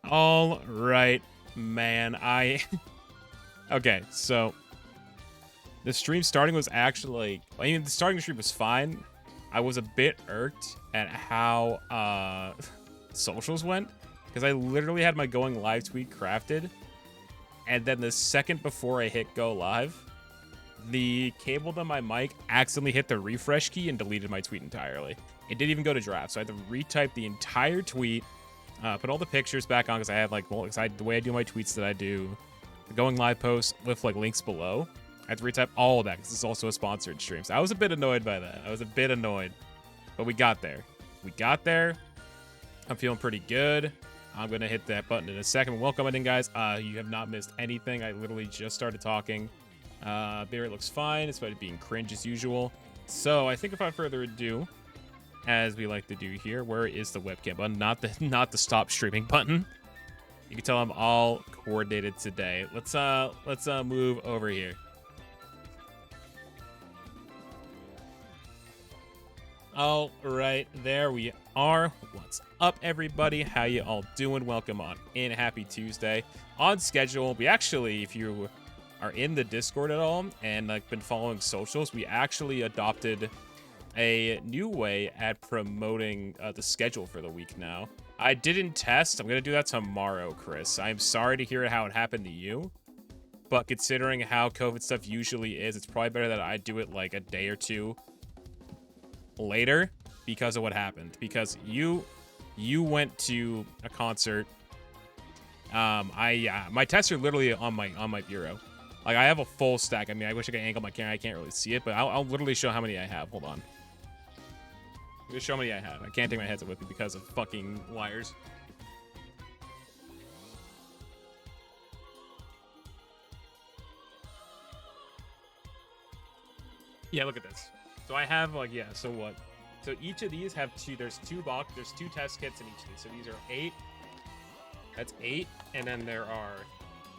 All right, man. Okay, so the stream starting was actually, I mean, the starting stream was fine. I was a bit irked at how socials went, because I literally had my going live tweet crafted, and then the second before I hit go live, the cable to my mic accidentally hit the refresh key and deleted my tweet entirely. It didn't even go to draft, so I had to retype the entire tweet, put all the pictures back on, because I had like, well, the way I do my tweets that I do, the going live posts with like links below, I had to retype all of that because it's also a sponsored stream. So I was a bit annoyed by that. I was a bit annoyed, but we got there. We got there. I'm feeling pretty good. I'm going to hit that button in a second. Welcome in, guys. You have not missed anything. I literally just started talking. Barrett looks fine, despite being cringe as usual. So I think without further ado, as we like to do here, where is the webcam button? Not the stop streaming button. You can tell I'm all coordinated today. Let's move over here. All right, there we are. What's up, everybody? How you all doing? Welcome on in. Happy Tuesday. On schedule, we actually, if you are in the Discord at all and like been following socials, we actually adopted a new way at promoting the schedule for the week now. I didn't test. I'm gonna do that tomorrow, Chris. I'm sorry to hear how it happened to you, but considering how COVID stuff usually is, it's probably better that I do it like a day or two later because of what happened. Because you went to a concert. My tests are literally on my bureau. Like, I have a full stack. I mean, I wish I could angle my camera. I can't really see it, but I'll literally show how many I have. Hold on. I'm gonna show how many I have. I can't take my headset with me because of fucking wires. Yeah, look at this. So I have like, yeah, so what? So each of these have there's two test kits in each of these. So these are 8. That's 8. And then there are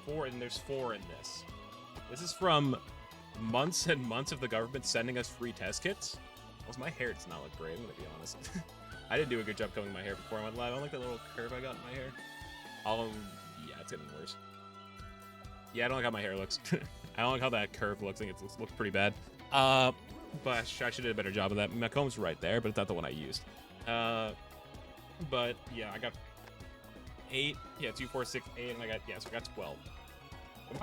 4, and there's 4 in this. This is from months and months of the government sending us free test kits. Also, my hair does not look great, I'm gonna be honest. I didn't do a good job combing my hair before I went live. I don't like that little curve I got in my hair. Yeah, it's getting worse. Yeah, I don't like how my hair looks. I don't like how that curve looks. I think it looks pretty bad. But I should have did a better job of that. My comb's right there, but it's not the one I used. But yeah, I got 8. Yeah, 2, 4, 6, 8, and so I got 12.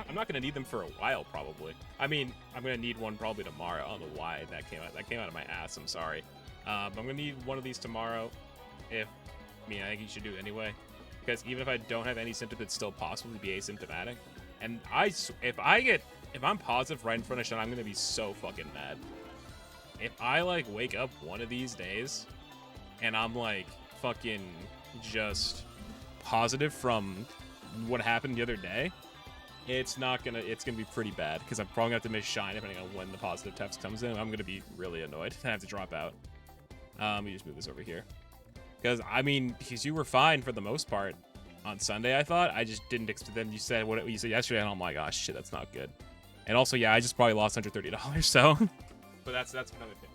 I'm not gonna need them for a while, probably. I mean, I'm gonna need one probably tomorrow. I don't know why that came out. That came out of my ass. I'm sorry. But I'm gonna need one of these tomorrow. I think you should do it anyway, because even if I don't have any symptoms, it's still possible to be asymptomatic. And if I'm positive right in front of Sean, I'm gonna be so fucking mad. If I like wake up one of these days and I'm like fucking just positive from what happened the other day, it's gonna be pretty bad, because I'm probably gonna have to miss Shine depending on when the positive text comes in. I'm gonna be really annoyed. I have to drop out. Let me just move this over here, because you were fine for the most part on Sunday. I thought I just didn't expect. Then you said what you said yesterday, and I'm like, oh shit, that's not good. And also, yeah, I just probably lost $130. So, but that's another thing.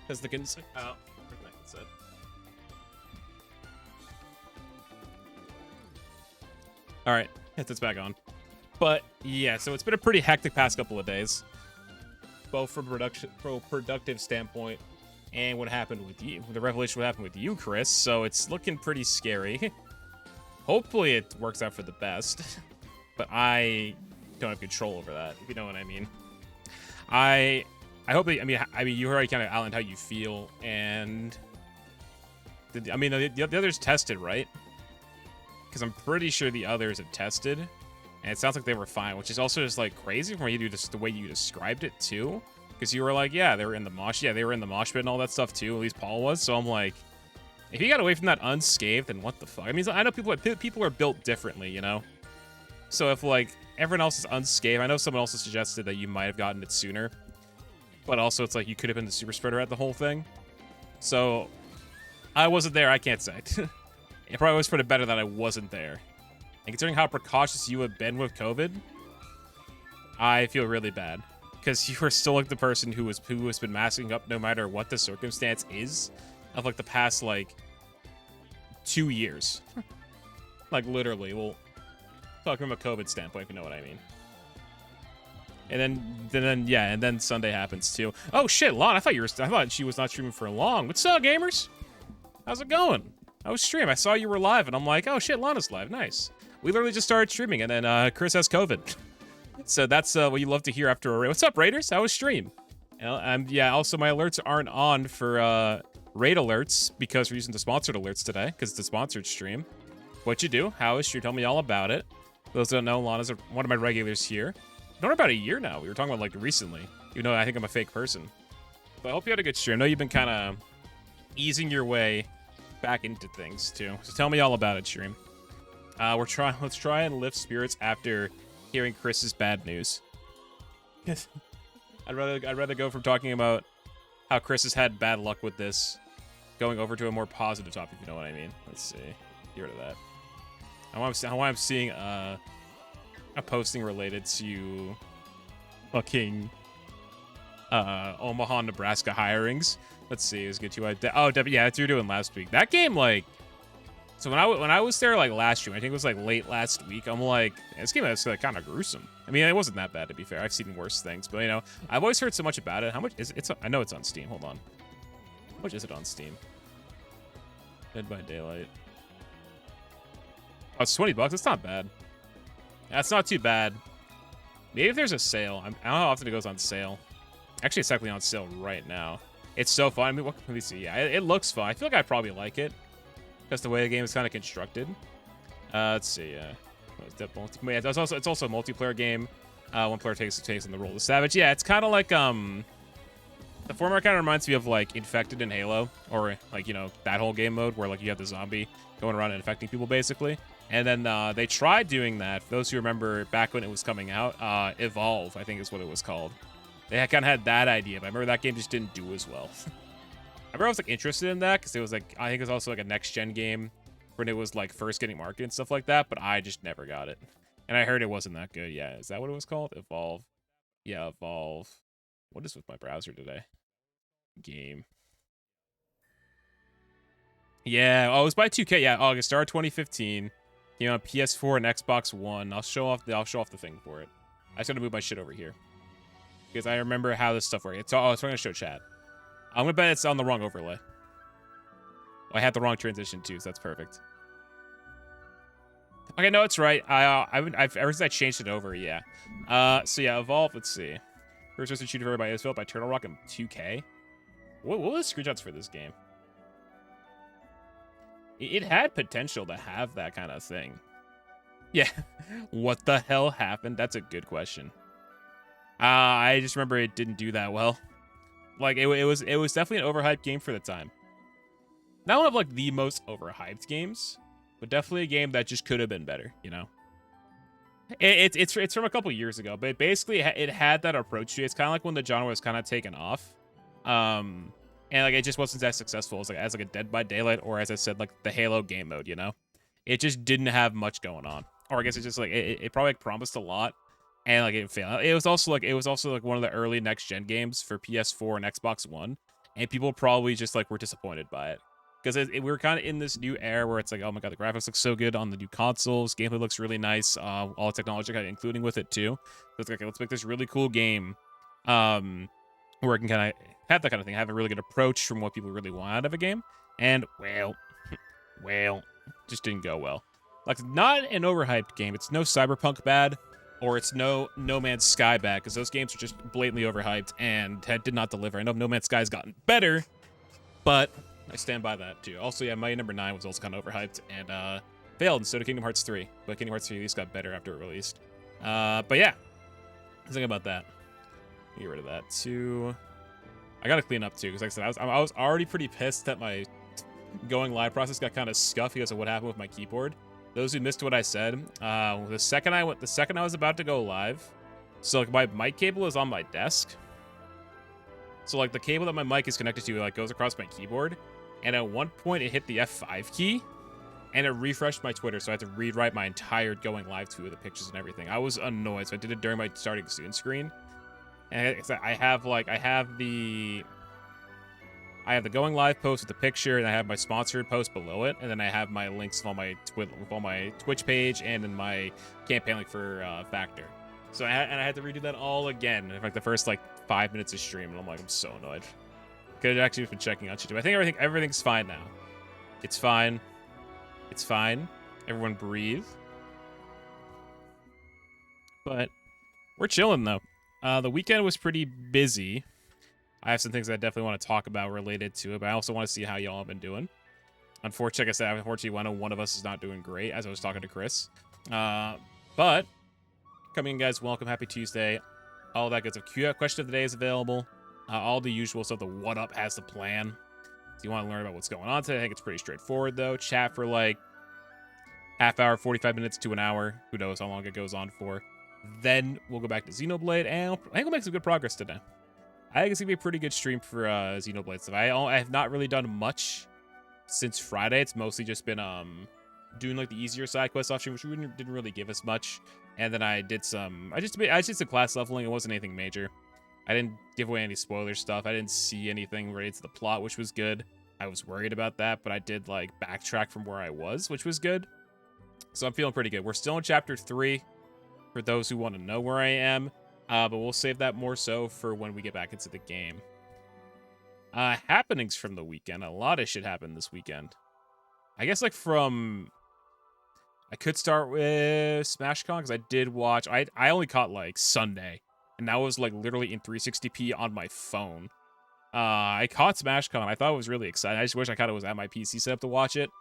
Because the consent. Oh. All right, it's back on. But yeah, so it's been a pretty hectic past couple of days, both from productive standpoint and what happened with you, the revelation what happened with you, Chris. So it's looking pretty scary. Hopefully it works out for the best, but I don't have control over that, if you know what I mean. I hope that, I mean, you already kind of outlined how you feel, and the others tested, right? Because I'm pretty sure the others have tested, and it sounds like they were fine, which is also just like crazy from you just the way you described it too. Because you were like, yeah, they were in the mosh pit and all that stuff too. At least Paul was. So I'm like, if you got away from that unscathed, then what the fuck? I mean, I know people are built differently, you know. So if like everyone else is unscathed, I know someone else has suggested that you might have gotten it sooner, but also it's like you could have been the super spreader at the whole thing. So I wasn't there. I can't say. It probably was for the better that I wasn't there. And considering how precautious you have been with COVID, I feel really bad. because you are still like the person who has been masking up no matter what the circumstance is of like the past like 2 years. Like literally, well, talking from a COVID standpoint, if you know what I mean. And then Sunday happens too. Oh shit, Lon, I thought she was not streaming for long. What's up, gamers? How's it going? I was streaming. I saw you were live, and I'm like, oh shit, Lana's live. Nice. We literally just started streaming, and then Chris has COVID. So that's what you love to hear after a raid. What's up, Raiders? How was stream? Yeah, also my alerts aren't on for raid alerts because we're using the sponsored alerts today because it's a sponsored stream. What you do? How is stream? Tell me all about it. Those who don't know, Lana's one of my regulars here. Known her about a year now. We were talking about like recently. You know, I think I'm a fake person. But I hope you had a good stream. I know you've been kind of easing your way back into things too. So tell me all about it, stream. Let's try and lift spirits after hearing Chris's bad news. I'd rather go from talking about how Chris has had bad luck with this, going over to a more positive topic, if you know what I mean. Let's see. Get rid of that. How I'm seeing a posting related to fucking Omaha, Nebraska hirings. Let's see. Let's get you. Yeah, that's what you were doing last week. That game, like. So when I was there like last year, I think it was like late last week. I'm like, this game is like kind of gruesome. I mean, it wasn't that bad to be fair. I've seen worse things, but you know, I've always heard so much about it. How much is it? I know it's on Steam. Hold on. How much is it on Steam? Dead by Daylight. Oh, it's $20. It's not bad. That's not too bad. Maybe if there's a sale. I don't know how often it goes on sale. Actually, it's technically on sale right now. It's so fun. I mean, what can we see? Yeah, it looks fun. I feel like I'd probably like it because the way the game is kind of constructed. Let's see. It's also a multiplayer game. One player takes in the role of the Savage. Yeah, it's kind of like the former kind of reminds me of like Infected in Halo, or like, you know, that whole game mode where like you have the zombie going around and infecting people basically. And then they tried doing that. For those who remember back when it was coming out, Evolve, I think is what it was called. They kind of had that idea, but I remember that game just didn't do as well. I remember I was like interested in that because it was like, I think it was also like a next gen game when it was like first getting marketed and stuff like that, but I just never got it. And I heard it wasn't that good. Yeah, is that what it was called? Evolve. Yeah, Evolve. What is with my browser today? Game. Yeah, oh, it was by 2K. Yeah, August, start 2015. You know, PS4 and Xbox One. I'll show off the thing for it. I just gotta move my shit over here because I remember how this stuff works. So I'm gonna show chat. I'm gonna bet it's on the wrong overlay. I had the wrong transition too, so that's perfect. Okay, no, it's right. Ever since I changed it over, yeah. So yeah, Evolve. Let's see. First person shooter everybody is built by Turtle Rock and 2K. What were the screenshots for this game? It had potential to have that kind of thing. Yeah. What the hell happened? That's a good question. I just remember it didn't do that well. Like it was definitely an overhyped game for the time. Not one of like the most overhyped games, but definitely a game that just could have been better, you know. It's from a couple years ago, but basically it had that approach to it. It's kind of like when the genre was kind of taken off. And like it just wasn't as successful as like a Dead by Daylight, or as I said, like the Halo game mode, you know. It just didn't have much going on. Or I guess it's just like it probably like promised a lot and like it failed. It was also like one of the early next gen games for PS4 and Xbox One, and people probably just like were disappointed by it. Because we were kind of in this new era where it's like, oh my god, the graphics look so good on the new consoles. Gameplay looks really nice. All the technology kind of including with it too. So it's like, okay, let's make this really cool game, where it can kind of have that kind of thing, have a really good approach from what people really want out of a game. And well, just didn't go well. Like, not an overhyped game. It's no Cyberpunk bad, or it's no No Man's Sky bad, because those games are just blatantly overhyped and did not deliver. I know No Man's Sky has gotten better, but I stand by that too. Also, yeah, Mighty Number 9 was also kind of overhyped and failed, and so did Kingdom Hearts 3. But Kingdom Hearts 3 at least got better after it released. But yeah, think about that. Get rid of that too. I gotta clean up too, because like I said, I was already pretty pissed that my going live process got kind of scuffed because of what happened with my keyboard. Those who missed what I said, the second I was about to go live, so like my mic cable is on my desk. So like the cable that my mic is connected to like goes across my keyboard, and at one point it hit the F5 key, and it refreshed my Twitter, so I had to rewrite my entire going live tweet with the pictures and everything. I was annoyed, so I did it during my starting student screen. And I have the going live post with the picture, and I have my sponsored post below it, and then I have my links on my Twitch page and in my campaign link for Factor. So I had to redo that all again in like the first like 5 minutes of stream, and I'm so annoyed. Could have actually just been checking on YouTube. I think everything's fine now. It's fine. It's fine. Everyone breathe. But we're chilling though. The weekend was pretty busy. I have some things I definitely want to talk about related to it, but I also want to see how y'all have been doing. Unfortunately, like I said, unfortunately, one of us is not doing great, as I was talking to Chris. But coming in, guys, welcome. Happy Tuesday. All that good stuff. Question of the day is available. All the usual stuff. The What Up has the plan. So you want to learn about what's going on today. I think it's pretty straightforward, though. Chat for like half hour, 45 minutes to an hour. Who knows how long it goes on for. Then we'll go back to Xenoblade, and I think we'll make some good progress today. I think it's going to be a pretty good stream for Xenoblade stuff. I have not really done much since Friday. It's mostly just been doing like the easier side quest off stream, which didn't really give us much. And then I did some class leveling. It wasn't anything major. I didn't give away any spoiler stuff. I didn't see anything related to the plot, which was good. I was worried about that, but I did like backtrack from where I was, which was good. So I'm feeling pretty good. We're still in chapter 3 for those who want to know where I am. But we'll save that more so for when we get back into the game. Happenings from the weekend. A lot of shit happened this weekend. I guess like I could start with SmashCon because I did watch. I only caught like Sunday, and that was like literally in 360p on my phone. I caught SmashCon. I thought it was really exciting. I just wish I kind of was at my PC set up to watch it,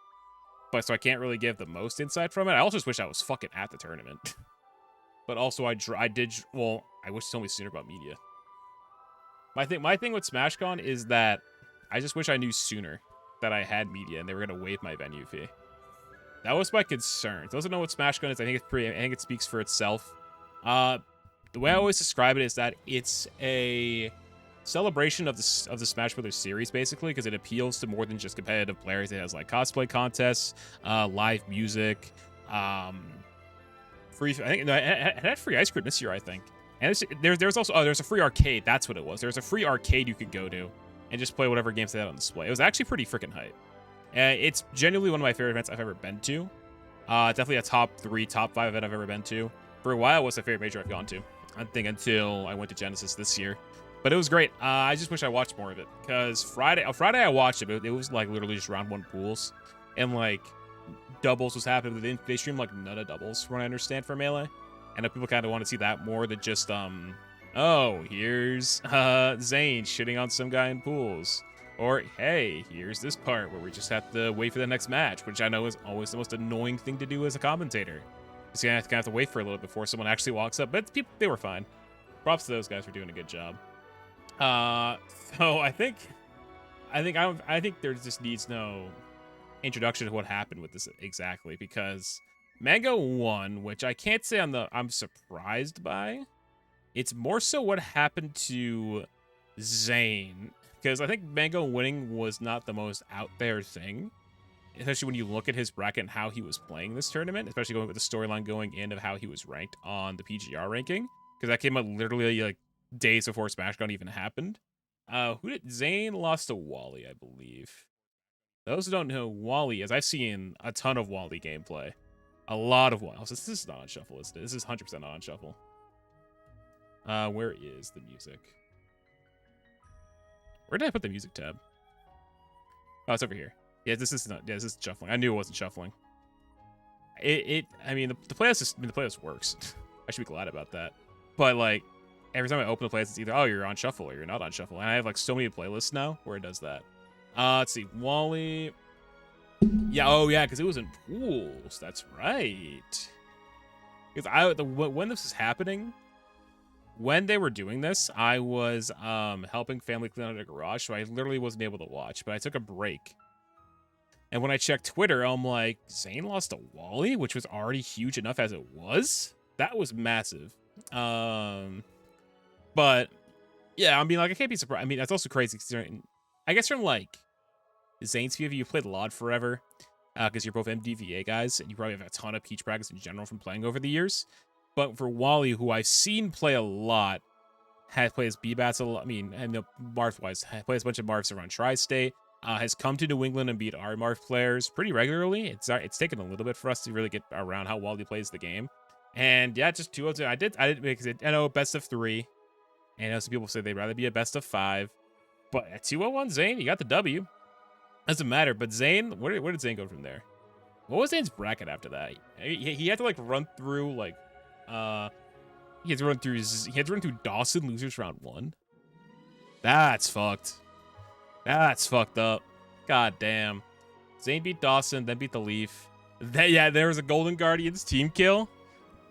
but so I can't really give the most insight from it. I also just wish I was fucking at the tournament. But also, I wish told me sooner about media. My thing with SmashCon is that I just wish I knew sooner that I had media and they were gonna waive my venue fee. That was my concern. Those who know what SmashCon is, I think it speaks for itself. The way I always describe it is that it's a celebration of the Smash Brothers series, basically, because it appeals to more than just competitive players. It has like cosplay contests, live music, free. I think it had free ice cream this year, I think. And there's also there's a free arcade. That's what it was. There's a free arcade you could go to and just play whatever games they had on display. It was actually pretty freaking hype. It's genuinely one of my favorite events I've ever been to. Definitely a top 3, top 5 event I've ever been to. For a while, it was my favorite major I've gone to. I think until I went to Genesis this year. But it was great. I just wish I watched more of it. Because Friday I watched it, but it was like literally just round 1 pools. And like doubles was happening. They streamed like none of doubles, from what I understand, for Melee. And people kind of want to see that more than just, oh, here's Zane shitting on some guy in pools. Or, hey, here's this part where we just have to wait for the next match, which I know is always the most annoying thing to do as a commentator. Just gonna have to wait for a little bit before someone actually walks up. But they were fine. Props to those guys for doing a good job. So I think there just needs no introduction to what happened with this exactly, because Mango won, which I can't say I'm surprised by. It's more so what happened to Zane, because I think Mango winning was not the most out there thing, especially when you look at his bracket and how he was playing this tournament, especially going with the storyline going in of how he was ranked on the PGR ranking, because that came out literally like days before SmashCon even happened. Zane lost to Wally, I believe. Those who don't know who Wally is, I've seen a ton of Wally gameplay. A lot of Wally. This is not on shuffle, isn't it? This is 100% not on shuffle. Where is the music? Where did I put the music tab? Oh, it's over here. Yeah, this is shuffling. I knew it wasn't shuffling. I mean, the playlist works. I should be glad about that. But like, every time I open the playlist, it's either, oh, you're on shuffle or you're not on shuffle. And I have like so many playlists now where it does that. Let's see, Wally. Yeah, oh yeah, because it was in pools. That's right. Because when this was happening, when they were doing this, I was helping family clean out a garage, so I literally wasn't able to watch. But I took a break, and when I checked Twitter, I'm like, Zane lost to Wally, which was already huge enough as it was. That was massive. But yeah, I mean, like, I can't be surprised. I mean, that's also crazy considering, I guess from like Zane's POV, you played LOD forever, because you're both MDVA guys, and you probably have a ton of Peach practice in general from playing over the years. But for Wally, who I've seen play a lot, plays B-Bats a lot. I mean, and the Marth-wise, plays a bunch of Marths around Tri-State. Has come to New England and beat our Marth players pretty regularly. It's taken a little bit for us to really get around how well he plays the game. And yeah, just 2-0. I did make it. I know best of 3. And I know some people say they'd rather be a best of 5. But at 2-0-1 Zane, you got the W. Doesn't matter. But Zane, where did Zane go from there? What was Zane's bracket after that? He had to like run through like he had to run through Dawson losers round 1. That's fucked. That's fucked up. God damn. Zane beat Dawson, then beat the Leaf. Yeah, there was a Golden Guardians team kill.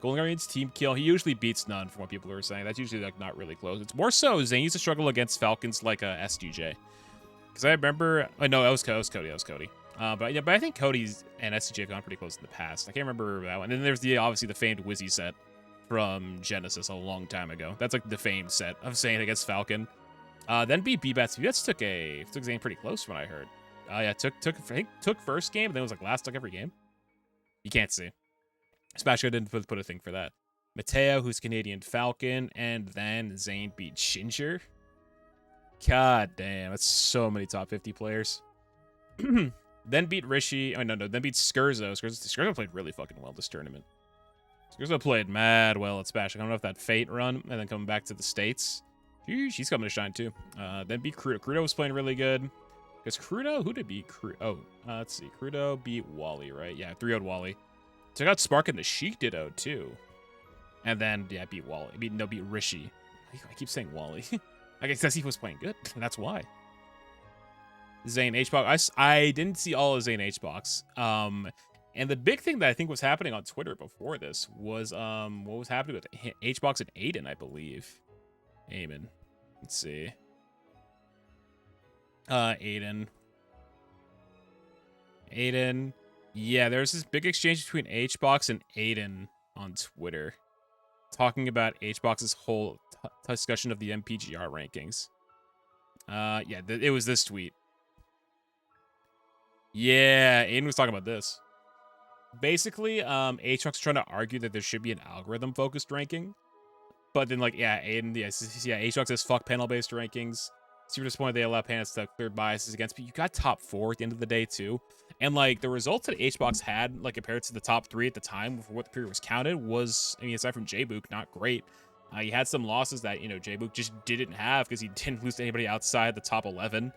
Golden Guardians team kill. He usually beats none, from what people are saying. That's usually like not really close. It's more so Zane used to struggle against Falcons like a SGJ. Because I remember, oh no, that was Cody. But I think Cody's and SGJ have gone pretty close in the past. I can't remember that one. And then there's obviously the famed Wizzy set from Genesis a long time ago. That's like the famed set of Zane against Falcon. Then beat B-Bats. B-Bats took Zane pretty close when I heard. Yeah, took first game, and then it was like last took every game. You can't see. Especially I didn't put a thing for that. Mateo, who's Canadian Falcon, and then Zane beat Ginger. God damn, that's so many top 50 players. Then beat Rishi. Oh no, then beat Skurzo. Skurzo played really fucking well this tournament. Skurzo played mad well at Smash. I don't know if that Fate run, and then coming back to the States. She's coming to shine too. Then beat Crudo. Crudo was playing really good. Because Crudo, who did beat Crudo? Oh, let's see. Crudo beat Wally, right? Yeah, 3-0'd Wally. Took out Spark and the Sheik ditto too. And then, yeah, beat Wally. Beat Rishi. I keep saying Wally. I guess he was playing good. That's why. Zane HBox. I didn't see all of Zane HBox. And the big thing that I think was happening on Twitter before this was what was happening with HBox and Aiden, I believe. Amen. Let's see. Aiden. Yeah, there's this big exchange between HBox and Aiden on Twitter, talking about HBox's whole discussion of the MPGR rankings. Yeah, it was this tweet. Yeah, Aiden was talking about this. Basically, HBox is trying to argue that there should be an algorithm-focused ranking. But then, like, yeah, Aiden, HBox says fuck panel-based rankings. Super disappointed they allow panels to clear biases against, but you got top 4 at the end of the day, too. And, like, the results that HBox had, like, compared to the top 3 at the time for what the period was counted was, I mean, aside from J-Book, not great. He had some losses that, you know, J-Book just didn't have because he didn't lose to anybody outside the top 11.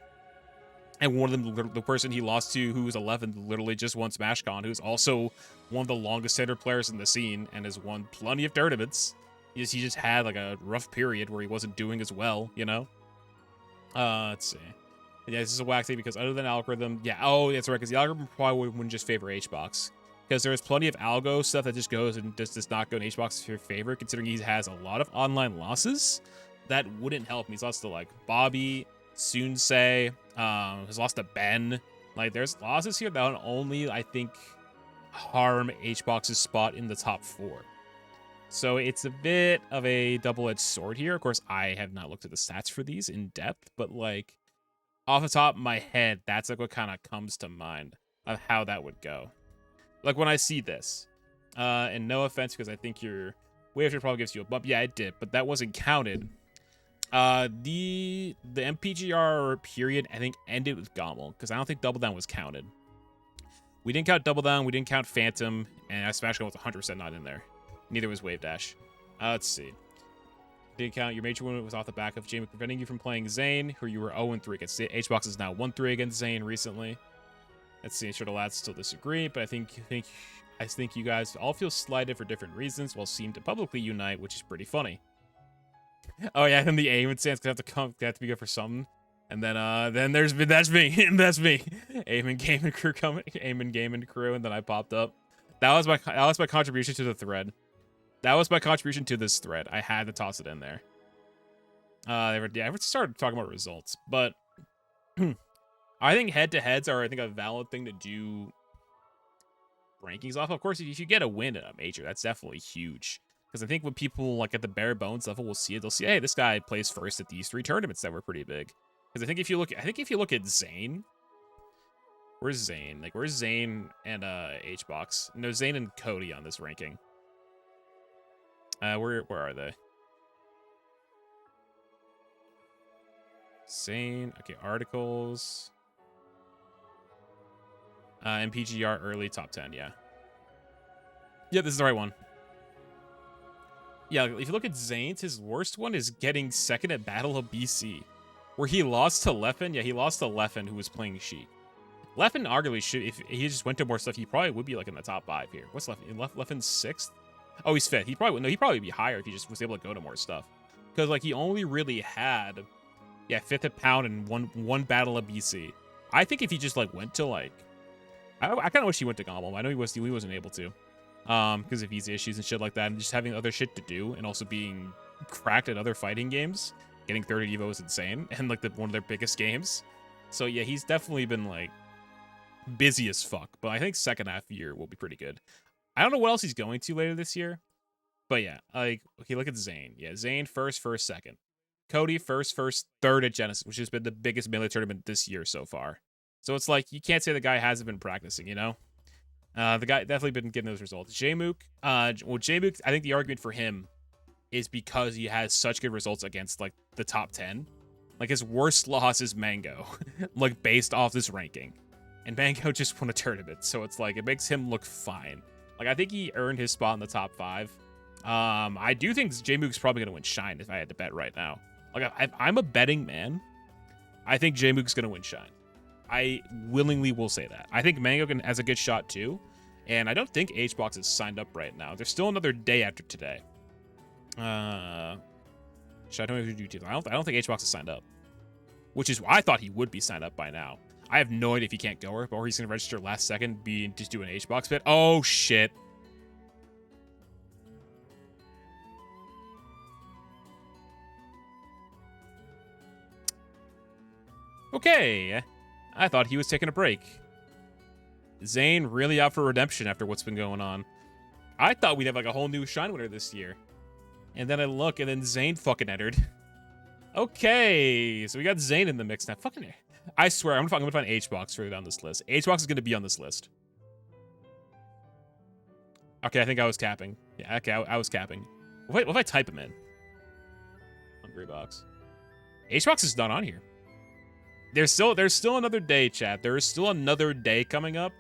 And one of them, the person he lost to, who was 11, literally just won SmashCon, who's also one of the longest standard players in the scene and has won plenty of tournaments. He just had, like, a rough period where he wasn't doing as well, you know? Let's see. Yeah, this is a whack thing because other than algorithm, yeah, oh, that's right, because the algorithm probably wouldn't just favor HBox. Because there's plenty of algo stuff that just goes and just does not go in HBox's favor, considering he has a lot of online losses. That wouldn't help him. He's lost to, like, Bobby, Sunsei, has lost to Ben. Like, there's losses here that would only, I think, harm HBox's spot in the top 4. So it's a bit of a double-edged sword here. Of course, I have not looked at the stats for these in depth, but, like, off the top of my head, that's, like, what kind of comes to mind of how that would go. Like, when I see this, and no offense, because I think your wager probably gives you a bump. Yeah, it did, but that wasn't counted. The MPGR period, I think, ended with Gommel, because I don't think Double Down was counted. We didn't count Double Down, we didn't count Phantom, and Smash Gun was 100% not in there. Neither was Wave Dash. Let's see. Didn't count your major win was off the back of Jamie preventing you from playing Zane, who you were 0-3 against. HBox is now 1-3 against Zane recently. Let's see. I'm sure the lads still disagree, but I think you guys all feel slighted for different reasons, while seem to publicly unite, which is pretty funny. Oh yeah, and the Eamon stands gonna have to be good for something. And then that's me. That's me. Eamon Gaming Crew coming. Eamon Gaming Crew, and then I popped up. That was my contribution to the thread. That was my contribution to this thread. I had to toss it in there. I started talking about results, but I think head-to-heads are, I think, a valid thing to do rankings off. Of course, if you get a win at a major, that's definitely huge. Because I think when people, like, at the bare bones level will see it, they'll see, hey, this guy plays first at these 3 tournaments that were pretty big. Because I think if you look at Zane, where's Zane? Like, where's Zane and HBox? No, Zane and Cody on this ranking. Where are they? Zane. Okay, articles. MPGR early top 10, yeah. Yeah, this is the right one. Yeah, if you look at Zane's, his worst one is getting second at Battle of BC, where he lost to Leffen. Yeah, he lost to Leffen, who was playing Sheik. Leffen arguably should, if he just went to more stuff, he probably would be like in the top 5 here. What's Leffen? Leffen's 6th? Oh, he's 5th. He'd probably be higher if he just was able to go to more stuff. Because like he only really had, yeah, 5th at Pound and one Battle of BC. I think if he just like went to like, I kind of wish he went to Gombel. I know he wasn't able to, because of visa issues and shit like that, and just having other shit to do, and also being cracked at other fighting games. Getting 30 Evo is insane, and like one of their biggest games. So yeah, he's definitely been like busy as fuck. But I think second half year will be pretty good. I don't know what else he's going to later this year, but yeah, like okay, look at Zane. Yeah, Zane first, second. Cody first, third at Genesis, which has been the biggest melee tournament this year so far. So it's like, you can't say the guy hasn't been practicing, you know? The guy definitely been getting those results. Jmook, Jmook, I think the argument for him is because he has such good results against, like, the top 10. Like, his worst loss is Mango, like, based off this ranking. And Mango just won a tournament, so it's like, it makes him look fine. Like, I think he earned his spot in the top 5. I do think Jmook's probably going to win Shine if I had to bet right now. Like, I'm a betting man. I think Jmook's going to win Shine. I willingly will say that. I think Mango has a good shot too, and I don't think HBox is signed up right now. There's still another day after today. Should I tell you who do? I don't think HBox is signed up, which is I thought he would be signed up by now. I have no idea if he can't go or he's gonna register last second, just do an HBox bit. Oh shit. Okay. I thought he was taking a break. Zane really out for redemption after what's been going on. I thought we'd have like a whole new Shine winner this year. And then I look, and then Zane fucking entered. Okay, so we got Zane in the mix now. Fucking, I swear, I'm gonna find HBox further down this list. HBox is gonna be on this list. Okay, I think I was capping. Yeah, okay, I was capping. Wait, what if I type him in? Hungry box. HBox is not on here. There's still another day, chat. There is still another day coming up.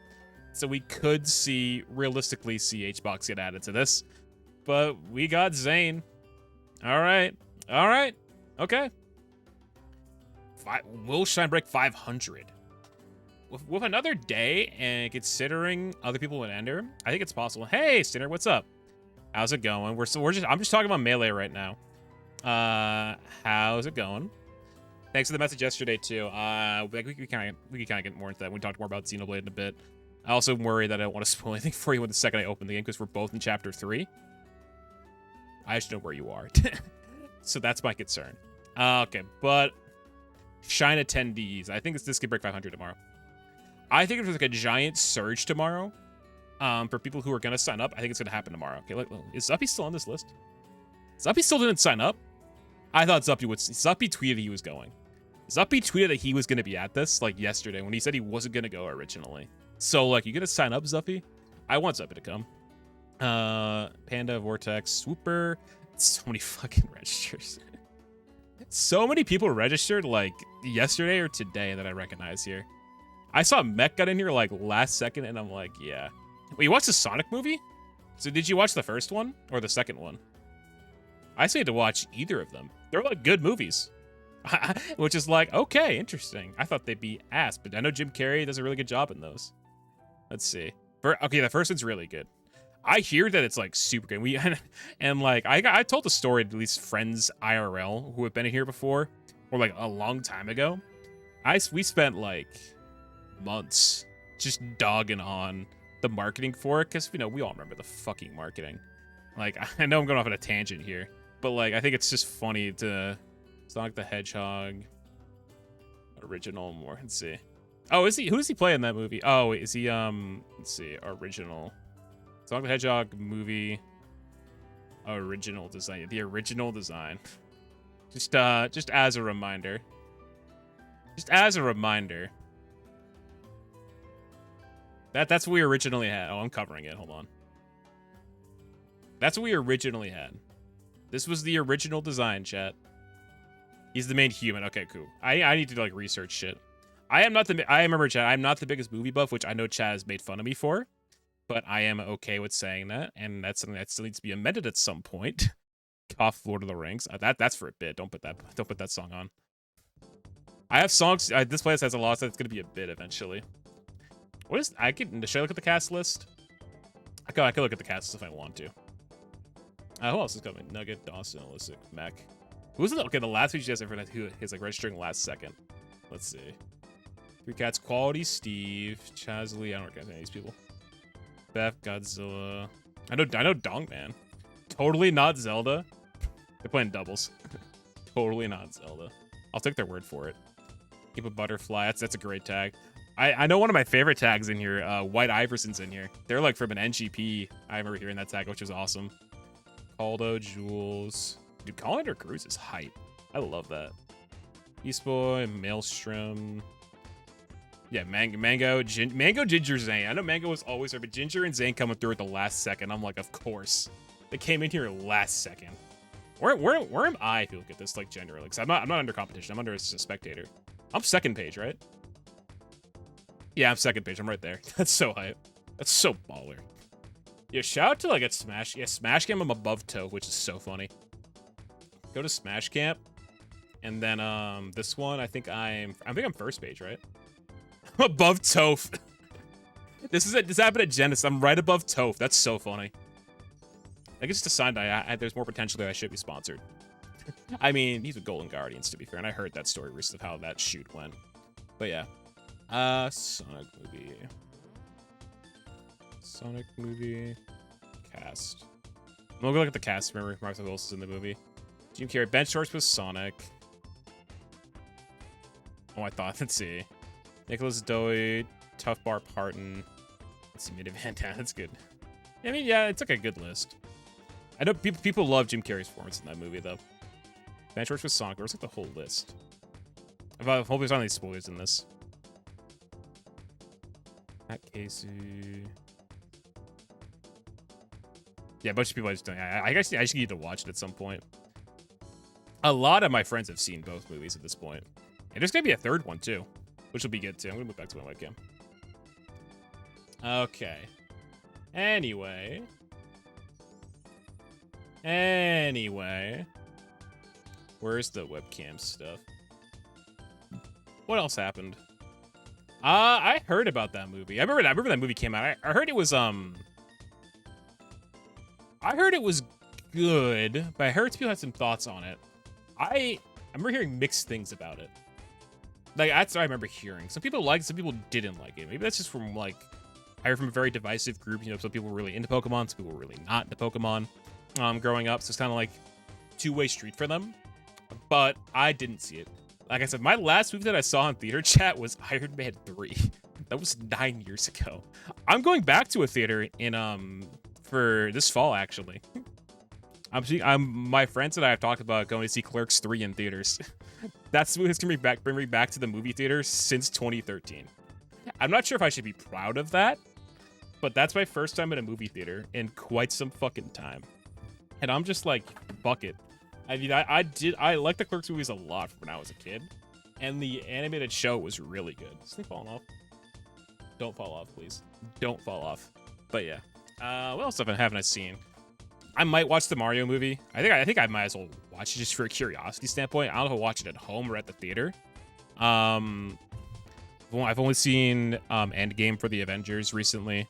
So we could realistically see HBox get added to this. But we got Zane. All right. Okay. Will Shine break 500? With another day, and considering other people would enter, I think it's possible. Hey, Stinner, what's up? How's it going? I'm just talking about Melee right now. How's it going? Thanks for the message yesterday too. We can kind of get more into that. We talked more about Xenoblade in a bit. I also worry that I don't want to spoil anything for you when the second I open the game, because we're both in chapter 3. I just know where you are, so that's my concern. Okay, but Shine attendees. I think this could break 500 tomorrow. I think if there's like a giant surge tomorrow, for people who are gonna sign up, I think it's gonna happen tomorrow. Okay, look, is Zuppy still on this list? Zuppy still didn't sign up. I thought Zuppy tweeted he was going. Zuppy tweeted that he was going to be at this, like, yesterday, when he said he wasn't going to go originally. So, like, you going to sign up, Zuppy? I want Zuppy to come. Panda, Vortex, Swooper. So many fucking registers. So many people registered, like, yesterday or today that I recognize here. I saw Mech got in here, like, last second, and I'm like, yeah. Wait, you watched the Sonic movie? So did you watch the first one or the second one? I say to watch either of them. They're, like, good movies. Which is like, okay, interesting. I thought they'd be ass, but I know Jim Carrey does a really good job in those. Let's see. Okay, the first one's really good. I hear that it's like super good. And like I told the story to at least friends IRL who have been in here before, or like a long time ago. We spent like months just dogging on the marketing for it, because we all remember the fucking marketing. Like, I know I'm going off on a tangent here, but like I think it's just funny to Sonic the Hedgehog original more. Let's see. Oh, who does he play in that movie? Oh, is he let's see, original Sonic the Hedgehog movie original design. The original design. Just as a reminder. Just as a reminder. That's what we originally had. Oh, I'm covering it. Hold on. That's what we originally had. This was the original design, chat. He's the main human. Okay, cool. I need to like research shit. I remember Chad. I'm not the biggest movie buff, which I know Chad has made fun of me for, but I am okay with saying that, and that's something that still needs to be amended at some point. Cough, Lord of the Rings. That's for a bit. Don't put that song on. I have songs. This playlist has a lot, so it's gonna be a bit eventually. What is? Should I look at the cast list? I can look at the cast list if I want to. Who else is coming? Nugget, Dawson, Illicit, Mech. Who's the? Okay, the last week you guys ever had who is like registering last second. Let's see. Three Cats, Quality, Steve, Chasley. I don't recognize any of these people. Beth, Godzilla. I know Dongman. Totally not Zelda. They're playing doubles. Totally not Zelda. I'll take their word for it. Keep a Butterfly. That's a great tag. I know one of my favorite tags in here. White Iverson's in here. They're like from an NGP. I remember hearing that tag, which was awesome. Caldo, Jules. Dude, Colander Cruz is hype. I love that. Beast Boy, Maelstrom. Yeah, Mango, Ginger, Zane. I know Mango was always there, but Ginger and Zane coming through at the last second. I'm like, of course. They came in here last second. Where am I if you look at this like generally? Because I'm not under competition. I'm under as a spectator. I'm second page, right? Yeah, I'm second page. I'm right there. That's so hype. That's so baller. Yeah, shout out to like at Smash. Yeah, Smash Camp. I'm above Toe, which is so funny. Go to Smash Camp, and then this one I think I'm first page, right? I'm above Toph. This happened at Genesis. I'm right above Toph. That's so funny. I guess it's a sign that there's more potential that I should be sponsored. I mean, he's with Golden Guardians, to be fair, and I heard that story recently of how that shoot went. But yeah. Sonic movie. Cast. We'll go look at the cast. Remember, Martha Wilson's in the movie. Jim Carrey. Ben Schwartz was Sonic. Oh, I thought. Let's see. Nicholas Dowie. Tough Bar Parton. Let's see. Made Van Damme. That's good. I mean, yeah, it's like a good list. I know people love Jim Carrey's performance in that movie, though. Ben Schwartz was Sonic. Where's like the whole list? I hope there's not any spoilers in this. Matt Casey. Yeah, a bunch of people I just don't. I guess I just need to watch it at some point. A lot of my friends have seen both movies at this point. And there's gonna be a third one too, which will be good too. I'm gonna move back to my webcam. Okay. Anyway. Where's the webcam stuff? What else happened? I heard about that movie. I remember that movie came out. I heard it was good, but I heard people had some thoughts on it. I remember hearing mixed things about it. Like that's what I remember hearing. Some people liked it, some people didn't like it. Maybe that's just from like I heard from a very divisive group. You know, some people were really into Pokemon, some people were really not into Pokemon. Growing up, so it's kind of like two-way street for them. But I didn't see it. Like I said, my last movie that I saw in theater chat was Iron Man 3. That was 9 years ago. I'm going back to a theater in for this fall actually. My friends and I have talked about going to see Clerks 3 in theaters. That's what's gonna bring me back to the movie theater since 2013. I'm not sure if I should be proud of that, but that's my first time in a movie theater in quite some fucking time. And I'm just like, fuck it. I mean, I like the Clerks movies a lot from when I was a kid. And the animated show was really good. Is this thing falling off? Don't fall off, please. Don't fall off. But yeah. What else haven't I seen? I might watch the Mario movie. I think I might as well watch it just for a curiosity standpoint. I don't know if I'll watch it at home or at the theater. I've only seen Endgame for the Avengers recently.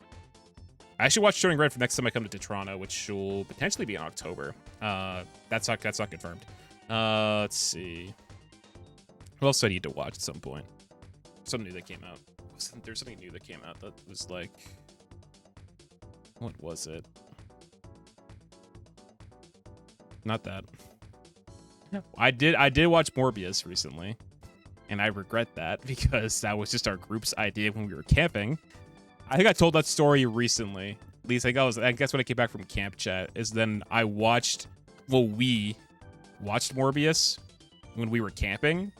I actually watched Turning Red for next time I come to Toronto, which will potentially be in October. That's not confirmed. Let's see. What else do I need to watch at some point? Something new that came out. There's something new that came out that was like... What was it? Not that. I did watch Moebius recently. And I regret that because that was just our group's idea when we were camping. I think I told that story recently. At least I guess when I came back from camp chat is then we watched Moebius when we were camping.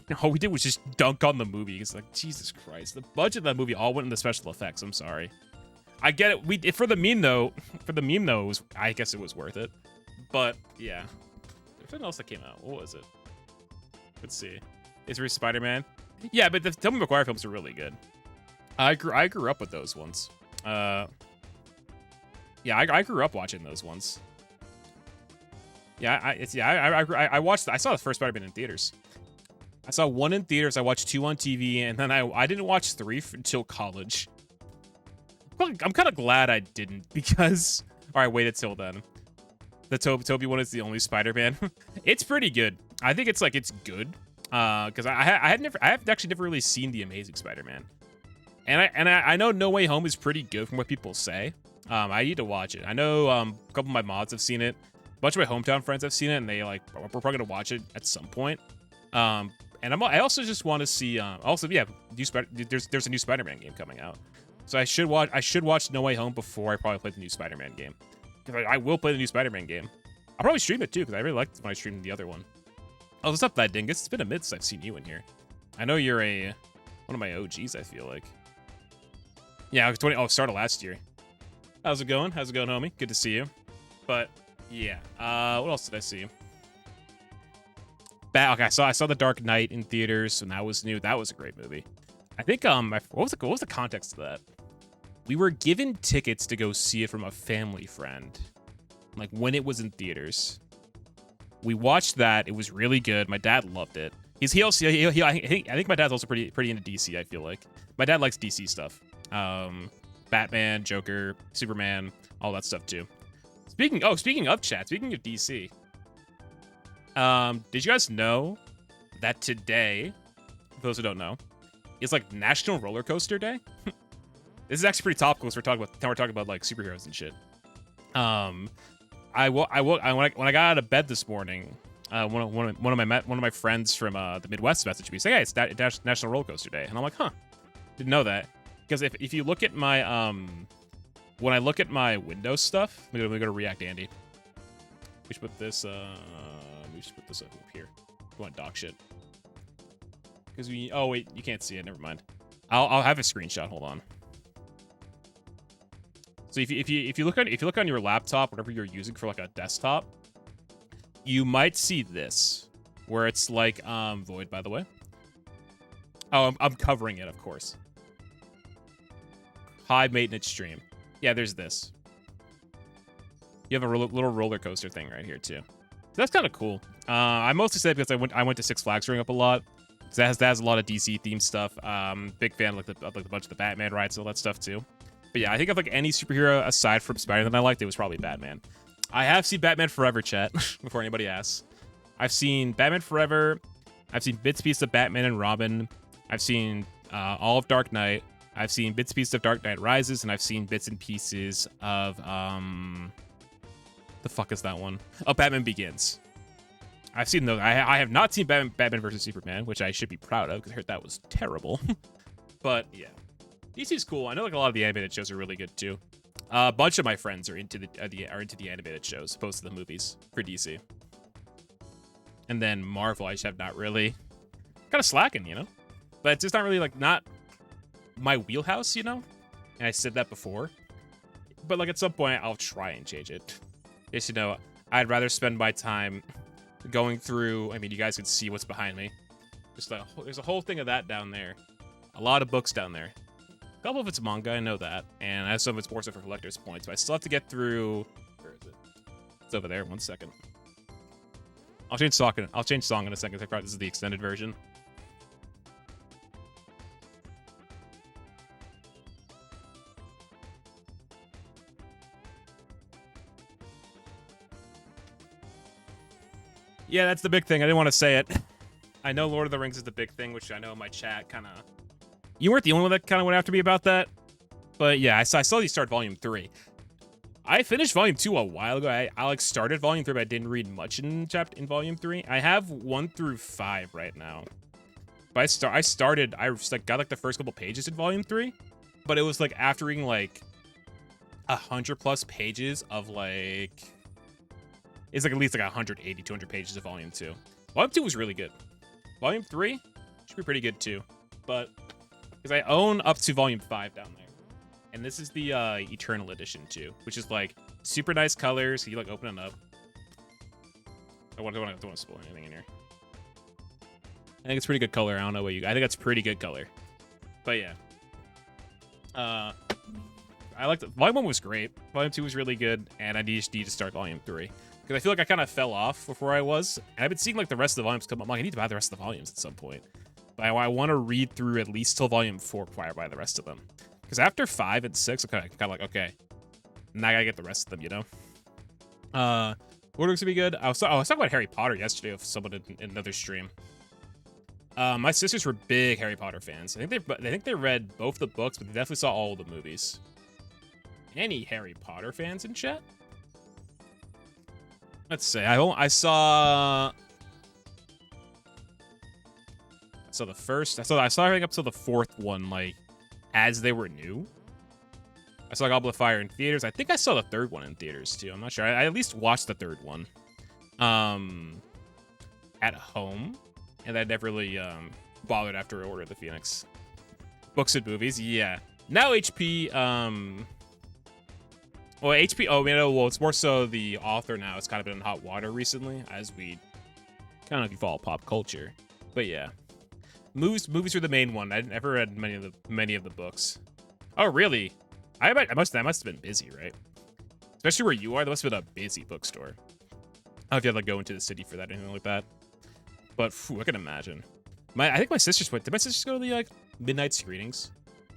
And all we did was just dunk on the movie. It's like, Jesus Christ. The budget of that movie all went in the special effects. I'm sorry. I get it. For the meme though, I guess it was worth it. But yeah. There's something else that came out. What was it? Let's see. Is there Spider-Man? Yeah, but the Tobey Maguire films are really good. I grew up with those ones. Yeah, I grew up watching those ones. Yeah, I saw the first Spider-Man in theaters. I saw 1 in theaters. I watched 2 on TV, and then I didn't watch 3 until college. I'm kind of glad I didn't because I waited till then. The Tobey one is the only Spider-Man. It's pretty good. I think it's good. Because I have actually never really seen the Amazing Spider-Man, and I know No Way Home is pretty good from what people say. I need to watch it. I know a couple of my mods have seen it. A bunch of my hometown friends have seen it, and they we're probably gonna watch it at some point. And I also just want to see there's a new Spider-Man game coming out, so I should watch No Way Home before I probably play the new Spider-Man game. Because I will play the new Spider-Man game. I'll probably stream it too because I really liked it when I streamed the other one. Oh, what's up, that dingus? It's been a minute since I've seen you in here. I know you're one of my OGs, I feel like. Yeah, started last year. How's it going? How's it going, homie? Good to see you. But yeah, what else did I see? Okay, I saw The Dark Knight in theaters, and that was new. That was a great movie. I think what was the context of that? We were given tickets to go see it from a family friend, like when it was in theaters. We watched that. It was really good. My dad loved it. I think my dad's also pretty into DC. I feel like my dad likes DC stuff. Batman, Joker, Superman, all that stuff too. Speaking of chat, speaking of DC, did you guys know that today, for those who don't know, is like National Roller Coaster Day? This is actually pretty topical because we're talking about like superheroes and shit. When I got out of bed this morning, one of my friends from the Midwest messaged me saying, "Hey, it's National Roller Coaster Day," and I'm like, "Huh, didn't know that." Because if you look at my when I look at my Windows stuff, let me go to React Andy. We should put this up here. You want doc shit? Because oh wait, you can't see it. Never mind. I'll have a screenshot. Hold on. So if you look on your laptop, whatever you're using for like a desktop, you might see this, where it's like void, by the way. Oh, I'm covering it, of course. High maintenance stream. Yeah, there's this. You have a little roller coaster thing right here too. So that's kind of cool. I mostly said because I went to Six Flags growing up a lot. So that has a lot of DC themed stuff. Big fan of like a bunch of the Batman rides and all that stuff too. But yeah, I think of like any superhero aside from Spider-Man that I liked, it was probably Batman. I have seen Batman Forever, chat, before anybody asks. I've seen Batman Forever. I've seen bits and pieces of Batman and Robin. I've seen all of Dark Knight. I've seen bits and pieces of Dark Knight Rises, and I've seen bits and pieces of the fuck is that one? Oh, Batman Begins. I've seen those. I have not seen Batman versus Superman, which I should be proud of because I heard that was terrible. But yeah. DC's cool. I know like a lot of the animated shows are really good too. A bunch of my friends are into the animated shows, opposed to the movies for DC. And then Marvel, I just have not really, kind of slacking, you know. But it's just not really like not my wheelhouse, you know. And I said that before, but like at some point I'll try and change it. Just you know, I'd rather spend my time going through. I mean, you guys can see what's behind me. There's a whole thing of that down there. A lot of books down there. A couple of it's manga, I know that, and I have some of it's more so for collector's points, but I still have to get through. Where is it? It's over there. 1 second. I'll change song in a second. I thought this is the extended version. Yeah, that's the big thing. I didn't want to say it. I know Lord of the Rings is the big thing, which I know in my chat kind of. You weren't the only one that kind of went after me about that. But yeah, I saw you start Volume 3. I finished Volume 2 a while ago. I like started Volume 3, but I didn't read much in Volume 3. I have 1 through 5 right now. But I got like the first couple pages in Volume 3. But it was like after reading like 100+ pages of like... It's like at least like 180, 200 pages of Volume 2. Volume 2 was really good. Volume 3 should be pretty good too. But... Because I own up to Volume 5 down there. And this is the Eternal Edition too, which is like super nice colors. You like open it up. I don't want to spoil anything in here. I think it's pretty good color. I don't know what you. I think that's pretty good color. But yeah. I liked it. Volume 1 was great. Volume 2 was really good, and I just need to start Volume 3. Because I feel like I kind of fell off before I was. And I've been seeing like the rest of the volumes come up. I'm like, I need to buy the rest of the volumes at some point. But I want to read through at least till Volume 4 before I buy the rest of them. Because after 5 and 6, I'm kind of like, okay, now I gotta get the rest of them, you know? What looks to be good? I was talking about Harry Potter yesterday with someone in another stream. My sisters were big Harry Potter fans. I think they read both the books, but they definitely saw all the movies. Any Harry Potter fans in chat? Let's see. I saw the first. I saw everything up to the 4th one, like as they were new. I saw Goblet of Fire in theaters. I think I saw the 3rd one in theaters too. I'm not sure. I at least watched the 3rd one, at home, and I never really bothered after Order of the Phoenix. Books and movies, yeah. Now HP, well, HP. Oh, you know, well, it's more so the author now. It's kind of been in hot water recently, as we kind of if you follow pop culture. But yeah, movies were the main one. I never read many of the books. Oh, really? I must have been busy, right? Especially where you are, there must have been a busy bookstore. I don't know if you had to like, go into the city for that or anything like that. But phew, I can imagine. I think my sisters went. Did my sisters go to the like midnight screenings?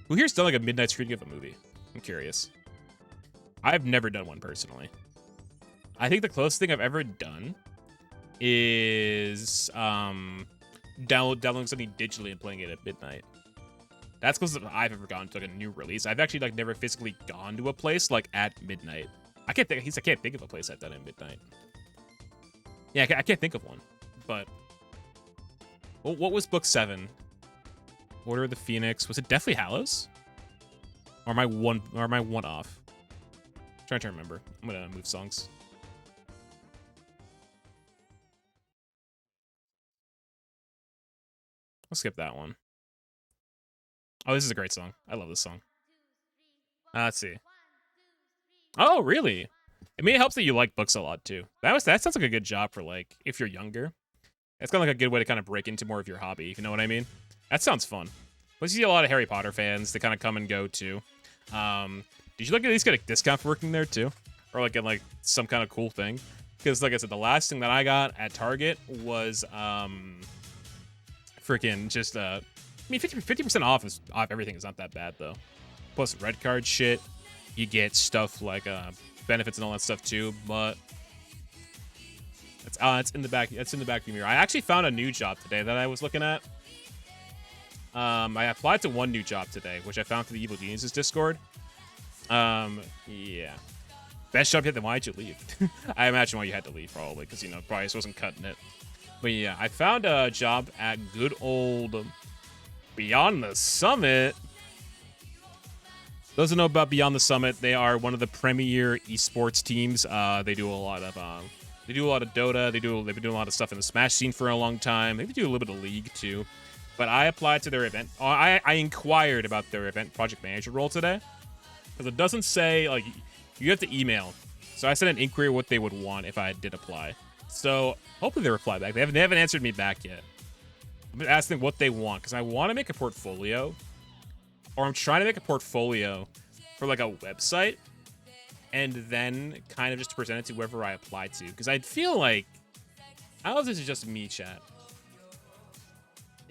Who here's done like a midnight screening of a movie? I'm curious. I've never done one personally. I think the closest thing I've ever done is downloading something digitally and playing it at midnight. That's close I've ever gone to like a new release. I've actually like never physically gone to a place like at midnight. I can't think of a place I've done at midnight. Yeah, I can't think of one. But what was book 7? Order of the Phoenix. Was it Deathly Hallows? Or am I one off? I'm trying to remember. I'm gonna move songs. I'll skip that one. Oh, this is a great song. I love this song. Let's see. Oh, really? I mean, it helps that you like books a lot too. That sounds like a good job for like if you're younger. It's kind of like a good way to kind of break into more of your hobby, if you know what I mean. That sounds fun. Plus, you see a lot of Harry Potter fans. They kind of come and go too. Did you like at least get a discount for working there too, or like get like some kind of cool thing? Because like I said, the last thing that I got at Target was freaking just I mean 50% off everything is not that bad though. Plus red card shit, you get stuff like benefits and all that stuff too. But it's in the back. It's in the back of your mirror. I actually found a new job today that I was looking at. I applied to one new job today, which I found through the Evil Geniuses Discord. Yeah. Best job yet, then why'd you leave? I imagine why you had to leave, probably, because, you know, probably just wasn't cutting it. But yeah, I found a job at good old Beyond the Summit. Those who know about Beyond the Summit, they are one of the premier esports teams. They do a lot of Dota. They've been doing a lot of stuff in the Smash scene for a long time. Maybe do a little bit of League too. But I applied to their event. I inquired about their event project manager role today. Because it doesn't say, like, you have to email. So I sent an inquiry what they would want if I did apply. So hopefully they reply back. They haven't answered me back yet. I've been asking what they want. Because I want to make a portfolio. Or I'm trying to make a portfolio for, like, a website. And then kind of just to present it to whoever I apply to. Because I feel like, I don't know if this is just me, chat.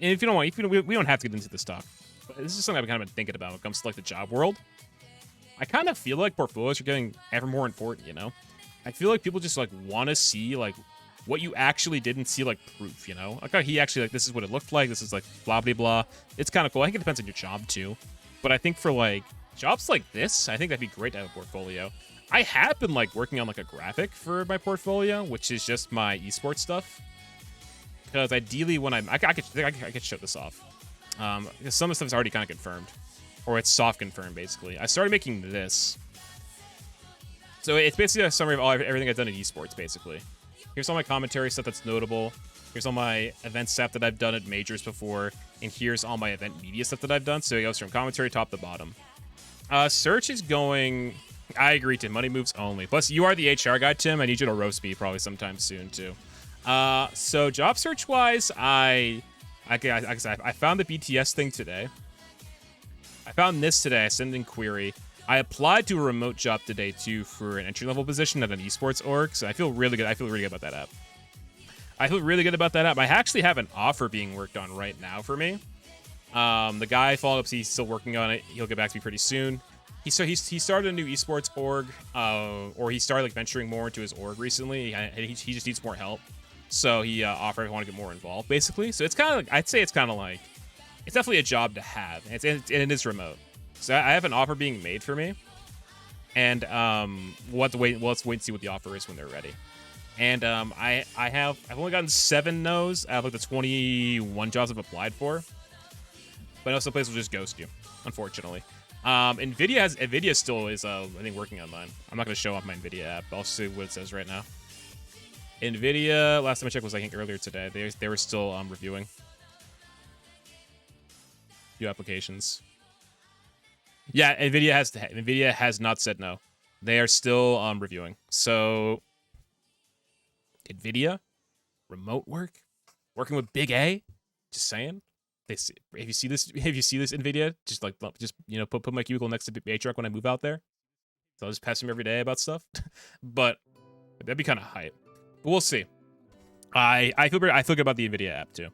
And if you don't want, we don't have to get into this stuff. But this is something I've kind of been thinking about when it comes to like the job world. I kind of feel like portfolios are getting ever more important, you know? I feel like people just like want to see like what you actually did and see like proof, you know? Like how he actually like this is what it looked like. This is like blah blah blah. It's kind of cool. I think it depends on your job too. But I think for like jobs like this, I think that'd be great to have a portfolio. I have been like working on like a graphic for my portfolio, which is just my esports stuff. Because ideally, when I could show this off. Because some of the stuff is already kind of confirmed, or it's soft confirmed. Basically, I started making this, so it's basically a summary of everything I've done in esports. Basically, here's all my commentary stuff that's notable. Here's all my event stuff that I've done at majors before, and here's all my event media stuff that I've done. So it goes from commentary top to bottom. Search is going. I agree, Tim. Money moves only. Plus, you are the HR guy, Tim. I need you to roast me probably sometime soon too. So job search wise, I I found the BTS thing today. I found this today. I sent in query. I applied to a remote job today too for an entry-level position at an esports org. So I feel really good. I feel really good about that app. I actually have an offer being worked on right now for me. The guy followed up. He's still working on it. He'll get back to me pretty soon. He started a new esports org, or he started like venturing more into his org recently. He just needs more help, so he offered if I want to get more involved, basically. So it's kind of like, I'd say it's kind of like, it's definitely a job to have, and it is remote. So I have an offer being made for me, and let's wait and see what the offer is when they're ready. And I've only gotten 7 no's out of like the 21 jobs I've applied for, but I know some places will just ghost you, unfortunately. Nvidia still is, I think, working on mine. I'm not going to show off my Nvidia app, but I'll see what it says right now. Nvidia, last time I checked was, I think, earlier today. They were still reviewing few applications. Yeah, Nvidia has not said no. They are still reviewing. So, Nvidia, remote work, working with Big A, just saying. If you see this Nvidia, just put my cubicle next to the truck when I move out there. So I'll just pass him every day about stuff. But that'd be kind of hype. But we'll see. I feel good about the Nvidia app too,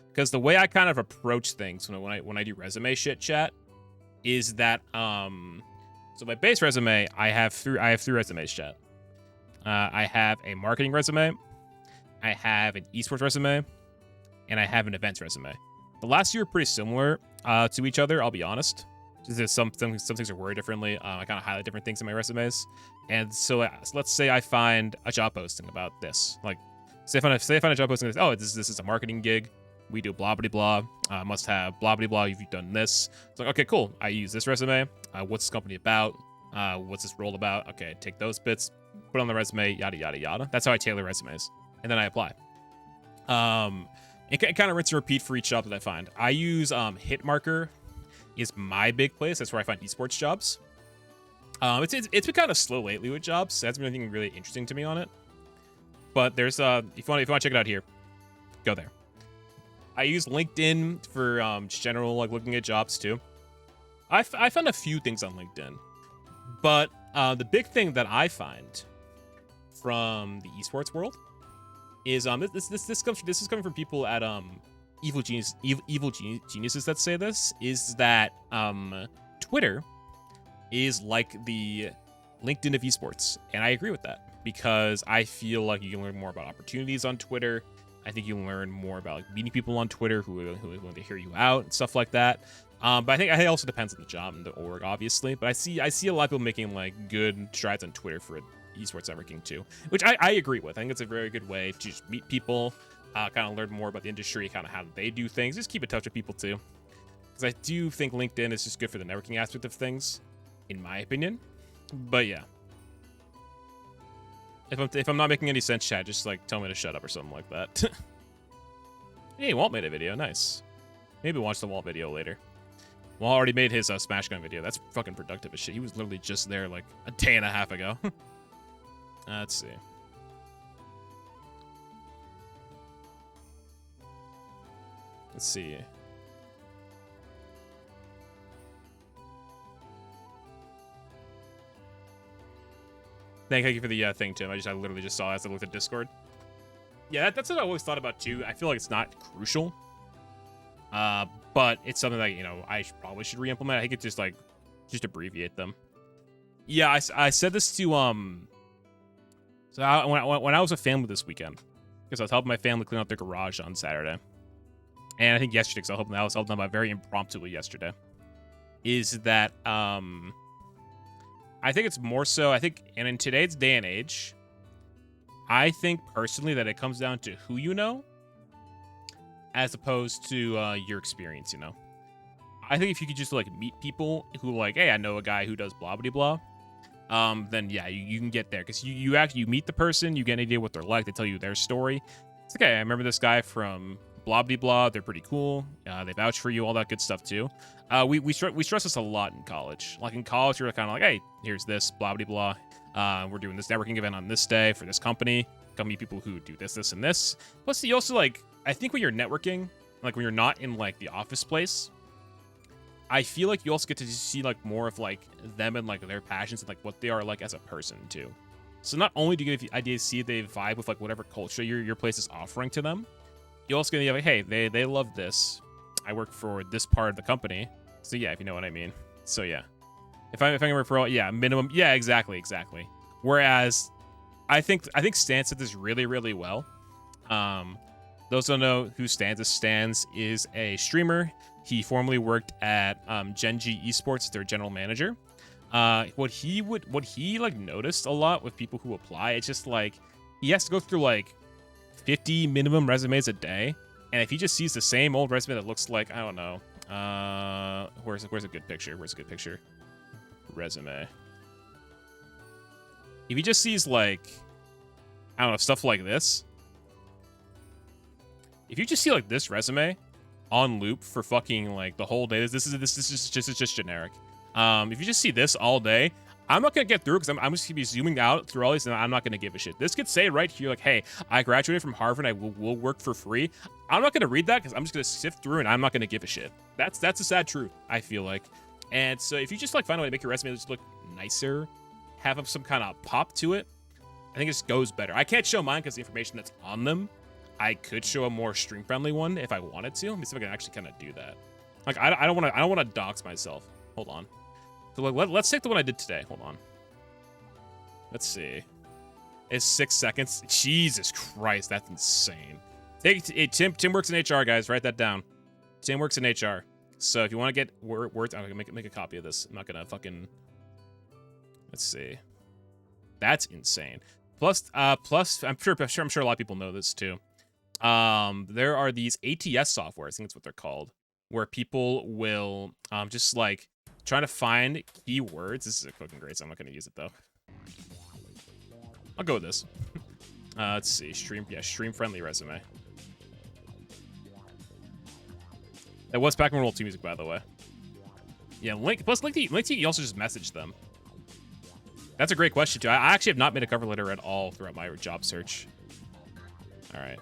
because the way I kind of approach things when I do resume shit chat is that so my base resume I have 3 resumes chat. I have a marketing resume, I have an esports resume, and I have an events resume. The last 2 are pretty similar to each other, I'll be honest. There's some things are worded differently. I kind of highlight different things in my resumes. And so let's say I find a job posting about this. Like, say I find a job posting this, oh, this is a marketing gig. We do blah, blah, blah. Must have blah, blah, blah. You've done this. It's like, okay, cool. I use this resume. What's this company about? What's this role about? Okay, take those bits, put it on the resume, yada, yada, yada. That's how I tailor resumes. And then I apply. It kind of rinse and repeat for each job that I find. I use Hitmarker is my big place. That's where I find esports jobs. It's been kind of slow lately with jobs. So that's been anything really interesting to me on it. But there's if you want to check it out here, go there. I use LinkedIn for just general like looking at jobs too. I found a few things on LinkedIn, but the big thing that I find from the esports world is this is coming from people at evil geniuses that say this, is that Twitter is like the LinkedIn of esports, and I agree with that because I feel like you can learn more about opportunities on Twitter. I think you can learn more about like meeting people on Twitter who want to hear you out and stuff like that. But I think it also depends on the job and the org, obviously. But I see a lot of people making like good strides on Twitter for esports networking too, which I agree with. I think it's a very good way to just meet people, kind of learn more about the industry, kind of how they do things. Just keep in touch with people too, because I do think LinkedIn is just good for the networking aspect of things, in my opinion. But yeah, if I'm not making any sense, chat, just like tell me to shut up or something like that. Hey, Walt made a video. Nice. Maybe watch the Walt video later. Walt already made his Smash Gun video. That's fucking productive as shit. He was literally just there like a day and a half ago. Let's see. Let's see. Thank you for the thing, Tim. I literally just saw it as I looked at Discord. Yeah, that's what I always thought about too. I feel like it's not crucial, but it's something that I probably should re-implement. I think it's just abbreviate them. Yeah, I said this to So when I was with family this weekend, because I was helping my family clean out their garage on Saturday, and I think yesterday, because I was helping them out very impromptu yesterday, is that I think it's more so, and in today's day and age, I think personally that it comes down to who you know, as opposed to your experience, I think if you could just meet people who hey, I know a guy who does blah blah blah, then yeah, you can get there, because you meet the person, you get an idea what they're like, they tell you their story. It's okay, I remember this guy from blah blah blah, they're pretty cool, they vouch for you, all that good stuff too. We stress this a lot in college. Like in college, you're kind of hey, here's this blah blah blah, we're doing this networking event on this day for this company, come meet people who do this and this. Plus you also I think when you're networking, like when you're not in like the office place, I feel like you also get to see like more of like them and like their passions and like what they are like as a person too. So not only do you get the idea to see if they vibe with like whatever culture your place is offering to them, you also get like, hey, they love this. I work for this part of the company, so yeah, if you know what I mean. So yeah, if I can work for all, yeah, minimum, yeah, exactly. Whereas I think Stans did this really well. Those who don't know who Stans is a streamer. He formerly worked at Genji Esports, their general manager. What he like noticed a lot with people who apply, it's just like he has to go through like 50 minimum resumes a day, and if he just sees the same old resume that looks like, I don't know, where's a good picture? Resume. If he just sees like, I don't know, stuff like this. If you just see like this resume on loop for fucking like the whole day, this is just generic. If you just see this all day, I'm not gonna get through because I'm just gonna be zooming out through all these, and I'm not gonna give a shit. This could say right here like, hey, I graduated from Harvard, I will work for free. I'm not gonna read that because I'm just gonna sift through and I'm not gonna give a shit. That's a sad truth, I feel like. And so if you just like find a way to make your resume just look nicer, have some kind of pop to it, I think it just goes better. I can't show mine because the information that's on them. I could show a more stream-friendly one if I wanted to. Let me see if I can actually kind of do that. Like I don't want to dox myself. Hold on. So like, let's take the one I did today. Hold on. Let's see. It's 6 seconds. Jesus Christ, that's insane. Hey, Tim works in HR, guys. Write that down. Tim works in HR. So if you want to get words, I'm gonna make a copy of this. I'm not gonna fucking. Let's see. That's insane. Plus, I'm sure a lot of people know this too. There are these ATS software, I think that's what they're called, where people will just like trying to find keywords. This is a fucking great, so I'm not gonna use it though. I'll go with this. Let's see, stream friendly resume. That was Pac-Man World 2 music, by the way. Yeah, link to you also just message them. That's a great question too. I actually have not made a cover letter at all throughout my job search. All right.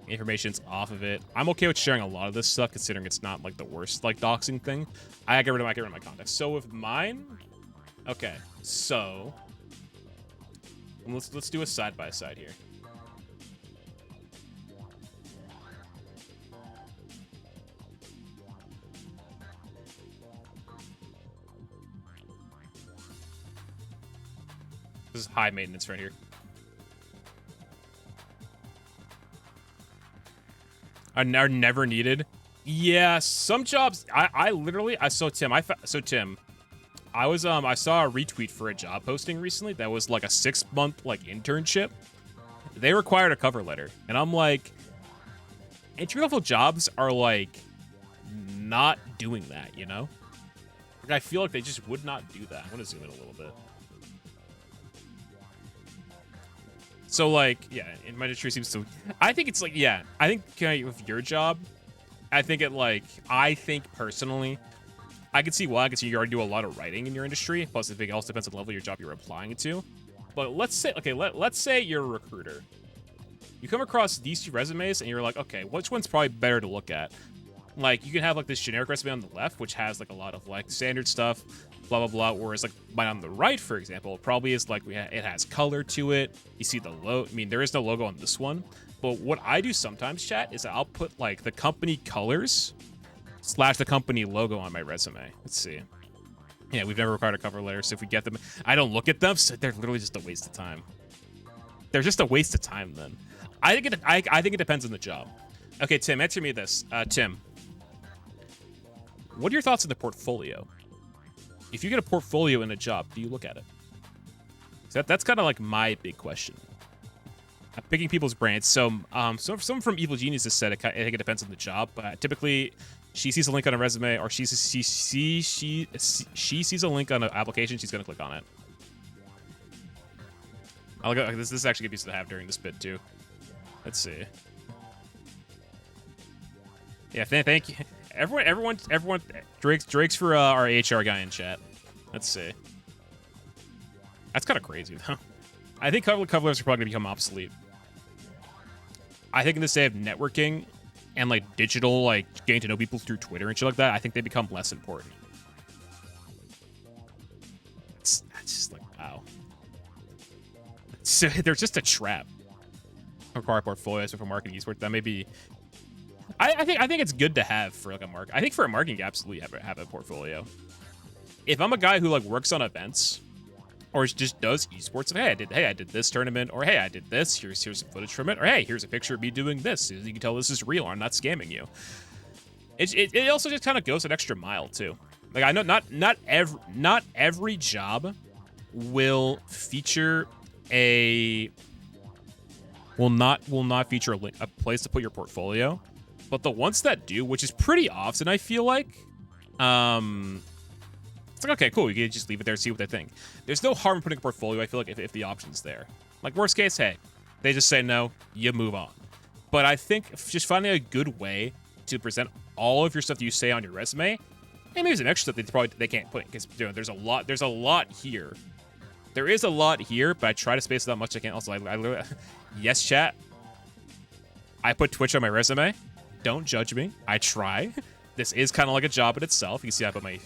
Information's off of it. I'm okay with sharing a lot of this stuff, considering it's not like the worst like doxing thing. I get rid of my context. So with mine, okay. So let's do a side by side here. This is high maintenance right here. Are never needed. Yeah, some jobs. I literally. So Tim, I saw a retweet for a job posting recently that was like a 6-month like internship. They required a cover letter, and I'm like, entry-level jobs are like not doing that, you know? Like I feel like they just would not do that. I'm gonna zoom in a little bit. So, like, yeah, in my industry seems to... I think it's, like, yeah. I think with your job, I think personally, I can see why. I can see you already do a lot of writing in your industry. Plus, I think it also depends on the level of your job you're applying to. But let's say, okay, let's say you're a recruiter. You come across these two resumes, and you're like, okay, which one's probably better to look at? Like, you can have, like, this generic resume on the left, which has, like, a lot of, like, standard stuff, blah, blah, blah, whereas, like, mine on the right, for example, probably is, like, it has color to it. You see the logo. I mean, there is no logo on this one, but what I do sometimes, chat, is I'll put, like, the company colors / the company logo on my resume. Let's see. Yeah, we've never required a cover letter, so if we get them, I don't look at them, so they're literally just a waste of time. They're just a waste of time, then. I think it depends on the job. Okay, Tim, answer me this. Tim. What are your thoughts on the portfolio? If you get a portfolio in a job, do you look at it? That's kind of like my big question. I'm picking people's brains. So, someone from Evil Genius has said I think it depends on the job, but typically she sees a link on a resume, or she sees a link on an application, she's gonna click on it. I'll go. This is actually a good piece to have during this bit too. Let's see. Yeah, thank you. Everyone, Drake's for our HR guy in chat. Let's see. That's kind of crazy, though. I think cover letters are probably going to become obsolete. I think in this day of networking, and like digital, like getting to know people through Twitter and shit like that, I think they become less important. That's just like, wow. So they're just a trap. Require portfolios for marketing esports. That may be. I think it's good to have for like a market. I think for a marketing, you absolutely have a portfolio. If I'm a guy who like works on events, or just does esports, of hey, I did this tournament, or hey, I did this. Here's some footage from it, or hey, here's a picture of me doing this. You can tell this is real. I'm not scamming you. It also just kind of goes an extra mile too. Like I know not every job will feature will not feature a place to put your portfolio, but the ones that do, which is pretty often, I feel like, it's like, okay, cool, you can just leave it there, see what they think. There's no harm in putting a portfolio, I feel like, if the option's there. Like, worst case, hey, they just say no, you move on. But I think just finding a good way to present all of your stuff that you say on your resume, and maybe some extra stuff they can't put, because there's a lot here. There is a lot here, but I try to space it out much I can. Also, I literally, yes, chat, I put Twitch on my resume. Don't judge me. I try. This is kind of like a job in itself. You see I put my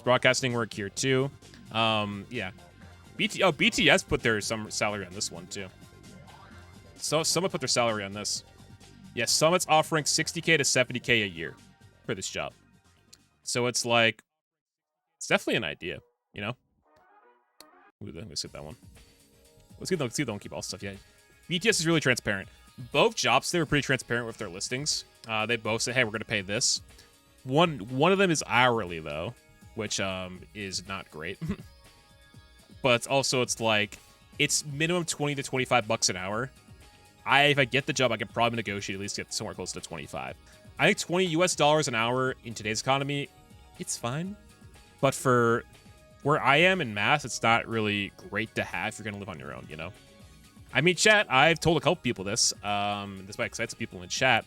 broadcasting work here too. Yeah. BTS put their some salary on this one too. So Summit put their salary on this. Yes, Summit's offering 60K to 70K a year for this job. So it's like, it's definitely an idea, you know? Let's skip that one. Let's don't keep all stuff yet. BTS is really transparent. Both jobs, they were pretty transparent with their listings. They both say, hey, we're going to pay this. One of them is hourly, though, which is not great. But it's like, it's minimum 20 to 25 bucks an hour. If I get the job, I can probably negotiate, at least get somewhere close to 25. I think $20 US an hour in today's economy, it's fine. But for where I am in Mass, it's not really great to have if you're going to live on your own, you know? I mean, chat, I've told a couple people this. This might excite some people in chat.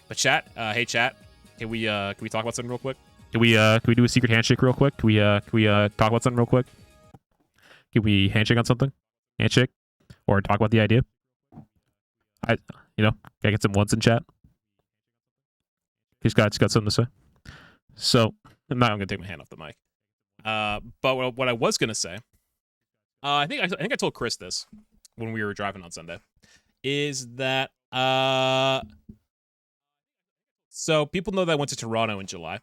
But chat, hey chat, can we talk about something real quick? Can we do a secret handshake real quick? Can we talk about something real quick? Can we handshake on something? Handshake? Or talk about the idea? Can I get some ones in chat? He's got something to say. So, I'm gonna take my hand off the mic. But what I was gonna say, I think I told Chris this when we were driving on Sunday, is that so people know that I went to Toronto in July,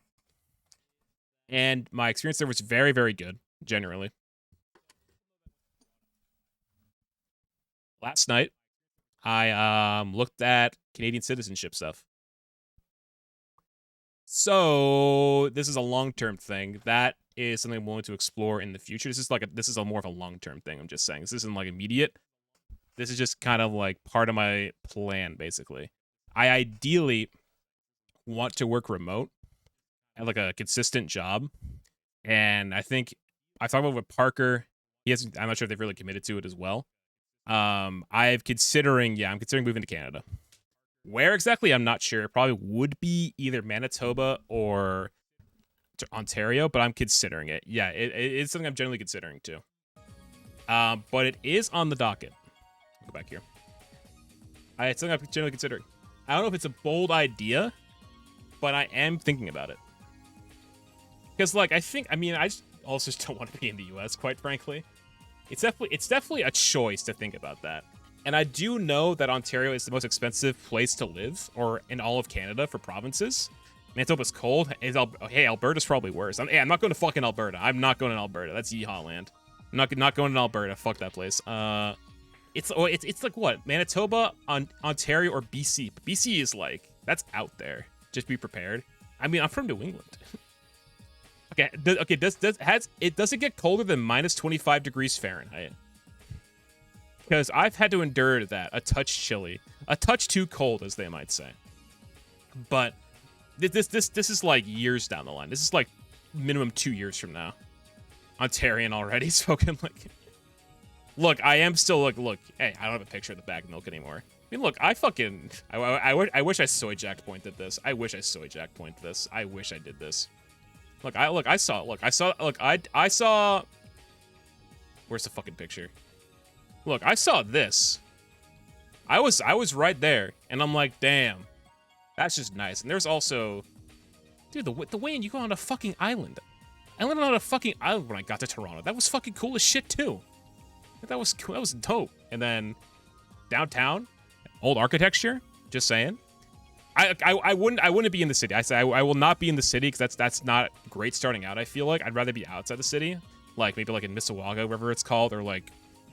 and my experience there was very, very good, generally. Last night, I looked at Canadian citizenship stuff. So this is a long-term thing. That is something I'm willing to explore in the future. This is more of a long-term thing. I'm just saying. This isn't like immediate. This is just kind of like part of my plan, basically. I ideally want to work remote at like a consistent job. And I think I talked about it with Parker. I'm not sure if they've really committed to it as well. I'm considering moving to Canada. Where exactly, I'm not sure. It probably would be either Manitoba or Ontario, but I'm considering it. Yeah, it's something I'm generally considering too. But it is on the docket. Go back here. It's something I'm generally considering. I don't know if it's a bold idea, but I am thinking about it. Because, like, I just also just don't want to be in the U.S., quite frankly. It's definitely a choice to think about that. And I do know that Ontario is the most expensive place to live, or in all of Canada for provinces. Manitoba's cold. Hey, Alberta's probably worse. I'm not going to fucking Alberta. I'm not going to Alberta. That's yeehaw land. I'm not going to Alberta. Fuck that place. It's like what? Manitoba, Ontario, or BC. BC is like, that's out there. Just be prepared. I mean, I'm from New England. Does it get colder than minus 25 degrees Fahrenheit? Because I've had to endure that. A touch chilly. A touch too cold, as they might say. But this is like years down the line. This is like minimum 2 years from now. Ontarian already spoken like... Look, I am still look. Hey, I don't have a picture of the bag of milk anymore. I mean, look, I wish I soy jack pointed this. I wish I soy jack pointed this. I wish I did this. I saw. Where's the fucking picture? Look, I saw this. I was right there, and I'm like, damn, That's just nice. And there's also, dude, the way you go on a fucking island. I landed on a fucking island when I got to Toronto. That was fucking cool as shit too. That was cool. That was dope. And then downtown, old architecture. Just saying. I wouldn't be in the city. I say I will not be in the city because that's not great starting out. I feel like I'd rather be outside the city, like maybe like in Mississauga, wherever it's called, or like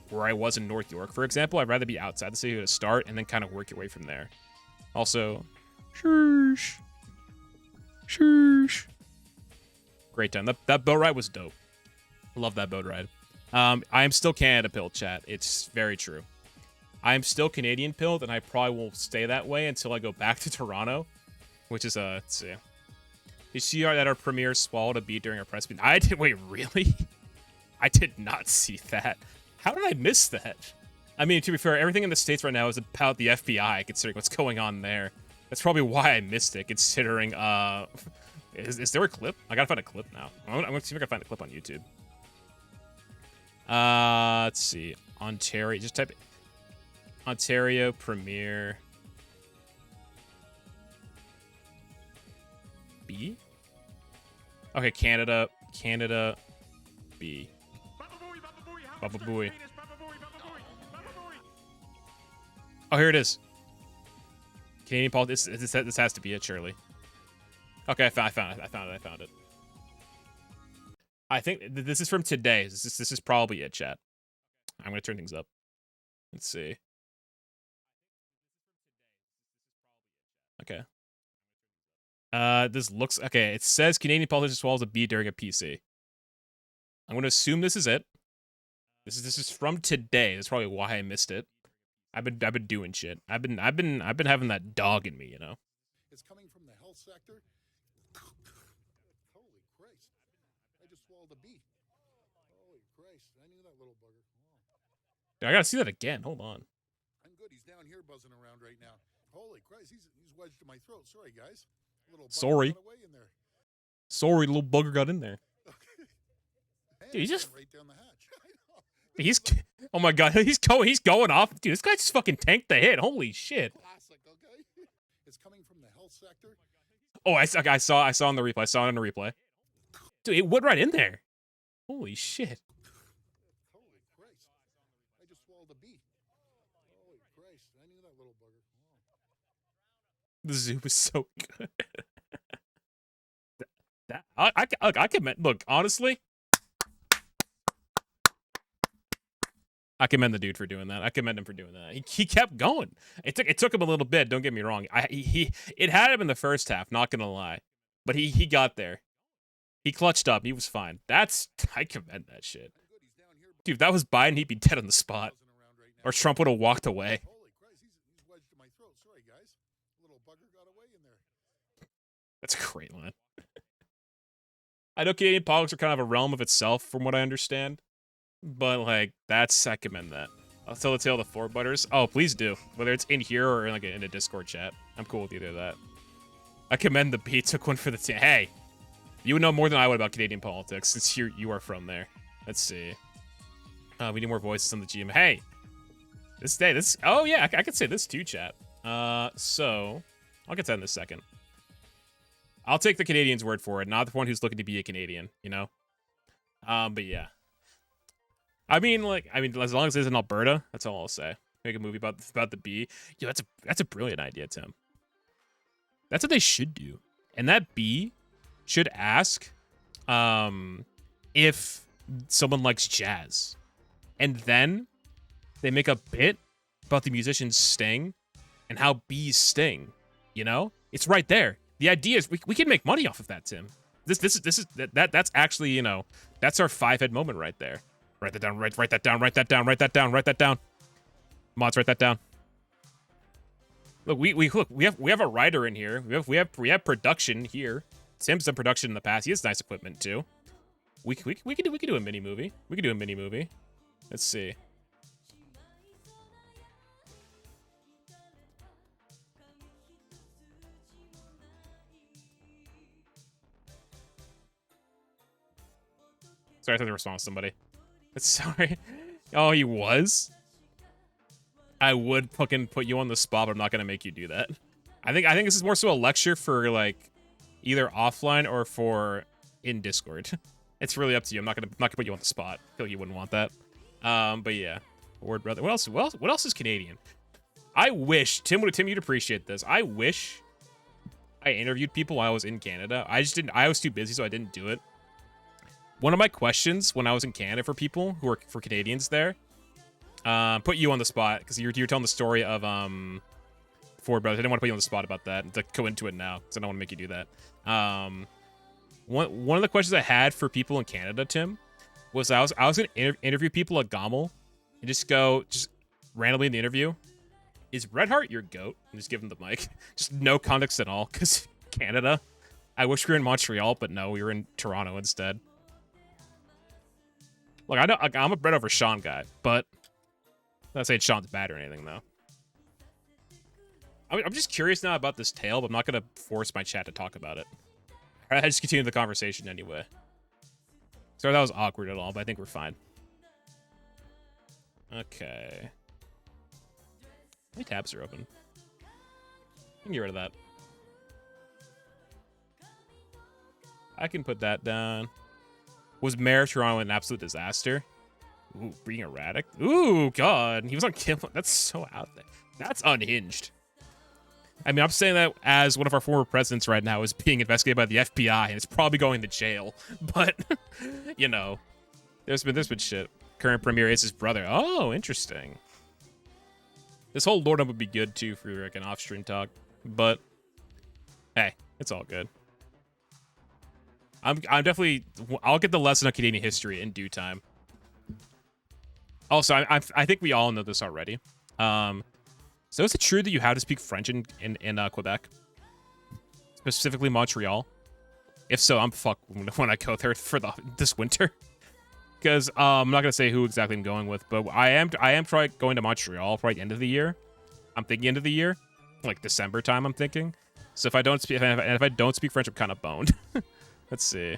where I was in North York, for example. I'd rather be outside the city to start and then kind of work your way from there. Also, sheesh. Great time. That boat ride was dope. Love that boat ride. I am still Canada pilled, chat. It's very true. I am still Canadian pilled, and I probably will stay that way until I go back to Toronto, which is let's see. Did you see that our premiere swallowed a beat during our press meeting? I did. Wait, really? I did not see that. How did I miss that? I mean, to be fair, everything in the States right now is about the FBI, considering what's going on there. That's probably why I missed it, considering, is there a clip? I gotta find a clip now. I'm gonna see if I can find a clip on YouTube. Let's see. Ontario, just type Ontario premiere B? Okay, Canada B. Baba Booey. Oh, here it is. Canadian politics. This has to be it, surely. Okay, I found it. I think this is from today. This is probably it, chat. I'm gonna turn things up. Let's see. Okay. This looks okay. It says Canadian politician swallows a bee during a PC. I'm gonna assume this is it. This is from today. That's probably why I missed it. I've been doing shit. I've been having that dog in me, you know. It's coming from the health sector. Holy Christ! I just swallowed a bee. Holy Christ! I knew that little bugger. Oh. I gotta see that again. Hold on. I'm good. He's down here buzzing around right now. Holy Christ! He's wedged in my throat. Sorry, guys. Little sorry. Got away in there. Sorry, little bugger got in there. Okay. Dude, he just right down the hatch. He's oh my god, he's going off. Dude, this guy just fucking tanked the hit. Holy shit. Classic, okay? It's coming from the health sector. Oh, I saw on the replay. I saw it on the replay. Dude, it went right in there. Holy shit. Holy Christ. I just swallowed a bee. Holy Christ. I knew that little bugger. Oh. The zoo is so good. I commend, look, honestly, I commend the dude for doing that. I commend him for doing that. He kept going. It took him a little bit. Don't get me wrong. It had him in the first half. Not gonna lie, but he got there. He clutched up. He was fine. I commend that shit, dude. If that was Biden, he'd be dead on the spot, or Trump would have walked away. Holy Christ! He's wedged in my throat. Sorry, guys. Little bugger got away in there. That's a great line. I know Canadian politics are kind of a realm of itself, from what I understand. But, like, I commend that. I'll tell the tale of the four butters. Oh, please do. Whether it's in here or like in a Discord chat. I'm cool with either of that. I commend the beat. Took one for the team. Hey, you would know more than I would about Canadian politics since you are from there. Let's see. We need more voices on the GM. Hey, oh yeah, I could say this too, chat. So I'll get to that in a second. I'll take the Canadian's word for it, not the one who's looking to be a Canadian, you know? But yeah. I mean, as long as it's in Alberta, that's all I'll say. Make a movie about the bee. Yo, that's a brilliant idea, Tim. That's what they should do. And that bee should ask if someone likes jazz. And then they make a bit about the musicians sting and how bees sting. You know? It's right there. The idea is we can make money off of that, Tim. That's actually, you know, that's our 5-head moment right there. Write that down. Write that down. Write that down. Write that down. Write that down. Mods, write that down. Look, we have a writer in here. We have production here. Tim's done production in the past. He has nice equipment too. We could do a mini movie. We could do a mini movie. Let's see. Sorry, I thought to respond to somebody. Sorry. Oh, he was? I would fucking put you on the spot, but I'm not gonna make you do that. I think this is more so a lecture for like either offline or for in Discord. It's really up to you. I'm not gonna put you on the spot. I feel like you wouldn't want that. But yeah, word brother. What else? What else is Canadian? I wish Tim, you'd appreciate this. I wish I interviewed people while I was in Canada. I just didn't. I was too busy, so I didn't do it. One of my questions when I was in Canada for people who are for Canadians there, put you on the spot because you're telling the story of Ford Brothers. I didn't want to put you on the spot about that. To go into it now because I don't want to make you do that. One of the questions I had for people in Canada, Tim, was I was gonna interview people at Gommel and just randomly in the interview, is Red Heart your goat? And just give them the mic. Just no context at all, because Canada. I wish we were in Montreal, but no, we were in Toronto instead. Look, I know I'm a Bread over Sean guy, but I'm not saying Sean's bad or anything though. I'm just curious now about this tale, but I'm not gonna force my chat to talk about it. I just continue the conversation anyway. Sorry that was awkward at all, but I think we're fine. Okay. How many tabs are open? I can get rid of that. I can put that down. Was Mayor of Toronto an absolute disaster? Ooh, being erratic. Ooh, God. He was on Kim. That's so out there. That's unhinged. I mean, I'm saying that as one of our former presidents right now is being investigated by the FBI and it's probably going to jail. But, you know, there's been shit. Current premier is his brother. Oh, interesting. This whole Lord would be good too for like an off-stream talk. But, hey, it's all good. I'm definitely. I'll get the lesson of Canadian history in due time. Also, I think we all know this already. So is it true that you have to speak French in Quebec, specifically Montreal? If so, I'm fucked when I go there for this winter. Because I'm not gonna say who exactly I'm going with, but I am probably going to Montreal probably end of the year. I'm thinking end of the year, like December time. I'm thinking. So if I don't speak French, I'm kind of boned. Let's see.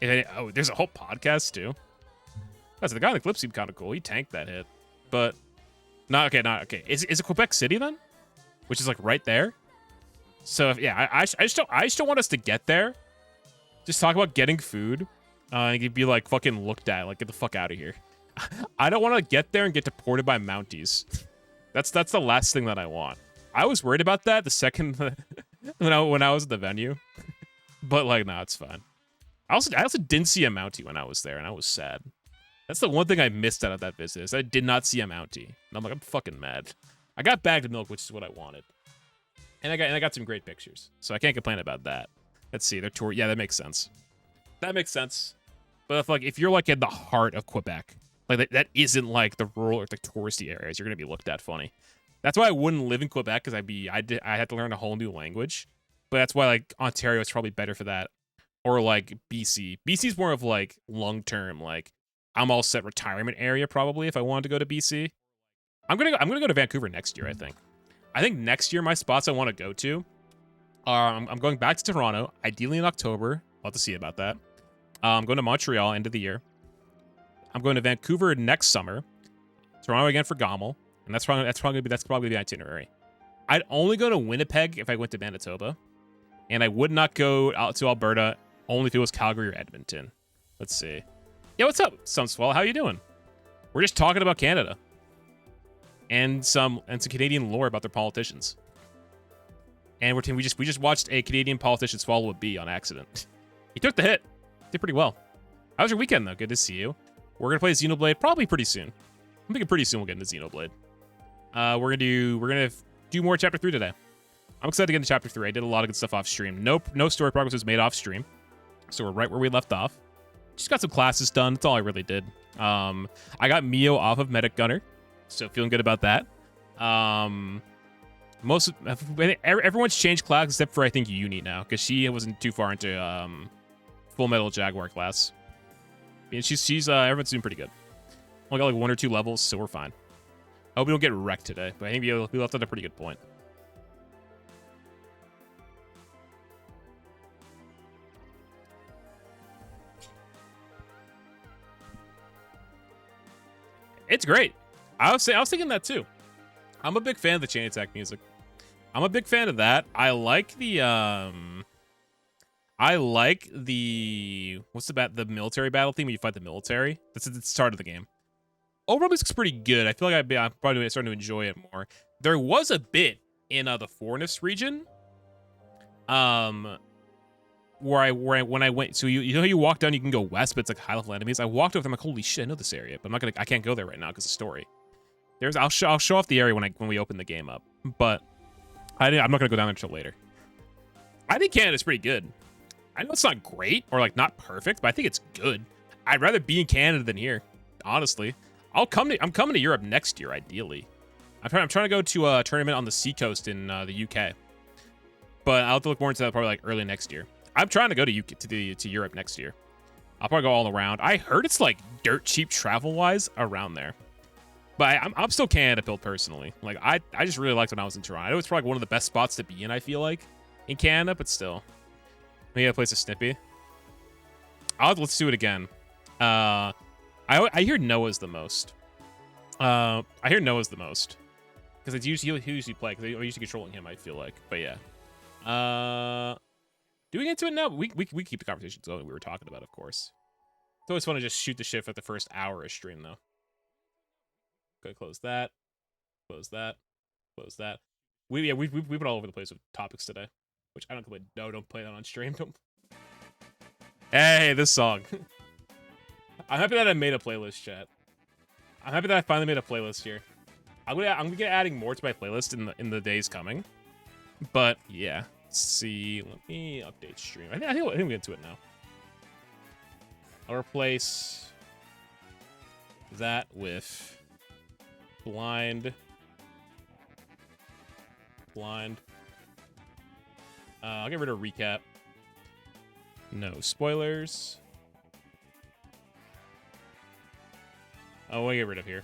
Oh, there's a whole podcast too. That's the guy in the clip seemed kind of cool. He tanked that hit, but not okay. Is it Quebec City then? Which is like right there. So yeah, I just don't want us to get there. Just talk about getting food. And you'd be like fucking looked at, like get the fuck out of here. I don't want to get there and get deported by Mounties. That's the last thing that I want. I was worried about that the second when I was at the venue. But like, nah, it's fine. I also didn't see a Mountie when I was there, and I was sad. That's the one thing I missed out of that visit. Is I did not see a Mountie, and I'm like, I'm fucking mad. I got bagged milk, which is what I wanted, and I got some great pictures, so I can't complain about that. Let's see, their tour. Yeah, that makes sense. That makes sense. But if you're like in the heart of Quebec, like that isn't like the rural or the touristy areas, you're gonna be looked at funny. That's why I wouldn't live in Quebec, because I had to learn a whole new language. But that's why like Ontario is probably better for that, or like BC. BC's more of like long term, like I'm all set retirement area probably if I wanted to go to BC. I'm gonna go to Vancouver next year. I think next year my spots I want to go to are I'm going back to Toronto, ideally in October. I'll have to see about that. I'm going to Montreal end of the year. I'm going to Vancouver next summer. Toronto again for Gommel, and that's probably the itinerary. I'd only go to Winnipeg if I went to Manitoba. And I would not go out to Alberta only if it was Calgary or Edmonton. Let's see. Yeah, what's up, Sunswell? How you doing? We're just talking about Canada. And some Canadian lore about their politicians. And we just watched a Canadian politician swallow a bee on accident. He took the hit. Did pretty well. How was your weekend though? Good to see you. We're gonna play Xenoblade probably pretty soon. I'm thinking pretty soon we'll get into Xenoblade. We're gonna do more chapter 3 today. I'm excited to get into chapter 3. I did a lot of good stuff off stream. No story progress was made off stream. So we're right where we left off. Just got some classes done. That's all I really did. I got Mio off of Medic Gunner. So feeling good about that. Everyone's changed class except for I think Uni now, because she wasn't too far into Full Metal Jaguar class. And she's everyone's doing pretty good. Only got like 1 or 2 levels, so we're fine. I hope we don't get wrecked today, but I think we left at a pretty good point. It's great. I was thinking that too. I'm a big fan of the chain attack music. I'm a big fan of that. I like the what's the military battle theme when you fight the military. That's at the start of the game. Overall, this looks pretty good. I feel like I'm probably starting to enjoy it more. There was a bit in the Ferronis region, when I went. So you know how you walk down, you can go west, but it's like high level enemies. I walked over there, I'm like, holy shit, I know this area, but I can't go there right now because of story. I'll show off the area when we open the game up, but I'm not gonna go down there until later. I think Canada's pretty good. I know it's not great or like not perfect, but I think it's good. I'd rather be in Canada than here, honestly. I'm coming to Europe next year, ideally. I'm trying to go to a tournament on the seacoast in the UK, but I'll have to look more into that probably like early next year. I'm trying to go to Europe next year. I'll probably go all around. I heard it's like dirt cheap travel wise around there, but I'm still Canada built personally. Like I just really liked when I was in Toronto. It was probably one of the best spots to be in. I feel like in Canada, but still. Maybe a place to snippy. Let's do it again. I hear Noah's the most. I hear Noah's the most because it's usually play because I'm usually controlling him. I feel like, but yeah. Do we get into it now? We keep the conversation going. We were talking about, of course. It's always fun to just shoot the shit for the first hour of stream, though. Okay, close that. Close that. Close that. We've been all over the place with topics today. Which I don't play. No, don't play that on stream. Don't. Hey, this song. I'm happy that I made a playlist, chat. I'm happy that I finally made a playlist here. I'm gonna get adding more to my playlist in the days coming. But yeah, let's see. Let me update stream. I think we get to it now. I'll replace that with blind. I'll get rid of recap. No spoilers. Oh, what do I get rid of here?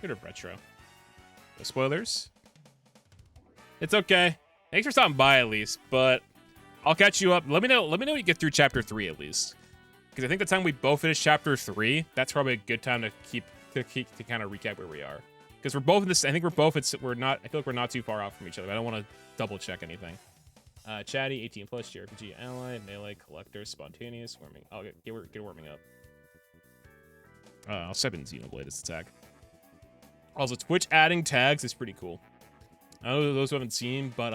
Get rid of retro. No spoilers. It's okay. Thanks for stopping by at least, but I'll catch you up. Let me know when you get through chapter 3 at least. Because I think the time we both finish chapter 3, that's probably a good time to kind of recap where we are. Because we're both in this. I think we're both. We're not. I feel like we're not too far off from each other. I don't want to double check anything. Chatty, 18 plus, JRPG, ally, melee, collector, spontaneous, warming. I'll get warming up. I'll step in Xenoblade as attack. Also, Twitch adding tags is pretty cool. I know those who haven't seen, but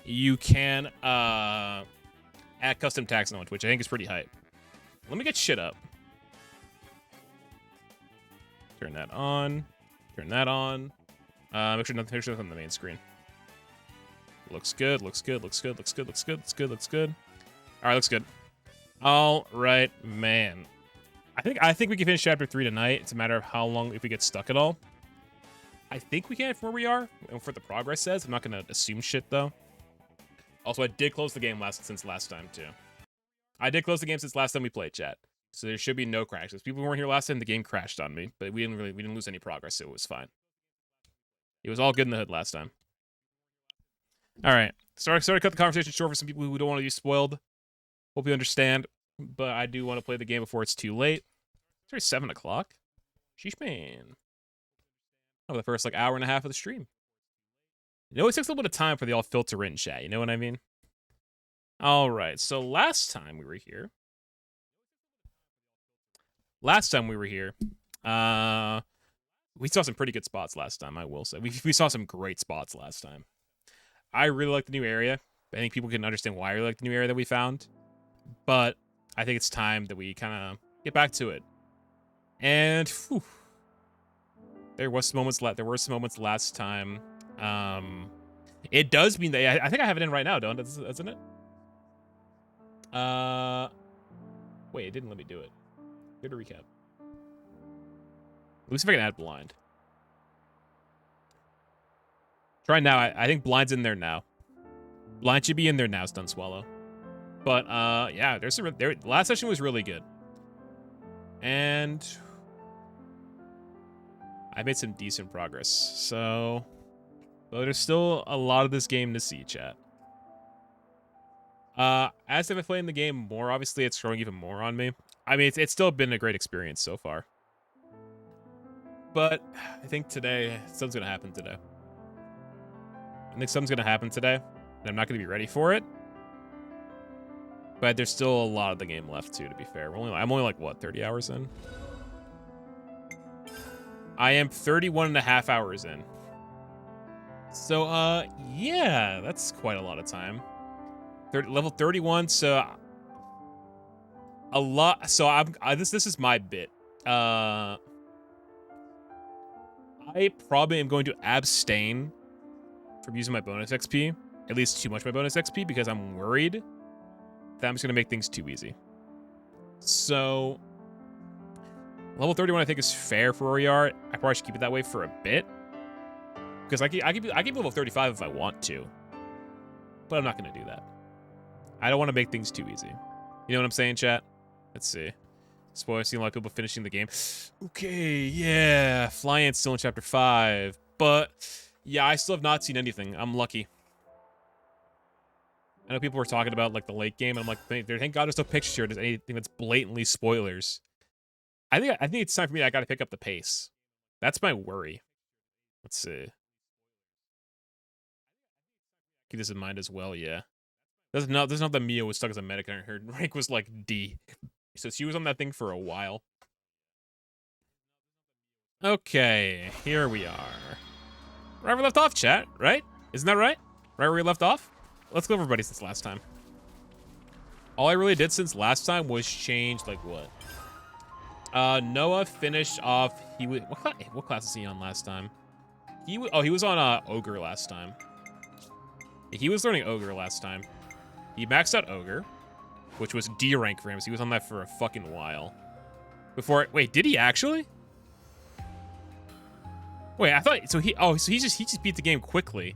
you can add custom tags on Twitch. I think it's pretty hype. Let me get shit up. Turn that on. Turn that on. Make sure nothing's on the main screen. Looks good. Looks good. Looks good. Looks good. Looks good. Looks good. Looks good. All right. Looks good. All right, man. I think we can finish chapter 3 tonight. It's a matter of how long, if we get stuck at all. I think we can from where we are and for what the progress says. I'm not gonna assume shit though. Also, I did close the game since last time too. I did close the game since last time we played, chat. So there should be no crashes. People weren't here last time. The game crashed on me, but we didn't lose any progress, so it was fine. It was all good in the hood last time. All right, sorry to cut the conversation short for some people who don't want to be spoiled. Hope you understand, but I do want to play the game before it's too late. It's already 7 o'clock. Sheesh, man. Over the first like hour and a half of the stream. It always takes a little bit of time for they all filter in, chat. You know what I mean? All right, so last time we were here, we saw some pretty good spots last time, I will say. We saw some great spots last time. I really like the new area. I think people can understand why I really like the new area that we found. But I think it's time that we kind of get back to it. And whew, there were some moments last time. It does mean that I think I have it in right now, doesn't it? Wait, it didn't let me do it. Here to recap. Let me see if I can add blind. Try now. I think blind's in there now. Blind should be in there now, Stun Swallow. But yeah, last session was really good. And I made some decent progress. So, but there's still a lot of this game to see, chat. As if I play in the game more, obviously it's growing even more on me. I mean, it's still been a great experience so far. But I think today, something's gonna happen today. I think something's gonna happen today, and I'm not gonna be ready for it. But there's still a lot of the game left too, to be fair. I'm only like, what, 30 hours in? I am 31 and a half hours in. So, yeah, that's quite a lot of time. Level 31, so a lot. So this is my bit. I probably am going to abstain from using my bonus XP, at least too much of my bonus XP, because I'm worried that I'm just gonna make things too easy. So level 31, I think, is fair for where we are. I probably should keep it that way for a bit, because I keep level 35 if I want to, but I'm not gonna do that. I don't want to make things too easy. You know what I'm saying, chat? Let's see. Spoiler, I've seen a lot of people finishing the game. Okay, yeah, Flyant's still in chapter 5, but yeah, I still have not seen anything. I'm lucky. I know people were talking about like the late game, and I'm like, thank God there's no pictures here. There's anything that's blatantly spoilers. I think it's time for me. I got to pick up the pace. That's my worry. Let's see. Keep this in mind as well. Yeah. There's not that Mia was stuck as a medic and her rank was like D. So she was on that thing for a while. Okay, here we are. Right where we left off, chat, right? Isn't that right? Right where we left off? Let's go everybody since last time. All I really did since last time was change, like, what? Noah finished off, what class is he on last time? He was on Ogre last time. He was learning Ogre last time. He maxed out Ogre, which was D rank for him, so he was on that for a fucking while. Wait, did he actually? Wait, I thought, so he just beat the game quickly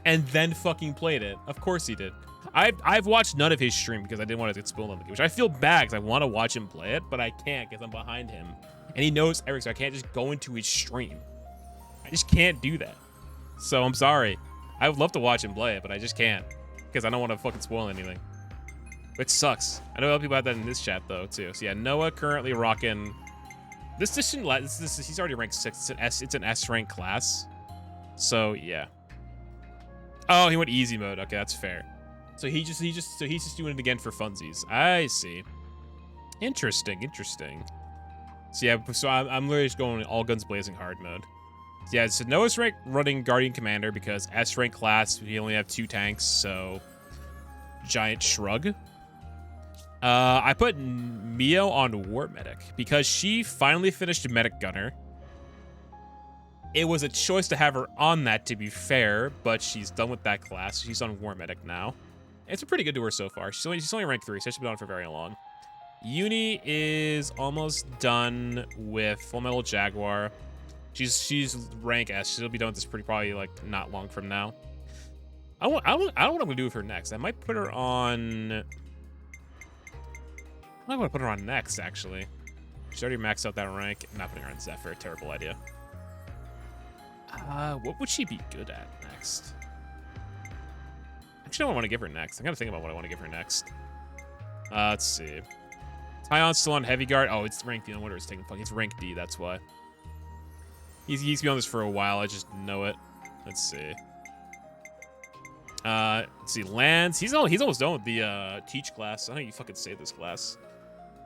and then fucking played it. Of course he did. I've watched none of his stream because I didn't want to get spoiled on the game, which I feel bad because I want to watch him play it, but I can't because I'm behind him. And he knows everything, so I can't just go into his stream. I just can't do that. So I'm sorry. I would love to watch him play it, but I just can't because I don't want to fucking spoil anything. Which sucks. I know other people have that in this chat though too. So yeah, Noah currently rocking. He's already ranked 6. It's an S rank class. So yeah. Oh, he went easy mode. Okay, that's fair. So he's just doing it again for funsies. I see. Interesting. So yeah, I'm literally just going all guns blazing hard mode. So yeah, so Noah's rank running Guardian Commander because S rank class we only have 2 tanks, so giant shrug. I put Mio on War Medic because she finally finished Medic Gunner. It was a choice to have her on that, to be fair, but she's done with that class. She's on War Medic now. It's been pretty good to her so far. She's only rank 3, so she's been on for very long. Uni is almost done with Full Metal Jaguar. She's rank S. She'll be done with this probably like not long from now. I don't know what I'm gonna do with her next. I might put her on. I want to put her on next, actually. She's already maxed out that rank. I'm not putting her on Zephyr. Terrible idea. What would she be good at next? Actually, I don't want to give her next. I gotta think about what I want to give her next. Let's see. Tyon's still on Heavy Guard. Oh, it's rank D. No wonder it's taking fucking. It's rank D. That's why. He's been on this for a while. I just know it. Let's see. Let's see. Lance. He's almost done with the Teach class. I don't know you fucking save this class.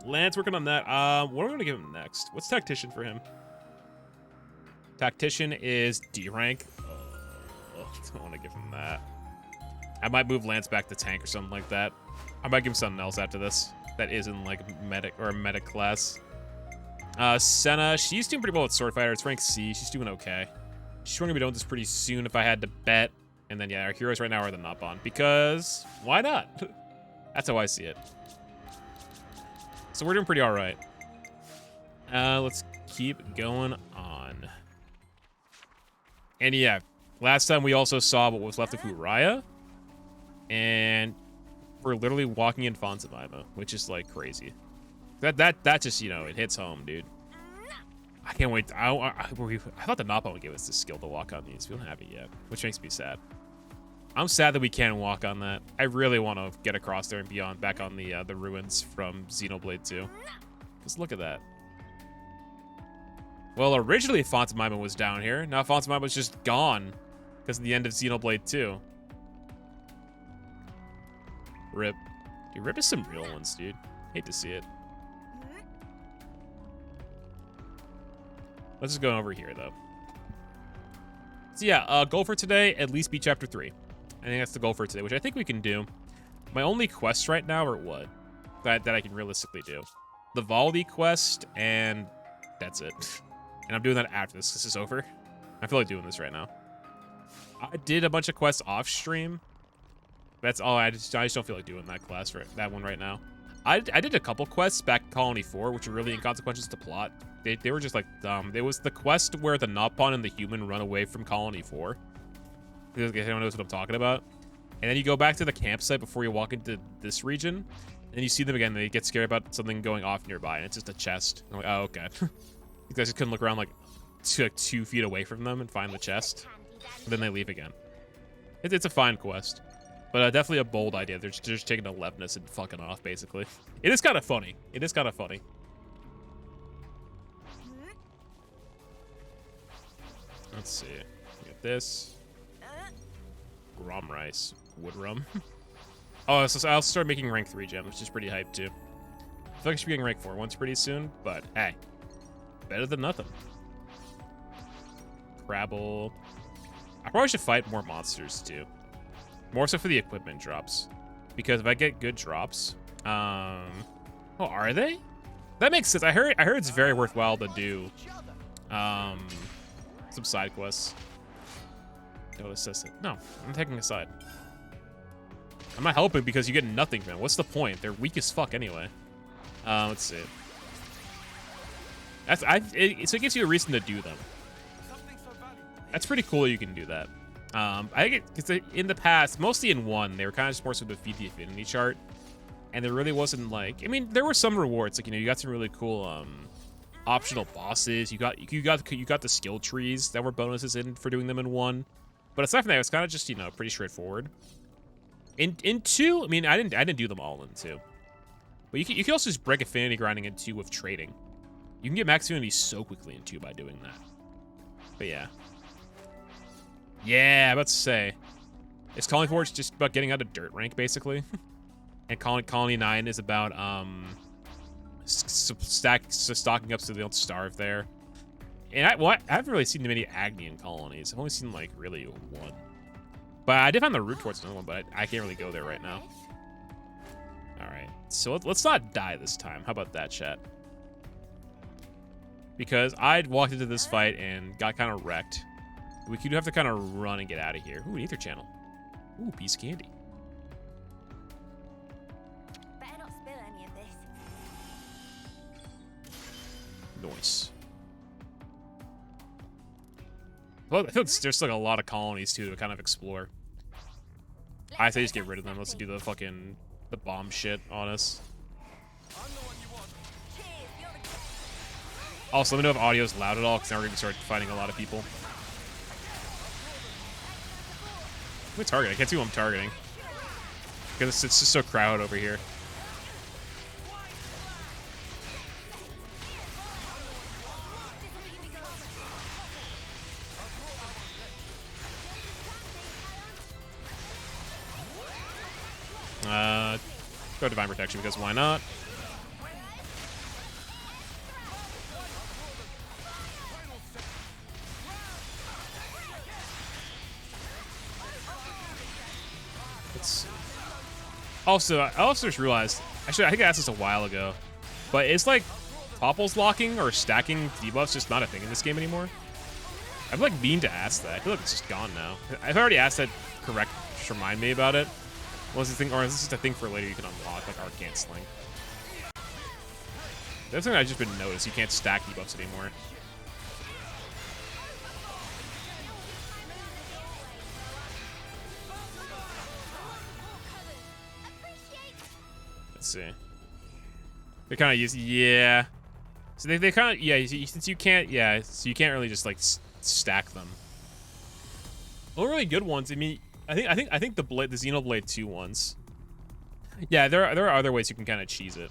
Lance working on that. What am I gonna give him next? What's Tactician for him? Tactician is D rank. Oh, I don't want to give him that. I might move Lance back to tank or something like that. I might give him something else after this that isn't like medic or a medic class. Senna, she's doing pretty well with Sword Fighter. It's rank C. She's doing okay. She's going to be done with this pretty soon if I had to bet. And then yeah, our heroes right now are the Nopon because why not? That's how I see it. So we're doing pretty all right. Let's keep going on. And yeah, last time we also saw what was left of Urayan. And we're literally walking in Fonzimima, which is like crazy. That just, you know, it hits home, dude. I can't wait. I thought the Nopon would give us the skill to walk on these. We don't have it yet, which makes me sad. I'm sad that we can't walk on that. I really want to get across there and be back on the ruins from Xenoblade 2. Just look at that. Well, originally Fonzimima was down here. Now Fonzimima was just gone. because of the end of Xenoblade 2. Rip. Dude, Rip is some real ones, dude. Hate to see it. Let's just go over here, though. So yeah, goal for today, at least beat Chapter 3. I think that's the goal for today, which I think we can do. My only quests right now are what? That I can realistically do. The VOD quest, and that's it. And I'm doing that after this is over. I feel like doing this right now. I did a bunch of quests off stream. That's all. I just don't feel like doing that one right now. I did a couple quests back in Colony 4, which were really inconsequential to plot. They were just like dumb. There was the quest where the Nopon and the human run away from Colony 4. If anyone knows what I'm talking about. And then you go back to the campsite before you walk into this region. And you see them again. They get scared about something going off nearby. And it's just a chest. I'm like, oh, okay. You guys just couldn't look around like 2 feet away from them and find the chest. And then they leave again. It's a fine quest. But definitely a bold idea. They're just taking Alevness and fucking off, basically. It is kind of funny. It is kind of funny. Let's see. Get this. Rum rice. Wood rum. Oh, so I'll start making rank 3 gems, which is pretty hype, too. I feel like I should be getting rank 4 once pretty soon, but hey. Better than nothing. Crabble. I probably should fight more monsters, too. More so for the equipment drops. Because if I get good drops... Oh, are they? That makes sense. I heard it's very worthwhile to do some side quests. Don't assist it. No, I'm taking a side. I'm not helping because you get nothing from them. What's the point? They're weak as fuck anyway. Let's see. So it gives you a reason to do them. That's pretty cool you can do that. I think because in the past, mostly in 1, they were kind of just more so to feed the affinity chart. And there really wasn't like, I mean, there were some rewards. Like, you got some really cool optional bosses. You got the skill trees that were bonuses for doing them in 1. But aside from that, it was kind of just, pretty straightforward. In 2, I mean, I didn't do them all in 2. But you can also just break affinity grinding in 2 with trading. You can get max affinity so quickly in 2 by doing that. But yeah. Yeah, I'm about to say. It's Colony 4 is just about getting out of dirt rank, basically. And Colony 9 is about stocking up so they don't starve there. And I haven't really seen many Agnian colonies. I've only seen, like, really 1. But I did find the route towards another one, but I can't really go there right now. Alright, so let's not die this time. How about that, chat? Because I'd walked into this fight and got kind of wrecked. We could have to kind of run and get out of here. Ooh, an ether channel. Ooh, piece of candy. Better not spill any of this. Nice. Well, I feel like there's like a lot of colonies too to kind of explore. I say just get rid of them. Let's do the bomb shit on us. Also, let me know if audio is loud at all, because now we're gonna start fighting a lot of people. Who am I targeting? I can't see who I'm targeting. Because it's just so crowded over here. Go Divine Protection, because why not? Let's see. Also, I also just realized, actually, I think I asked this a while ago, but it's like topples locking or stacking debuffs just not a thing in this game anymore. I've like mean to ask that. I feel like it's just gone now. I've already asked that correct. Just remind me about it. Was the thing, or is this just a thing for later you can unlock, like Arcane Sling? That's something I've just been noticed. You can't stack debuffs anymore. Let's see. They kind of use, yeah. So they kind of, yeah. Since you can't, yeah. So you can't really just like stack them. Well, really good ones. I mean. I think the Xenoblade 2 ones. Yeah, there are other ways you can kind of cheese it.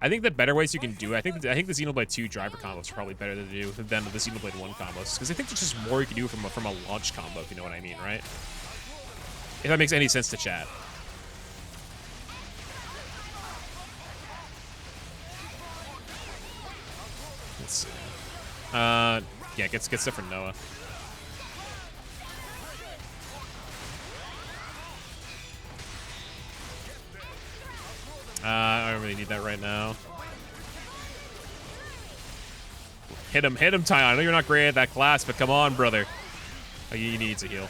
I think the better ways you can do it, I think the Xenoblade 2 driver combos are probably better to do than the Xenoblade 1 combos, because I think there's just more you can do from a launch combo, if you know what I mean, right? If that makes any sense to chat. Let's see. Yeah, get stuff for Noah. I don't really need that right now. Hit him, Tyon. I know you're not great at that class, but come on, brother. Oh, he needs a heal.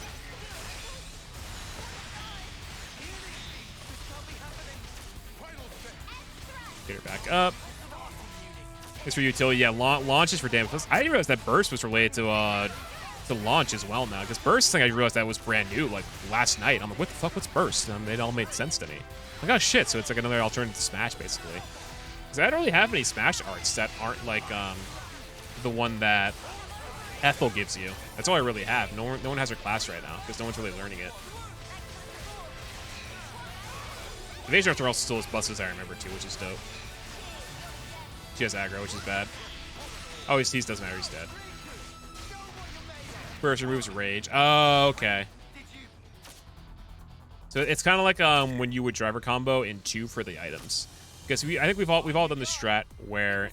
Get her back up. It's for utility. Yeah, launch is for damage. I didn't realize that burst was related to launch as well now. Because burst, I realized that was brand new, like last night. I'm like, what the fuck? What's burst? It all made sense to me. Like, oh shit! So it's like another alternative to Smash, basically. Because I don't really have any Smash arts that aren't like the one that Ethel gives you. That's all I really have. No one has her class right now because no one's really learning it. Evasion after all still has busts, I remember too, which is dope. She has aggro, which is bad. Oh, he doesn't matter. He's dead. Burst removes rage. Oh, okay. So it's kind of like when you would driver combo in 2 for the items, because I think we've all done the strat where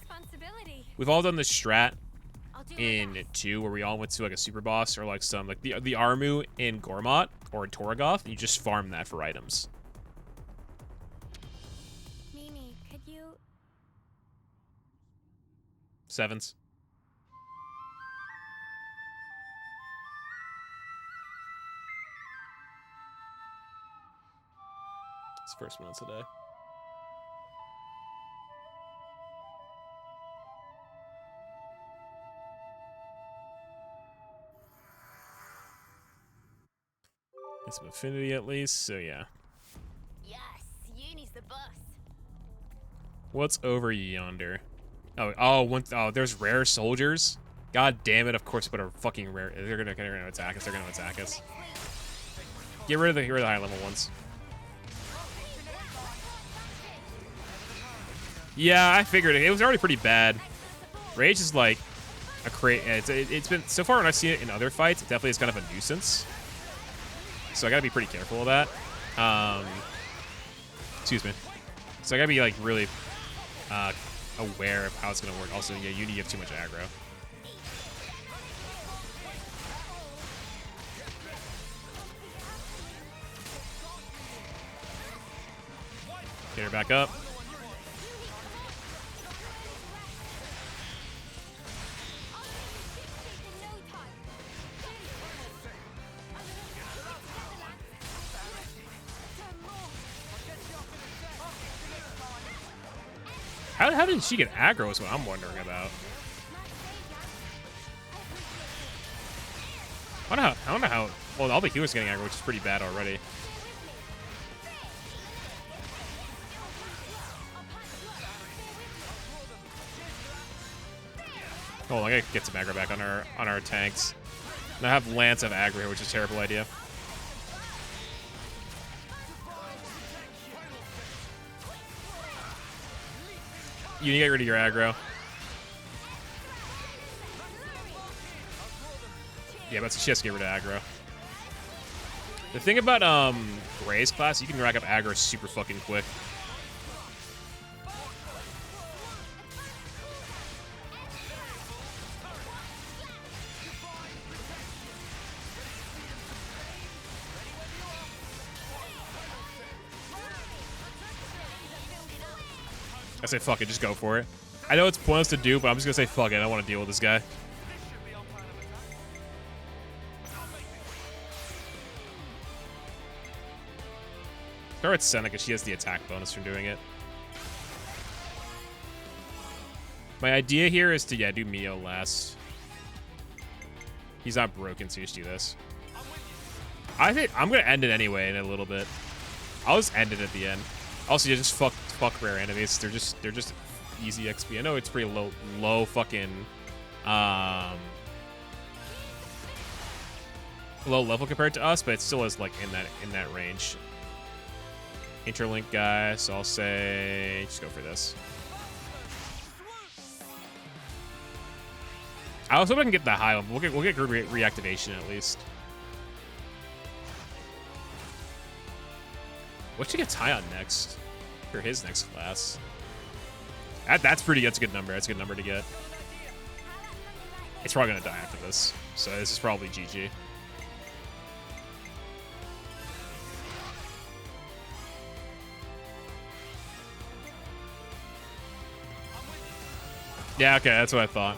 in 2 where we all went to like a super boss or like some like the Armu in Gormott or in Torgoth, and you just farm that for items. Mimi, could you? 7s. It's the first one today. Get some affinity at least, so yeah. Yes, Uni's the boss. What's over yonder? Oh, there's rare soldiers. God damn it! Of course, but a fucking rare. They're gonna attack us. They're gonna attack us. Get rid of the high level ones. Yeah, I figured it was already pretty bad. Rage is like a it's been so far when I've seen it in other fights, it definitely is kind of a nuisance. So I gotta be pretty careful of that. Excuse me. So I gotta be like really aware of how it's gonna work. Also, yeah, you have too much aggro. Get her back up. How did she get aggro is what I'm wondering about. I don't know how. Well, all the healers getting aggro, which is pretty bad already. Oh, I gotta get some aggro back on our tanks. And I have Lance of aggro here, which is a terrible idea. You need to get rid of your aggro. Yeah, but she has to get rid of aggro. The thing about Gray's class, you can rack up aggro super fucking quick. I say fuck it, just go for it. I know it's pointless to do, but I'm just gonna say fuck it. I don't want to deal with this guy. Start with Senna because she has the attack bonus from doing it. My idea here is to, yeah, do Mio last. He's not broken, so you just do this. I think I'm going to end it anyway in a little bit. I'll just end it at the end. Also, you just fuck rare enemies. They're just easy XP. I know it's pretty low fucking low level compared to us, but it still is like in that range. Interlink guy, so I'll say just go for this. I was hoping I can get the high one. We'll get group reactivation at least. What should get Tyon next for his next class? That's pretty. That's a good number. That's a good number to get. It's probably gonna die after this, so this is probably GG. Yeah, okay, that's what I thought.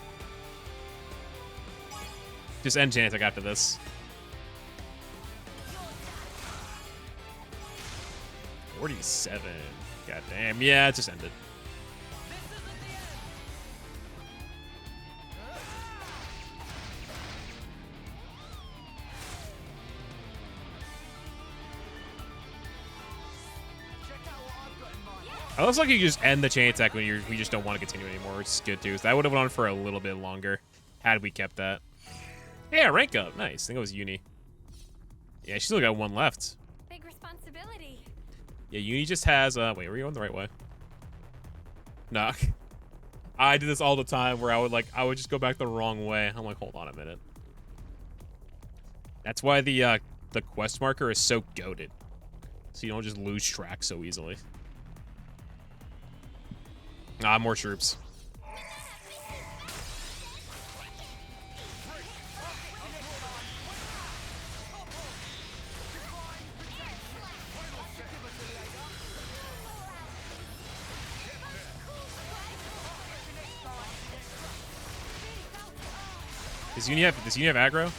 Just end Jantic after this. 47. God damn. Yeah, it just ended. It looks like you just end the chain attack when you just don't want to continue anymore, which is good too. So that would have went on for a little bit longer had we kept that. Yeah, rank up. Nice. I think it was Uni. Yeah, she's still got one left. Big responsibility. Yeah, Uni just has wait, were you going the right way? Nah. I did this all the time where I would just go back the wrong way. I'm like, hold on a minute. That's why the quest marker is so goated. So you don't just lose track so easily. Ah, more troops. Does Uni have aggro?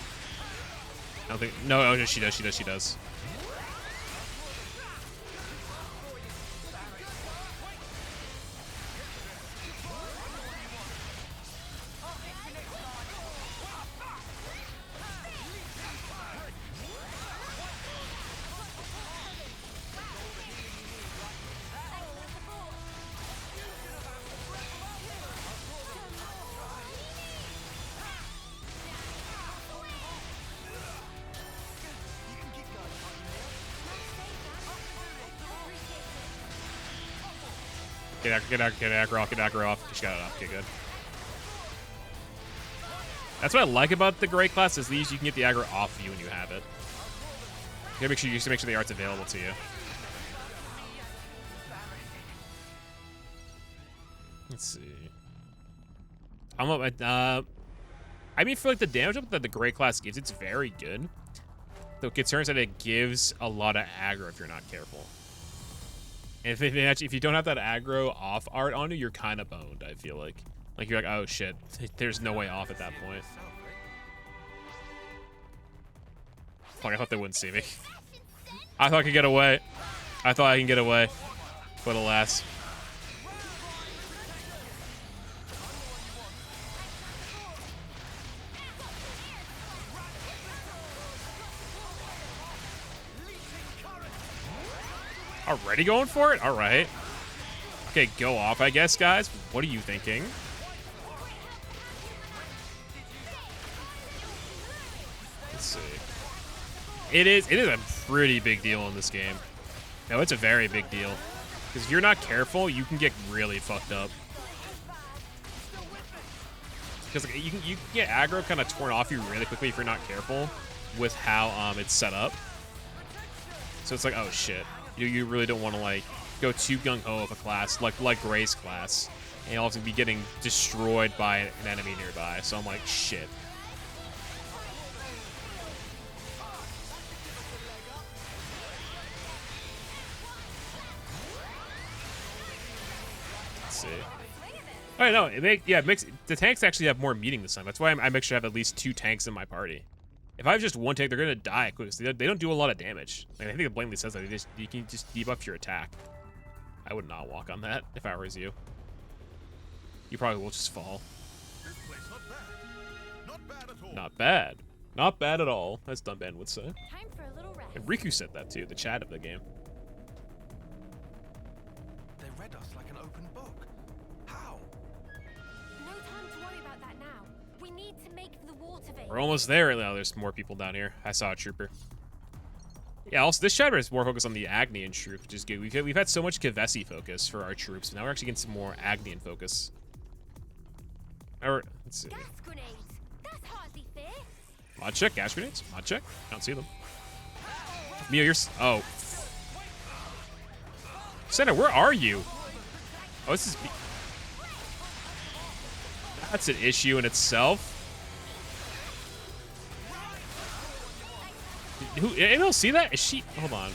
I don't think. No, oh, she does. She does. Get aggro off. She got it off. Okay, good. That's what I like about the Grey class is these you can get the aggro off you when you have it. You gotta make sure the art's available to you. Let's see. I mean, for like the damage up that the Grey class gives, it's very good. The concern is that it gives a lot of aggro if you're not careful. And if you don't have that aggro off art on you, you're kind of boned, I feel like. Like, you're like, oh shit, there's no way off at that point. Fuck, I thought they wouldn't see me. I thought I could get away. I thought I can get away. But alas. Already going for it? All right. Okay, go off, I guess, guys. What are you thinking? Let's see. It is a pretty big deal in this game. No, it's a very big deal. Because if you're not careful, you can get really fucked up. Because like, you can get aggro kind of torn off you really quickly if you're not careful with how it's set up. So it's like, oh shit. You really don't want to like go too gung-ho of a class like Gray's class, and you'll also be getting destroyed by an enemy nearby. So I'm like, shit. Let's see. Oh no, it makes the tanks actually have more meaning this time. That's why I make sure I have at least 2 tanks in my party. If I have just one tank, they're gonna die quickly. They don't do a lot of damage. Like, I think it blatantly says that you can just debuff your attack. I would not walk on that if I was you. You probably will just fall. Not bad. Not bad at all, as Dunban would say. Time for a little rest. And Riku said that too, the chat of the game. They read us like an open book. How? No time to worry about that now. We need to make the water veil. We're almost there. Now there's more people down here. I saw a trooper. Yeah, also this chapter is more focused on the Agnian troops, which is good. We've had so much Kevesi focus for our troops, but now we're actually getting some more Agnian focus. Or let's see. Gas grenades. Mod check, gas grenades. Mod check. I don't see them. Mio, you're... Oh. Senna, where are you? Oh, this is... That's an issue in itself. Anyone else see that? Is she... Hold on.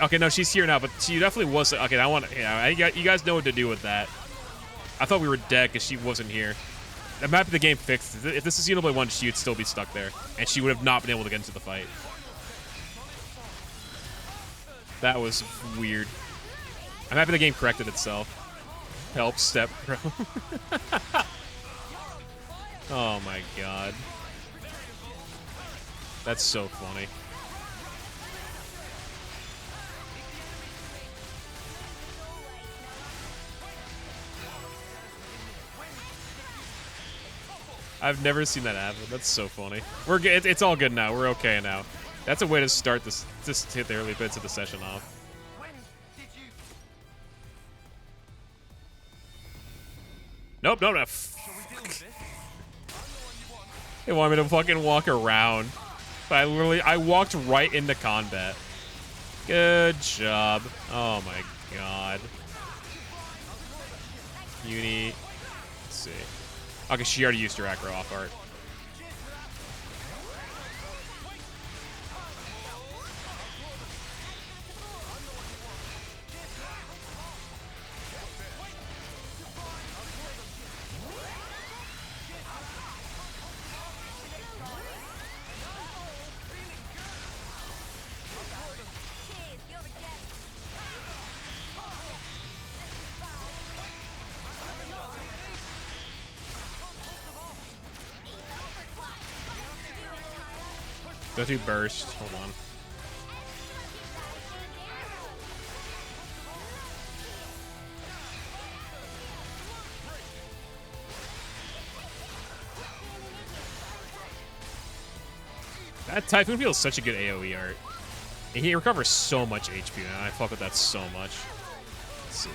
Okay, no, she's here now, but she definitely was... Okay, I want to... Yeah, you guys know what to do with that. I thought we were dead because she wasn't here. I'm happy the game fixed it. If this is Xenoblade 1, she would still be stuck there. And she would have not been able to get into the fight. That was weird. I'm happy the game corrected itself. Help, step, bro. Oh my god. That's so funny. I've never seen that happen. That's so funny. We're good. It's all good now. We're okay now. That's a way to start this. Just hit the early bits of the session off. Nope, no. They want me to fucking walk around. But I walked right into combat. Good job. Oh my god. Uni. Let's see. Okay, she already used her acro off art. Go to burst. Hold on. That Typhoon feels such a good AoE art. And he recovers so much HP, man. I fuck with that so much. Let's see.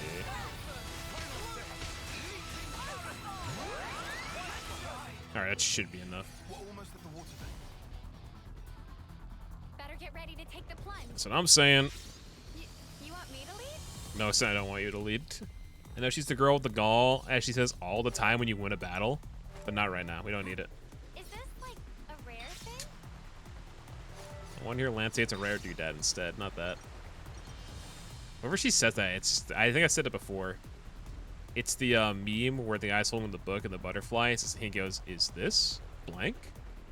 Alright, that should be enough. Get ready to take the plunge. That's what I'm saying. You want me to lead? No, I don't want you to lead. I know she's the girl with the gall, as she says all the time when you win a battle, but not right now. We don't need it. Is this like a rare thing? I want to hear Lance say it's a rare doodad instead, not that. Whenever she says that, it's... I think I said it before. It's the meme where the guy's holding the book and the butterfly, he goes, "Is this blank?"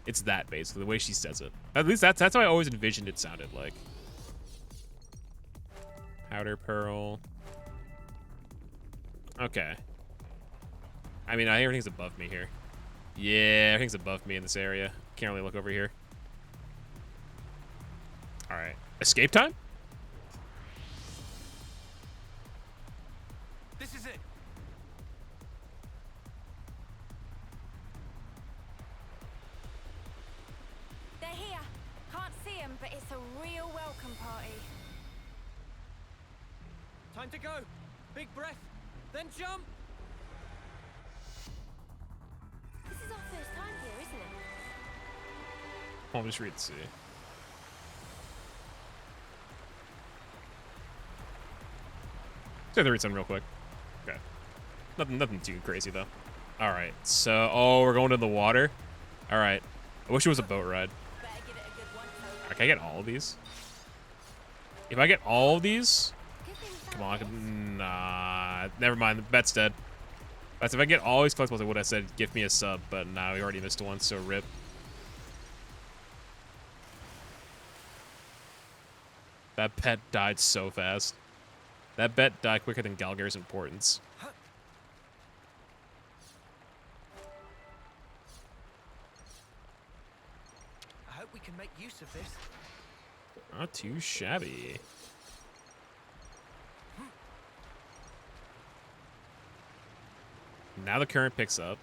It's that, basically, the way she says it. At least that's how I always envisioned it sounded like. Powder Pearl. Okay. I mean, everything's above me here. Yeah, everything's above me in this area. Can't really look over here. Alright. Escape time? This is it. They're here. Can't see them, but it's a real welcome party. Time to go. Big breath, then jump. This is our first time here, isn't it? I'll just read C. So to read something real quick. Okay. Nothing too crazy though. All right. So, oh, we're going to the water. All right. I wish it was a boat ride. Better give it a good one. Right, can I get all of these? If I get all of these, Good thing come on. Nah, never mind. The bet's dead. That's if I get all these collectibles, I would have said give me a sub, but nah, we already missed one, so rip. That bet died so fast. That bet died quicker than Galgar's importance. I hope we can make use of this. Not too shabby. Now the current picks up.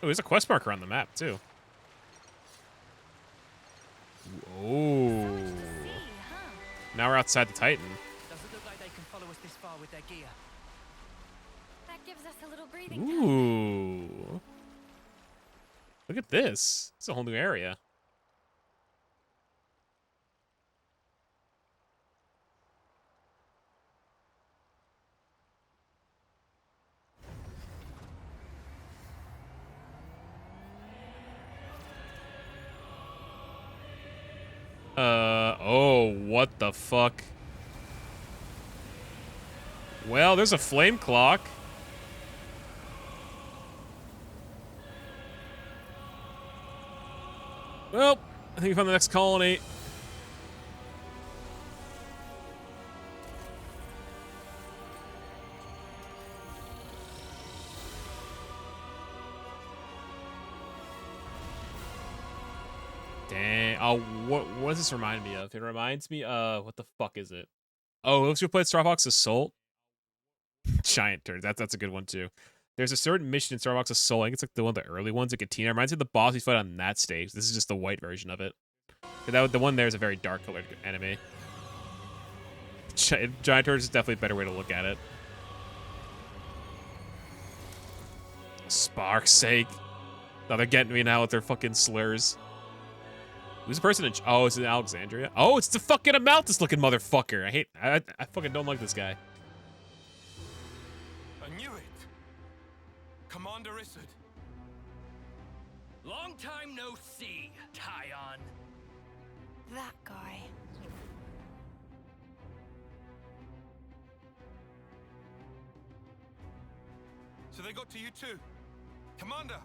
Oh, there's a quest marker on the map, too. Oh. to see, huh? Now we're outside the Titan. Doesn't look like they can follow us this far with their gear. That gives us a little breathing time. Ooh. Look at this. It's a whole new area. Oh, what the fuck? Well, there's a flame clock. Well, I think we found the next colony. Dang. Oh, what does this remind me of? It reminds me of, what the fuck is it? Oh, let's go play Star Fox Assault. Giant turds. That's a good one too. There's a certain mission in Star Fox Assault. I think it's like the one of the early ones in Katina. It reminds me of the boss we fight on that stage. This is just the white version of it. The one there is a very dark colored enemy. Giant turds is definitely a better way to look at it. Spark's sake. Now they're getting me now with their fucking slurs. Who's the person in... Oh, it's in Alexandria? Oh, it's the fucking Amalthus looking motherfucker. I fucking don't like this guy. I knew it. Commander Isurd. Long time no see, Tyon. That guy. So they got to you too. Commander!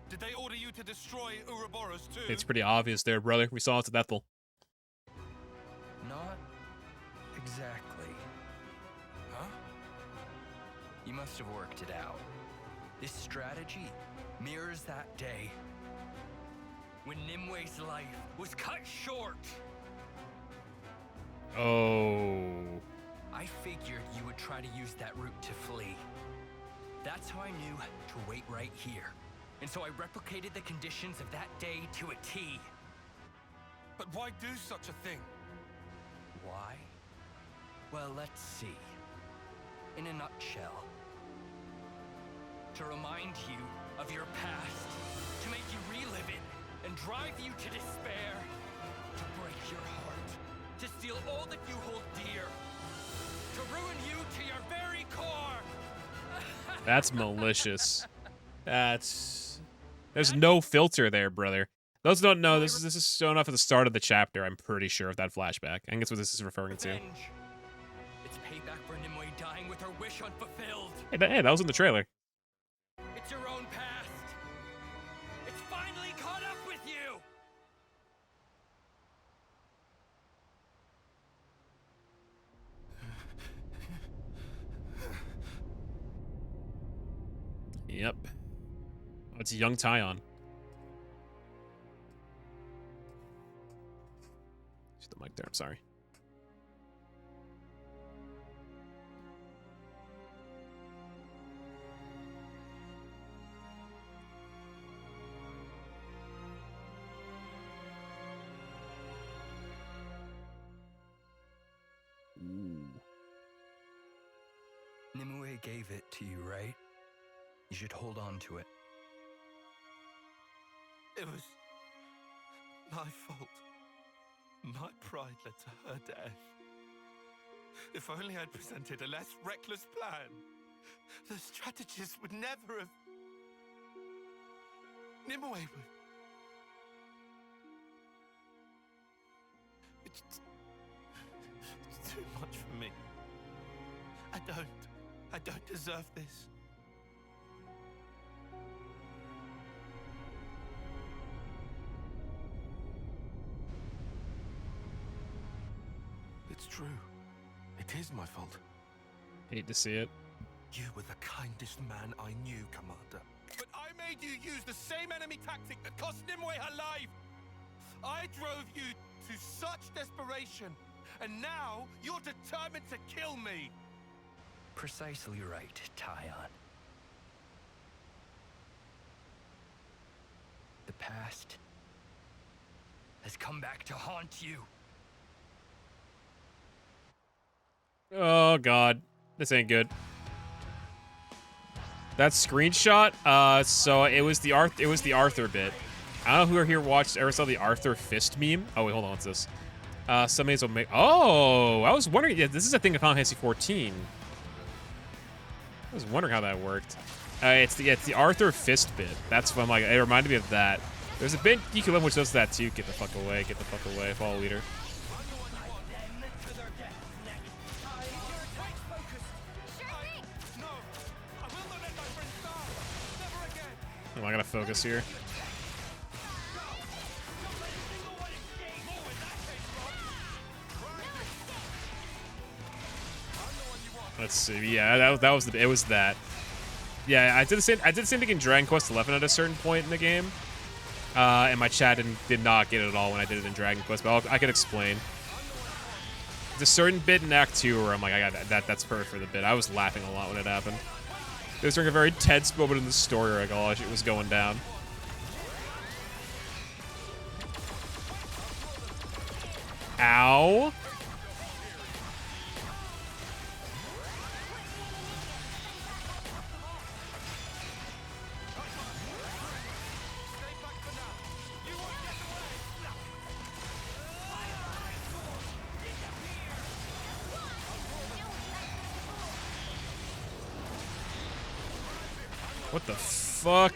Did they order you to destroy Ouroboros too? It's pretty obvious there, brother. We saw it to Bethel. Not exactly. Huh? You must have worked it out. This strategy mirrors that day when Nimwe's life was cut short. Oh. I figured you would try to use that route to flee. That's how I knew to wait right here. And so I replicated the conditions of that day to a T. But why do such a thing? Why? Well, let's see. In a nutshell. To remind you of your past. To make you relive it and drive you to despair. To break your heart. To steal all that you hold dear. To ruin you to your very core. That's malicious. There's no filter there, brother. Those who don't know, this is shown off at the start of the chapter, I'm pretty sure, of that flashback. I think that's what this is referring to. Revenge. It's payback for Nimue dying with her wish unfulfilled. Hey, that was in the trailer. It's your own past. It's finally caught up with you. Yep. Oh, it's a young Tyon. Just the mic there, I'm sorry. Ooh. Nimue gave it to you, right? You should hold on to it. It was my fault. My pride led to her death. If only I'd presented a less reckless plan, the strategist would never have... Nimue would... It's too much for me. I don't deserve this. It's true. It is my fault. Hate to see it. You were the kindest man I knew, Commander. But I made you use the same enemy tactic that cost Nimue her life. I drove you to such desperation, and now you're determined to kill me. Precisely right, Tyon. The past has come back to haunt you. Oh, God. This ain't good. That screenshot, so it was the Arthur bit. I don't know who here ever saw the Arthur fist meme. Oh wait, hold on, what's this? Somebody's will make. Oh, I was wondering. Yeah, this is a thing of Final Fantasy 14. I was wondering how that worked. It's the Arthur fist bit. That's what I'm like. It reminded me of that. There's a bit Geeky which does that too. Get the fuck away. Get the fuck away. Follow leader. Oh, I gotta focus here. Let's see. Yeah, that was it was that. Yeah, I did the same thing in Dragon Quest XI at a certain point in the game. And my chat did not get it at all when I did it in Dragon Quest, but I could explain. There's a certain bit in Act 2 where I'm like, I got that's perfect for the bit. I was laughing a lot when it happened. It was during a very tense moment in the story where like all shit was going down. Ow. What the fuck?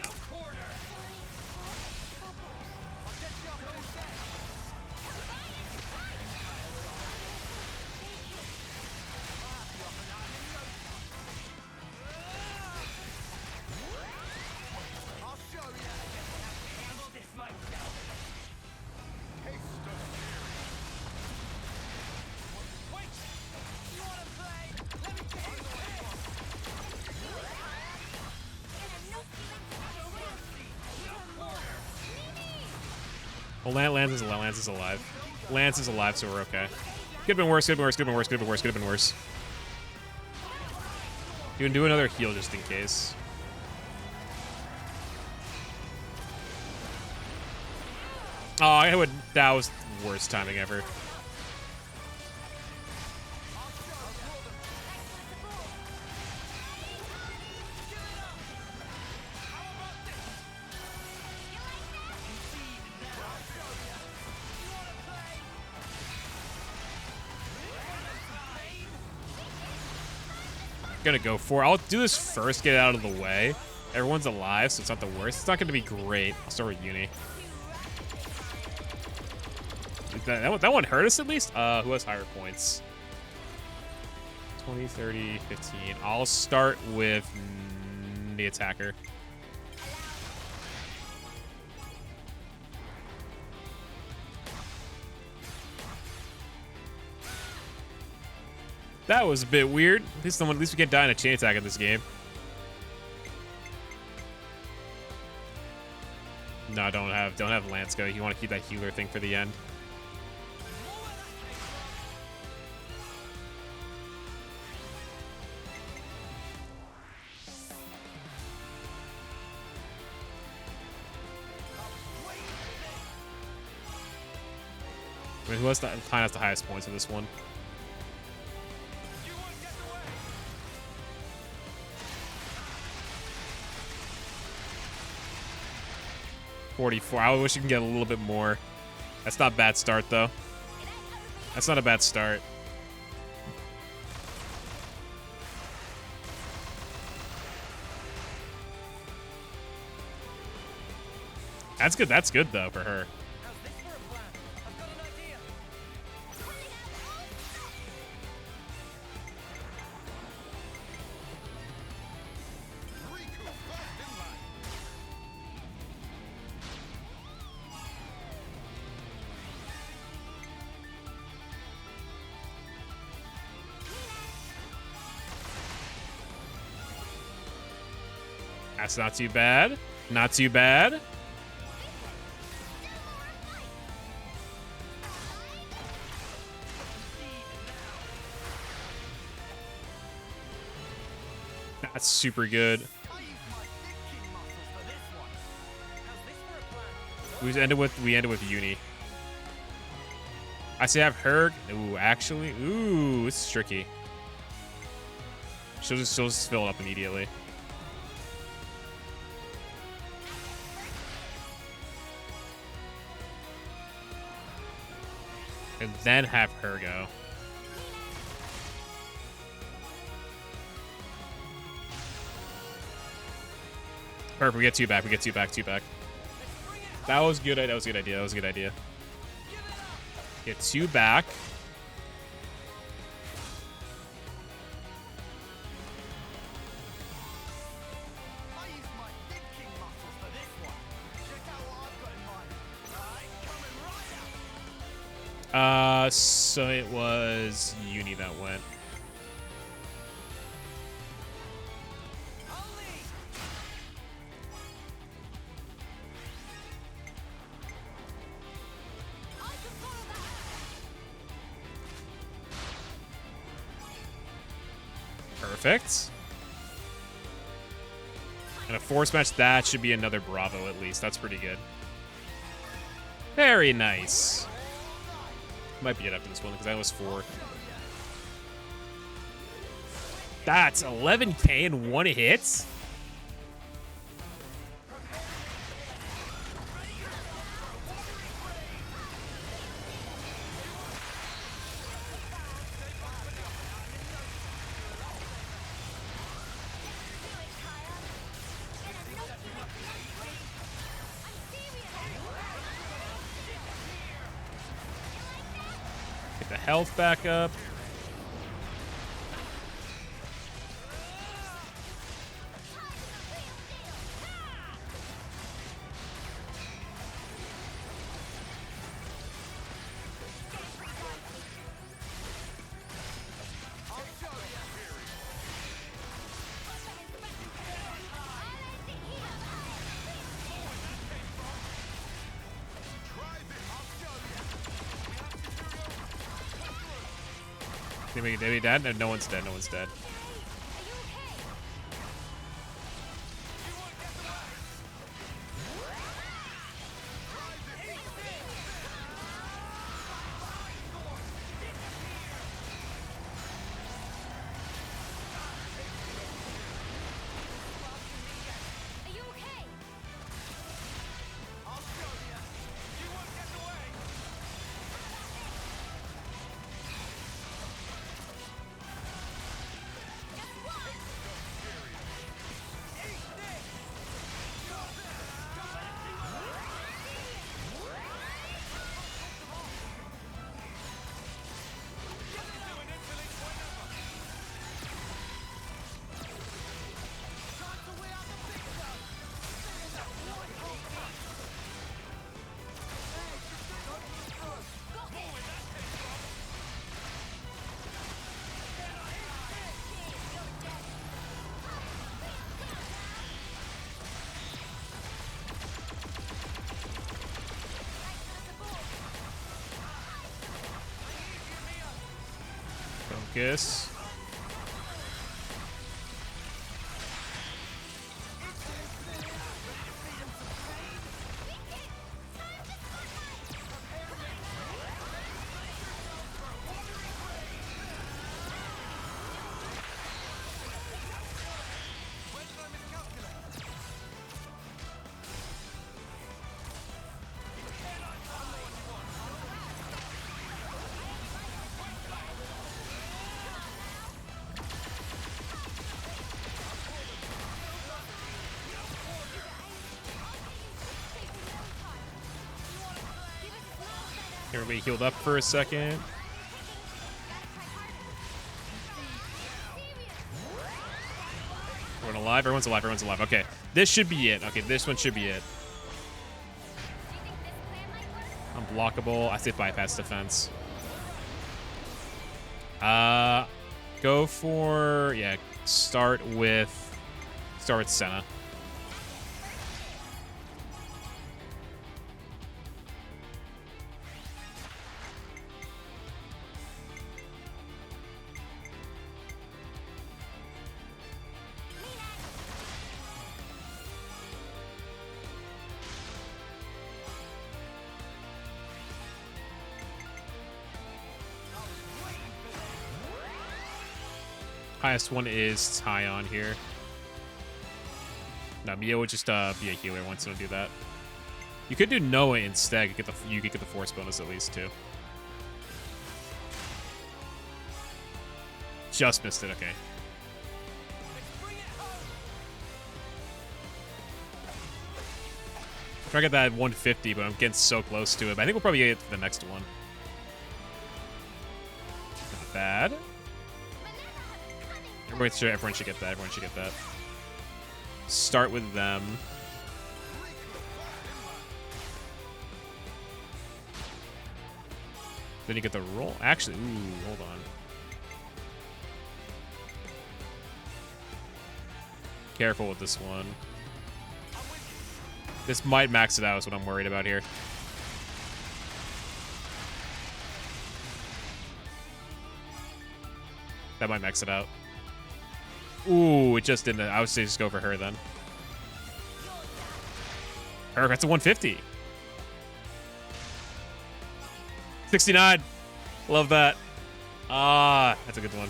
Well, Lance is alive. Lance is alive, so we're okay. Could have been worse, could have been worse, could have been worse, could have been worse, could have been worse. You can do another heal just in case. Oh, that was the worst timing ever. Gonna go for it. I'll do this first, get it out of the way. Everyone's alive, so it's not the worst. It's not gonna be great. I'll start with Uni. That one hurt us at least? Who has higher points? 20, 30, 15. I'll start with the attacker. That was a bit weird. At least we can't die in a chain attack in this game. No, don't have Lance go. You want to keep that healer thing for the end. I mean, who has the highest points of this one? 44. I wish you can get a little bit more. That's not a bad start, though. That's not a bad start. That's good. That's good, though, for her. That's not too bad. Not too bad. That's super good. We ended with Uni. I say have her. Ooh, actually, ooh, this is tricky. She'll just fill it up immediately. And then have her go. Perfect. We get 2 back. We get 2 back. 2 back. That was good. That was a good idea. That was a good idea. Get 2 back. So it was Uni that went. Perfect. And a force match, that should be another Bravo at least. That's pretty good. Very nice. Might be it after this one because that was 4. That's 11k in 1 hit. Get the health back up. Did he dead? No one's dead. No one's dead. Focus. Everybody healed up for a second. Everyone alive? Everyone's alive. Everyone's alive. Okay. This should be it. Okay, this one should be it. Unblockable. I say bypass defense. Go for... Yeah, start with Senna. Highest one is Tyon here. No, Mia would just be a healer once it'll do that. You could do Noah instead. You could get the force bonus at least too. just missed it. Okay. I'm trying to get that at 150, but I'm getting so close to it. But I think we'll probably get to the next one. Not bad. Everyone should get that. Everyone should get that. Start with them. Then you get the roll. Actually, ooh, hold on. Careful with this one. This might max it out is what I'm worried about here. That might max it out. Ooh, it just didn't. I would say just go for her then. Her, that's a 150. 69. Love that. Ah, that's a good one.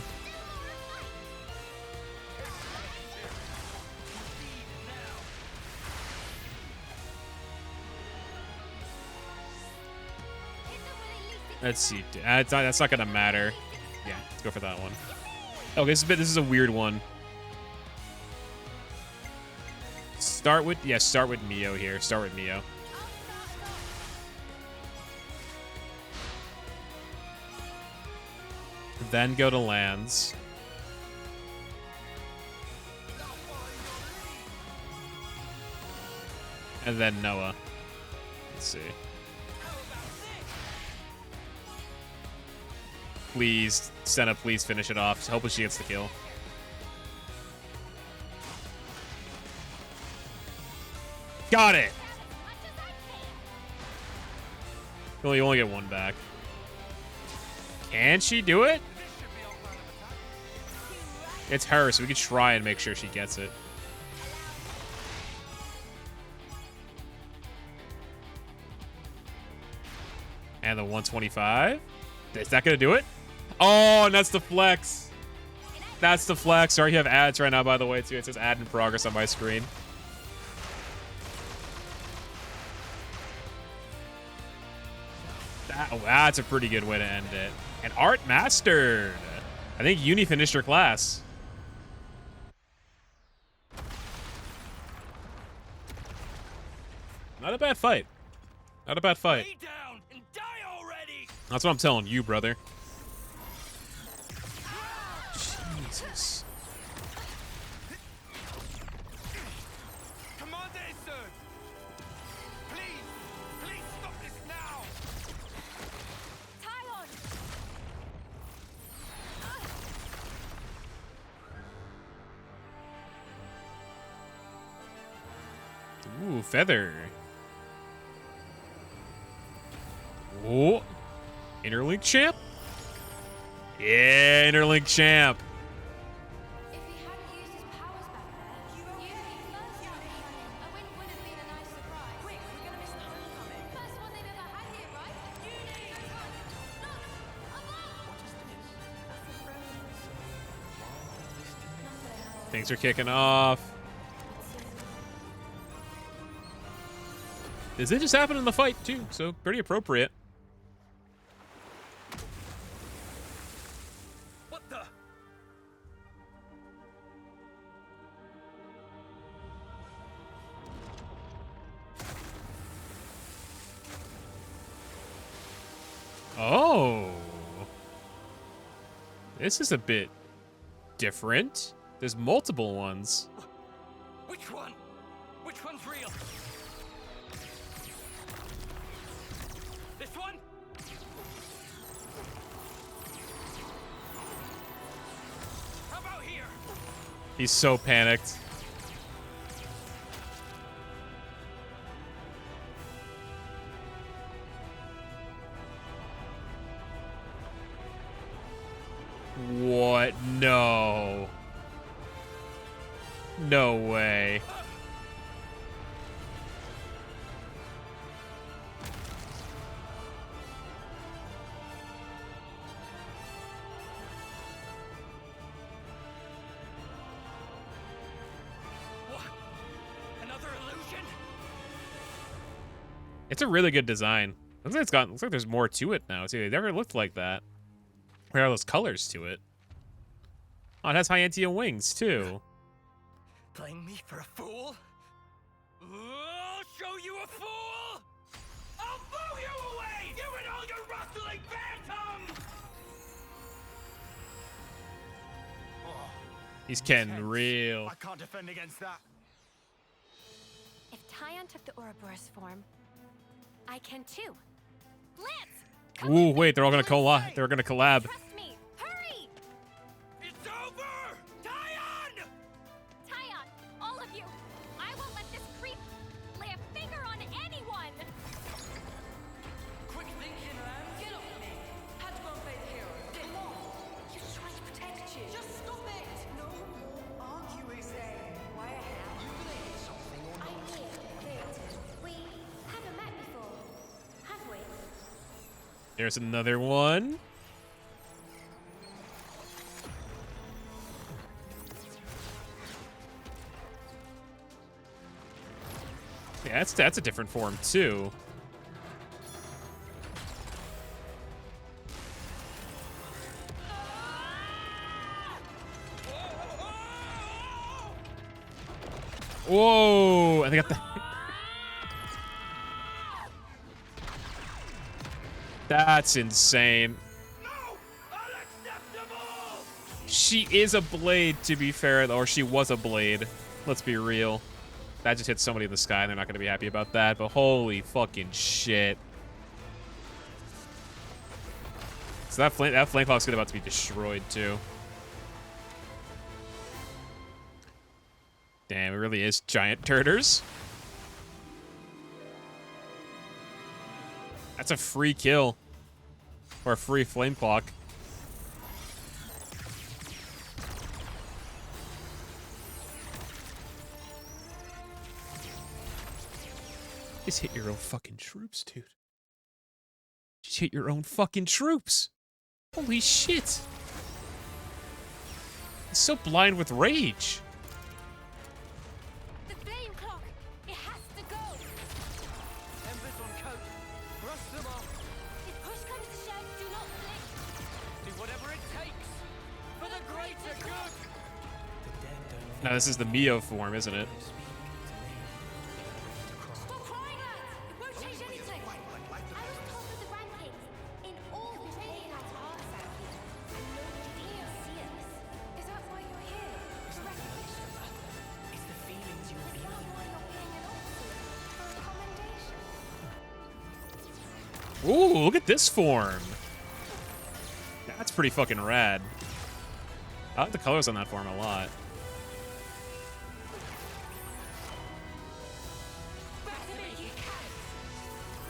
Let's see. That's not gonna matter. Yeah, let's go for that one. Okay, this is a weird one. Start with Mio here. Start with Mio. Then go to lands. And then Noah. Let's see. Please, Senna, please finish it off. Hopefully she gets the kill. Got it! You only get one back. Can she do it? It's her, so we could try and make sure she gets it. And the 125. Is that gonna do it? Oh, and that's the flex. That's the flex. Sorry, you have ads right now, by the way, too. It says ad in progress on my screen. That's a pretty good way to end it. And Art mastered. I think Uni finished her class. Not a bad fight. Not a bad fight. Lay down and die already. That's what I'm telling you, brother. Jesus. Commander Isurd! Please stop this now! Tylon! Ooh, feather. Ooh. Interlink champ? Yeah, Interlink champ. If he hadn't used his powers back there, you'd be first on it. A win would have been a nice surprise. Quick, we're gonna miss the homecoming. First one they've ever had here, right? Things are kicking off. This did just happen in the fight, too, so pretty appropriate. What the? Oh. This is a bit different. There's multiple ones. Which one? Which one's real? This one? How about here? He's so panicked. What? No. No way. What? Another illusion? It's a really good design. Looks like there's more to it now. See, it never looked like that. There are those colors to it. Oh, it has Hyantia wings, too. Playing me for a fool? I'll show you a fool! I'll blow you away! You and all your rustling phantoms! He's getting real. I can't defend against that. If Tyon took the Ouroboros form, I can too. Lance! Ooh, wait, they're all gonna collab. They're gonna collab. Trust me! Hurry! It's over! Tyon! Tyon, all of you! I won't let this creep lay a finger on anyone! Quick thinking, Lamb. Get off me. Had to go and play the hero. Come on. He's trying to protect you. Just stop it. No more arguing, Zane. Why have you believe something or I'm here, Liberating. We haven't met before, have we? There's another one. Yeah, that's a different form too. Whoa! I think I got the. That's insane. She is a blade, to be fair, or she was a blade. Let's be real. That just hit somebody in the sky, and they're not going to be happy about that, but holy fucking shit. So that flame clock's about to be destroyed, too. Damn, it really is giant turters. That's a free kill. Or a free flame clock. Just hit your own fucking troops, dude. Just hit your own fucking troops. Holy shit. He's so blind with rage. The flame clock! It has to go! Embers on coat. Brush them off. If push comes to shove, do not blink! Do whatever it takes. For the greater good. Now this is the Mio form, isn't it? Stop crying, lads! It won't change anything! I was top of the rankings in all the training at hearts out here. And nobody didn't see us. Is that why you're here? For recognition? It's the feelings you Is feel. that why you're being an officer? For a commendation? Ooh, look at this form. That's pretty fucking rad. I like the colors on that form a lot.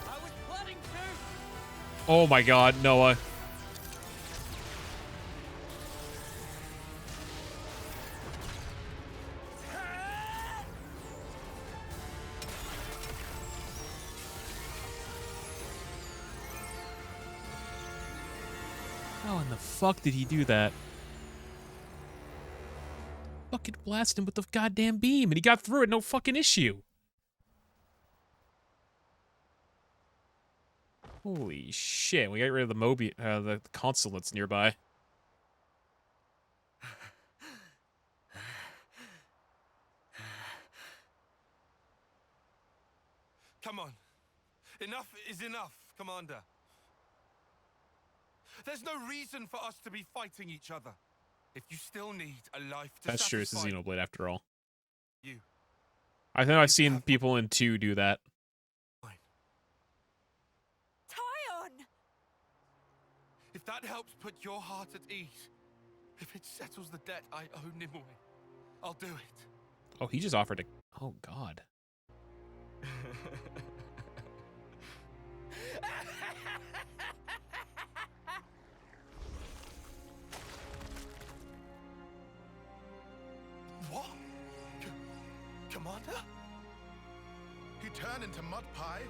I was planning to. Oh my god, Noah. How in the fuck did he do that? Fucking blast him with the goddamn beam, and he got through it, no fucking issue. Holy shit, we got rid of the the Consul that's nearby. Come on. Enough is enough, Commander. There's no reason for us to be fighting each other. If you still need a life to That's true, it's a satisfy Xenoblade after all. you. I think I've seen people in 2 do that. Tyon! If that helps put your heart at ease, if it settles the debt I owe Nimue, I'll do it. Oh, he just offered to... Oh, God. What? Commander? He turned into mud pie.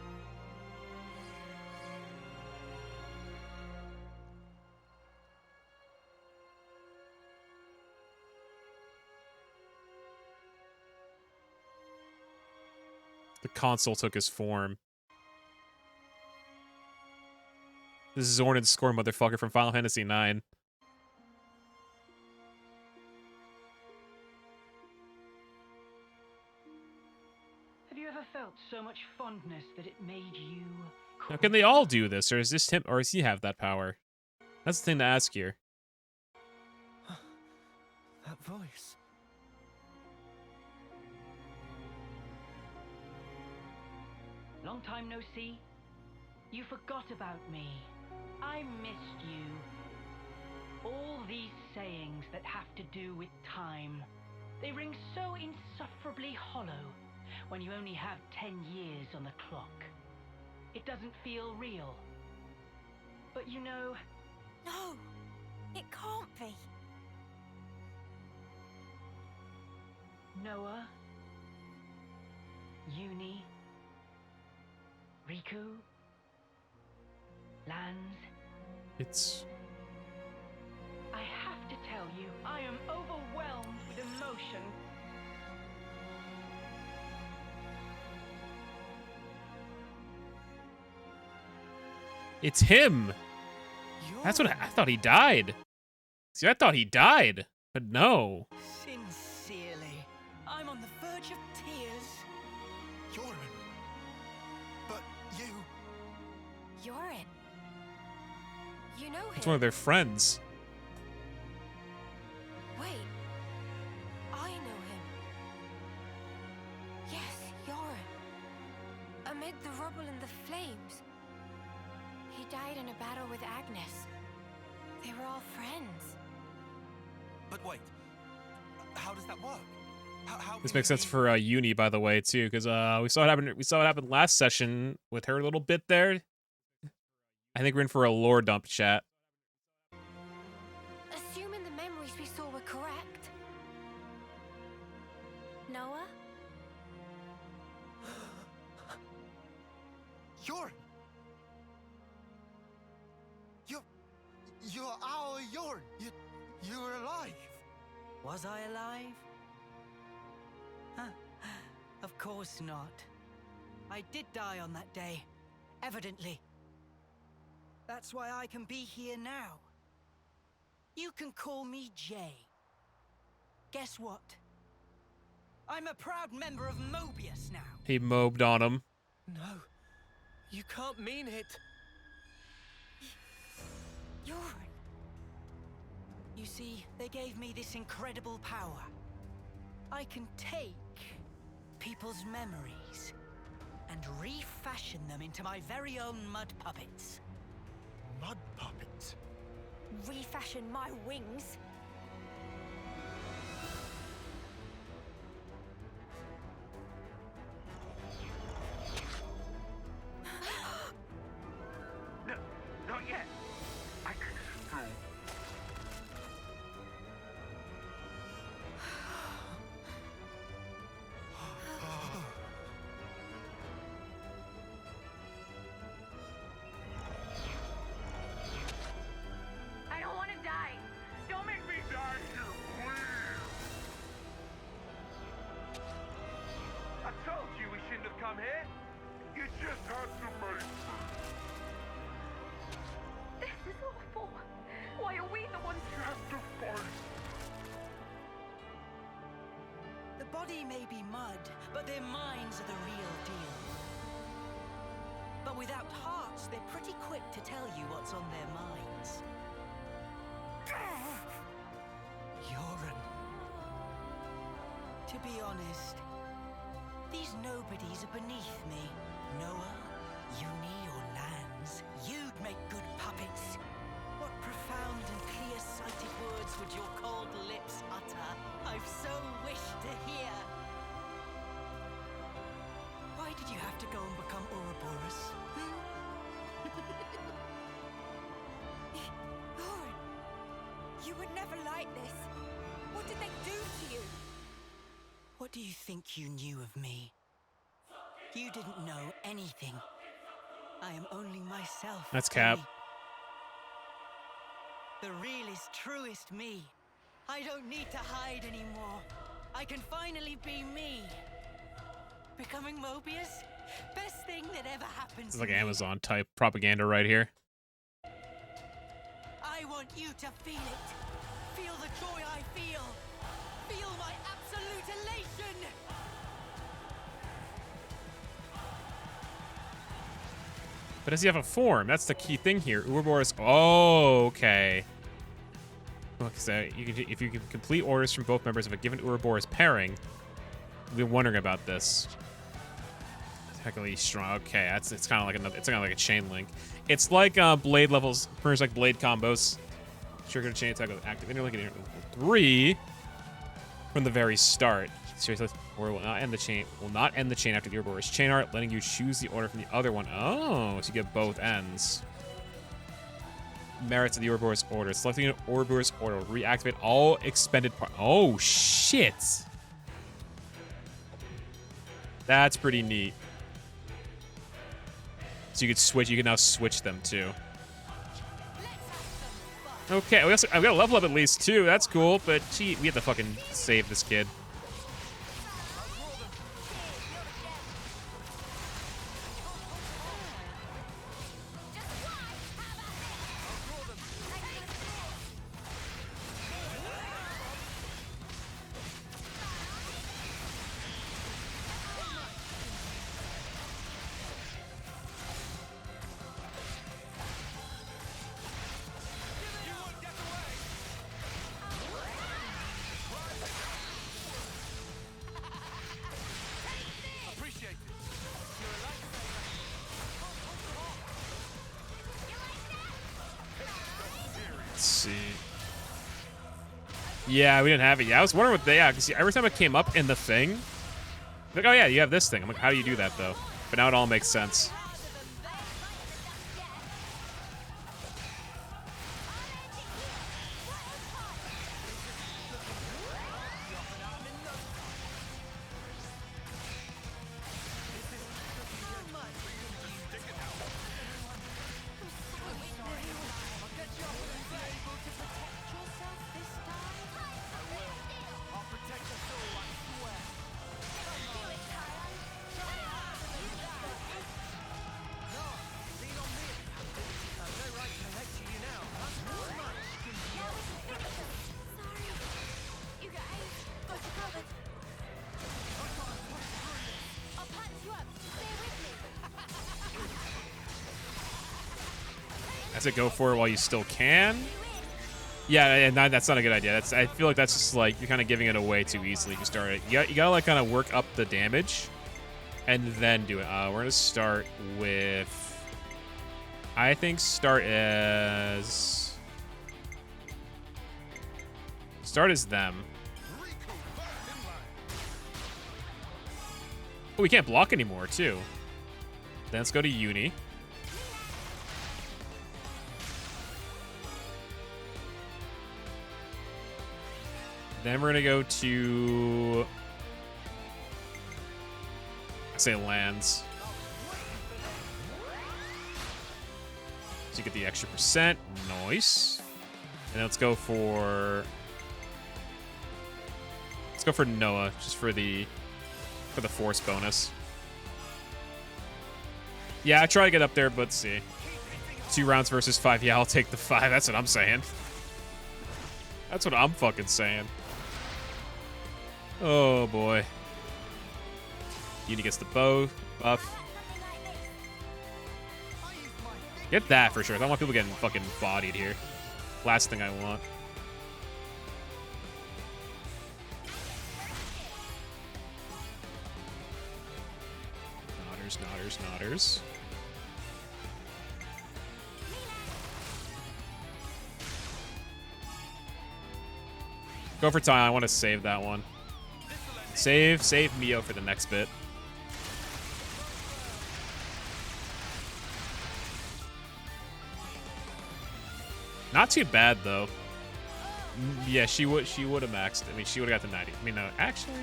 The Consul took his form. This is Zorn's score motherfucker from Final Fantasy IX. felt so much fondness that it made you... Now, can they all do this, or is this him, or does he have that power? That's the thing to ask here. That voice. Long time no see. You forgot about me. I missed you. All these sayings that have to do with time, they ring so insufferably hollow when you only have 10 years on the clock. It doesn't feel real. But you know... No, it can't be. Noah, Uni, Riku, Lands. It's... I have to tell you, I am overwhelmed with emotion. It's him! That's what I thought he died. See, I thought he died, but no. Sincerely, I'm on the verge of tears. Joran. But you... Joran. You know him? It's one of their friends. Wait. I know him. Yes, Joran. Amid the rubble and the flames. He died in a battle with Agnes. They were all friends. But wait. How does that work? How This can makes you sense be- for Uni, by the way, too, because we saw it happen. We saw it happen last session with her little bit there. I think we're in for a lore dump, chat. Assuming the memories we saw were correct. Noah? Joran! You're our Joran! You're alive! Was I alive? Huh. Of course not. I did die on that day, evidently. That's why I can be here now. You can call me Jay. Guess what? I'm a proud member of Moebius now. He mobed on him. No, you can't mean it. Joran. You see, they gave me this incredible power. I can take people's memories and refashion them into my very own Mudpuppets. Mudpuppets? Refashion my wings. No, not yet. I can still... I don't want to die. Don't make me die here, please. I told you we shouldn't have come here. You just had to make me. This is awful. Why are we the ones who have to fight? The body may be mud, but their minds are the real deal. But without hearts, they're pretty quick to tell you what's on their minds. Joran. To be honest, these nobodies are beneath me. Noah, Uni, or Lands, you'd make good puppets. What profound and clear-sighted words would your cold lips utter? I've so wished to hear. Why did you have to go and become Ouroboros? Joran. You were never like this. What did they do to you? What do you think you knew of me? You didn't know anything. I am only myself. That's Cap. The realest, truest me. I don't need to hide anymore. I can finally be me. Becoming Moebius? Best thing that ever happened It's to like me. Amazon type propaganda right here. I want you to feel it. Feel the joy I feel. Feel my absolute elation. But does he have a form? That's the key thing here. Ouroboros. Oh, okay. Look, so if you can complete orders from both members of a given Ouroboros pairing, we've been wondering about this. Technically strong. Okay, it's kind of like it's kind of like a chain link. It's like blade levels, pretty much like blade combos. Trigger to chain attack with active interlink at level 3 from the very start. Seriously, or will not end the chain. Will not end the chain after the Ouroboros chain art, letting you choose the order from the other one. Oh, so you get both ends. Merits of the Ouroboros order. Selecting an Ouroboros order will reactivate all expended parts. Oh shit! That's pretty neat. So you could switch. You can now switch them too. Okay, I've got a level up at least too. That's cool, but gee, we have to fucking save this kid. Yeah, we didn't have it. Yeah, I was wondering what they have. See, every time it came up in the thing, like, oh yeah, you have this thing. I'm like, how do you do that though? But now it all makes sense. I said go for it while you still can. Yeah, and that's not a good idea. I feel like that's just like you're kind of giving it away too easily if you start it. You gotta like kind of work up the damage and then do it. We're gonna start with, I think start as them. Oh, we can't block anymore too. Then let's go to Uni. Then we're gonna go to, I say lands. So you get the extra percent. Nice. And let's go for Noah, just for the force bonus. Yeah, I try to get up there, but let's see. 2 rounds versus 5. Yeah, I'll take the 5. That's what I'm saying. That's what I'm fucking saying. Oh boy. Uni gets the bow buff. Get that for sure. I don't want people getting fucking bodied here. Last thing I want. Nodders. Go for time. I want to save that one. Save Mio for the next bit. Not too bad though. Yeah, she would have maxed. I mean, she would have got the 90. I mean, no, actually.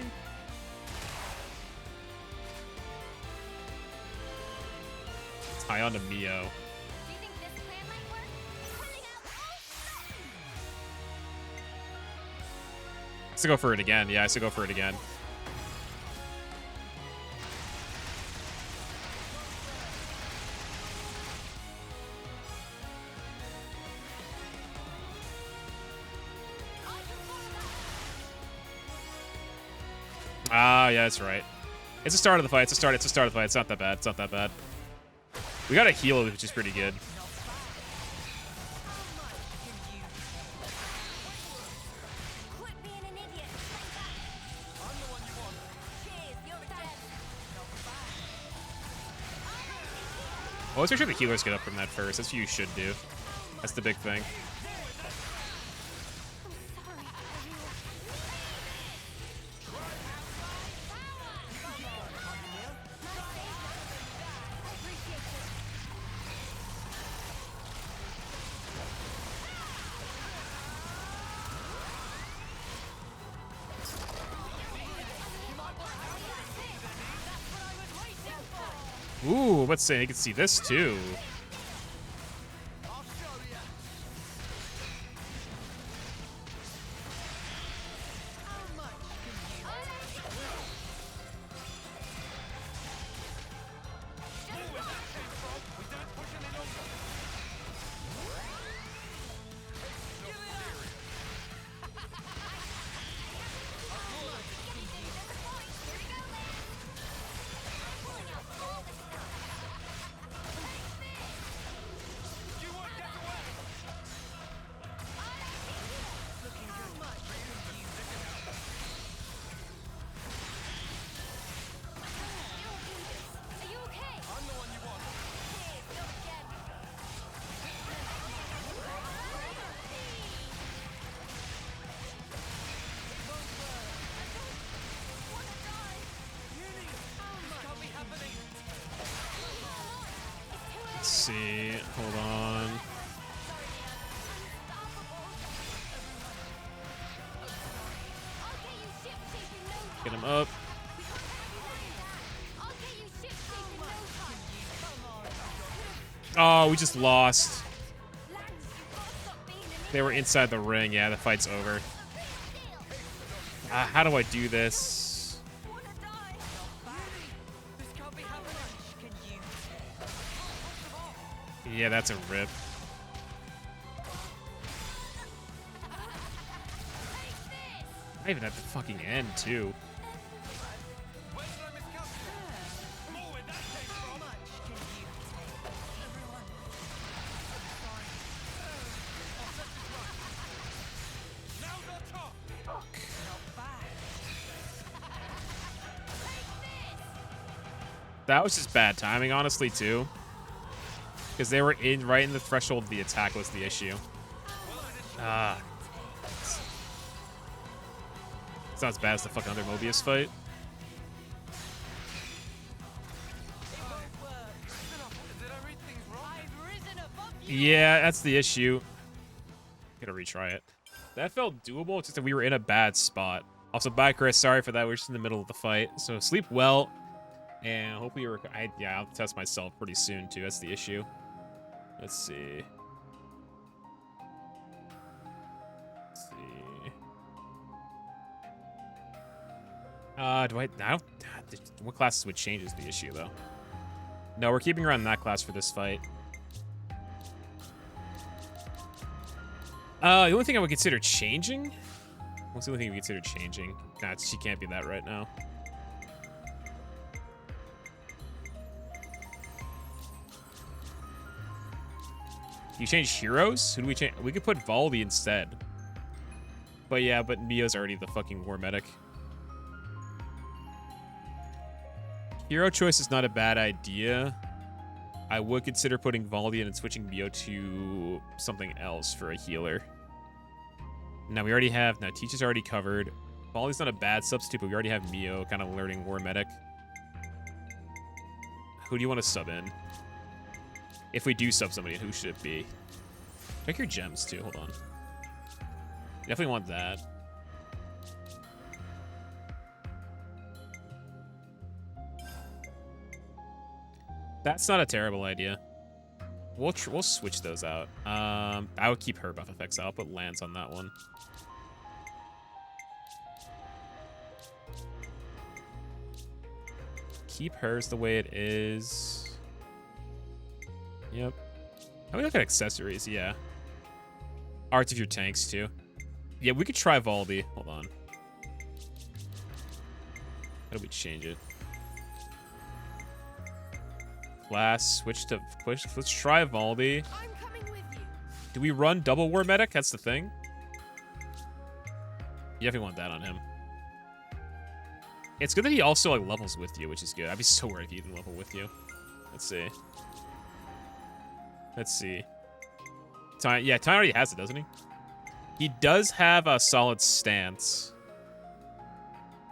Tie on to Mio. I still go for it again. Yeah, I still go for it again. Ah, yeah, that's right. It's the start of the fight. It's the start of the fight. It's not that bad. It's not that bad. We got a heal, which is pretty good. Quit being an idiot. I'm the one you want. Cheers, you're dead. Well, let's make sure the healers get up from that first. That's what you should do. That's the big thing. Ooh, let's say you can see this too. Are you okay? I'm the one you want. Cheers, you're dead. Can't be happening. Let's see. Hold on. Get him up. Oh, we just lost. They were inside the ring. Yeah, the fight's over. How do I do this? This can't be happening. Yeah, that's a rip. I even at the fucking end, too. Where did I miscalculate? More where that came from. Now's our top. That was just bad timing, honestly, too. Because they were right in the threshold of the attack was the issue. Ah. It's not as bad as the fucking other Moebius fight. Did I read things wrong? Yeah, that's the issue. Gotta retry it. That felt doable, it's just that we were in a bad spot. Also, bye, Chris. Sorry for that. We're just in the middle of the fight. So sleep well. And hopefully you're... yeah, I'll test myself pretty soon, too. That's the issue. Let's see. Let's see. Do I don't... What classes would change is the issue, though. No, we're keeping her on that class for this fight. The only thing I would consider changing? What's the only thing we consider changing? Nah, she can't be that right now. You change heroes? Who do we change? We could put Valdi instead. But yeah, but Mio's already the fucking war medic. Hero choice is not a bad idea. I would consider putting Valdi in and switching Mio to something else for a healer. Now we already have... Now Teach is already covered. Valdi's not a bad substitute, but we already have Mio kind of learning war medic. Who do you want to sub in? If we do sub somebody, who should it be? Check your gems, too. Hold on. Definitely want that. That's not a terrible idea. We'll switch those out. I would keep her buff effects out. I'll put Lance on that one. Keep hers the way it is. Yep. How we look at accessories? Yeah. Arts of your tanks, too. Yeah, we could try Valdi. Hold on. How do we change it? class. Let's try Valdi. I'm coming with you. Do we run double war medic? That's the thing. You definitely want that on him. It's good that he also like levels with you, which is good. I'd be so worried if he didn't level with you. Let's see. Yeah, Ty already has it, doesn't he? He does have a solid stance.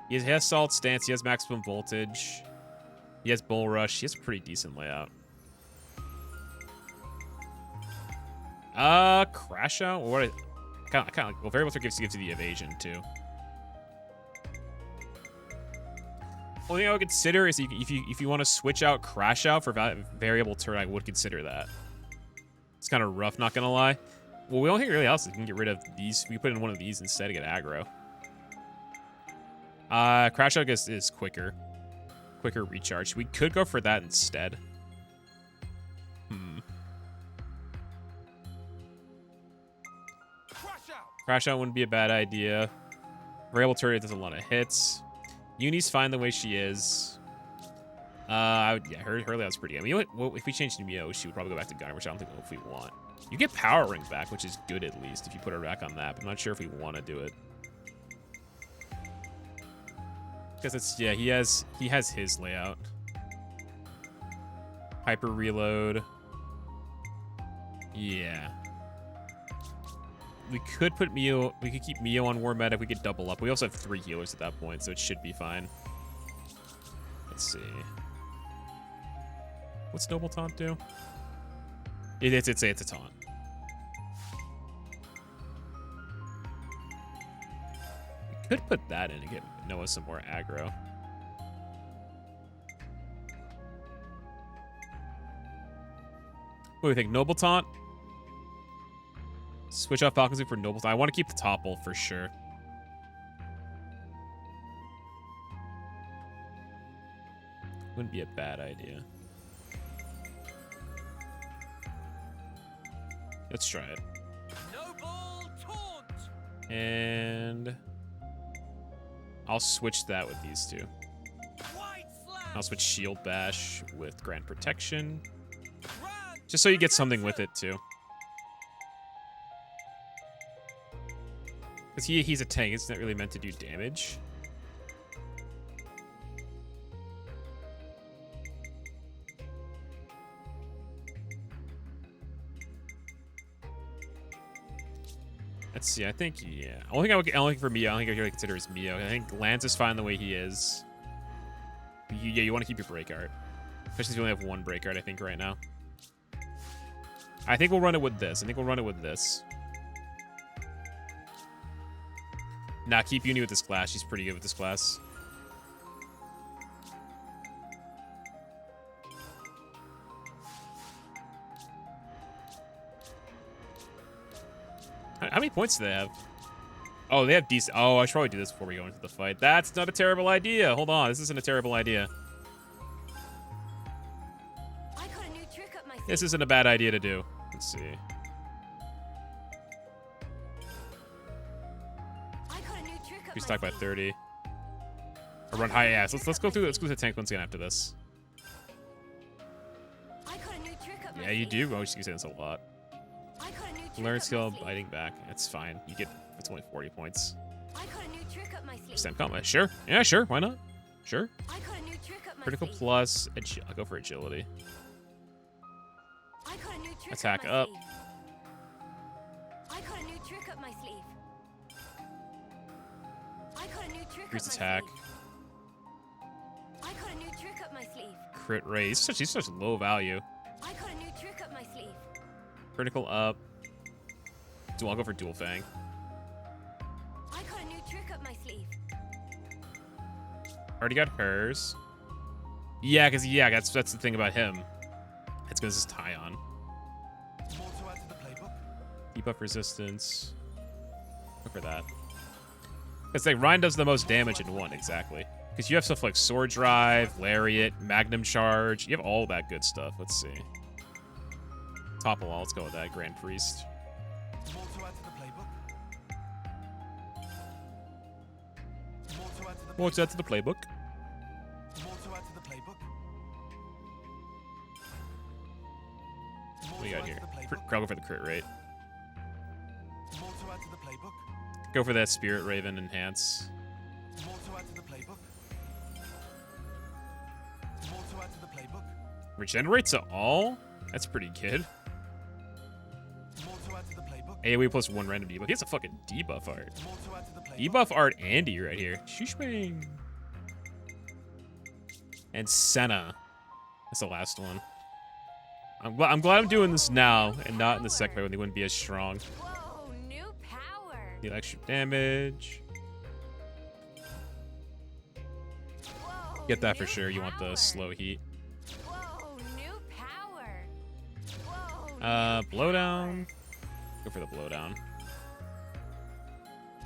He has solid stance. He has maximum voltage. He has bull rush. He has a pretty decent layout. Crash out. What? Kind of like, well, variable threat gives you the evasion too. Only thing I would consider is if you want to switch out crash out for variable turret, I would consider that. It's kind of rough, not gonna lie. Well, we don't think really else. We can get rid of these. We put in one of these instead to get aggro. Crash out is quicker recharge. We could go for that instead. Crash out wouldn't be a bad idea. Variable turret does a lot of hits. Uni's fine the way she is. Yeah, her layout's pretty good. I mean, if we change to Mio, she would probably go back to Gunner, which I don't think we want. You get Power Ring back, which is good at least if you put her back on that. But I'm not sure if we want to do it. Because it's, yeah, he has his layout. Hyper reload. Yeah. We could put Mio, we could keep Mio on War Medic, we could double up. We also have 3 healers at that point, so it should be fine. Let's see. What's Noble Taunt do? It's a taunt. We could put that in and get Noah some more aggro. What do you think? Noble Taunt? Switch off Falcon's for Noble Taunt. I want to keep the topple for sure. Wouldn't be a bad idea. Let's try it. Noble taunt. And I'll switch that with these two. I'll switch Shield Bash with Grand Protection. Just so you get something with it too. Because he's a tank, it's not really meant to do damage. Let's see, I think, yeah. Only thing for Mio, I don't think I really consider is Mio. I think Lance is fine the way he is. Yeah, you want to keep your break art. Especially if you only have 1 break art, I think, right now. I think we'll run it with this. Nah, keep Uni with this class. She's pretty good with this class. How many points do they have? Oh, they have decent. Oh, I should probably do this before we go into the fight. That's not a terrible idea. Hold on. This isn't a terrible idea. I got a new trick up my sleeve. This isn't a bad idea to do. Let's see. I got a new trick up We my stuck by sleeve. 30. Or run high ass. Let's go through the tank once again after this. I got a new trick up my Yeah, you sleeve. do. Oh, you say this a lot. I got a new trick Learn up skill, my sleeve. biting back. It's fine. You get, it's only 40 points. I got a new trick up my sleeve. Stem combat. Sure. Yeah, sure. Why not? Sure. I got a new trick up my Critical sleeve. plus. I'll go for agility. I got a new trick Attack up my up. sleeve. I got a new trick up my sleeve. I got a new trick Increased up my attack. sleeve. I got a new trick up my sleeve. Crit raise. He's such low value. I got a new trick up my sleeve. Critical up. I'll go for dual fang. I got a new trick up my sleeve. Already got hers. Yeah, that's the thing about him. It's because it's tie on. More to add to the playbook? Debuff resistance. Go for that. It's like Ryan does the most damage in one, exactly. Because you have stuff like Sword Drive, Lariat, Magnum Charge. You have all that good stuff. Let's see. Top of all, let's go with that. Grand Priest. More to add to the playbook? What's that to the playbook? More to add to the playbook? you got here? I'll go for the crit rate. More to add to the playbook. Go for that Spirit Raven enhance. More to add to the playbook. More to add to the playbook. Regenerate to all? That's pretty good. More to add to the playbook. AoE plus 1 random debuff. He has a fucking debuff art. More to add to the playbook. Debuff art Andy right here. Sheeshwing. And Senna. That's the last one. I'm glad I'm doing this now and not in the second fight when they wouldn't be as strong. Whoa, new power. Deal extra damage. Whoa, Get that for new sure. You want the power. slow heat. Whoa, new power. Whoa, new Blowdown. Go for the blowdown.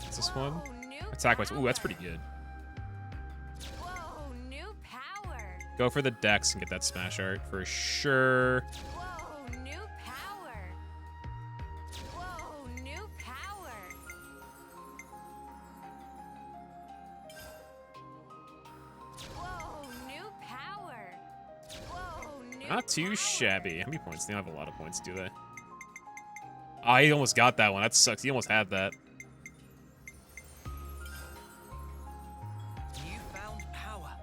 What's this one? Whoa, new Attack wise. Ooh, that's power. pretty good. Whoa, new power. Go for the dex and get that smash art for sure. Whoa, new power. Whoa, new power. Whoa, new power. Whoa, new Not too power. shabby. How many points? They don't have a lot of points, do they? Ah, he almost got that one. That sucks. He almost had that. Newfound power.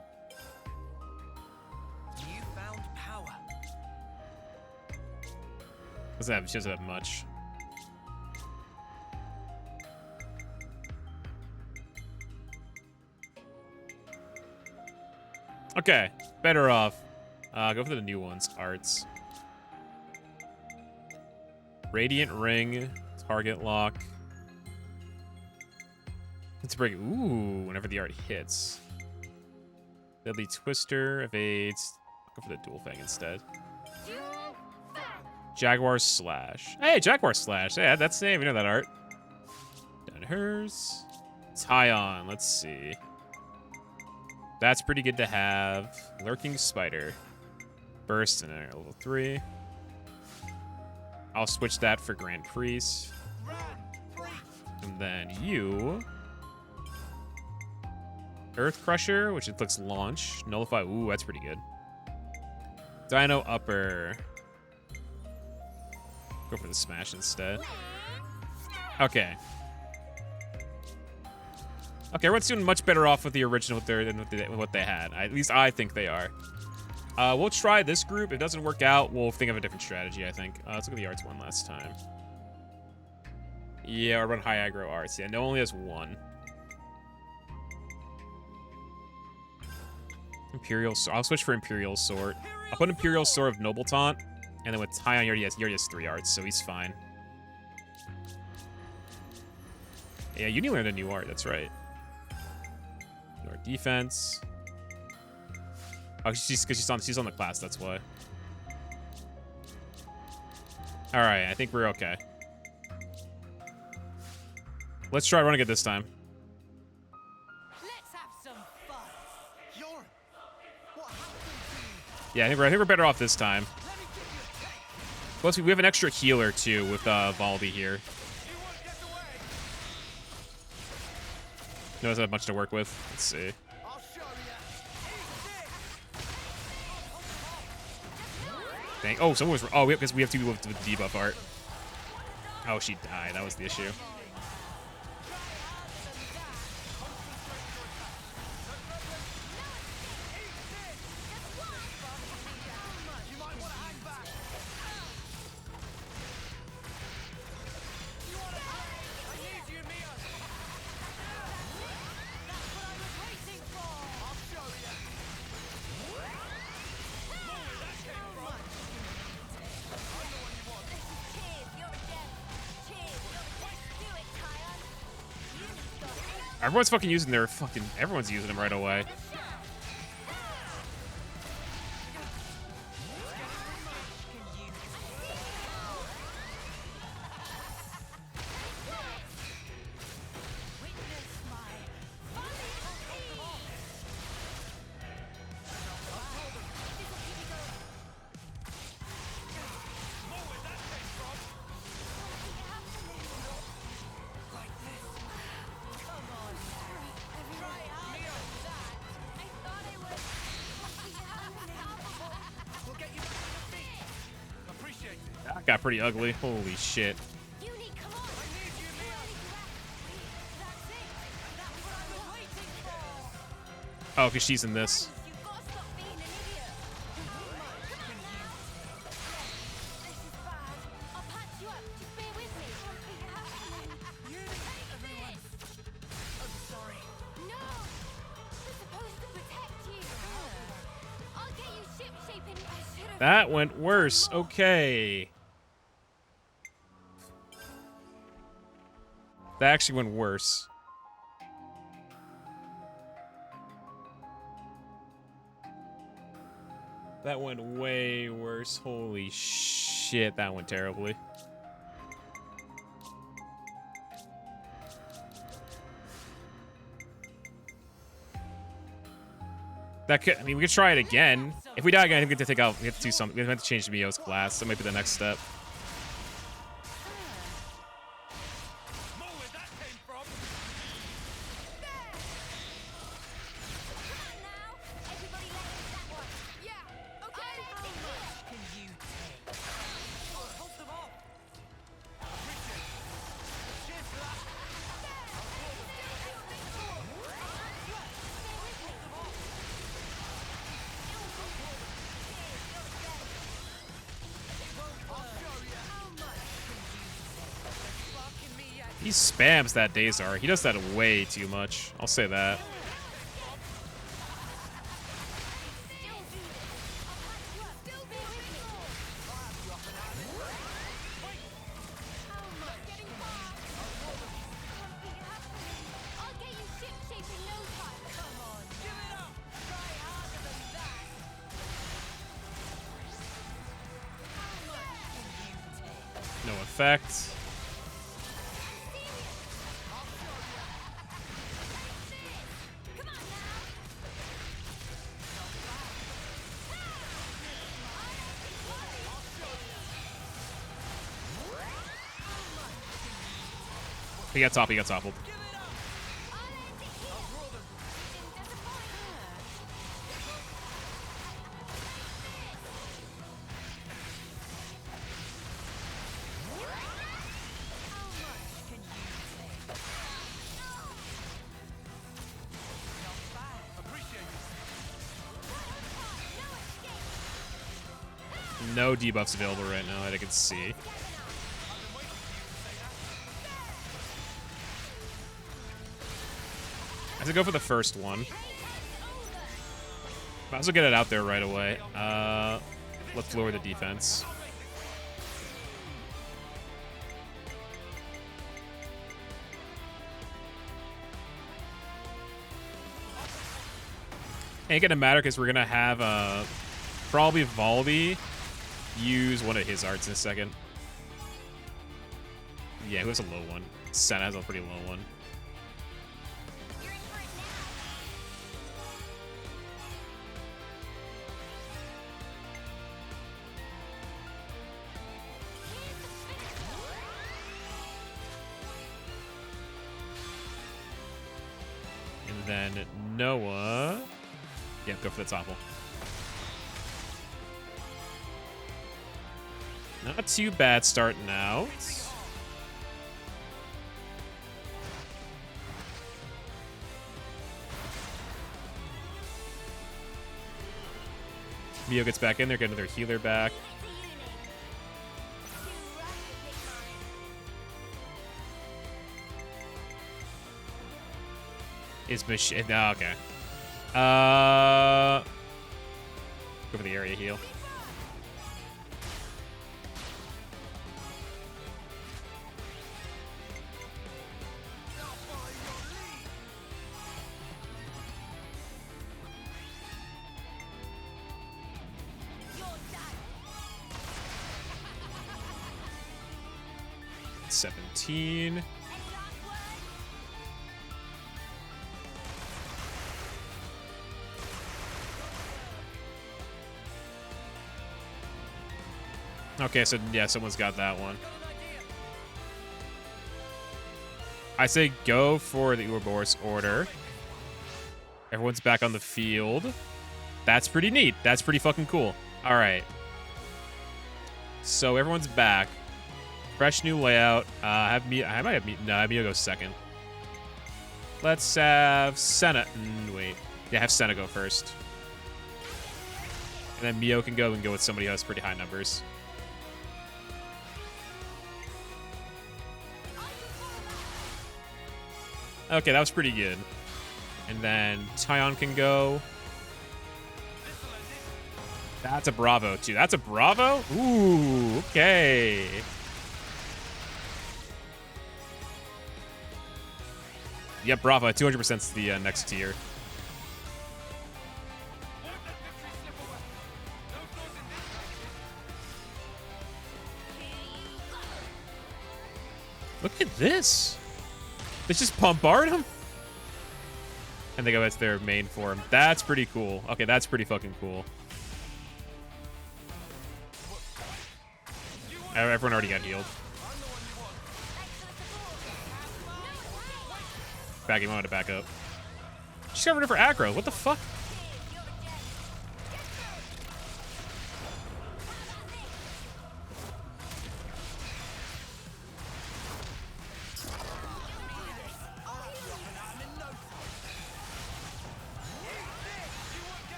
Newfound power. She doesn't have much. Okay, better off. Go for the new ones. Arts. Radiant Ring. Target lock. Let's break. Ooh, whenever the art hits. Deadly Twister. Evades. Go for the Dual Fang instead. Jaguar Slash. Hey, Jaguar Slash. Yeah, that's the name. We know that art. Done hers. Tie on. Let's see. That's pretty good to have. Lurking Spider. Burst in there, level 3. I'll switch that for Grand Priest. And then you. Earth Crusher, which inflicts launch. Nullify. Ooh, that's pretty good. Dino Upper. Go for the smash instead. Okay. Okay, everyone's doing much better off with the original than what they had. At least I think they are. We'll try this group. If it doesn't work out, we'll think of a different strategy, I think. Let's look at the arts one last time. Yeah, I'll run high aggro arts. Yeah, no, only has one. Imperial Sword. I'll switch for Imperial Sword. I'll put Imperial Sword of Noble Taunt. And then with Tyon, he already has 3 arts, so he's fine. Yeah, Uni learned a new art, that's right. New art defense. Oh, she's on the class, that's why. Alright, I think we're okay. Let's try running it this time. Let's have some fun. Joran, what happened to you? Yeah, I think we're better off this time. Let me give you a taste. Plus, we have an extra healer, too, with Valdi here. You won't get away. No, doesn't have much to work with. Let's see. I'll show you. Dang. Oh, someone was. Oh, because we have to do with the debuff art. Oh, she died. That was the issue. You might want to hang back. You want to hang? I need you, Mia. That's what I was waiting for. I'll show you. Cheers, you're a gem. Cheers, you're a gem. Do it, Tyon. You've got it. Everyone's fucking using their fucking. Everyone's using them right away. Witness my valiant Got pretty ugly. Holy shit. Uni, come on! I need you, that's it! That's what I was waiting for! Oh, because she's in this. You've got to stop being an idiot! Come on now! This is bad. I'll patch you up. Just bear with me. Something happening. Take this! I'm sorry. No! We're supposed to protect you! I'll get you ship-shaping. I should have... That went worse. Okay. That actually went worse. That went way worse. Holy shit, that went terribly. That could, I mean, we could try it again. If we die again, I think we have to take out, we have to do something. We have to change the Mio's class. That might be the next step. More where that came from. Come on now! Everybody let hit that one. Yeah, okay. How much can you take? I'll hold them off. Appreciate it. Cheers for that. He spams that Dazar. He does that way too much. I'll say that. I'll get you ship-shape in no time. Come on, give it up. Try harder than that. How much can you take? No effect. Come on now. He got top. He got toppled. No debuffs available right now that I can see. I have to go for the first one. Might as well get it out there right away. Let's lower the defense. Ain't gonna matter because we're gonna have probably Volby use one of his arts in a second. Yeah, who has a low one? Senna has a pretty low one. You're in for it now. And then Noah. Yeah, go for the topple. Not too bad starting out. Mio gets back in there, get another healer back. Is machine? No, okay. Go for the area heal. You're done. 17. Any last words? Okay, so yeah, someone's got that one. I say go for the Ouroboros order. Everyone's back on the field. That's pretty neat. That's pretty fucking cool. All right. So everyone's back. Fresh new layout. Have me. I might have me. No, have Mio go second. Let's have Senna. Wait. Yeah, have Senna go first. And then Mio can go with somebody who has pretty high numbers. Okay, that was pretty good. And then Tyon can go. That's a Bravo, too. That's a Bravo? Ooh, okay. Yep, Bravo. 200% is the next tier. Look at this. They just bombard him? And they go, that's their main form. That's pretty cool. Okay, that's pretty fucking cool. Everyone already got healed. Baggy wanted to back up. She's covered it for aggro. What the fuck?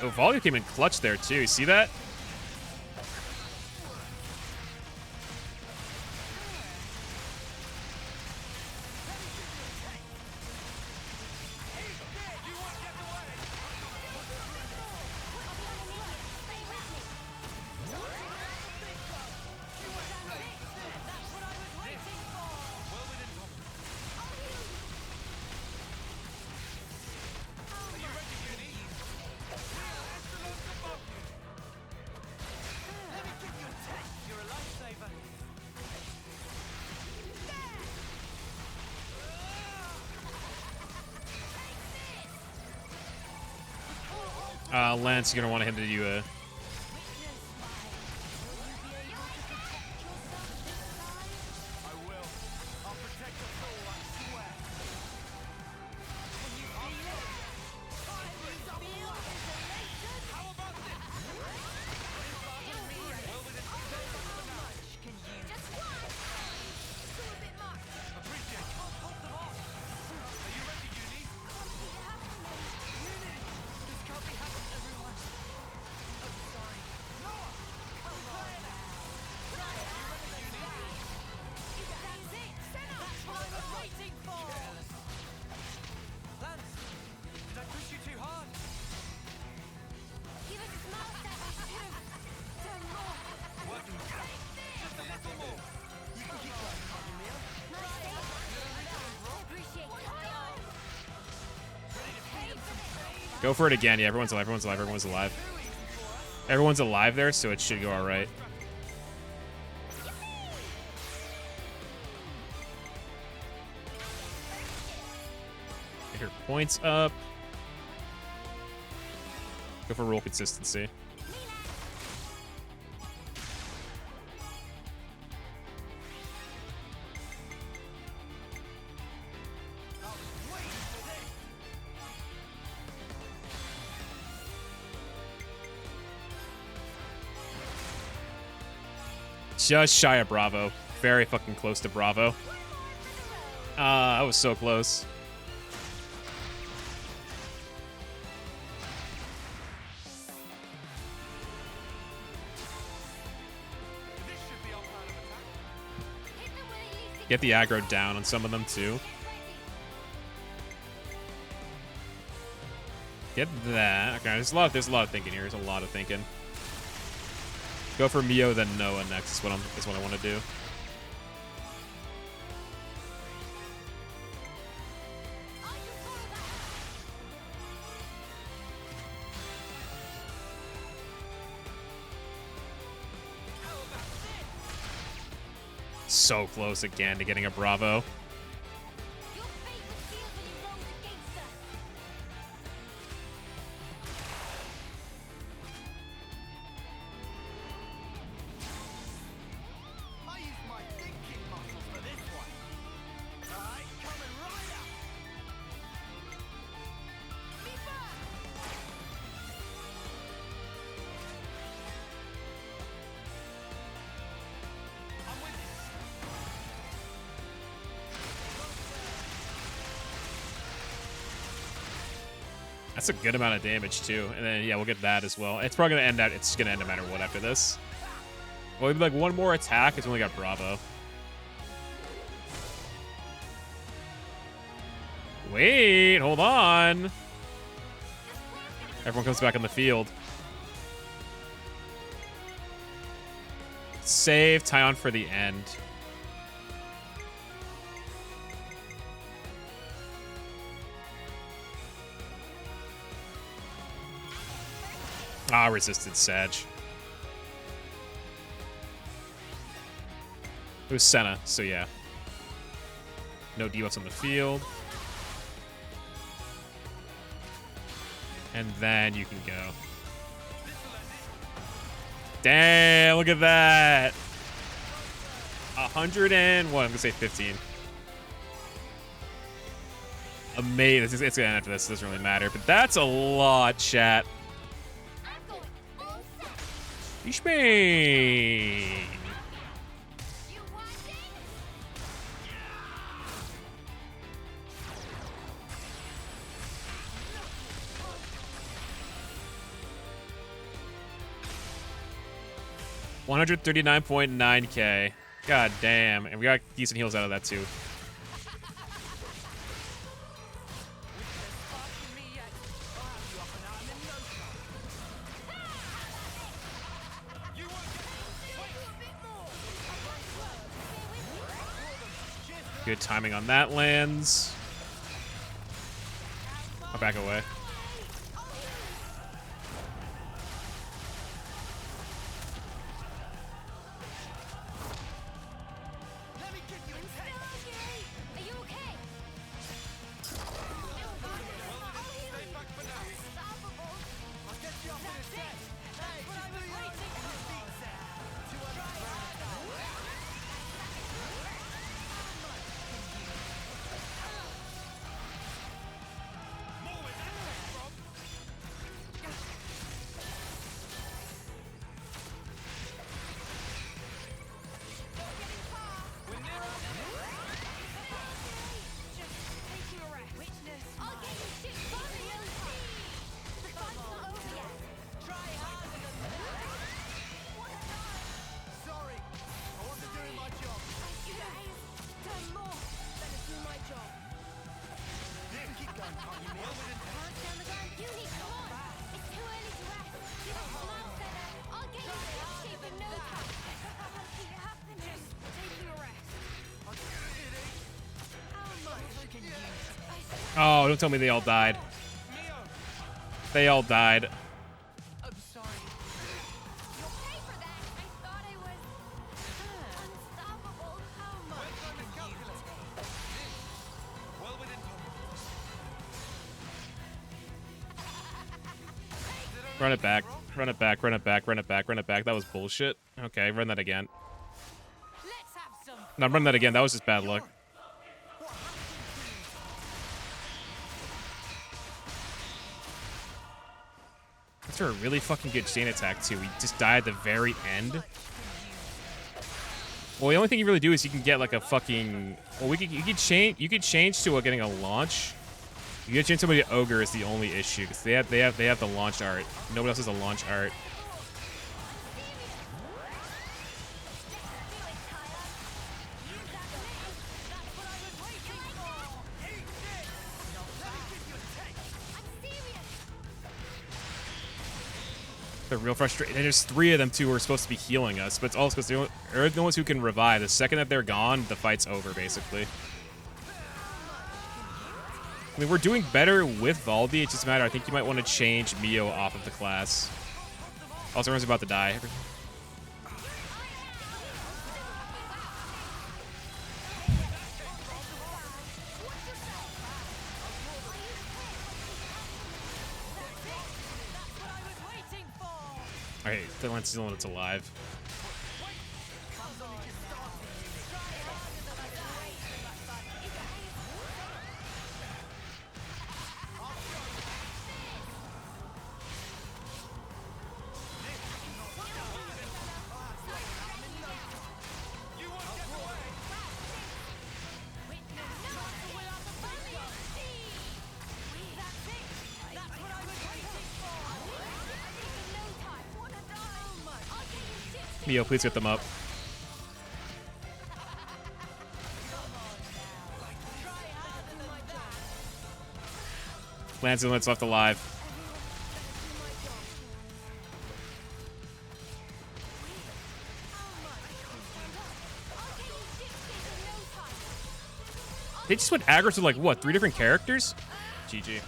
Oh, Volley came in clutch there too. You see that? Lance, you're gonna want him to do a. Go for it again. Yeah, everyone's alive. Everyone's alive. Everyone's alive. Everyone's alive there, so it should go all right. Get her points up. Go for roll consistency. Just shy of Bravo. Very fucking close to Bravo. I was so close. Get the aggro down on some of them too. Get that. Okay, there's a lot of thinking here. There's a lot of thinking. Go for Mio, then Noah next is what I want to do. So close again to getting a Bravo. That's a good amount of damage too. And then yeah, we'll get that as well. It's probably gonna end out. It's gonna end no matter what after this. Well, maybe like one more attack. It's only got Bravo. Wait, hold on. Everyone comes back on the field. Save Tyon for the end. Ah, resisted Sag. It was Senna, so yeah. No debuffs on the field. And then you can go. Damn, look at that. 100 and what? I'm gonna say 15. Amazing. It's gonna end after this. It doesn't really matter, but that's a lot, chat. Ishmael. 139.9k. God damn. And we got decent heals out of that too. Good timing on that lands. I'll back away. Oh, don't tell me they all died. They all died. I'm sorry. You'll pay for that. I thought I was unstoppable. How much can you take? Well within Run it back. Run it back. Run it back. Run it back. Run it back. That was bullshit. Okay, run that again. Let's have some. No, run that again. That was just bad luck. That's a really fucking good chain attack too. He just died at the very end. Well, the only thing you really do is you can get like a fucking. Well, you could change to getting a launch. You get change somebody to ogre is the only issue because they have the launch art. Nobody else has a launch art. They're real frustrating. And there's 3 of them too who are supposed to be healing us, but it's also because they're the ones who can revive. The second that they're gone, the fight's over, basically. I mean, we're doing better with Valdi. It's just a matter. I think you might want to change Mio off of the class. Also, everyone's about to die. Alright, the lens is the one that's alive. Mio, please get them up. Lance and Lance left alive. They just went aggro to like what, 3 different characters? GG.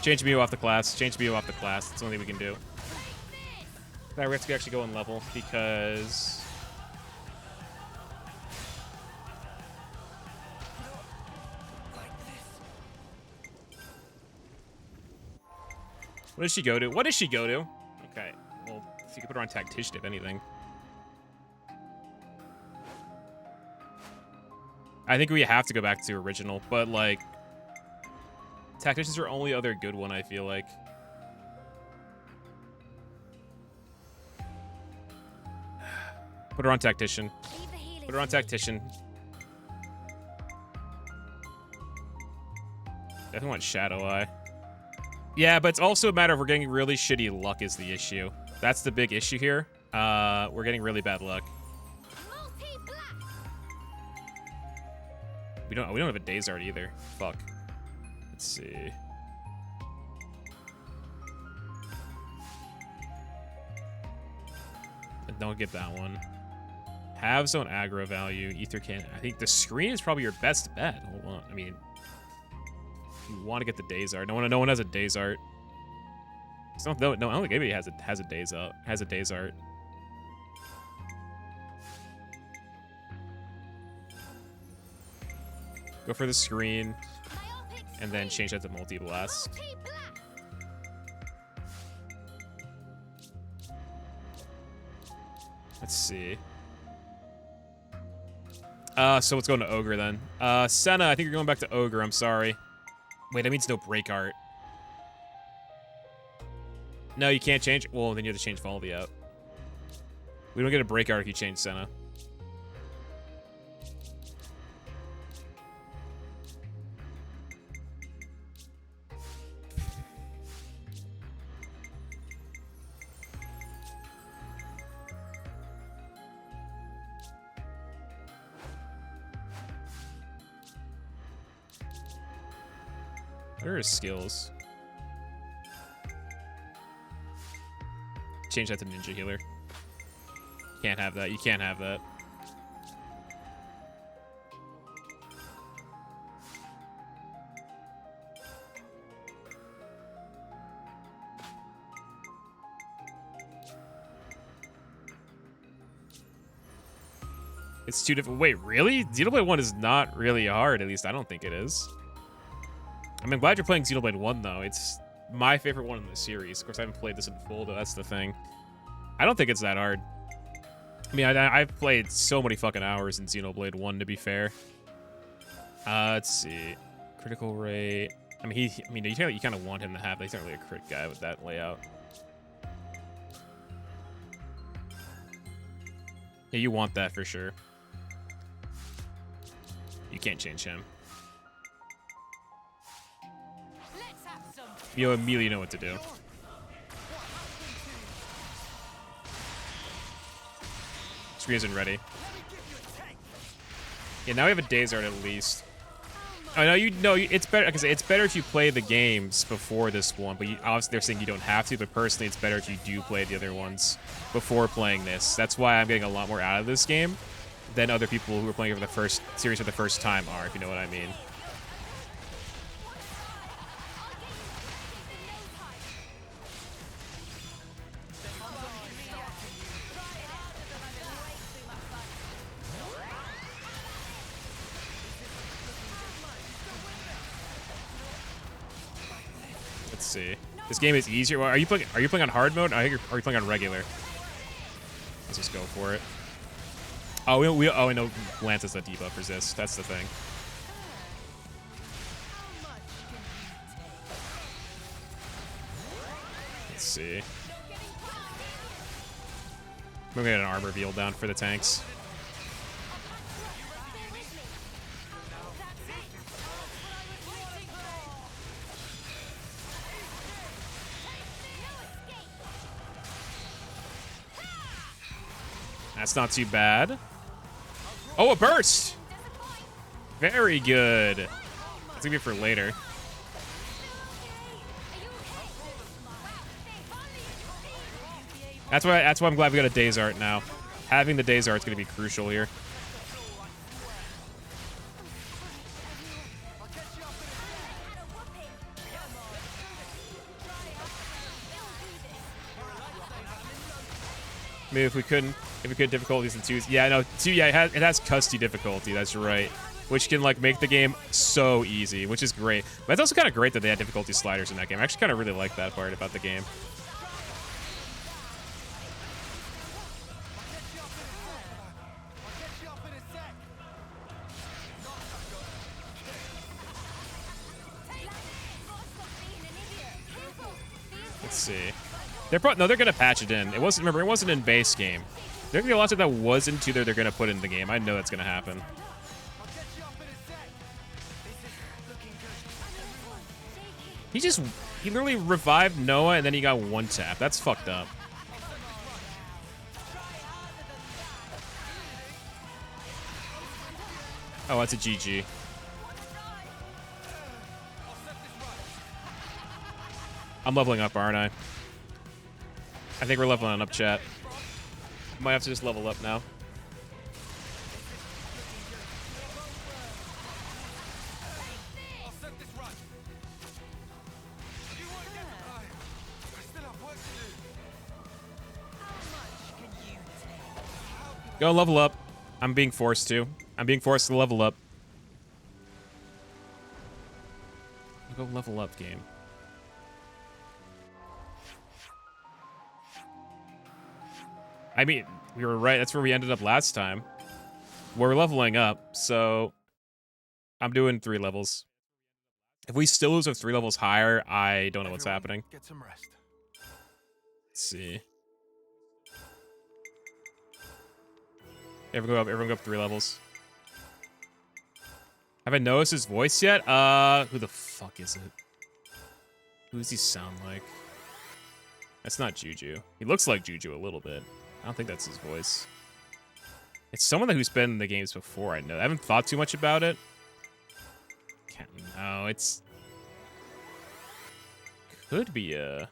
Change Mio off the class. Change Mio off the class. That's the only thing we can do. Now we have to actually go in level because what does she go to? What does she go to? Okay. Well, if you could put her on tactician, if anything. I think we have to go back to original, but like tactician's her only other good one, I feel like. Put her on tactician. Put her on tactician. Definitely want Shadow Eye. Yeah, but it's also a matter of we're getting really shitty luck is the issue. That's the big issue here. We're getting really bad luck. We don't have a Days Art either. Fuck. Let's see. Don't get that one. Have zone aggro value. Ether can. I think the screen is probably your best bet. Hold on. I mean, you want to get the Days Art. No one has a Days Art. No, I don't think anybody has a Days Art. Has a Days Art. Go for the screen, and then change that to multi-blast. Let's see. So let's go to Ogre then. Senna, I think you're going back to Ogre. I'm sorry. Wait, that means no break art. No, you can't change. Well, then you have to change Folly out. We don't get a break art if you change Senna. What are his skills? Change that to Ninja Healer. Can't have that. You can't have that. It's 2 different. Wait, really? Xenoblade 1 is not really hard. At least I don't think it is. I mean, I'm glad you're playing Xenoblade 1, though. It's my favorite one in the series. Of course, I haven't played this in full, though. That's the thing. I don't think it's that hard. I mean, I've played so many fucking hours in Xenoblade 1, to be fair. Let's see. Critical rate. I mean, you kind of want him to have that. He's not really a crit guy with that layout. Yeah, you want that for sure. You can't change him. You immediately know what to do. Screen isn't ready. Yeah, now we have a Days Art at least. Oh no, it's better because it's better if you play the games before this one. But obviously they're saying you don't have to. But personally, it's better if you do play the other ones before playing this. That's why I'm getting a lot more out of this game than other people who are playing it for the first series for the first time are, if you know what I mean. Let's see. This game is easier. Well, are you playing on hard mode? Are you playing on regular? Let's just go for it. Oh, I know Lance has that debuff resist. That's the thing. Let's see. I'm gonna get an armor reveal down for the tanks. That's not too bad. Oh, a burst! Very good. That's gonna be for later. That's why I'm glad we got a Days Art now. Having the Days Art is gonna be crucial here. Maybe if we could difficulties in 2s. Yeah, no, 2, yeah, it has custy difficulty, that's right. Which can, like, make the game so easy, which is great. But it's also kind of great that they had difficulty sliders in that game. I actually kind of really like that part about the game. Let's see. They're gonna patch it in. It wasn't in base game. There's gonna be lots of that was in 2 that they're gonna put in the game. I know that's gonna happen. He literally revived Noah and then he got 1 tap. That's fucked up. Oh, that's a GG. I'm leveling up, aren't I? I think we're leveling up, chat. Might have to just level up now. Go level up. I'm being forced to. I'm being forced to level up. Go level up, game. I mean, we were right. That's where we ended up last time. We're leveling up, so I'm doing 3 levels. If we still lose with 3 levels higher, I don't know what's happening. Get some rest. Let's see. Everyone go up 3 levels. Have I noticed his voice yet? Who the fuck is it? Who does he sound like? That's not Juju. He looks like Juju a little bit. I don't think that's his voice. It's someone who's been in the games before, I know. I haven't thought too much about it. Can't know. It's... Could be a...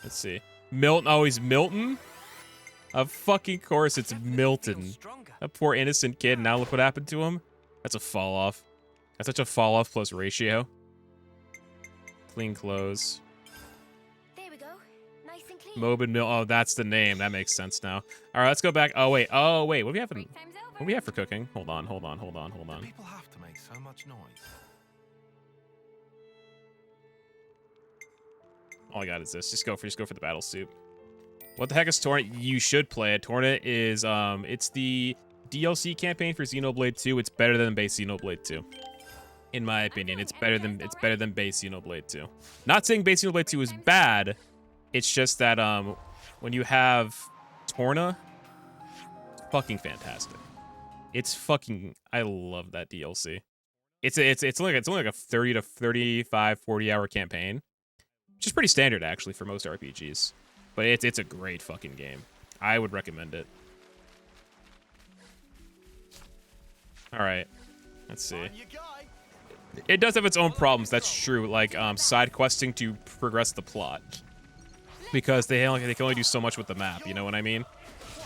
Let's see. Milton. Oh, he's Milton? Of fucking course it's Milton. A poor innocent kid. Now look what happened to him. That's a fall off. That's such a fall off plus ratio. Clean clothes. There we go. Nice and clean. Moebius Mill. Oh, that's the name. That makes sense now. All right, let's go back. Oh wait. Oh wait. What do we have? What do we have for cooking? Hold on. People have to make so much noise. All I got is this. Just go for the battle soup. What the heck is Torrent? You should play it. Torrent is it's the DLC campaign for Xenoblade 2. It's better than base Xenoblade 2. In my opinion, it's better than base Xenoblade 2. Not saying base Xenoblade 2 is bad. It's just that when you have Torna, fucking fantastic. It's fucking, I love that DLC. It's only like a 30 to 35, 40 hour campaign, which is pretty standard actually for most RPGs. But it's a great fucking game. I would recommend it. All right, let's see. It does have its own problems. That's true. Like side questing to progress the plot, because they can only do so much with the map. You know what I mean?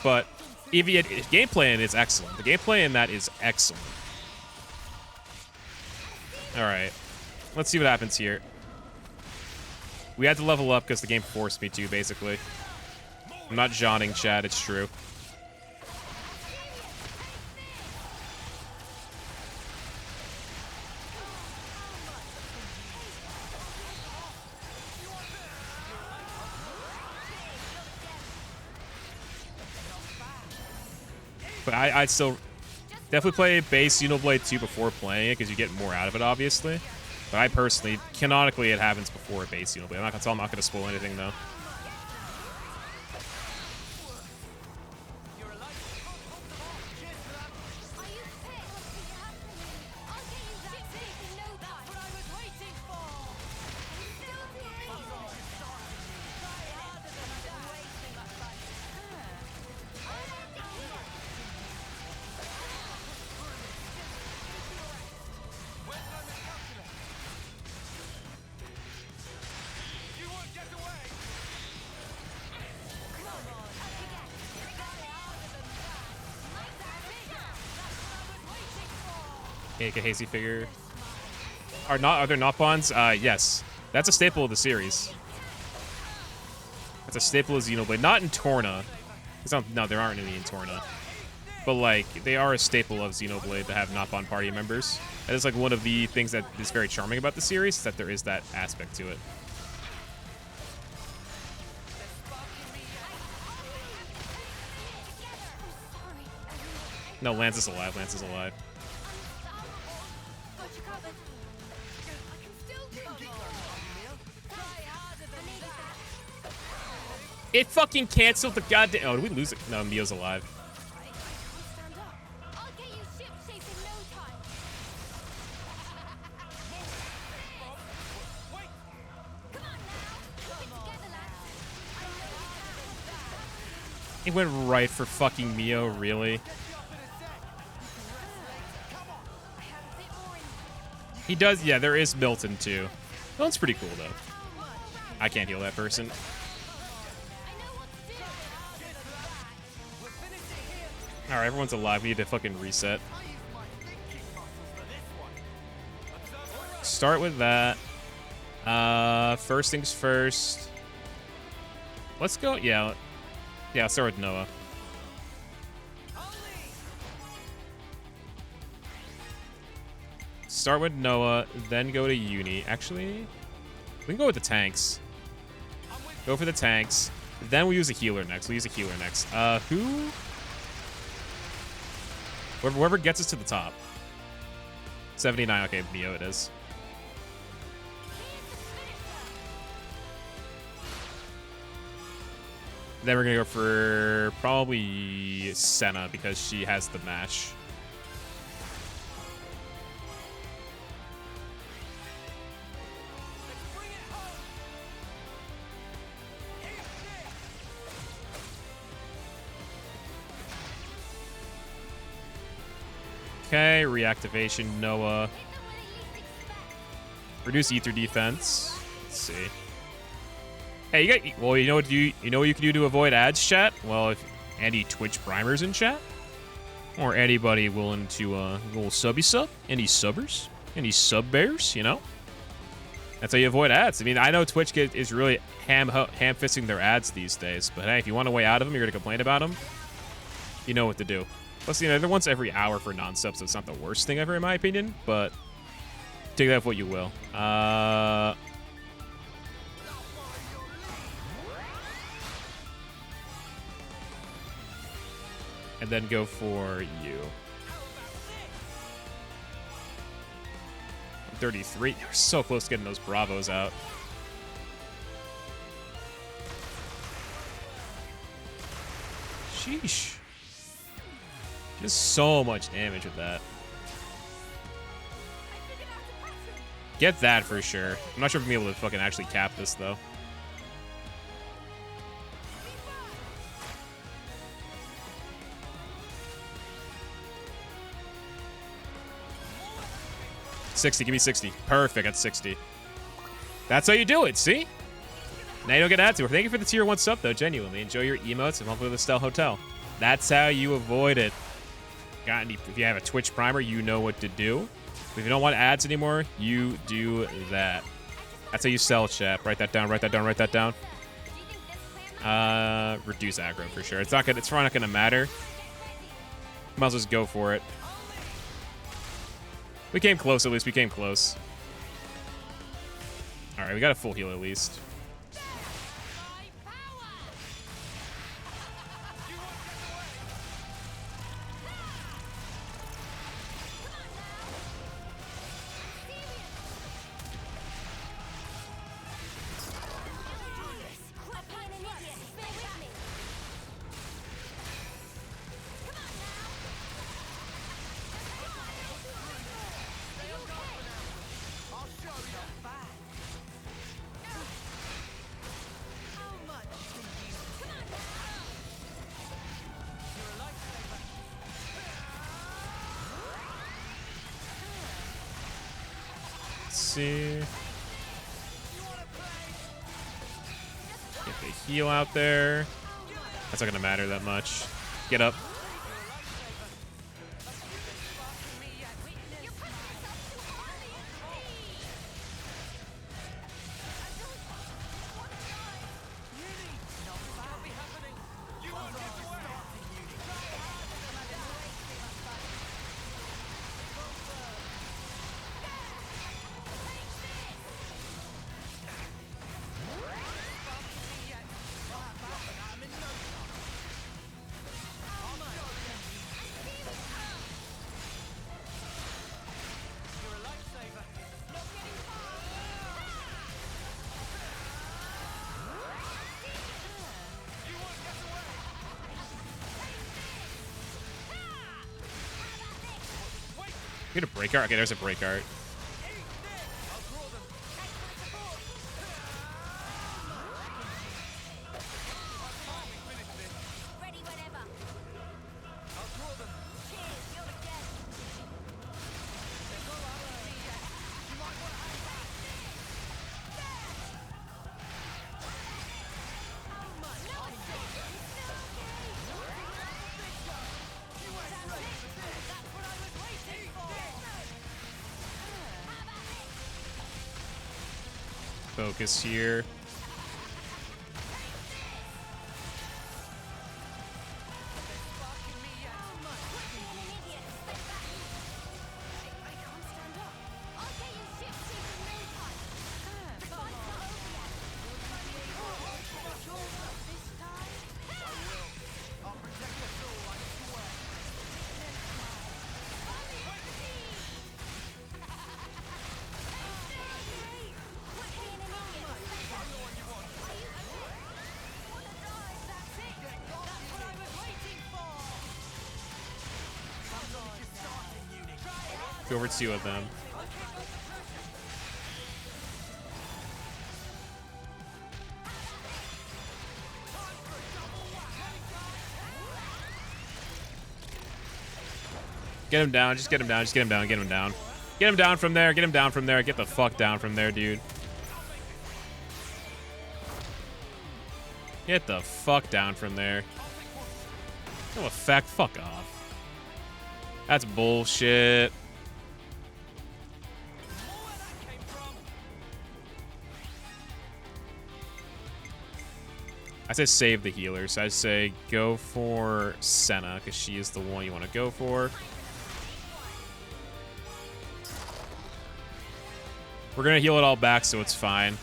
But gameplay in it is excellent. The gameplay in that is excellent. All right, let's see what happens here. We had to level up because the game forced me to, basically. I'm not Johnning, Chad, it's true. But I'd still definitely play base Xenoblade 2 before playing it, because you get more out of it, obviously. But I personally, canonically, it happens before base Xenoblade. I'm not going to spoil anything, though. Kevesi figure. Are there not bonds? Yes. That's a staple of the series. That's a staple of Xenoblade. Not in Torna. No, there aren't any in Torna. But, like, they are a staple of Xenoblade to have not bond party members. That is, like, one of the things that is very charming about the series, is that there is that aspect to it. No, Lance is alive. Lance is alive. Got you covered. I can still do more. Try harder than that. It fucking canceled the goddamn... Oh, did we lose it? No, Mio's alive. Stand up. I'll get you ship shape in no time. Come on now. Keep it together, lads. I know you can. He went right for fucking Mio, really? He does, yeah, there is Milton, too. Milton's pretty cool, though. I can't heal that person. Alright, everyone's alive. We need to fucking reset. Start with that. First things first. Let's go, yeah. Yeah, let's start with Noah. Start with Noah, then go to Uni. Actually, we can go with the tanks. Go for the tanks. Then we'll use a healer next. We'll use a healer next. Who? Whoever gets us to the top. 79. Okay, Mio it is. Then we're going to go for probably Senna because she has the match. Okay, reactivation, Noah. Reduce ether defense. Let's see. Hey, you know what you can do to avoid ads, chat? Well, if any Twitch primers in chat, or anybody willing to little subby sub, any subbers, any sub bears, you know, that's how you avoid ads. I mean, I know Twitch is really ham-fisting their ads these days, but hey, if you want a way out of them, you're gonna complain about them, you know what to do. Plus, you know, they're once every hour for non-subs, so it's not the worst thing ever, in my opinion, but take that for what you will. And then go for you. 33. We're so close to getting those Bravos out. Sheesh. Just so much damage with that. Get that for sure. I'm not sure if I'm able to fucking actually cap this, though. $60, give me 60. Perfect, at 60. That's how you do it, see? Now you don't get added to it. Thank you for the tier 1 sub, though, genuinely. Enjoy your emotes and hopefully the Stel Hotel. That's how you avoid it. If you have a Twitch primer, you know what to do. If you don't want ads anymore, you do that. That's how you sell, chat. Write that down, write that down, write that down. Reduce aggro for sure. It's probably not gonna matter. Might as well just go for it. We came close, at least. We came close. Alright, we got a full heal at least. See. Get the heal out there. That's not gonna matter that much. Get up. Get a break art. Okay, there's a break art. Ready whenever. Cheers, you're the guest. Focus here. Go over two of them. Get him down, just get him down, just get him down, get him down. Get him down from there, get him down from there, get the fuck down from there, dude. Get the fuck down from there. No effect, fuck off. That's bullshit. I say save the healers. I say go for Senna, because she is the one you want to go for. We're going to heal it all back, so it's fine.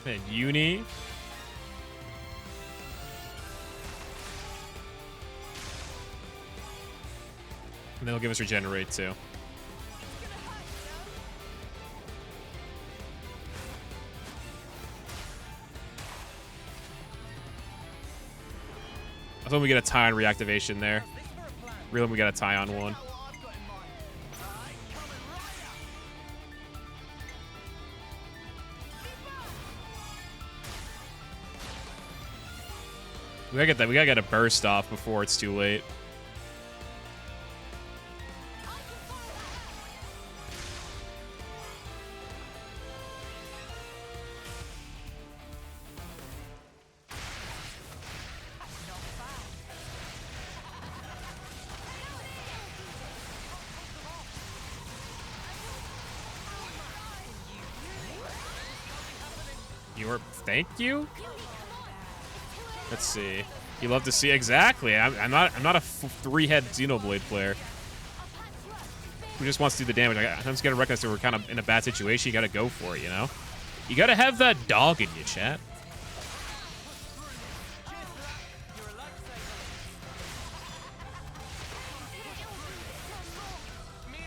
And Uni. And then he'll give us regenerate too. I thought we get a tie on reactivation there. Really, we got a tie on one. We gotta get that. We gotta get a burst off before it's too late. Thank you. Let's see. You love to see exactly. I'm not a three-head Xenoblade player who just wants to do the damage. I'm just gonna recognize that we're kind of in a bad situation. You gotta go for it, you know. You gotta have that dog in you, chat.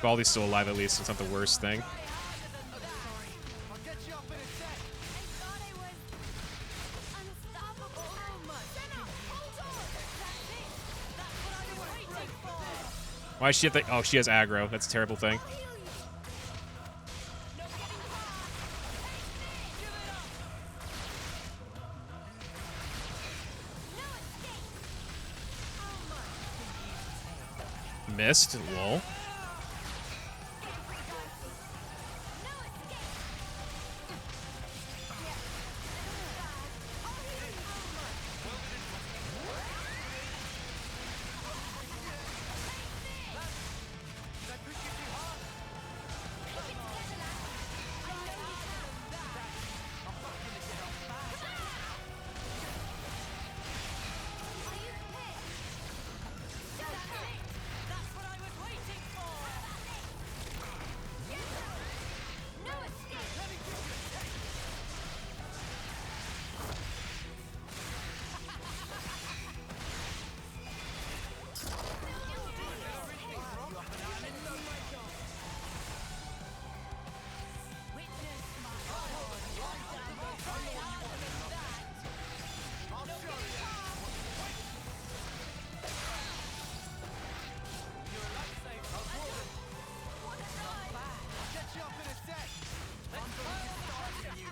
Baldi's still alive at least. It's not the worst thing. Why is she have the... Oh, she has aggro. That's a terrible thing. Missed. Lol.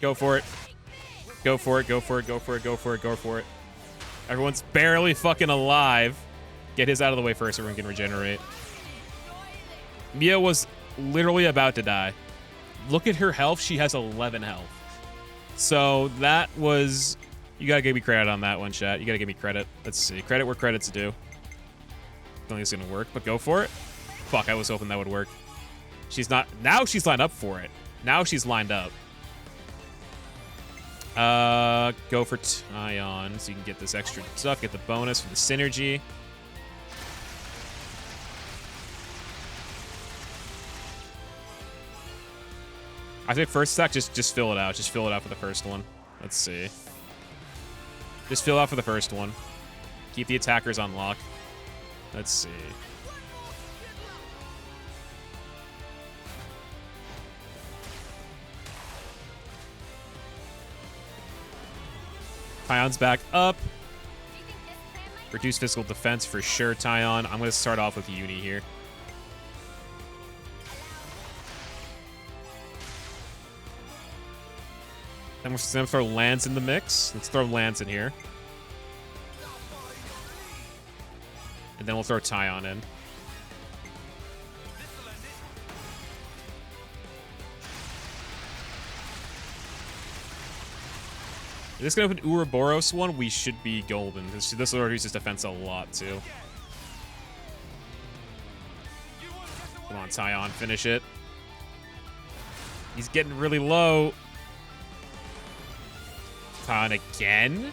Go for it. Go for it, go for it, go for it, go for it, go for it. Everyone's barely fucking alive. Get his out of the way first so everyone can regenerate. Mia was literally about to die. Look at her health. She has 11 health. So that was... You gotta give me credit on that one, chat. You gotta give me credit. Let's see. Credit where credit's due. Don't think it's gonna work, but go for it. Fuck, I was hoping that would work. She's not... Now she's lined up for it. Now she's lined up. Go for Tyon so you can get this extra stuff. Get the bonus for the synergy. I think first stack, just fill it out. Just fill it out for the first one. Let's see. Just fill out for the first one. Keep the attackers on lock. Let's see. Tyon's back up. Reduce physical defense for sure, Tyon. I'm going to start off with Uni here. Then we're going to throw Lance in the mix. Let's throw Lance in here. And then we'll throw Tyon in. If this is going to open Ouroboros one, we should be golden. This will reduce his defense a lot, too. Come on, Tyon, finish it. He's getting really low. Tyon again?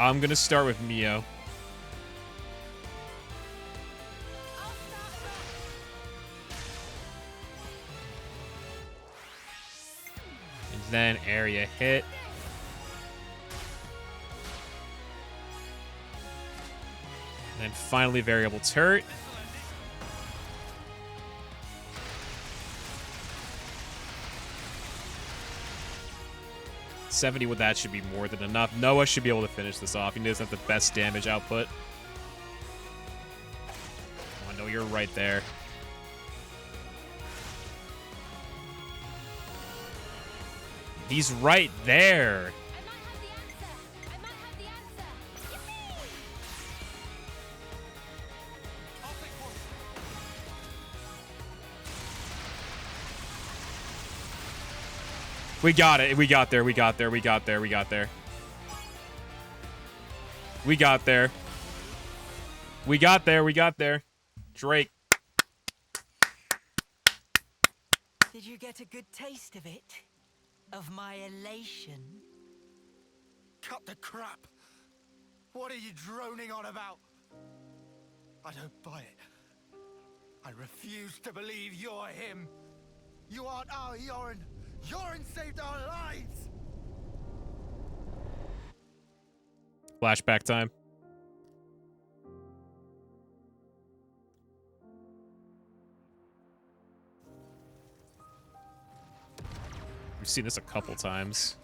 I'm going to start with Mio. And then area hit. And then finally variable turret. $70 with that should be more than enough. Noah should be able to finish this off. He doesn't have the best damage output. Oh, no, you're right there. He's right there. I might have the answer. We got it. We got there. We got there. We got there. We got there. We got there. We got there. We got there. Drake. Did you get a good taste of it? Of my elation? Cut the crap! What are you droning on about? I don't buy it. I refuse to believe you're him. You aren't our Joran. Joran saved our lives! Flashback time. We've seen this a couple times.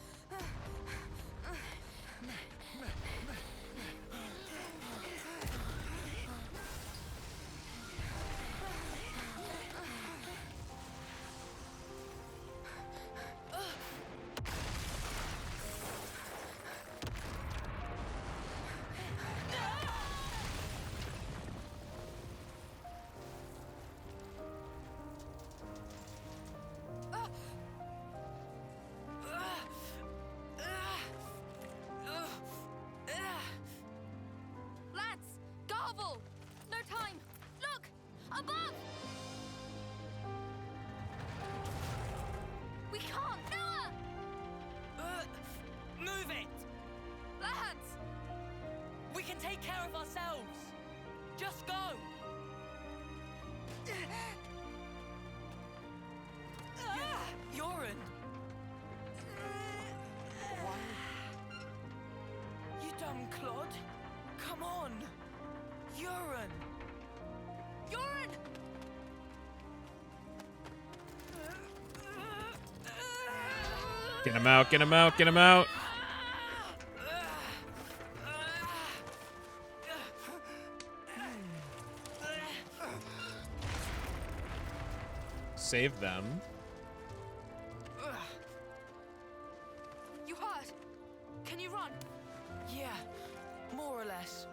Get him out, get him out, get him out. save them. You hurt? Can you run? Yeah, more or less.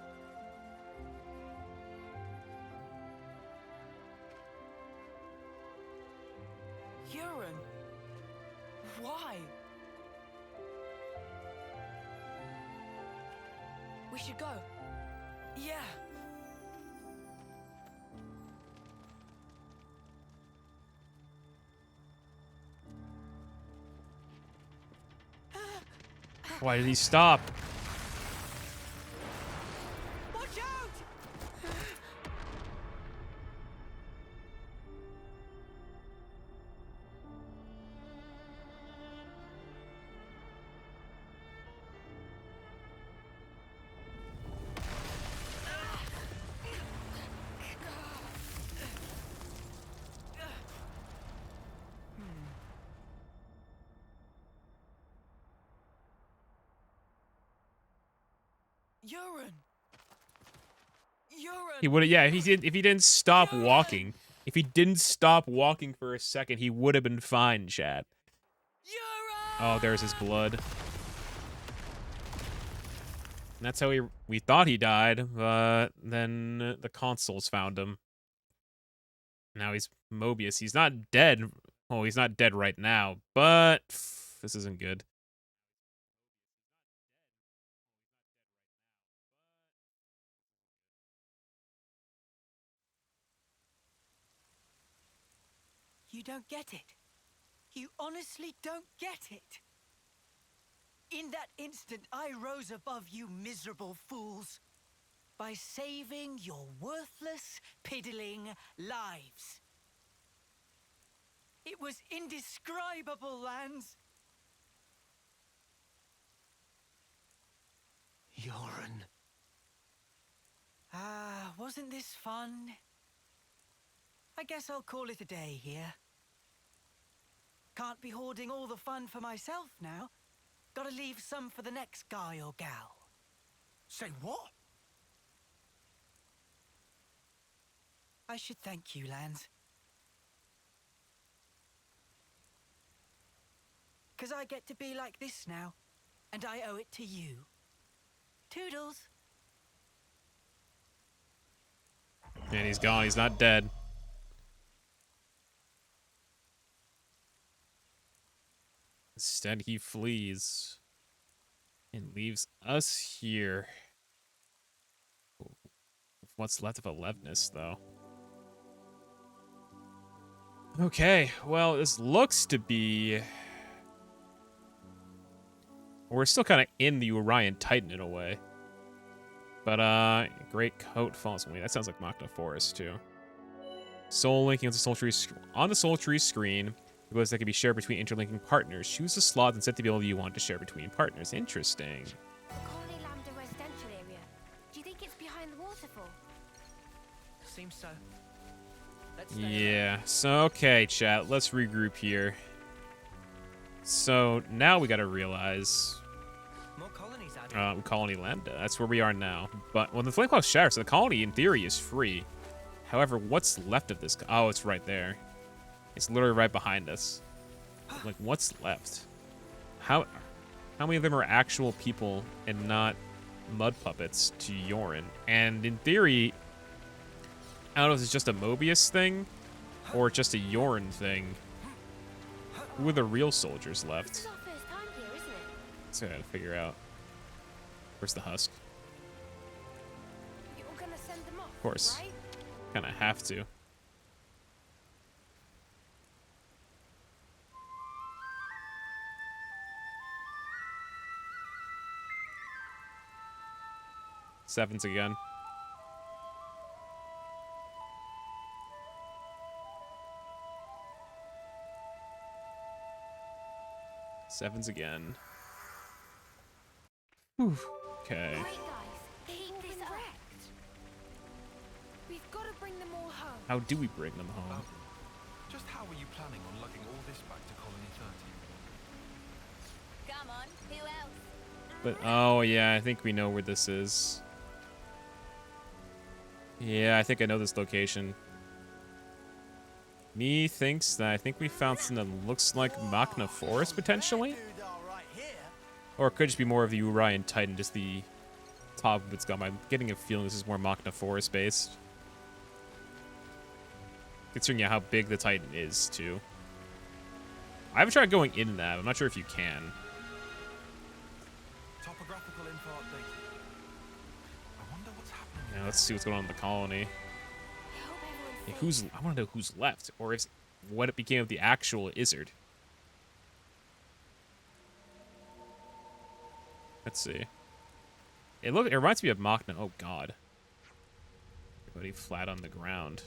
Joran, why? We should go. Yeah. Why did he stop? Watch out! Joran. Joran. He would have, yeah, if he didn't stop walking. If he didn't stop walking for a second, he would have been fine, chat. Joran! Oh, there's his blood. And that's how we thought he died, but then the consuls found him. Now he's Moebius. He's not dead. Well, he's not dead right now, but this isn't good. You don't get it. You honestly don't get it. In that instant, I rose above you miserable fools by saving your worthless, piddling lives. It was indescribable, Lands. Joran. Ah, wasn't this fun? I guess I'll call it a day here. Can't be hoarding all the fun for myself now. Gotta leave some for the next guy or gal. Say what? I should thank you, Lands. 'Cause I get to be like this now, and I owe it to you. Toodles. And he's gone. He's not dead. Instead, he flees and leaves us here. What's left of Alevnus, though? Okay, well, this looks to be... We're still kind of in the Urayan Titan in a way. But, Great Coat falls away. That sounds like Machna Forest, too. Soul linking on the Soul Tree screen. Abilities that can be shared between interlinking partners. Choose a slot and set the ability you want to share between partners. Interesting. The Colony Lambda residential area. Do you think it's behind the waterfall? Seems so. Yeah, so okay, chat, let's regroup here. So now we gotta realize More colonies added. Colony Lambda, that's where we are now. But when the flame cloud shatters, the colony in theory is free. However, what's left of this? Oh, it's right there. It's literally right behind us. Like, what's left? How many of them are actual people and not Mudpuppets to Joran? And in theory, I don't know if it's just a Moebius thing or just a Joran thing. Who are the real soldiers This left? is our first time here, isn't it? That's what I gotta figure out. Where's the husk? You're gonna send them off, Of course. right? Kind of have to. Sevens again. Sevens again. Whew. Okay. Right, guys, keep this up. We've got to bring them all home. How do we bring them home? Just how were you planning on lugging all this back to Colony 30? Come on, who else? But, oh yeah, I think we know where this is. Yeah, I think I know this location. Thinks that I think we found something that looks like Machna Forest, potentially? Or it could just be more of the Urayan Titan, just the top of its gum. I'm getting a feeling this is more Machna Forest based. Considering how big the Titan is, too. I haven't tried going in that. I'm not sure if you can. Topographical info update. I wonder what's happening. Yeah, let's see what's going on in the colony. I hope everyone's Yeah, I want to know who's left, or if what it became of the actual Isurd. Let's see. It reminds me of Machna. Oh God. Everybody flat on the ground.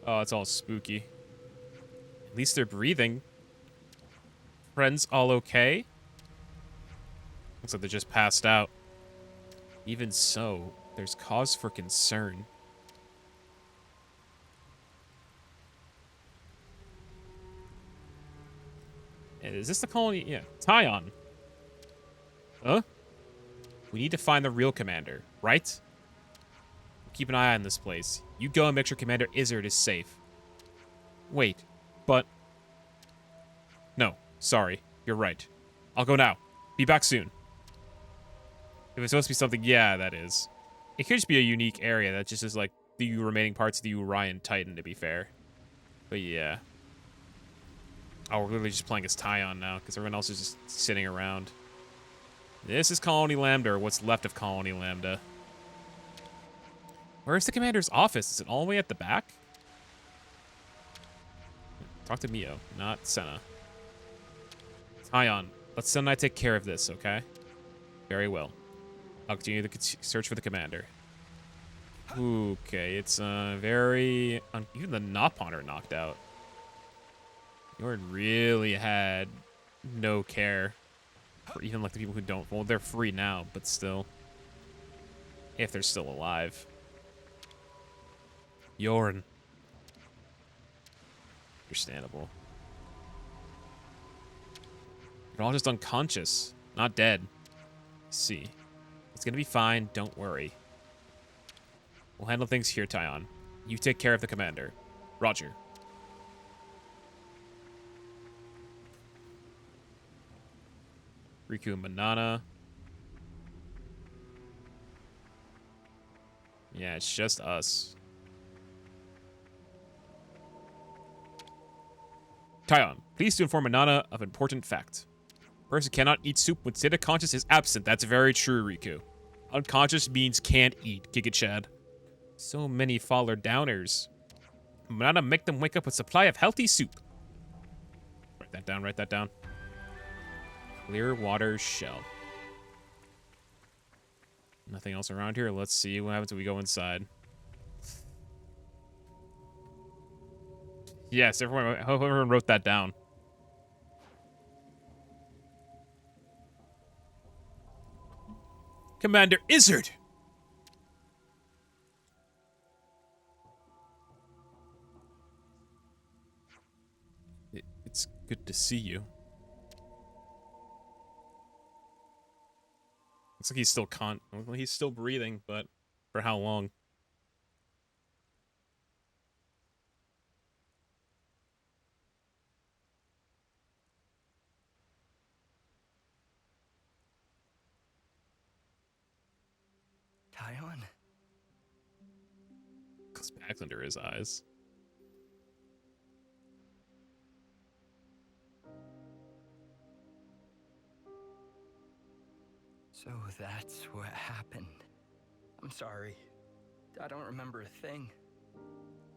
Oh, it's all spooky. At least they're breathing. Friends all okay? Looks like they just passed out. Even so, there's cause for concern. Is this the colony? Yeah. Tyon. Huh? We need to find the real commander, right? Keep an eye on this place. You go and make sure Commander Isurd is safe. Wait, but... No, sorry. You're right. I'll go now. Be back soon. If it's supposed to be something, yeah, that is. It could just be a unique area that just is like the remaining parts of the Urayan Titan, to be fair. But yeah. Oh, we're literally just playing as Tyon now, because everyone else is just sitting around. This is Colony Lambda, or what's left of Colony Lambda. Where's the commander's office? Is it all the way at the back? Talk to Mio, not Senna. Tyon, let Senna and I take care of this, okay? Very well. I'll continue the search for the commander. Okay, it's very... even the Nopon are knocked out. Joran really had no care for even like the people who don't. Well, they're free now, but still. If they're still alive. Joran. Understandable. You're all just unconscious, not dead. Let's see. It's gonna be fine, don't worry. We'll handle things here, Tyon. You take care of the commander. Roger. Riku and Manana. Yeah, it's just us. Tyon, please to inform Manana of important fact. Person cannot eat soup when state of conscious is absent. That's very true, Riku. Unconscious means can't eat, Giga Chad. So many faller downers. Manana make them wake up with supply of healthy soup. Write that down, write that down. Clear water shell. Nothing else around here. Let's see what happens when we go inside. Yes, everyone wrote that down. Commander Isurd! It's good to see you. Looks like he's still breathing, but for how long? Tyon? Goes back under his eyes. So that's what happened. I'm sorry. I don't remember a thing.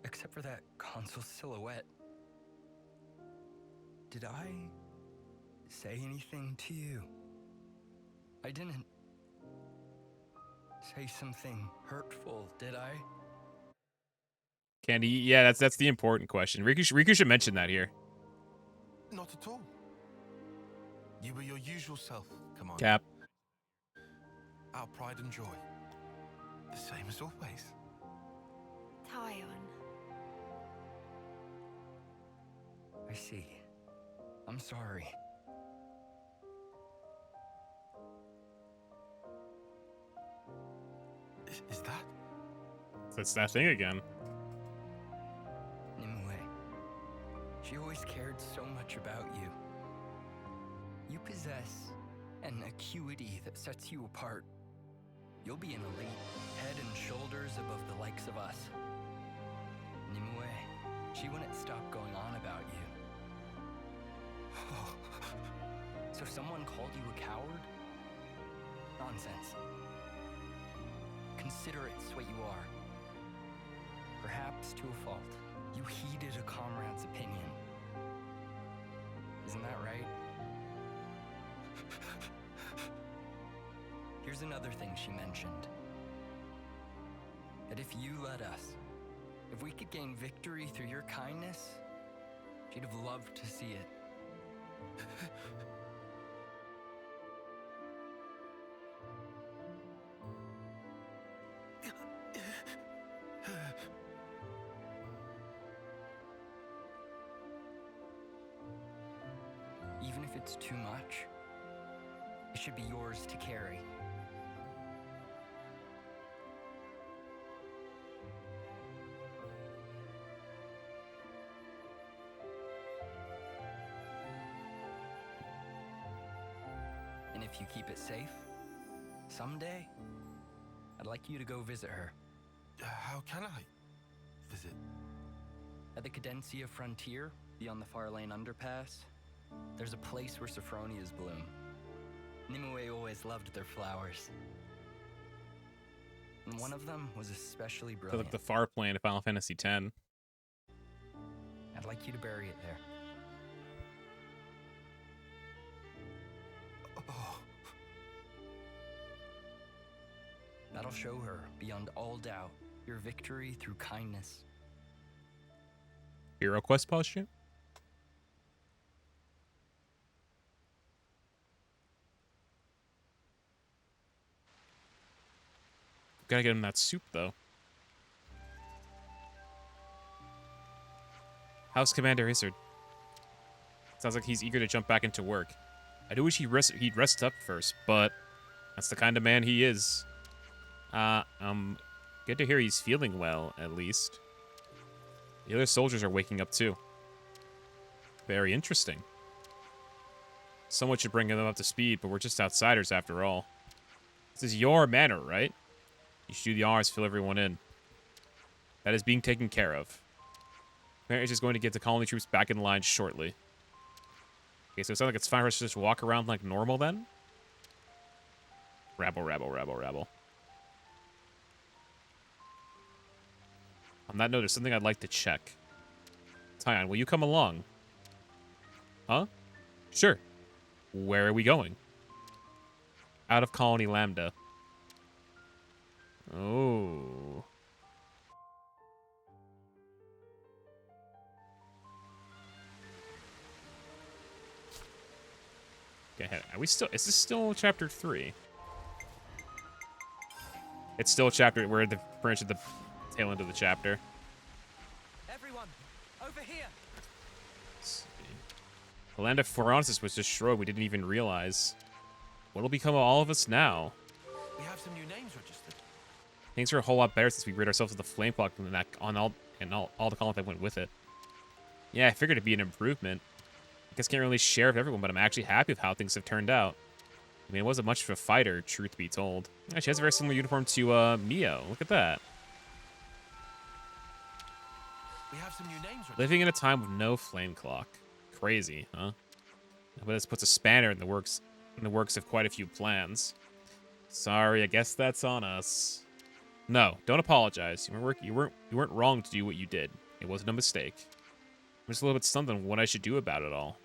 Except for that Consul silhouette. Did I say anything to you? I didn't say something hurtful, did I? Candy, yeah, that's the important question. Riku should mention that here. Not at all. You were your usual self, Commander. Cap. Our pride and joy. The same as always. Tyon. I see. I'm sorry. Is that? That's that thing again. always cared so much about you. You possess an acuity that sets you apart. You'll be an elite, head and shoulders above the likes of us. Nimue, she wouldn't stop going on about you. So someone called you a coward? Nonsense. Consider it what you are. Perhaps to a fault. You heeded a comrade's opinion. Isn't that right? Here's another thing she mentioned. That if you let us, if we could gain victory through your kindness, she'd have loved to see it. Even if it's too much, it should be yours to carry. And if you keep it safe, someday, I'd like you to go visit her. How can I visit? At the Cadencia frontier, beyond the Far Lane underpass, there's a place where Sophronias bloom. Nimue always loved their flowers. And one of them was especially Feel brilliant. like the far plane of Final Fantasy X. I'd like you to bury it there. Oh, That'll show her, beyond all doubt, your victory through kindness. Hero Quest posture? Gotta get him that soup, though. How's Commander Isurd? Sounds like he's eager to jump back into work. I do wish he'd rest up first, but that's the kind of man he is. Good to hear he's feeling well, at least. The other soldiers are waking up, too. Very interesting. Someone should bring them up to speed, but we're just outsiders after all. This is your manor, right? You should do the honors, fill everyone in. That is being taken care of. Apparently, is just going to get the colony troops back in line shortly. Okay, so it sounds like it's fine for us to just walk around like normal then? Rabble, rabble, rabble, rabble. On that note, there's something I'd like to check. Tyon, will you come along? Huh? Sure. Where are we going? Out of Colony Lambda. Oh. Okay, are we still... Is this still chapter 3? It's still chapter... We're at the branch at the tail end of the chapter. Everyone, over here. Let's see. The land of Ferronis was destroyed. We didn't even realize. What'll become of all of us now? we have some new names registered. Things are a whole lot better since we rid ourselves of the flame clock and all the columns that went with it. Yeah, I figured it'd be an improvement. I guess can't really share with everyone, but I'm actually happy with how things have turned out. I mean, it wasn't much of a fighter, truth be told. Yeah, she has a very similar uniform to Mio. Look at that. We have some new names registered. Living in a time with no flame clock. Crazy, huh? But this puts a spanner in the works of quite a few plans. Sorry, I guess that's on us. No, don't apologize. You weren't wrong to do what you did. It wasn't a mistake. I'm just a little bit stunned on what I should do about it all.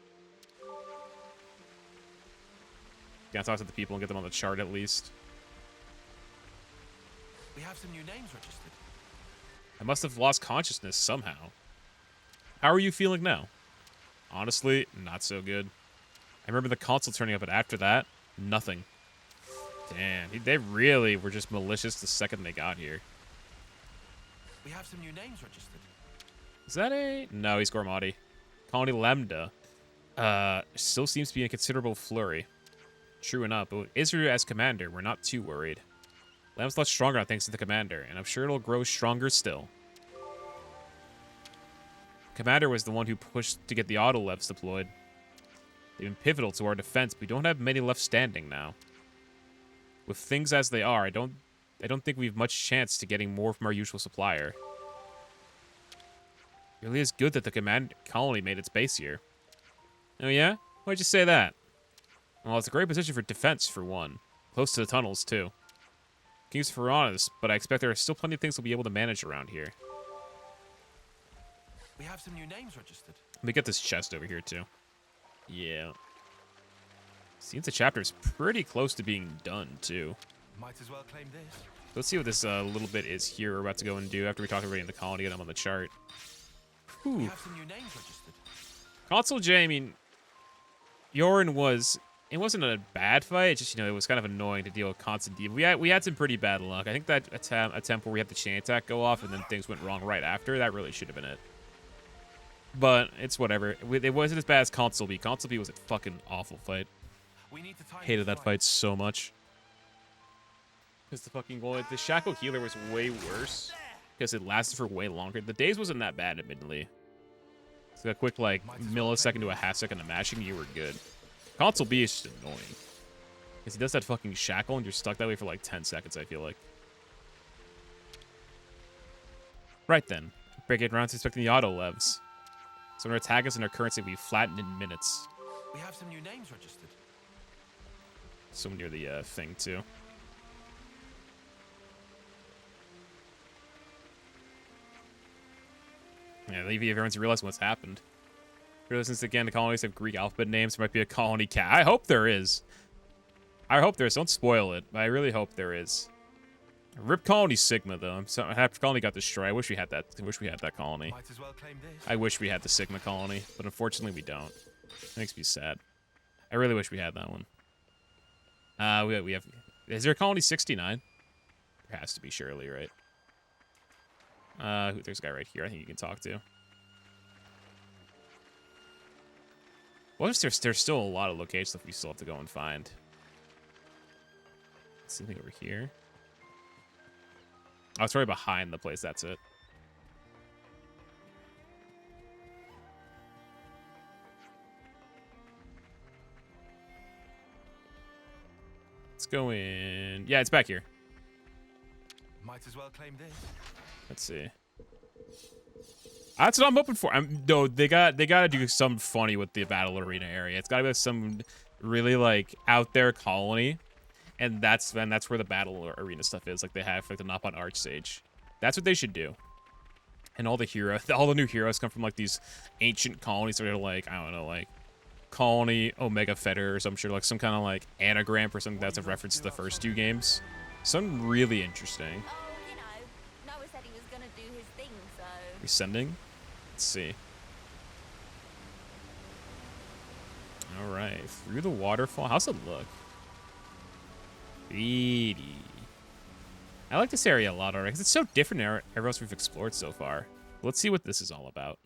Gotta talk to the people and get them on the chart at least. We have some new names registered. I must have lost consciousness somehow. How are you feeling now? Honestly, not so good. I remember the Consul turning up, but after that, nothing. Damn, they really were just malicious the second they got here. We have some new names registered. Is that a... No, he's Gormati. Colony Lambda. Still seems to be in considerable flurry. True enough, but with Isurd as commander, we're not too worried. Lamb's a lot stronger now thanks to the commander, and I'm sure it'll grow stronger still. Commander was the one who pushed to get the auto lefts deployed. They've been pivotal to our defense, but we don't have many left standing now. With things as they are, I don't think we've much chance to getting more from our usual supplier. It really is good that the command colony made its base here. Oh yeah? Why'd you say that? Well, it's a great position for defense, for one. Close to the tunnels, too. King's Ferronis, but I expect there are still plenty of things we'll be able to manage around here. We have some new names registered. Let me get this chest over here, too. Yeah. Seems the chapter's pretty close to being done, too. Might as well claim this. Let's see what this little bit is here we're about to go and do after we talk to everybody in the colony and I'm on the chart. We Whew. have some new names registered. Consul J, I mean, Joran was... It wasn't a bad fight. It's just, you know, it was kind of annoying to deal with constant deep. We had some pretty bad luck. I think that attempt where we had the chain attack go off and then things went wrong right after, that really should have been it. But it's whatever. It wasn't as bad as Consul B. Consul B was a fucking awful fight. We need to time Hated this that fight so much. Because the Shackle Healer was way worse. Because it lasted for way longer. The days wasn't that bad, admittedly. So a quick, like, millisecond to a half second of mashing, you were good. Consul B is just annoying. Because he does that fucking shackle and you're stuck that way for like 10 seconds, I feel like. Right then. Break around to expecting the auto levs. So when our attack us and our currency will be flattened in minutes. We have some new names registered. So near the thing, too. Yeah, maybe everyone's realizing what's happened. Since again, the colonies have Greek alphabet names, there might be a colony cat. I hope there is. I hope there is. Don't spoil it, but I really hope there is. Rip Colony Sigma, though. Half colony got destroyed. I wish we had that. I wish we had that colony. Might as well claim this. I wish we had the Sigma colony, but unfortunately we don't. It makes me sad. I really wish we had that one. We have. Is there a colony 69? There has to be, surely, right? There's a guy right here. I think you can talk to. What if there's still a lot of locations that we still have to go and find? Something over here. Oh, it's right behind the place. That's it. Let's go in. Yeah, it's back here. Might as well claim this. Let's see. That's what I'm hoping for. No, they gotta do something funny with the battle arena area. It's gotta be some really like out there colony, and that's where the battle arena stuff is. Like they have like the Nopon Arch Sage. That's what they should do. And all the new heroes come from like these ancient colonies that are like, I don't know, like Colony Omega Fetter or some shit, like some kind of like anagram for something that's a reference to the first two games. Something really interesting. Oh, you know, Noah said he was gonna do his thing, so... Resending? Let's see. Alright, through the waterfall. How's it look? Beady. I like this area a lot already, because it's so different than everywhere else we've explored so far. Let's see what this is all about.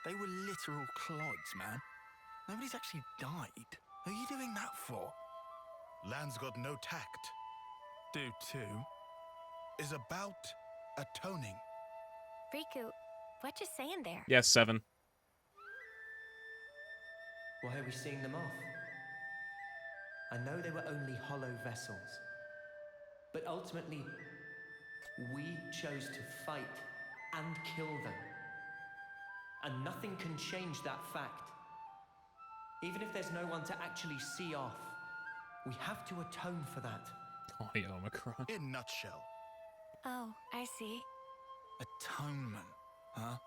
They were literal clods, man. Nobody's actually died. Who are you doing that for? Land's got no tact. Do too. Is about atoning. Riku, what you saying there? Yes, 7. Why are we seeing them off? I know they were only hollow vessels, but ultimately, we chose to fight and kill them. And nothing can change that fact. Even if there's no one to actually see off, we have to atone for that. Oh, yeah, Omicron. In nutshell. Oh, I see. Atonement, huh?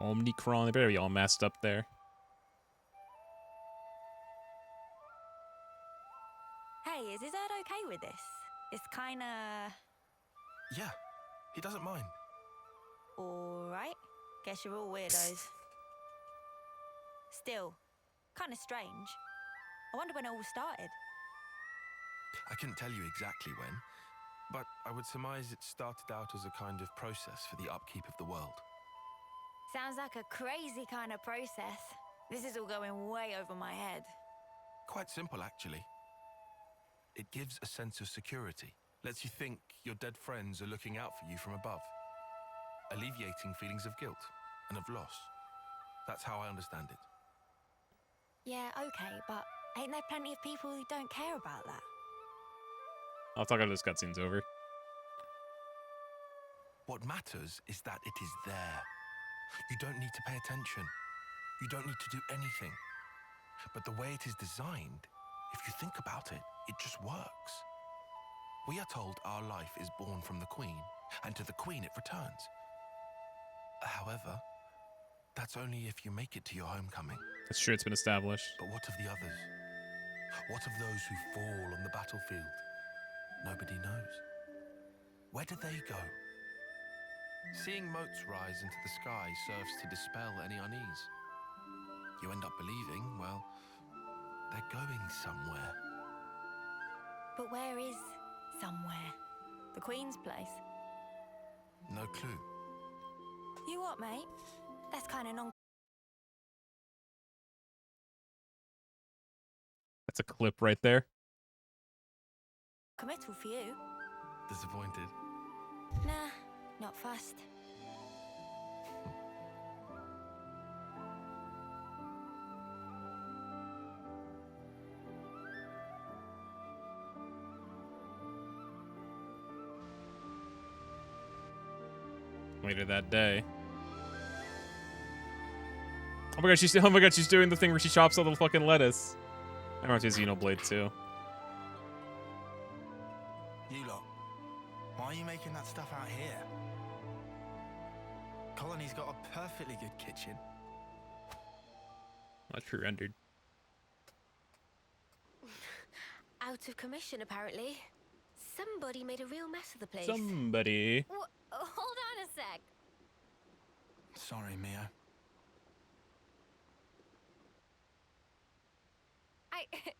Omnicron. They better be all messed up there. Hey, is Isurd okay with this? It's kinda... Yeah, he doesn't mind. Alright. Guess you're all weirdos. Still, kinda strange. I wonder when it all started. I couldn't tell you exactly when, but I would surmise it started out as a kind of process for the upkeep of the world. Sounds like a crazy kind of process. This is all going way over my head. Quite simple, actually. It gives a sense of security, lets you think your dead friends are looking out for you from above, alleviating feelings of guilt and of loss. That's how I understand it. Yeah, okay, but ain't there plenty of people who don't care about that? I'll talk after this cutscene's over. What matters is that it is there. You don't need to pay attention. You don't need to do anything. But the way it is designed, if you think about it, it just works. We are told our life is born from the Queen, and to the Queen it returns. However, that's only if you make it to your homecoming. That's true, it's been established. But what of the others? What of those who fall on the battlefield? Nobody knows. Where do they go? Seeing motes rise into the sky serves to dispel any unease. You end up believing, well, they're going somewhere. But where is somewhere? The Queen's place? No clue. You what, mate? That's kind of That's a clip right there. non-committal for you. Disappointed. Nah, not fussed. Later that day. Oh my god, she's doing the thing where she chops all the fucking lettuce. I remember Xenoblade too. You lot, why are you making that stuff out here? Colony's got a perfectly good kitchen. Not pre-rendered. Out of commission, apparently. Somebody made a real mess of the place. Somebody. Hold on a sec. Sorry, Mia.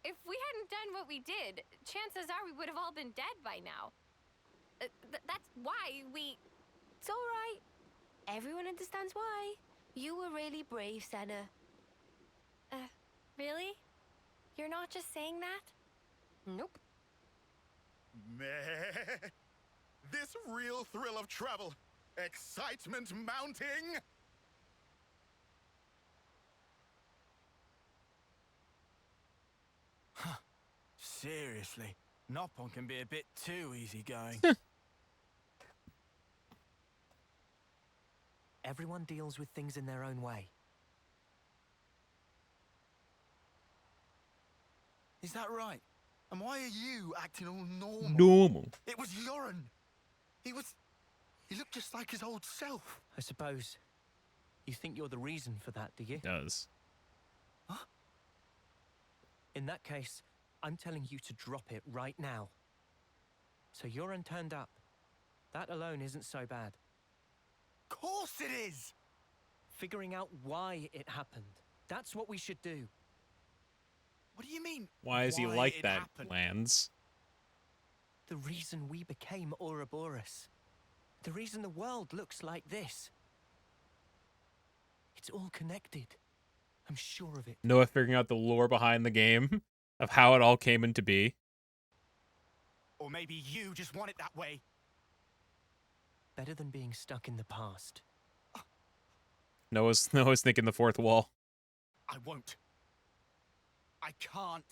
If we hadn't done what we did, chances are we would have all been dead by now. That's why we... It's all right. Everyone understands why. You were really brave, Senna. Really? You're not just saying that? Nope. Meh. This real thrill of travel. Excitement mounting. Huh. Seriously, Noppon can be a bit too easygoing. Everyone deals with things in their own way. Is that right? And why are you acting all normal? Normal. It was Joran. He looked just like his old self. I suppose you think you're the reason for that, do you? Does. Huh? In that case, I'm telling you to drop it right now. So Joran turned up. That alone isn't so bad. Of course it is! Figuring out why it happened. That's what we should do. What do you mean? Why is he why like it that, happened? Lance? The reason we became Ouroboros. The reason the world looks like this. It's all connected. I'm sure of it. Noah figuring out the lore behind the game of how it all came into be. Or maybe you just want it that way. Better than being stuck in the past. Noah's thinking the fourth wall. I won't. I can't.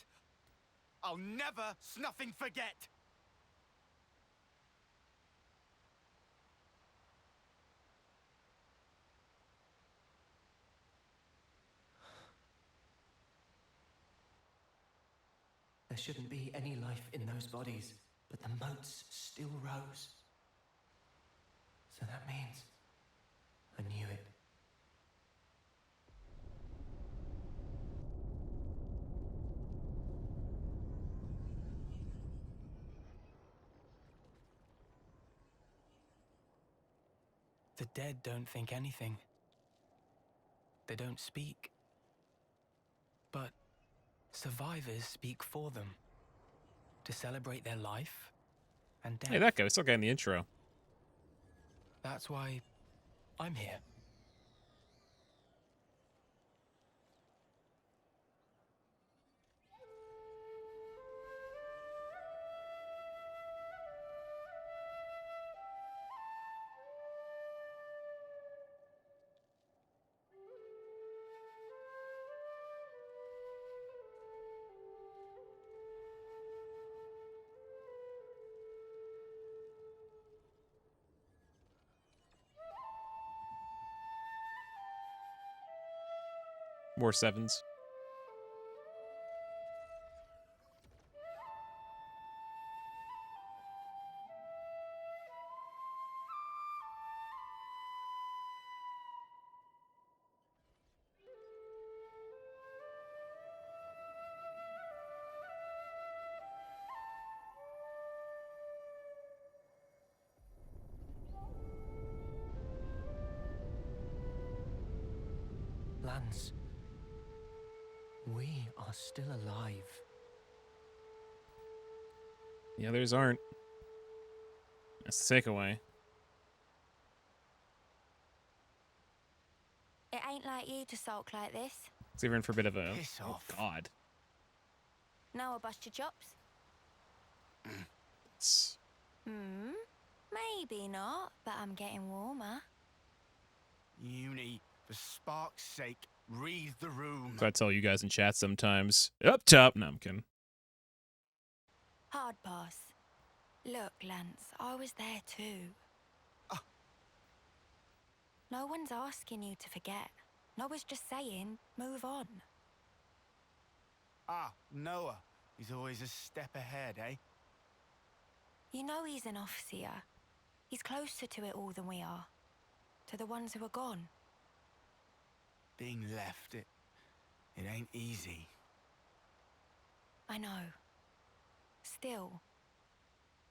I'll never snuffing forget. There shouldn't be any life in those bodies, but the motes still rose. So that means I knew it. The dead don't think anything. They don't speak. But Survivors speak for them. To celebrate their life and death. Hey, that guy was still getting the intro. That's why I'm here. More sevens. Lance, we are still alive. The others aren't. That's the takeaway. It ain't like you to sulk like this. It's even for a bit of a... Piss Oh, off. God. Now I'll bust your chops. It's... Maybe not, but I'm getting warmer. Uni, for spark's sake, read the room. So I tell you guys in chat sometimes. Up top. No, I'm kidding. Hard pass. Look, Lance, I was there too. No one's asking you to forget. No one's just saying, move on. Ah, Noah. He's always a step ahead, eh? You know he's an overseer. He's closer to it all than we are. To the ones who are gone. Being left, it ain't easy. I know. Still,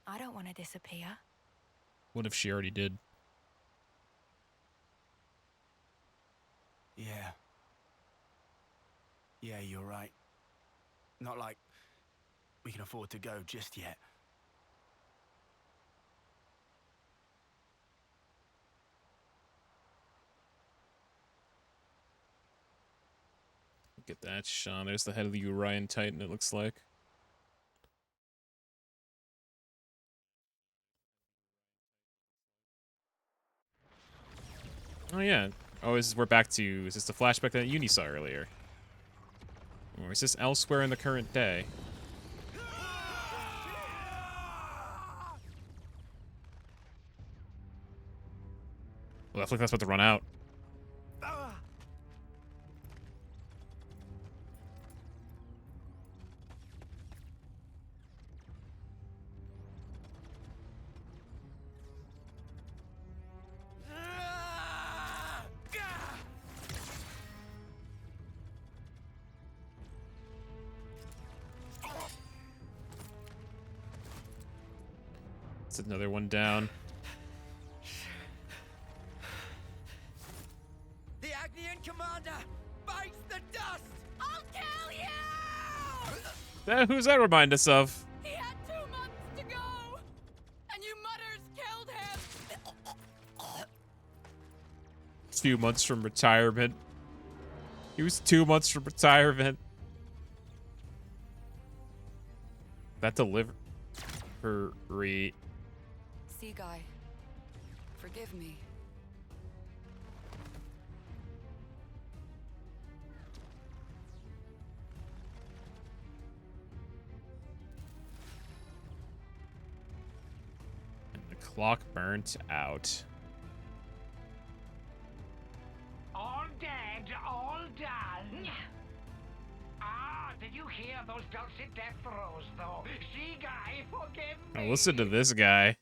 I don't want to disappear. What if she already did? Yeah. Yeah, you're right. Not like we can afford to go just yet. Look at that, Sean. There's the head of the Urayan Titan, it looks like. Oh, yeah. Oh, we're back to... Is this the flashback that Uni saw earlier? Or is this elsewhere in the current day? Well, I feel like that's about to run out. That's another one down. The Agnian commander bites the dust! I'll kill you! Who's that remind us of? He had 2 months to go! And you mutters killed him! 2 months from retirement. He was 2 months from retirement. That delivery. Sea guy, forgive me. And the clock burnt out. All dead, all done. Ah, did you hear those dulcet death throes, though? Sea guy, forgive me. Now listen to this guy.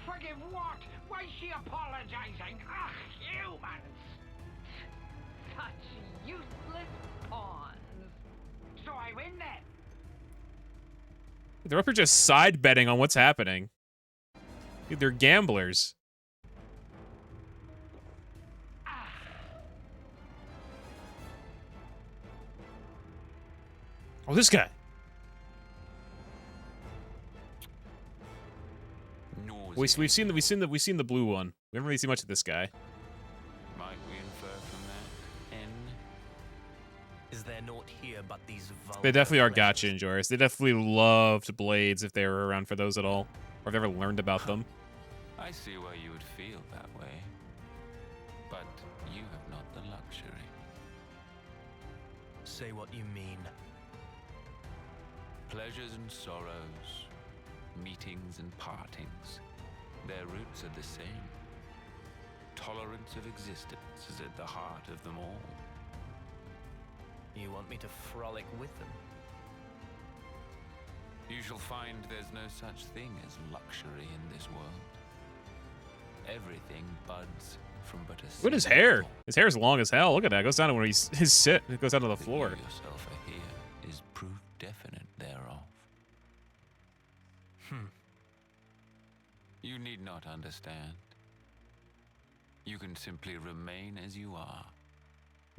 Forgive what? Why is she apologizing? Ugh, humans! Such useless pawns. So I win then. They're up here just side betting on what's happening. Dude, they're gamblers. Oh, this guy. We've seen the blue one. We haven't really seen much of this guy. Might we infer from that, N? Is there naught here but these vulgar They definitely are pleasures? gotcha enjoyers. They definitely loved blades if they were around for those at all, or if they ever learned about them. I see why you would feel that way. But you have not the luxury. Say what you mean. Pleasures and sorrows, meetings and partings, their roots are the same. Tolerance of existence is at the heart of them all. You want me to frolic with them? You shall find there's no such thing as luxury in this world. Everything buds from but a Look at his hair. His hair's long as hell. Look at that. It goes down to where he's his sit. It goes down to the floor. You yourself are here is proof definite thereof. You need not understand. You can simply remain as you are.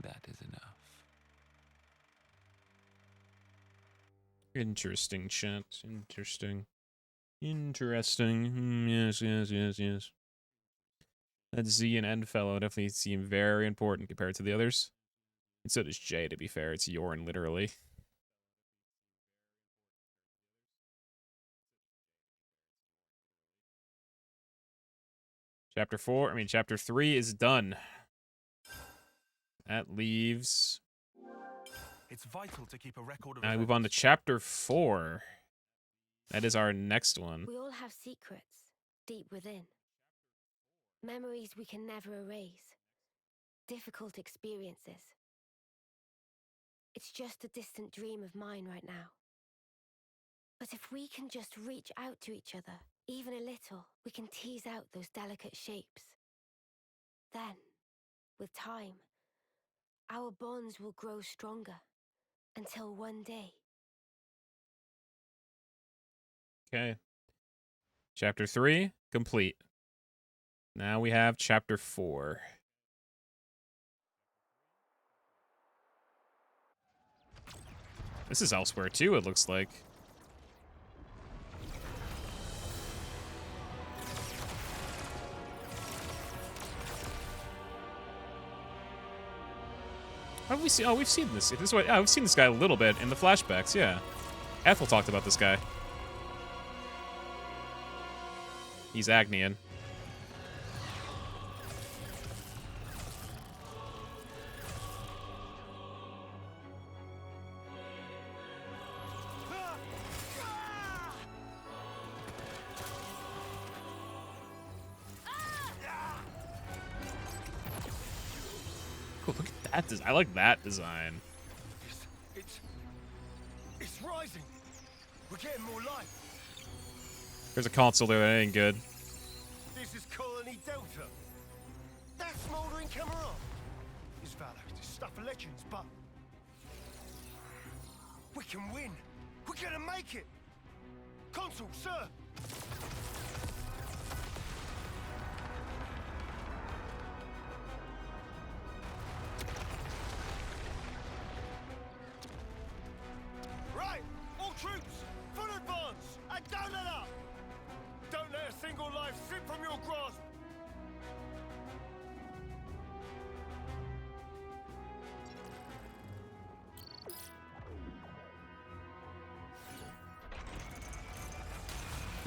That is enough. Interesting, chat. Interesting. Interesting. Yes. That Z and N fellow definitely seem very important compared to the others. And so does J, to be fair. It's Joran, literally. Chapter 3 is done. That leaves... It's vital to keep a record of Now we move on to Chapter 4. That is our next one. We all have secrets deep within. Memories we can never erase. Difficult experiences. It's just a distant dream of mine right now. But if we can just reach out to each other, even a little, we can tease out those delicate shapes. Then, with time, our bonds will grow stronger until one day. Okay. Chapter 3, complete. Now we have Chapter 4. This is elsewhere too, it looks like. How have we seen? Oh, we've seen this. This way. Oh, we've seen this guy a little bit in the flashbacks. Yeah, Ethel talked about this guy. He's Agnian. Cool, look at that design. I like that design. It's rising. We're getting more light. There's a console there. That ain't good. This is Colony Delta. That smoldering camera. It's valor. It's stuff of legends, but we can win. We're gonna make it. Consul, sir. Right, all troops, full advance, and don't let up. Don't let a single life slip from your grasp.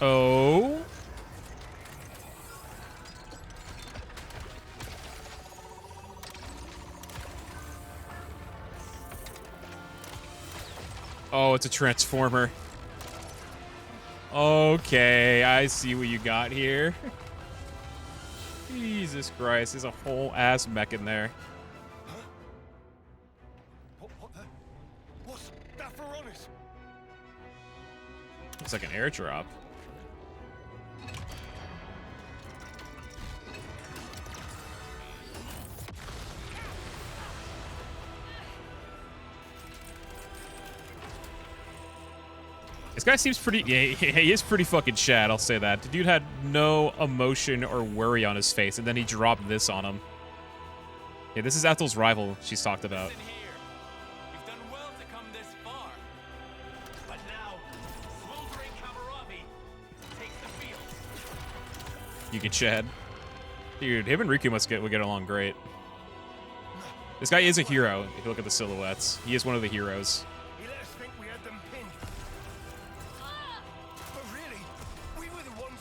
Oh. Oh, it's a transformer. Okay, I see what you got here. Jesus Christ, there's a whole ass mech in there. What's that Ferronis? Looks like an airdrop. This guy seems pretty... Yeah, he is pretty fucking shad, I'll say that. The dude had no emotion or worry on his face, and then he dropped this on him. Yeah, this is Ethel's rival she's talked about. Listen here. You've done well to come this far. You get Chad. Dude, him and Riku would get along great. This guy is a hero, if you look at the silhouettes. He is one of the heroes. He let us think we had them pinned. But really, we were the ones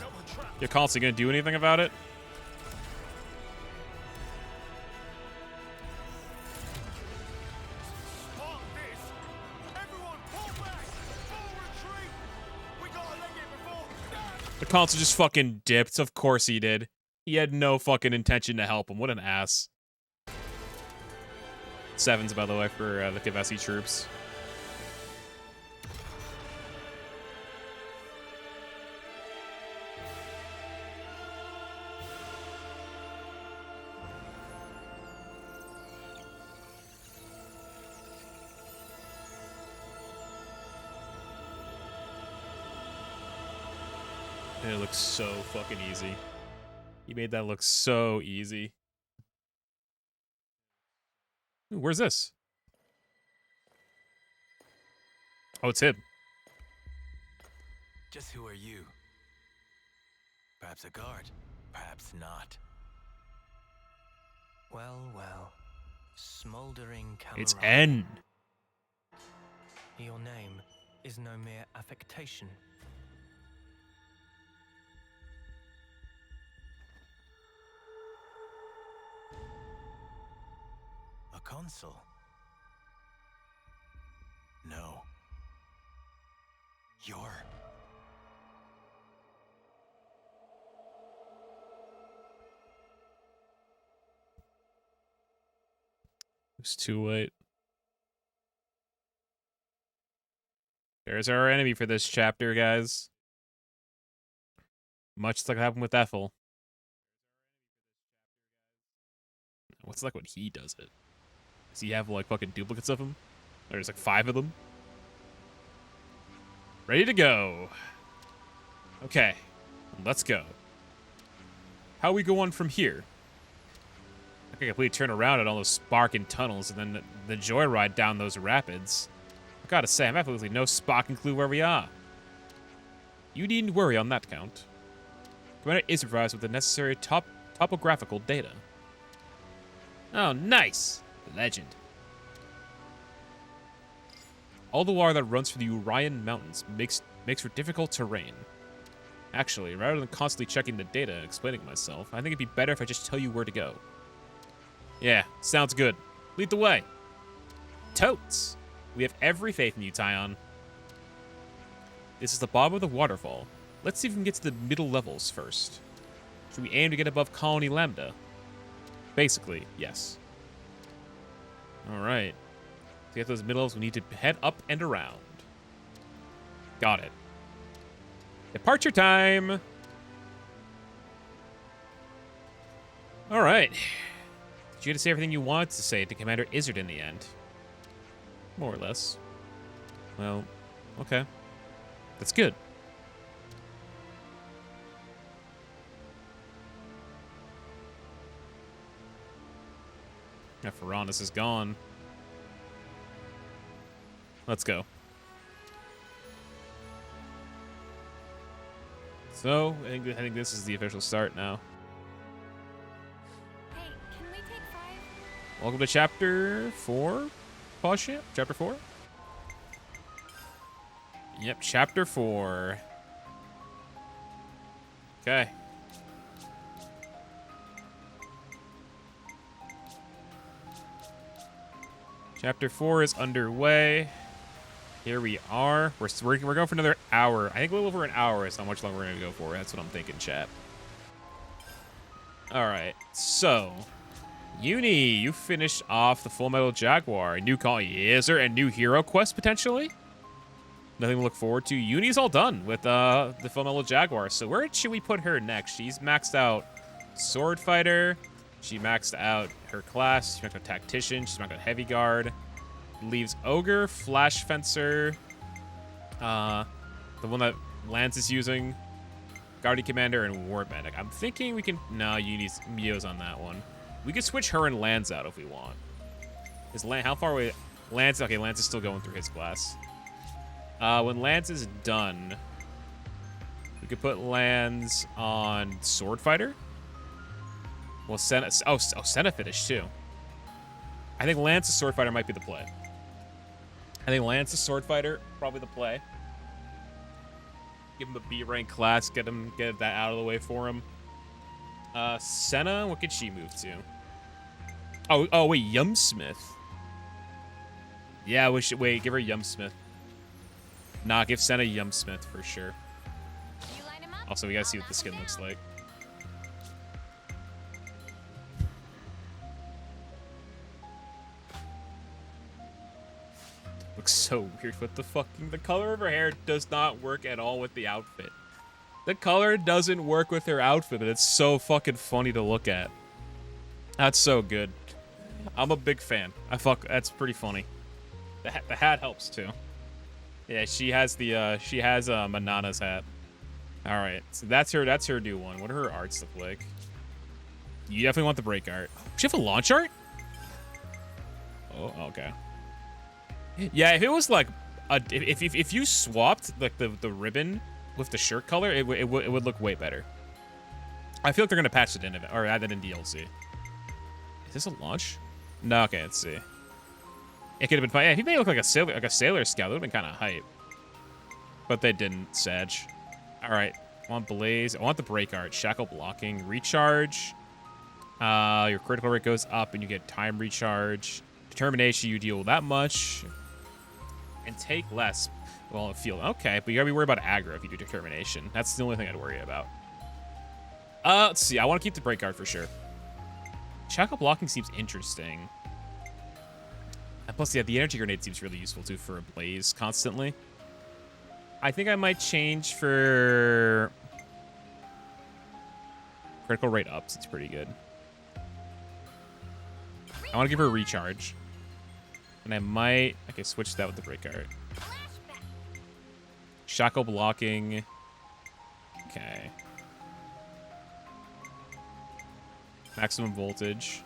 that were trapped. Your Consul gonna do anything about it? Spark this! Everyone, pull back! Full retreat! We gotta leg it before. The Consul just fucking dipped. Of course he did. He had no fucking intention to help him. What an ass. 7s, by the way, for the Kevesi troops. And it looks so fucking easy. He made that look so easy. Ooh, where's this? Oh, it's him. Just who are you? Perhaps a guard, perhaps not. Well, well. Smoldering camaraderie. It's N. Your name is no mere affectation. A consul? No. You're... It's too late. There's our enemy for this chapter, guys. Much like happened with Ethel. What's like when he does it? Does he have like fucking duplicates of him? There's like 5 of them. Ready to go. Okay, let's go. How we go on from here? I can completely turn around at all those sparking tunnels and then the joyride down those rapids. I gotta say, I'm absolutely no sparking clue where we are. You needn't worry on that count. Commander is provided with the necessary topographical data. Oh, nice! Legend. All the water that runs through the Urayan mountains makes for difficult terrain. Actually, rather than constantly checking the data and explaining myself, I think it'd be better if I just tell you where to go. Yeah, sounds good. Lead the way. Totes! We have every faith in you, Tyon. This is the bottom of the waterfall. Let's see if we can get to the middle levels first. Should we aim to get above Colony Lambda? Basically, yes. Alright. To get those middle levels, we need to head up and around. Got it. Departure time! Alright. Did you get to say everything you wanted to say to Commander Isurd in the end? More or less. Well, okay. That's good. Yeah, Ferronis is gone. Let's go. So, I think this is the official start now. Hey, can we take 5? Welcome to Chapter 4? Pause yet? Chapter 4? Yep, Chapter 4. Okay. Chapter 4 is underway. Here we are. We're going for another hour. I think a little over an hour is how much longer we're going to go for. That's what I'm thinking, chat. Alright, so... Uni, you finished off the Full Metal Jaguar. A new colony. Is there a new hero quest, potentially? Nothing to look forward to. Uni's all done with the Full Metal Jaguar. So where should we put her next? She's maxed out Sword Fighter. She maxed out her class. She maxed out Tactician. She's maxed out Heavy Guard. Leaves Ogre, Flash Fencer. The one that Lance is using. Guardian Commander and Ward Medic. I'm thinking we can... No, Uni's Mio's on that one. We could switch her and Lance out if we want. Is how far away? Lance, okay, Lance is still going through his class. When Lance is done, We could put lands on Sword Fighter. Well, Senna finished too. I think Lance the Sword Fighter might be the play. I think Lance the Sword Fighter, probably the play. Give him a B rank class, get that out of the way for him. Senna, what could she move to? Oh wait, Yumsmith. Yeah, we should wait, give her Yumsmith. Nah, give Senna Yumsmith for sure. Also, we gotta see what the skin looks like. Looks so weird with the color of her hair does not work at all with the outfit. The color doesn't work with her outfit, but it's so fucking funny to look at. That's so good. I'm a big fan. That's pretty funny. The hat helps too. Yeah, she has Manana's hat. All right, so that's her new one. What do her arts look like? You definitely want the break art. Does she have a launch art? Oh, okay. Yeah, if it was like if you swapped like the ribbon with the shirt color, it would look way better. I feel like they're gonna patch it in or add that in DLC. Is this a launch? No, okay, let's see. It could have been fine. Yeah, if he made it look like a sailor scout, that would have been kind of hype. But they didn't, Sag. All right, I want Blaze. I want the break art. Shackle blocking, recharge. Your critical rate goes up, and you get time recharge. Determination, you deal that much. And take less. Well, feel okay, but you gotta be worried about aggro if you do determination. That's the only thing I'd worry about. Let's see. I want to keep the break guard for sure. Shackle blocking seems interesting. And plus, yeah, the energy grenade seems really useful too for a blaze constantly. I think I might change for critical rate ups. It's pretty good. I want to give her a recharge. And I might... Okay, switch that with the break art. Shackle blocking. Okay. Maximum voltage.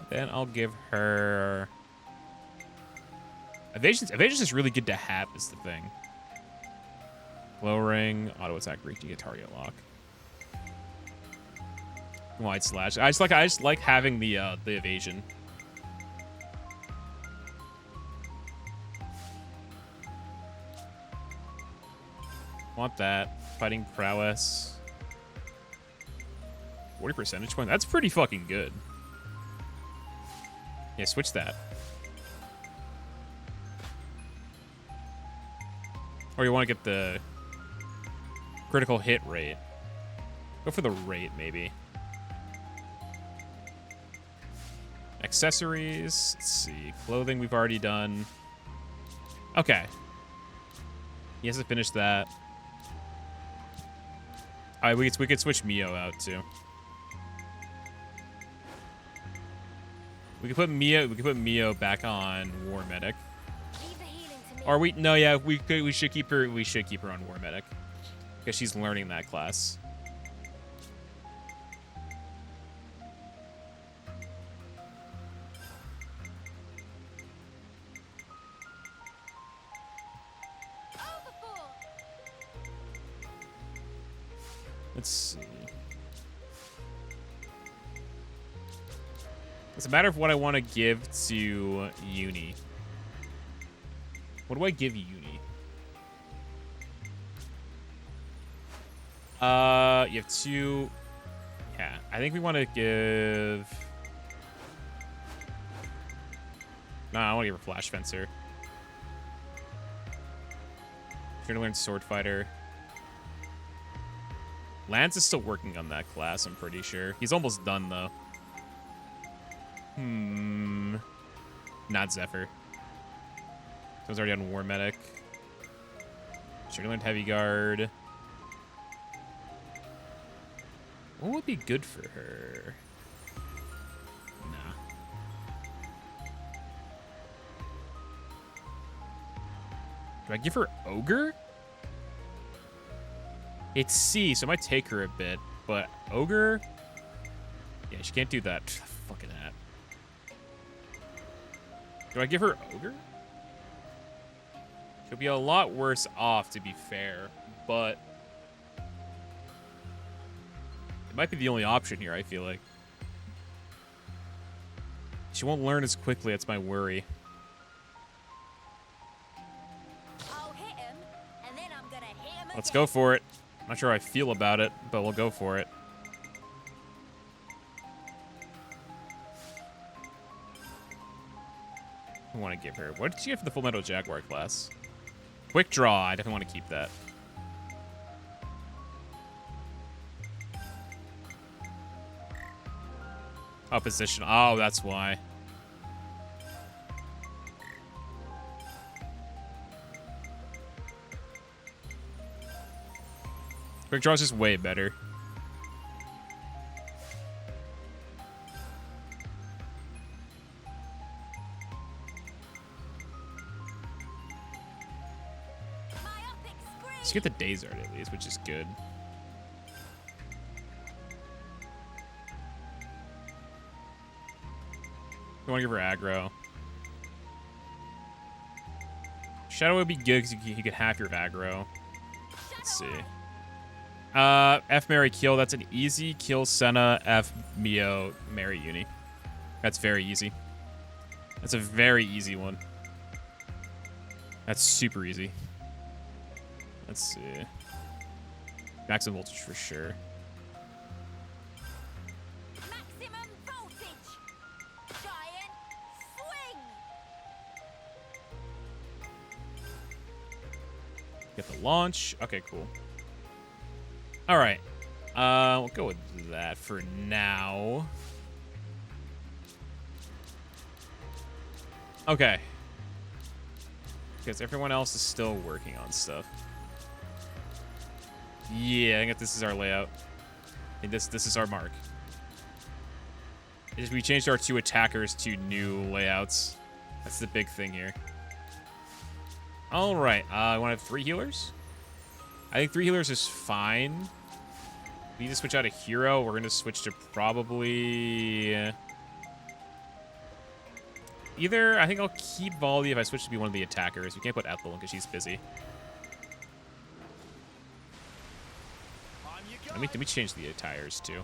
Then I'll give her... Evasion's is really good to have, is the thing. Glow ring, auto attack, reaching a target lock. Wide slash. I just like having the evasion. Want that. Fighting prowess. 40 percentage point. That's pretty fucking good. Yeah, switch that. Or you want to get the critical hit rate. Go for the rate, maybe. Accessories. Let's see. Clothing we've already done. Okay. He has to finish that. All right, we could switch Mio out too. We could put Mio back on War Medic. Or we should keep her on War Medic because she's learning that class. Let's see. It's a matter of what I want to give to Uni. What do I give Uni? You have two. Yeah, I think we want to give. No, I want to give her Flash Fencer. She's gonna learn Sword Fighter. Lance is still working on that class, I'm pretty sure. He's almost done, though. Not Zephyr. So he's already on War Medic. Should have learned Heavy Guard. What would be good for her? Nah. Do I give her Ogre? It's C, so it might take her a bit, but Ogre? Yeah, she can't do that. Fucking that. Do I give her Ogre? She'll be a lot worse off, to be fair, but might be the only option here, I feel like. She won't learn as quickly, that's my worry. I'll hit him, and then I'm gonna hit him Let's again. go for it. Not sure how I feel about it, but we'll go for it. I want to give her. What did she get for the Full Metal Jaguar class? Quick draw. I definitely want to keep that. Opposition. Oh, that's why. Quick draw is just way better. Let's get the Dazard at least, which is good. I want to give her aggro. Shadow would be good because you could half your aggro. Let's see. F Mary kill. That's an easy kill. Senna F Mio Mary Uni. That's very easy. That's a very easy one. That's super easy. Let's see. Maximum voltage for sure. Maximum voltage. Giant swing. Get the launch. Okay, cool. All right. We'll go with that for now. Okay. Because everyone else is still working on stuff. Yeah, I think this is our layout. I think this is our mark. We changed our 2 attackers to new layouts. That's the big thing here. All right. I want to have 3 healers. I think 3 healers is fine. We need to switch out a hero. We're going to switch to probably... either... I think I'll keep Voldy if I switch to be one of the attackers. We can't put Ethel because she's busy. Let me change the tires, too.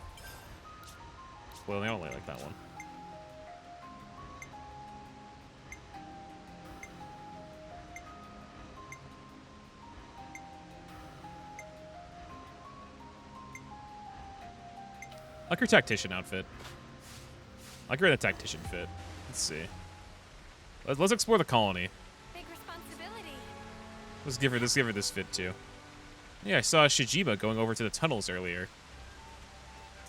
Well, I don't really like that one. I like her tactician outfit. I like her in the tactician fit. Let's see. Let's explore the colony. Big responsibility. Let's give her this fit too. Yeah, I saw Shijima going over to the tunnels earlier.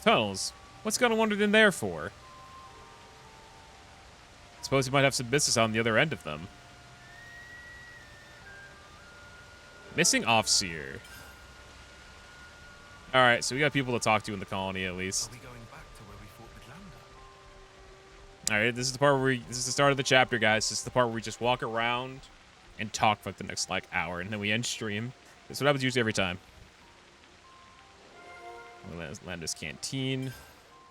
Tunnels? What's gonna wandered in there for? Suppose he might have some business on the other end of them. Missing Offseer. Alright, so we got people to talk to in the colony at least. Are we going back to where we fought with Lambda? Alright, this is the part where this is the start of the chapter, guys. This is the part where we just walk around and talk for like the next hour, and then we end stream. This is what happens usually every time. Lambda's canteen.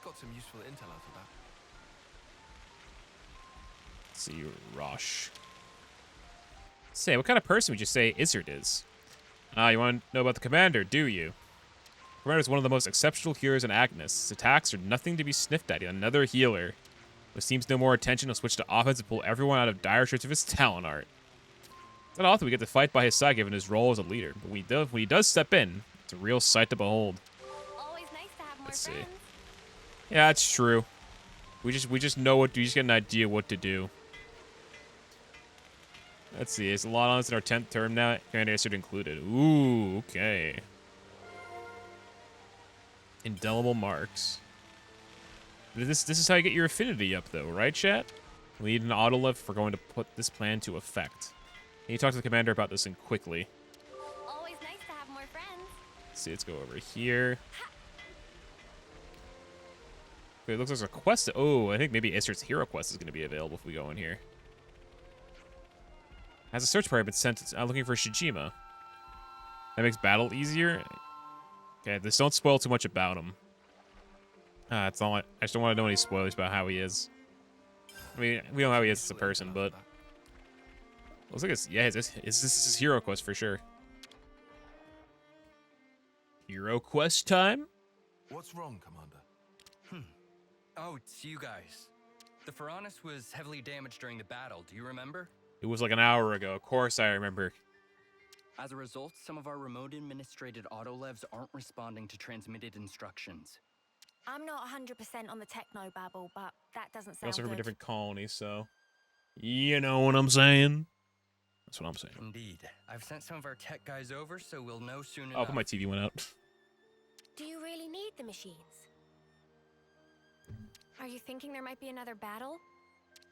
Got some useful intel out of that. Let's see, Rosh. Say, what kind of person would you say Isurd is? You want to know about the commander, do you? The commander is one of the most exceptional healers in Agnes. His attacks are nothing to be sniffed at. Another healer. With seems no more attention, he'll switch to offense and pull everyone out of dire straits of his talent art. It's not often we get to fight by his side given his role as a leader, but when he does step in, it's a real sight to behold. Always nice to have more Let's see. friends. Yeah, that's true. We just know what we just get an idea what to do. Let's see. It's a lot on us in our 10th term now. Commander Isurd included. Ooh, okay. Indelible marks. This is how you get your affinity up, though, right, chat? We need an autolift if we're going to put this plan to effect. Can you talk to the commander about this and quickly? Always nice to have more friends. Let's see, let's go over here. Okay, it looks like there's a quest. Oh, I think maybe Isurd's hero quest is going to be available if we go in here. Has a search party been sent looking for Shijima? That makes battle easier? Okay, just don't spoil too much about him. That's all I just don't want to know any spoilers about how he is. I mean, we know how he is as a person, but... Looks like it's... Yeah, this is his hero quest for sure. Hero quest time? What's wrong, Commander? Oh, it's you guys. The Ferronis was heavily damaged during the battle, do you remember? It was like an hour ago. Of course I remember. As a result, some of our remote administrated autolevs aren't responding to transmitted instructions. I'm not 100% on the techno-babble, but that doesn't We sound also good. from a different colony, so... You know what I'm saying? That's what I'm saying. Indeed. I've sent some of our tech guys over, so we'll know soon Oh, enough. but my TV went out. Do you really need the machines? Are you thinking there might be another battle?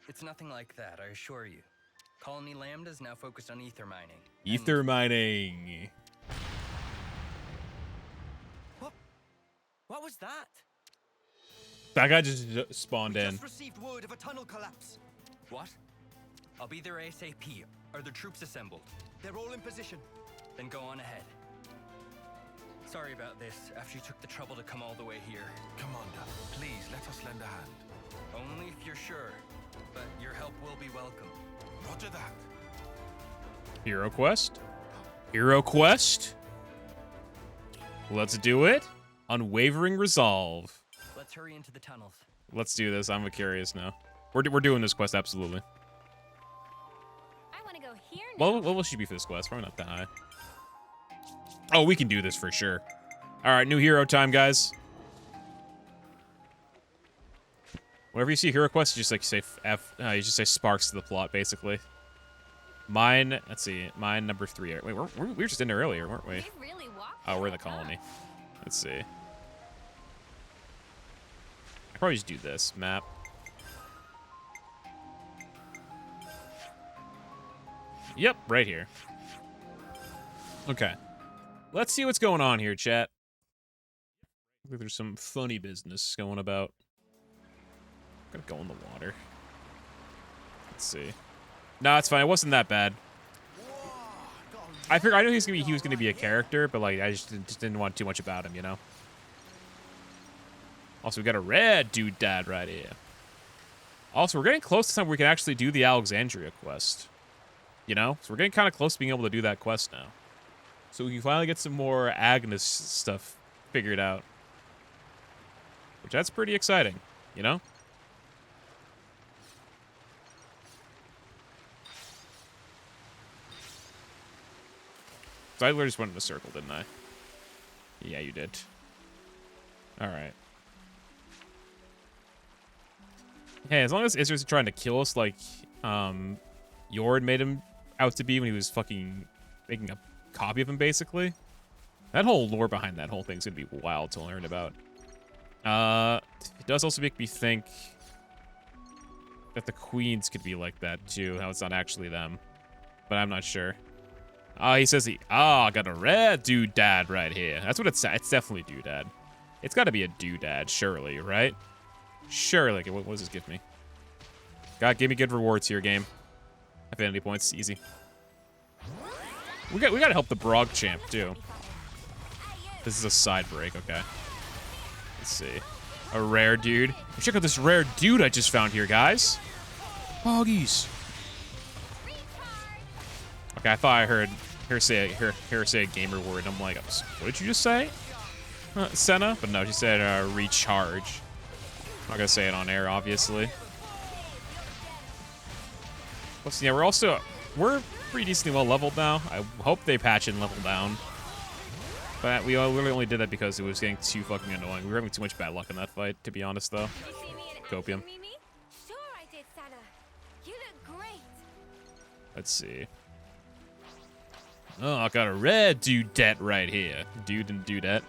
It's nothing like that, I assure you. Colony Lambda is now focused on ether mining. Ether mining. What was that? That guy just spawned in. Just received word of a tunnel collapse. What? I'll be there ASAP. Are the troops assembled? They're all in position. Then go on ahead. Sorry about this, after you took the trouble to come all the way here. Commander, please let us lend a hand. Only if you're sure, but your help will be welcome. Roger that. Hero quest? Hero quest? Let's do it. Unwavering resolve. Let's hurry into the tunnels. Let's do this. I'm curious now. We're doing this quest, absolutely. I want to go here now. What will she be for this quest? Probably not that high. Oh, we can do this for sure. All right, new hero time, guys. Whenever you see hero quest, you just like say F. You just say sparks to the plot, basically. Mine. Let's see. Mine number 3. Wait, we were just in there earlier, weren't we? Really Oh, we're in the colony. Let's see. I probably just do this map. Yep, right here. Okay. Let's see what's going on here, chat. I think there's some funny business going about. I'm gonna go in the water. Let's see. No, it's fine. It wasn't that bad. I figured I knew he was gonna be a character, but like I just didn't want too much about him, you know. Also, we got a red dude dad right here. Also, we're getting close to time where we can actually do the Alexandria quest. You know, so we're getting kind of close to being able to do that quest now. So we can finally get some more Agnes stuff figured out, which that's pretty exciting, you know. So I literally just went in a circle, didn't I? Yeah, you did. All right. Hey, as long as Isurd's trying to kill us like Joran made him out to be when he was fucking making a copy of him, basically. That whole lore behind that whole thing's gonna be wild to learn about. It does also make me think that the queens could be like that too, how it's not actually them. But I'm not sure. He says I got a red doodad right here. That's what it's definitely doodad. It's gotta be a doodad, surely, right? Surely. Okay, what does this give me? God, give me good rewards here, game. Affinity points, easy. We gotta help the Brog champ too. This is a side break, okay. Let's see. A rare dude. Check out this rare dude I just found here, guys. Boggies. Okay, I thought I heard her say a gamer word. I'm like, what did you just say? Senna? But no, she said recharge. I'm not gonna say it on air, obviously. Plus, yeah, we're pretty decently well leveled now. I hope they patch and level down. But we literally only did that because it was getting too fucking annoying. We were having too much bad luck in that fight, to be honest, though. Copium. Sure I did, Senna. You look great. Let's see. Oh, I got a red dudette right here. Dude and dudette.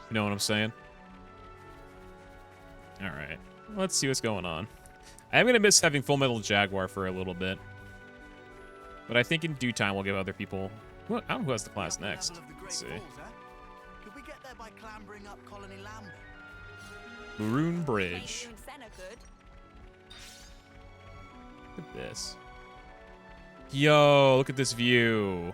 You know what I'm saying? Alright. Let's see what's going on. I am going to miss having Full Metal Jaguar for a little bit. But I think in due time we'll give other people... Well, I don't know who has the class next. Let's see. Could we get there by clambering up Colony Lambda? Maroon Bridge. Look at this. Yo, look at this view.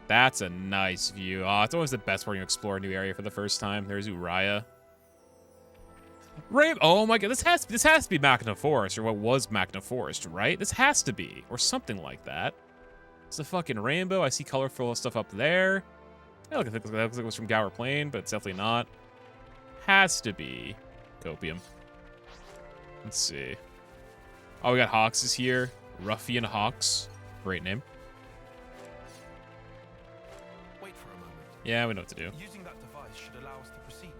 That's a nice view. Oh, it's always the best when you explore a new area for the first time. There's Urayan. Oh my god, this has to be Magna Forest, or what was Magna Forest, right? This has to be, or something like that. It's a fucking rainbow. I see colorful stuff up there. Yeah, look, that looks like it was from Gower Plain, but it's definitely not. Has to be Copium. Let's see. Oh, we got Hawks is here. Ruffian Hawks. Great name. Wait for a moment. Yeah, we know what to do. Using that device should allow us to proceed.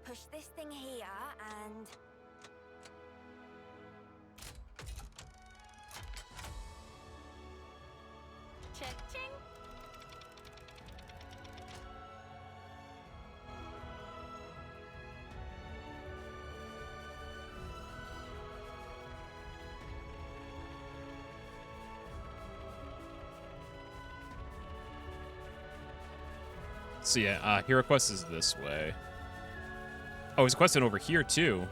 Push this thing here and... Cha-ching! So yeah, Hero Quest is this way. Oh, there's a quest over here too.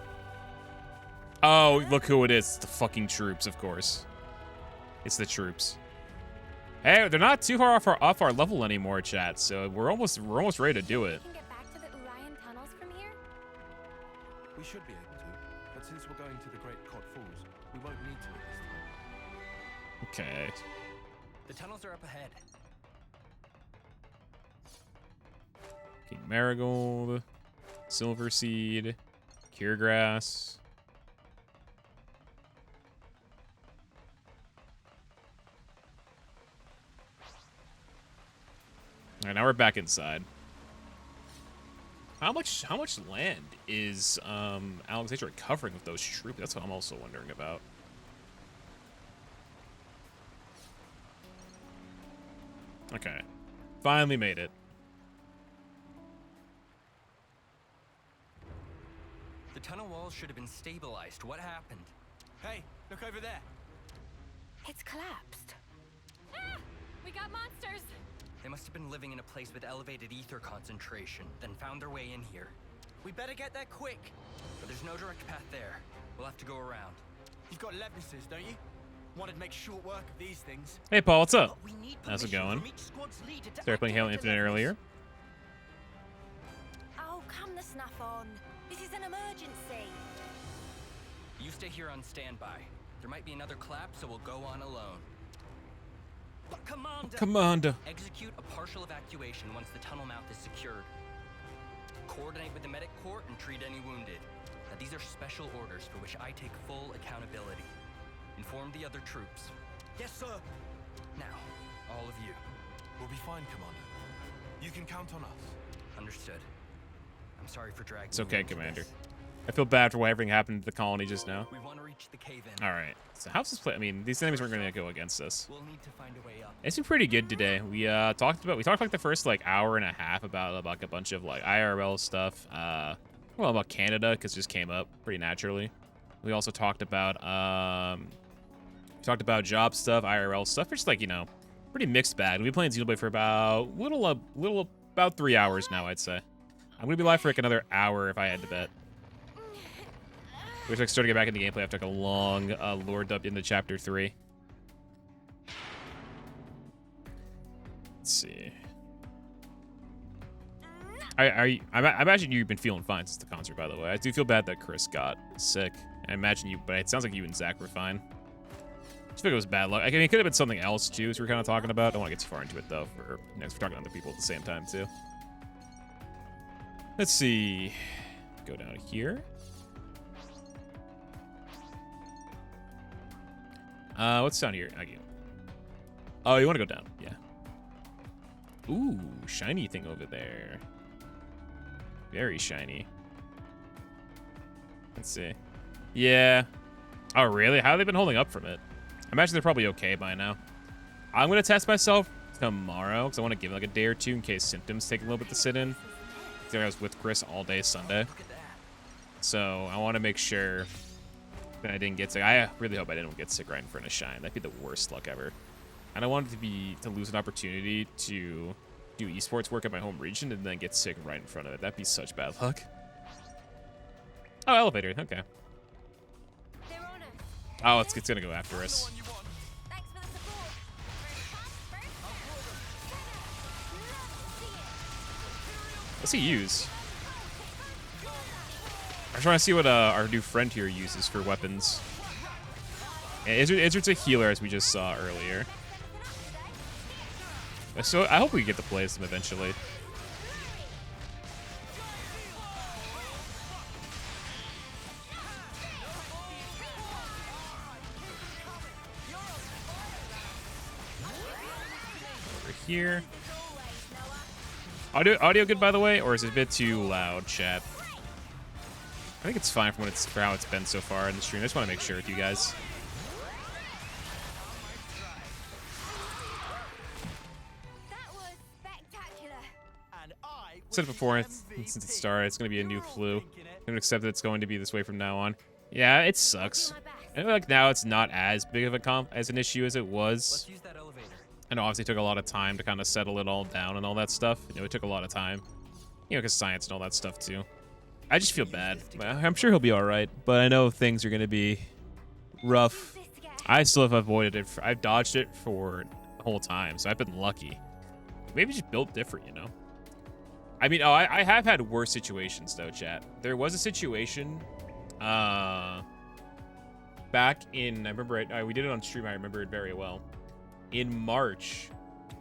Oh, look who it is. It's the fucking troops, of course. It's the troops. Hey, they're not too far off our level anymore, chat. So we're almost ready to do it. We can get back to the Urayan tunnels from here? We should be able to, but since we're going to the Great Cot Falls, we won't need to at this time. Okay. The tunnels are up ahead. King Marigold, Silver Seed, Cure Grass. All right, now we're back inside. How much land is Alexandria covering with those troops? That's what I'm also wondering about. Okay, finally made it. The tunnel walls should have been stabilized. What happened? Hey, look over there. It's collapsed. Ah! We got monsters! They must have been living in a place with elevated ether concentration, then found their way in here. We better get there quick. But there's no direct path there. We'll have to go around. You've got levises, don't you? Wanted to make short work of these things. Hey, Paul, what's up? But we need How's it permission going? from each squad's leader to Started playing Halo activate the Infinite levies. earlier. Oh, come the snuff on. This is an emergency. You stay here on standby. There might be another collapse, so we'll go on alone. But Commander! Commander. Execute a partial evacuation once the tunnel mouth is secured. Coordinate with the medic corps and treat any wounded. Now, these are special orders for which I take full accountability. Inform the other troops. Yes, sir. Now, all of you. We'll be fine, Commander. You can count on us. Understood. I'm sorry for dragging It's you okay, into Commander. this. I feel bad for what everything happened to the colony just now. We want to reach the cave-in. All right. So how's this play? I mean, these enemies weren't going to go against us. We'll need to find a way up. It's been pretty good today. We talked like the first like hour and a half about like a bunch of like IRL stuff. Well, about Canada because it just came up pretty naturally. We also talked about job stuff, IRL stuff. Just like, you know, pretty mixed bag. We've been playing Xenoblade for about about 3 hours now, I'd say. I'm gonna be live for like another hour if I had to bet. We're starting to get back into gameplay after like a long lore dump into chapter 3. Let's see. I imagine you've been feeling fine since the concert, by the way. I do feel bad that Chris got sick. I imagine you, but it sounds like you and Zach were fine. I just think it was bad luck. I mean, it could have been something else too, as we were kind of talking about. I don't want to get too far into it though, for we're talking to other people at the same time too. Let's see. Go down here. What's down here? Oh, you want to go down? Yeah. Ooh, shiny thing over there. Very shiny. Let's see. Yeah. Oh, really? How have they been holding up from it? I imagine they're probably okay by now. I'm going to test myself tomorrow because I want to give it like a day or two in case symptoms take a little bit to sit in. I was with Chris all day Sunday. So I want to make sure that I didn't get sick. I really hope I didn't get sick right in front of Shine. That'd be the worst luck ever. And I wanted to lose an opportunity to do esports work at my home region and then get sick right in front of it. That'd be such bad luck. Oh, elevator. Okay. Oh, it's gonna go after us. Thanks for the support. What's he use? I'm trying to see what our new friend here uses for weapons. Yeah, Isur's a healer, as we just saw earlier. So I hope we get to play as them eventually. here. Audio good, by the way, or is it a bit too loud, chat? I think it's fine for how it's been so far in the stream. I just want to make sure with you guys. That was spectacular. And I Said it before, since it started, it's going to be a new flu. I'm going to accept that it's going to be this way from now on. Yeah, it sucks. I feel like now it's not as big of an issue as it was. Let's use that elevator. I know obviously it took a lot of time to kind of settle it all down and all that stuff. You know, it took a lot of time. You know, because science and all that stuff too. I just feel bad. I'm sure he'll be all right, but I know things are going to be rough. I still have avoided it. I've dodged it for the whole time, so I've been lucky. Maybe just built different, you know? I mean, I have had worse situations, though, chat. There was a situation back in, I remember we did it on stream, I remember it very well. In March,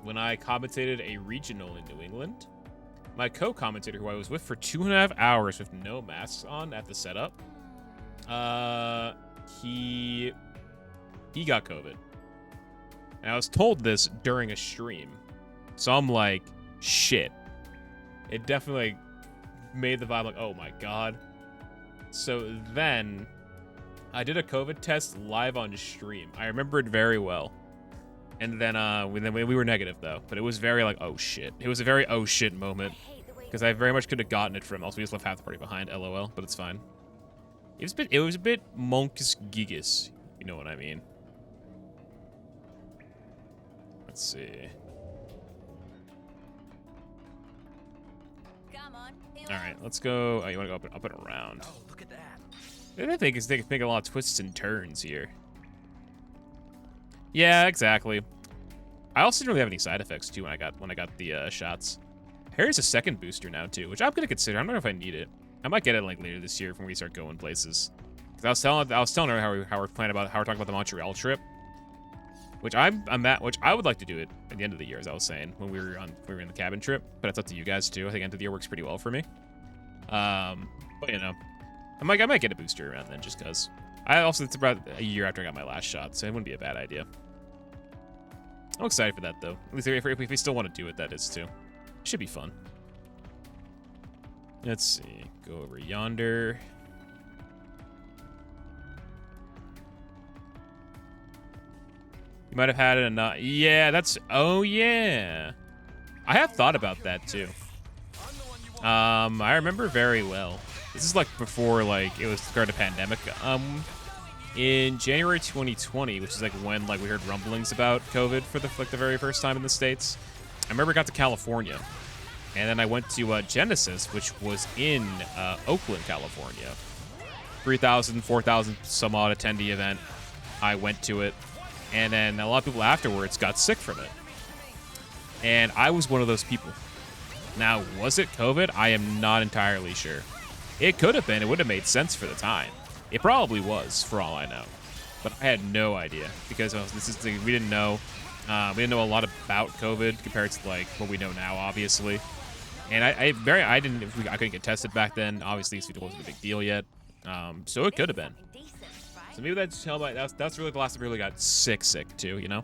when I commentated a regional in New England, my co-commentator, who I was with for 2.5 hours with no masks on at the setup, he got COVID. And I was told this during a stream. So I'm like, shit. It definitely made the vibe like, oh my god. So then I did a COVID test live on stream. I remember it very well. And then we were negative though, but it was very like, oh shit. It was a very oh shit moment because I very much could have gotten it from. Also, we just left half the party behind, LOL, but it's fine. It was a bit monkus gigas, you know what I mean. Let's see. Come on. All right, let's go. Oh, you want to go up and around? Oh, look at that. I think they can make a lot of twists and turns here. Yeah, exactly. I also didn't really have any side effects too when I got the shots. Here's a second booster now too, which I'm gonna consider. I don't know if I need it. I might get it like later this year when we start going places. Cause I was telling her how we're talking about the Montreal trip, which which I would like to do it at the end of the year, as I was saying when we were in the cabin trip. But it's up to you guys too. I think end of the year works pretty well for me. But you know, I might get a booster around then, just cause. It's about a year after I got my last shot, so it wouldn't be a bad idea. I'm excited for that, though. At least if we still want to do it, that is, too. Should be fun. Let's see. Go over yonder. You might have had it enough. Yeah, that's... Oh, yeah. I have thought about that, too. I remember very well. This is, like, before, like, it was the start of the pandemic. In January 2020, which is like when we heard rumblings about COVID for the very first time in the States. I remember I got to California, and then I went to Genesis, which was in Oakland, California. 3,000, 4,000 some odd attendee event. I went to it, and then a lot of people afterwards got sick from it. And I was one of those people. Now, was it COVID? I am not entirely sure. It could have been. It would have made sense for the time. It probably was, for all I know, but I had no idea because we didn't know a lot about COVID compared to like what we know now, obviously. And I couldn't get tested back then. Obviously, it wasn't a big deal yet, so it could have been. So maybe that's really the last time I really got sick too. You know,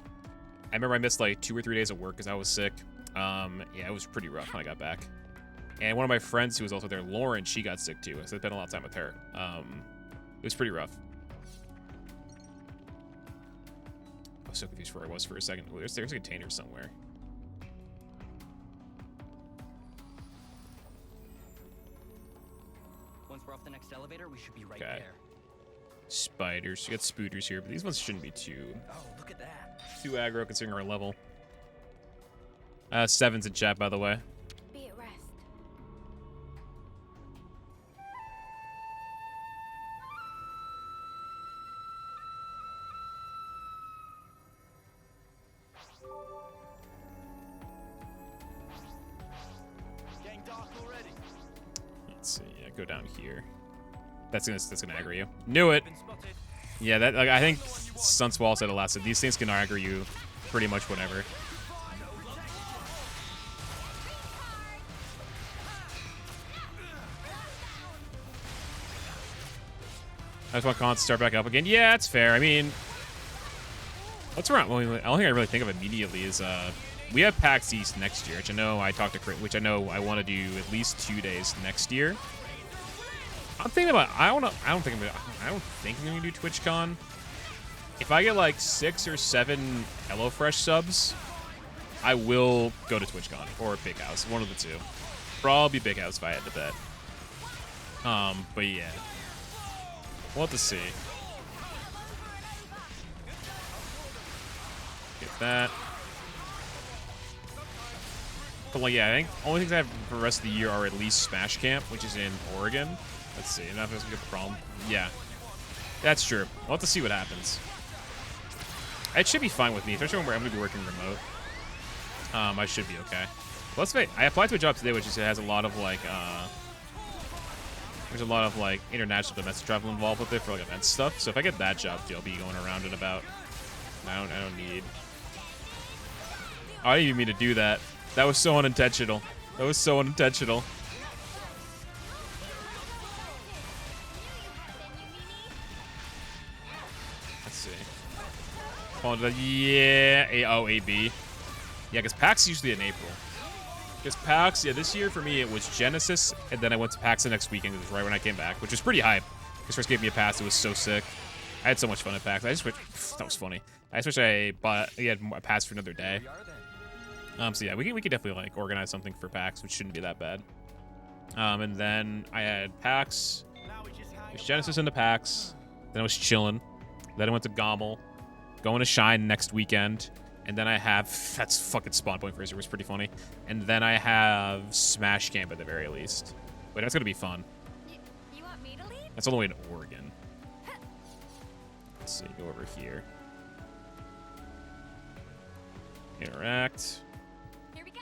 I remember I missed like 2 or 3 days of work because I was sick. Yeah, it was pretty rough when I got back. And one of my friends who was also there, Lauren, she got sick too. So I spent a lot of time with her. It was pretty rough. I was so confused where I was for a second. There's a container somewhere. Once we're off the next elevator, we should be right Okay. there. Spiders. You got spooters here, but these ones shouldn't be too look at that. Too aggro considering our level. 7's in chat, by the way. Be at rest. Getting dark already. Let's see. Yeah, go down here. That's gonna aggro you. Knew it. Yeah, that I think Sunswall said it last. So these things can aggro you pretty much whenever. I just want Con to start back up again. Yeah, that's fair. I mean, what's around? Well, the only thing I really think of immediately is we have PAX East next year, which I know I talked to Chris, which I know I want to do at least 2 days next year. I'm thinking about. I don't think I'm gonna do TwitchCon. If I get like 6 or 7 HelloFresh subs, I will go to TwitchCon or Big House, one of the two. Probably Big House if I had to bet. But yeah, we'll have to see. Get that. But like, yeah, I think only things I have for the rest of the year are at least Smash Camp, which is in Oregon. Let's see. Enough is a good problem. Yeah, that's true. We'll have to see what happens. It should be fine with me, especially when I'm going to be working remote. I should be okay. But let's wait. I applied to a job today, which has a lot of like, there's a lot of like international domestic travel involved with it for like event stuff. So if I get that job, I'll be going around and about. I don't need. I didn't even mean to do that. That was so unintentional. That was so unintentional. Let's see. Yeah. AB. Yeah, because PAX is usually in April. Because PAX, yeah, this year for me it was Genesis, and then I went to PAX the next weekend. It was right when I came back, which was pretty hype. Because first gave me a pass, it was so sick. I had so much fun at PAX. I just wish that was funny. I just wish I had a pass for another day. So yeah, we could definitely like organize something for PAX, which shouldn't be that bad. And then I had PAX, it was Genesis into PAX, then I was chilling, then I went to Gommel, going to Shine next weekend, and then I have that's fucking Spawn Point Freezer was pretty funny, and then I have Smash Camp at the very least. But that's gonna be fun. You want me to lead? That's all the way to Oregon. Let's see, go over here. Interact. Here we go.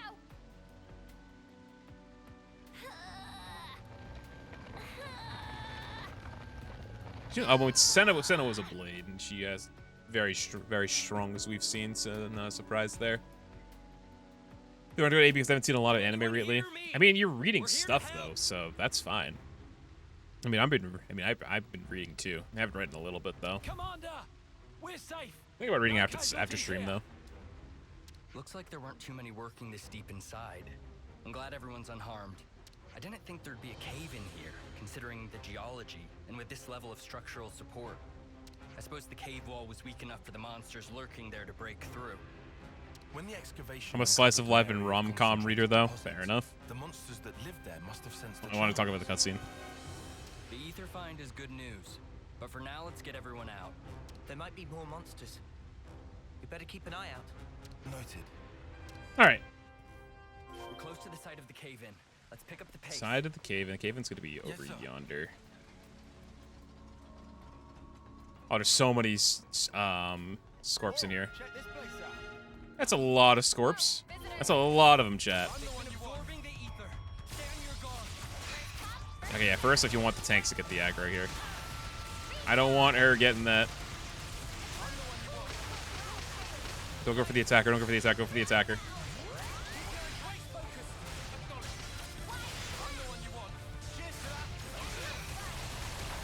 Senna was a blade, and she has very strong, as we've seen, so no surprise there. You want to go to AB because I haven't seen a lot of anime lately. I mean, you're reading stuff though, so that's fine. I mean, I've been reading too. I haven't read in a little bit though. Commander, we're safe. Think about reading after stream though. Looks like there weren't too many working this deep inside. I'm glad everyone's unharmed. I didn't think there'd be a cave in here, considering the geology, and with this level of structural support. I suppose the cave wall was weak enough for the monsters lurking there to break through. When the excavation I'm a slice of life and rom-com reader though. Fair enough. The monsters that lived there must have sensed the I want to talk about the cutscene. The ether find is good news, but for now let's get everyone out. There might be more monsters. You better keep an eye out. Noted. All right. We're close to the site of the cave-in. Let's pick up the pace. Side of the cave-in. The cave-in's gonna be over yonder. Oh, there's so many scorps in here. That's a lot of scorps. That's a lot of them, chat. Okay, yeah, first if you want the tanks to get the aggro here. I don't want her getting that. Don't go for the attacker, don't go for the attacker, go for the attacker.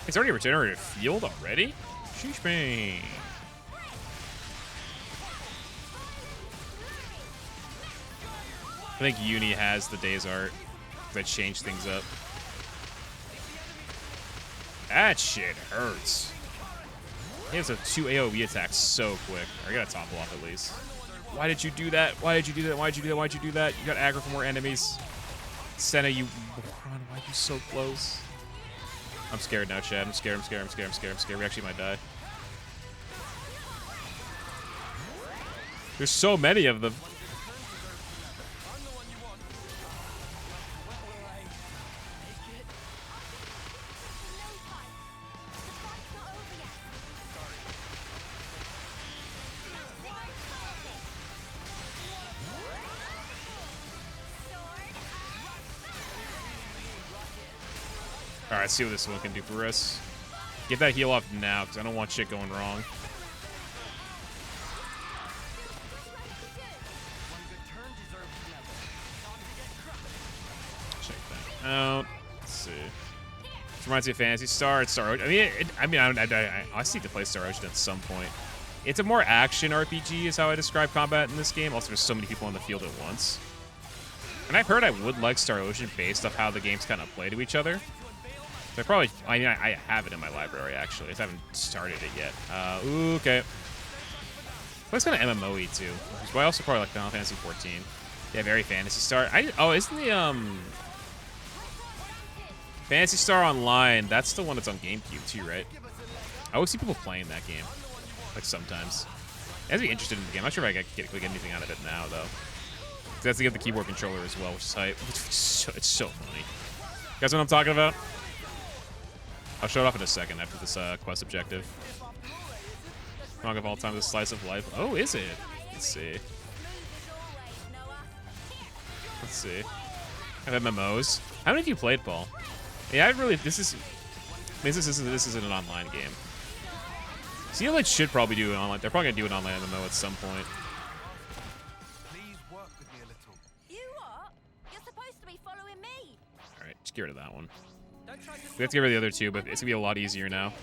It's already regenerated field already? Sheesh me. I think Uni has the Days Art that changed things up. That shit hurts. He has a 2 AoE attacks so quick. I gotta topple off at least. Why did you do that? Why did you do that? Why did you do that? Why did you do that? You got aggro for more enemies. Senna, you moron. Why are you so close? I'm scared now, Chad. I'm scared. We actually might die. There's so many of them. Alright, see what this one can do for us. Get that heal off now, because I don't want shit going wrong. Check that out. Let's see. This reminds me of Phantasy Star. It's Star Ocean. I see to play Star Ocean at some point. It's a more action RPG is how I describe combat in this game. Also, there's so many people on the field at once. And I've heard I would like Star Ocean based off how the games kind of play to each other. So I have it in my library, actually. I just haven't started it yet. Ooh, okay. But it's kind of MMO-y, too. Which is why I also probably like Final Fantasy 14. Yeah, very Fantasy Star. Isn't the, Fantasy Star Online, that's the one that's on GameCube, too, right? I always see people playing that game. Like, sometimes. I have to be interested in the game. I'm not sure if I get anything out of it now, though. That's to get the keyboard controller as well, which is hype. It's so funny. You guys know what I'm talking about? I'll show it off in a second after this quest objective. Song of all time, the slice of life. Oh, is it? Let's see. Let's see. I have MMOs. How many have you played, Paul? Yeah, I really. This isn't an online game. Xenoblade should probably do an online. They're probably gonna do an online MMO at some point. Please work with me a little. You what? You're supposed to be following me. All right, just get rid of that one. We have to get rid of the other two, but it's gonna be a lot easier now.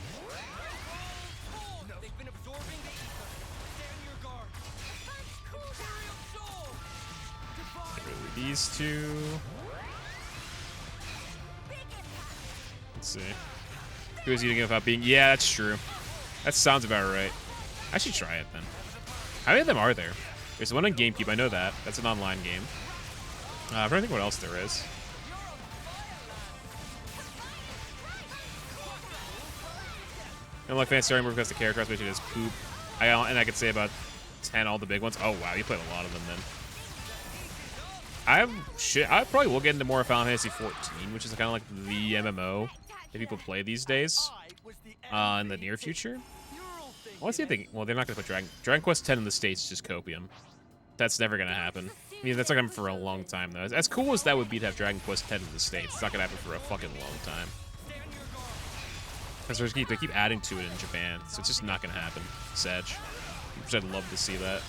Get rid of these two. Let's see. Who is eating without being? Yeah, that's true. That sounds about right. I should try it then. How many of them are there? There's one on GameCube. I know that. That's an online game. I'm trying to think what else there is. I don't like Fantasy Star anymore because the character basically just poop. And I could say about 10 all the big ones. Oh wow, you played a lot of them then. I probably will get into more Final Fantasy 14, which is kind of like the MMO that people play these days. In the near future. I want to see if they. Well, they're not going to put Dragon Quest 10 in the States. Is just copium. That's never going to happen. I mean, that's not going to happen for a long time though. As cool as that would be to have Dragon Quest 10 in the States, it's not going to happen for a fucking long time. Because they keep adding to it in Japan, so it's just not going to happen. Sag. Which I'd love to see that.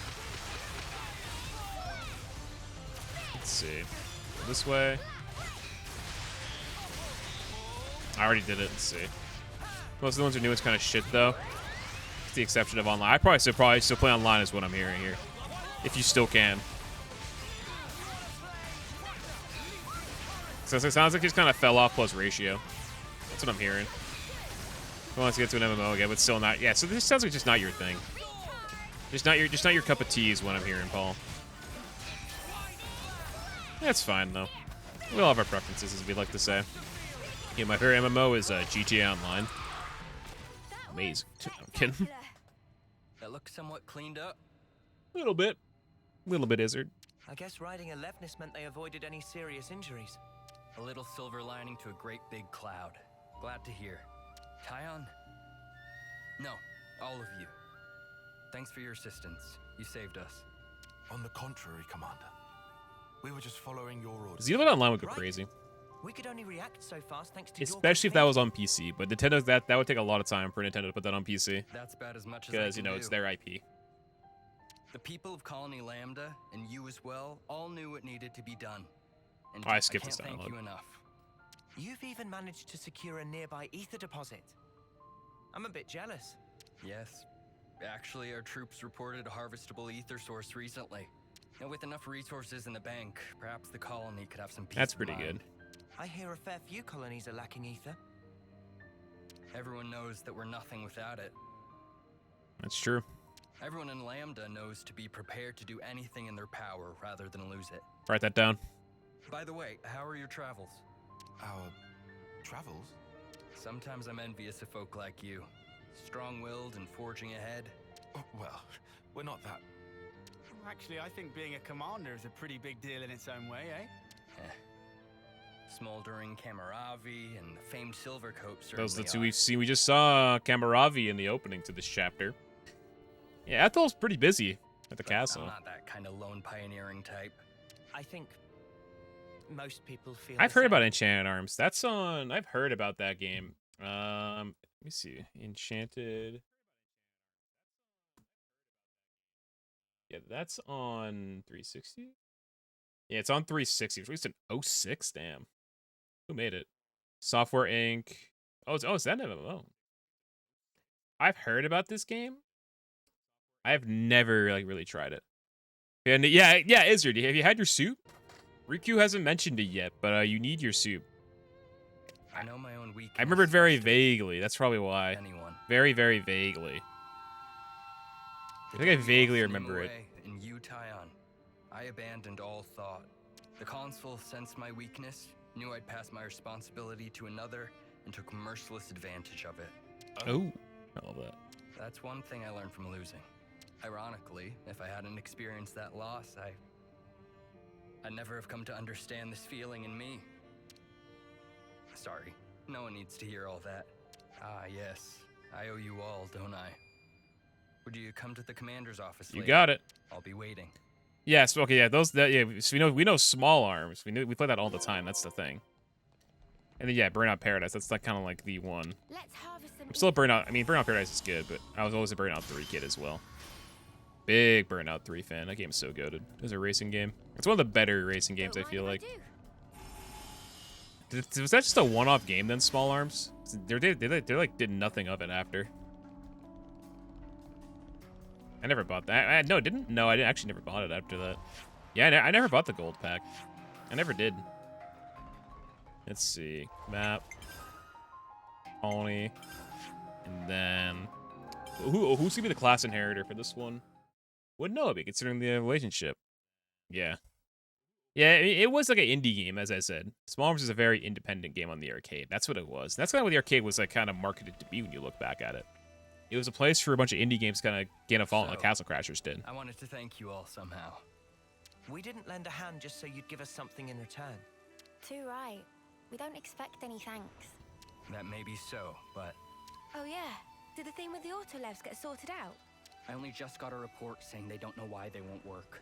Let's see. This way. I already did it. Let's see. Most of the ones who knew it's kind of shit, though. With the exception of online. I probably still play online is what I'm hearing here. If you still can. So it sounds like he's kind of fell off plus ratio. That's what I'm hearing. He wants to get to an MMO again, but still not. Yeah, so this sounds like just not your thing. Just not your cup of tea is what I'm hearing, Paul. That's fine though. We all have our preferences, as we like to say. Yeah, my favorite MMO is GTA Online. Amazing. I'm kidding. That looks somewhat cleaned up. A little bit, Isurd. I guess riding a Levnis meant they avoided any serious injuries. A little silver lining to a great big cloud. Glad to hear. Tyon? No, all of you. Thanks for your assistance. You saved us. On the contrary, Commander. We were just following your orders. Xenoblade Online would go crazy. We could only react so fast thanks to especially if that was on PC, but Nintendo's that would take a lot of time for Nintendo to put that on PC. That's about as much as because you know it's their IP. The people of Colony Lambda and you as well all knew what needed to be done. And I skipped this thank dialogue. you enough. You've even managed to secure a nearby ether deposit. I'm a bit jealous. Yes. Actually, our troops reported a harvestable ether source recently. And with enough resources in the bank, perhaps the colony could have some peace. That's pretty good. I hear a fair few colonies are lacking ether. Everyone knows that we're nothing without it. That's true. Everyone in Lambda knows to be prepared to do anything in their power rather than lose it. Write that down. By the way, how are your travels? Our travels? Sometimes I'm envious of folk like you. Strong-willed and forging ahead. Oh, well, we're not that. Actually, I think being a commander is a pretty big deal in its own way, eh? Smoldering Camaravi and the famed Silvercoat certainly Those are the two we've seen. We just saw Camaravi in the opening to this chapter. Yeah, Ethel's pretty busy at the castle. I'm not that kind of lone pioneering type. I think most people feel I've heard about Enchanted Arms. That's on... I've heard about that game. Let me see. Enchanted... Yeah, that's on 360? Yeah, it's on 360. It's released in 06? Damn. Who made it? Software Inc. Oh, it's that MMO. I've heard about this game. I've never like really tried it. And yeah, Isurd, have you had your soup? Riku hasn't mentioned it yet, but you need your soup. I know my own weakness. I remember it very vaguely. That's probably why. Anyone. Very, very vaguely. I think I vaguely remember it. In Urayan, I abandoned all thought. The Consul sensed my weakness, knew I'd pass my responsibility to another, and took merciless advantage of it. Oh, I love that. That's one thing I learned from losing. Ironically, if I hadn't experienced that loss, I'd never have come to understand this feeling in me. Sorry, no one needs to hear all that. Ah, yes, I owe you all, don't I? Would you come to the commander's office later? You got it. I'll be waiting. Yes, okay, yeah, so we know small arms. We play that all the time, that's the thing. And then yeah, Burnout Paradise, that's like kind of like the one. Let's harvest them. I'm still a Burnout, I mean, Burnout Paradise is good, but I was always a Burnout 3 kid as well. Big Burnout 3 fan. That game's so goated. It's a racing game. It's one of the better racing games, I feel like. Was that just a one-off game then, Small Arms? They like did nothing of it after. I never bought that. I actually never bought it after that. Yeah, I never bought the gold pack. I never did. Let's see. Map. Colony. And then... Who's gonna be the class inheritor for this one? Wouldn't know it, considering the relationship. Yeah. Yeah, it was like an indie game, as I said. Small Arms is a very independent game on the arcade. That's what it was. That's kind of what the arcade was like kind of marketed to be when you look back at it. It was a place for a bunch of indie games kind of gain a following like Castle Crashers did. I wanted to thank you all somehow. We didn't lend a hand just so you'd give us something in return. Too right. We don't expect any thanks. That may be so, but... Oh yeah, did the thing with the autolevs get sorted out? I only just got a report saying they don't know why they won't work.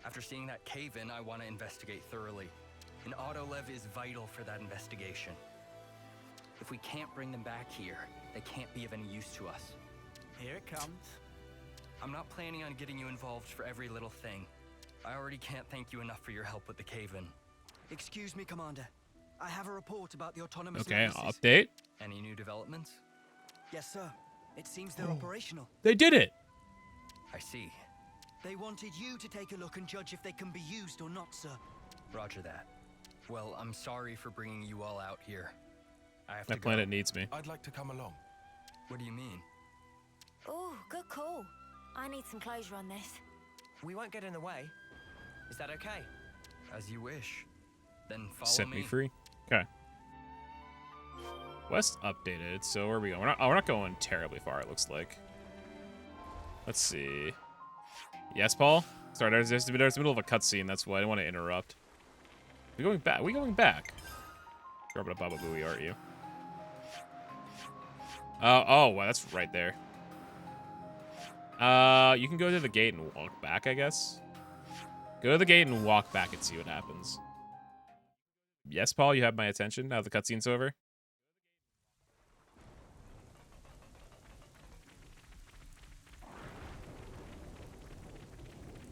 After seeing that cave-in, I want to investigate thoroughly. An autolev is vital for that investigation. If we can't bring them back here, they can't be of any use to us. Here it comes. I'm not planning on getting you involved for every little thing. I already can't thank you enough for your help with the cave-in. Excuse me, Commander. I have a report about the autonomous Okay, nemesis. update. Any new developments? Yes, sir. It seems they're operational. They did it! I see. They wanted you to take a look and judge if they can be used or not, sir. Roger that. Well, I'm sorry for bringing you all out here. I have to go. That planet needs me. I'd like to come along. What do you mean? Oh, good call. I need some closure on this. We won't get in the way. Is that okay? As you wish. Then follow Set me free. Okay. West updated, so where are we going? We're not going terribly far, it looks like. Let's see. Yes, Paul? Sorry, there's the middle of a cutscene, that's why I didn't want to interrupt. We going back? We going back? You're up at Baba Booey, aren't you? Oh, wow, that's right there. You can go to the gate and walk back, I guess. Go to the gate and walk back and see what happens. Yes, Paul, you have my attention now the cutscene's over.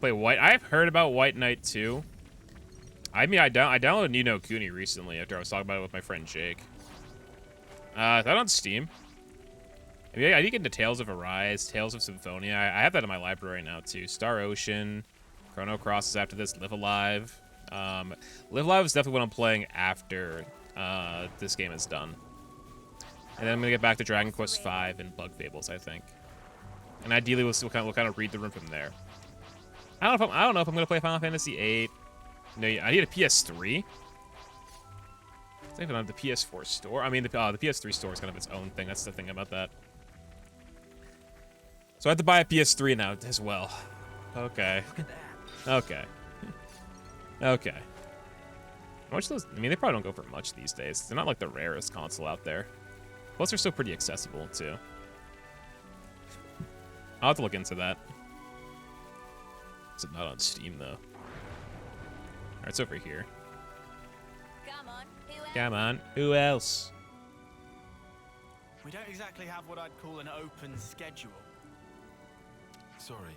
Play White. I've heard about White Knight too. I mean, I downloaded Ni no Kuni recently after I was talking about it with my friend Jake. Is that on Steam? I mean, I did get into Tales of Arise, Tales of Symphonia. I have that in my library right now too. Star Ocean, Chrono Cross is after this. Live Alive. Live Alive is definitely what I'm playing after this game is done. And then I'm gonna get back to Dragon Quest V and Bug Fables, I think. And ideally, we'll kind of read the room from there. I don't know if I'm gonna play Final Fantasy VIII. No, I need a PS3. It's not even on the PS4 store. I mean, the PS3 store is kind of its own thing. That's the thing about that. So I have to buy a PS3 now as well. Okay. Okay. Okay. How much those? I mean, they probably don't go for much these days. They're not like the rarest console out there. Plus, they're still pretty accessible too. I'll have to look into that. It's not on Steam though. Alright, it's over here. Come on, who else? We don't exactly have what I'd call an open schedule. Sorry,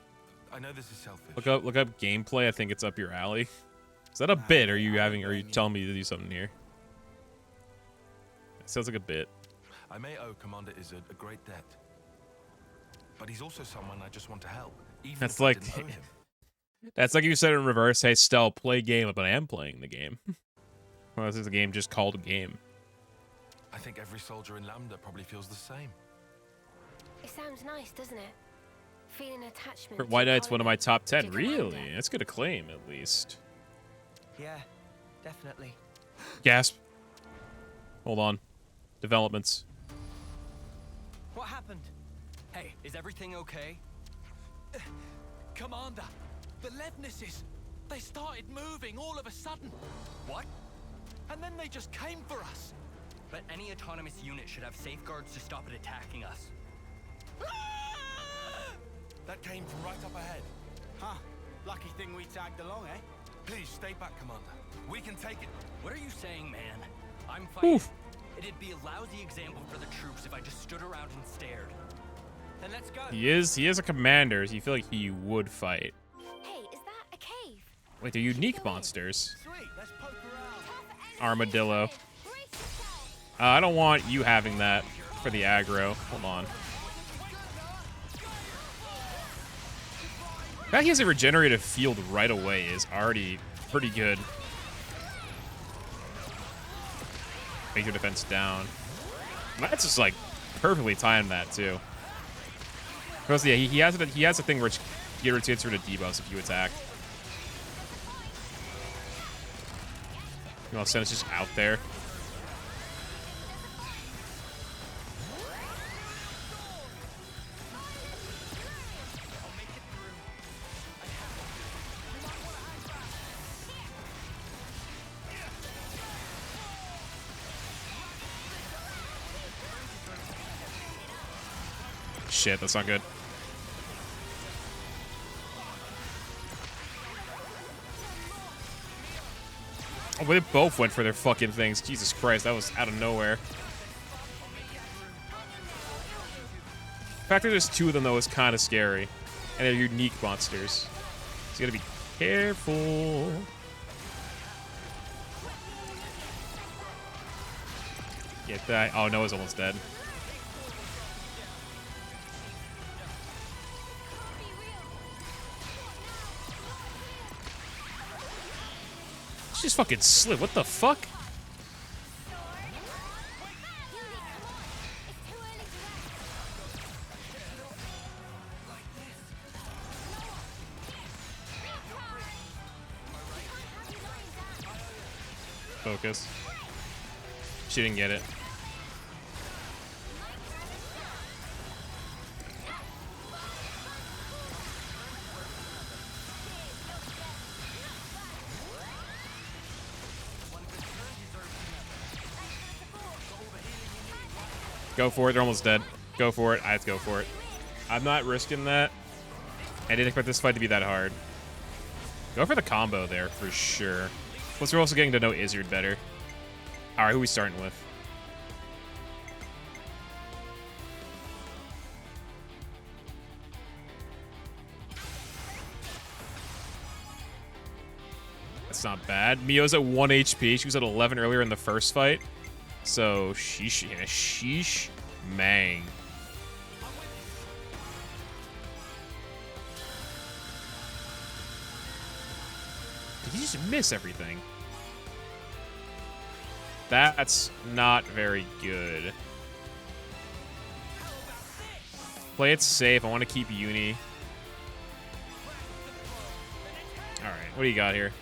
I know this is selfish. Look up gameplay. I think it's up your alley. Is that a bit? Or are you telling me to do something here? It sounds like a bit. I may owe Commander Isurd a great debt, but he's also someone I just want to help. even That's if I like didn't own him. that's like you said in reverse. Hey, Stel, play game, but I am playing the game. Well, this is a game just called a game. I think every soldier in Lambda probably feels the same. It sounds nice, doesn't it? Feeling attachment. For to White a Knight's one of my colony, top 10. to commander. Really? That's good acclaim, at least. Yeah, definitely. Gasp. Hold on. Developments. What happened? Hey, is everything okay? Commander, the Levnises, they started moving all of a sudden. What? And then they just came for us. But any autonomous unit should have safeguards to stop it attacking us. That came from right up ahead. Huh. Lucky thing we tagged along, eh? Please stay back, Commander. We can take it. What are you saying, man? I'm fighting. Oof. It'd be a lousy example for the troops if I just stood around and stared. Then let's go. He is a commander, so you feel like he would fight. Hey, is that a cave? Wait, they're unique monsters. Sweet, let's poke around. Armadillo. I don't want you having that for the aggro. Hold on. The fact he has a regenerative field right away is already pretty good. Make your defense down. That's just like perfectly timed that too. Because yeah, he has a thing where he rotates her to debuffs if you attack. You know, Senna's just out there. Shit, that's not good. Oh, they both went for their fucking things. Jesus Christ, that was out of nowhere. The fact that there's two of them, though, is kind of scary. And they're unique monsters. So you gotta be careful. Get that. Oh, Noah's almost dead. Just fucking slid. What the fuck? Focus. She didn't get it. Go for it. They're almost dead. Go for it. I have to go for it. I'm not risking that. I didn't expect this fight to be that hard. Go for the combo there for sure. Plus, we're also getting to know Isurd better. All right, who are we starting with? That's not bad. Mio's at 1 HP. She was at 11 earlier in the first fight. So, sheesh, mang. Did he just miss everything? That's not very good. Play it safe. I want to keep Uni. Alright, what do you got here?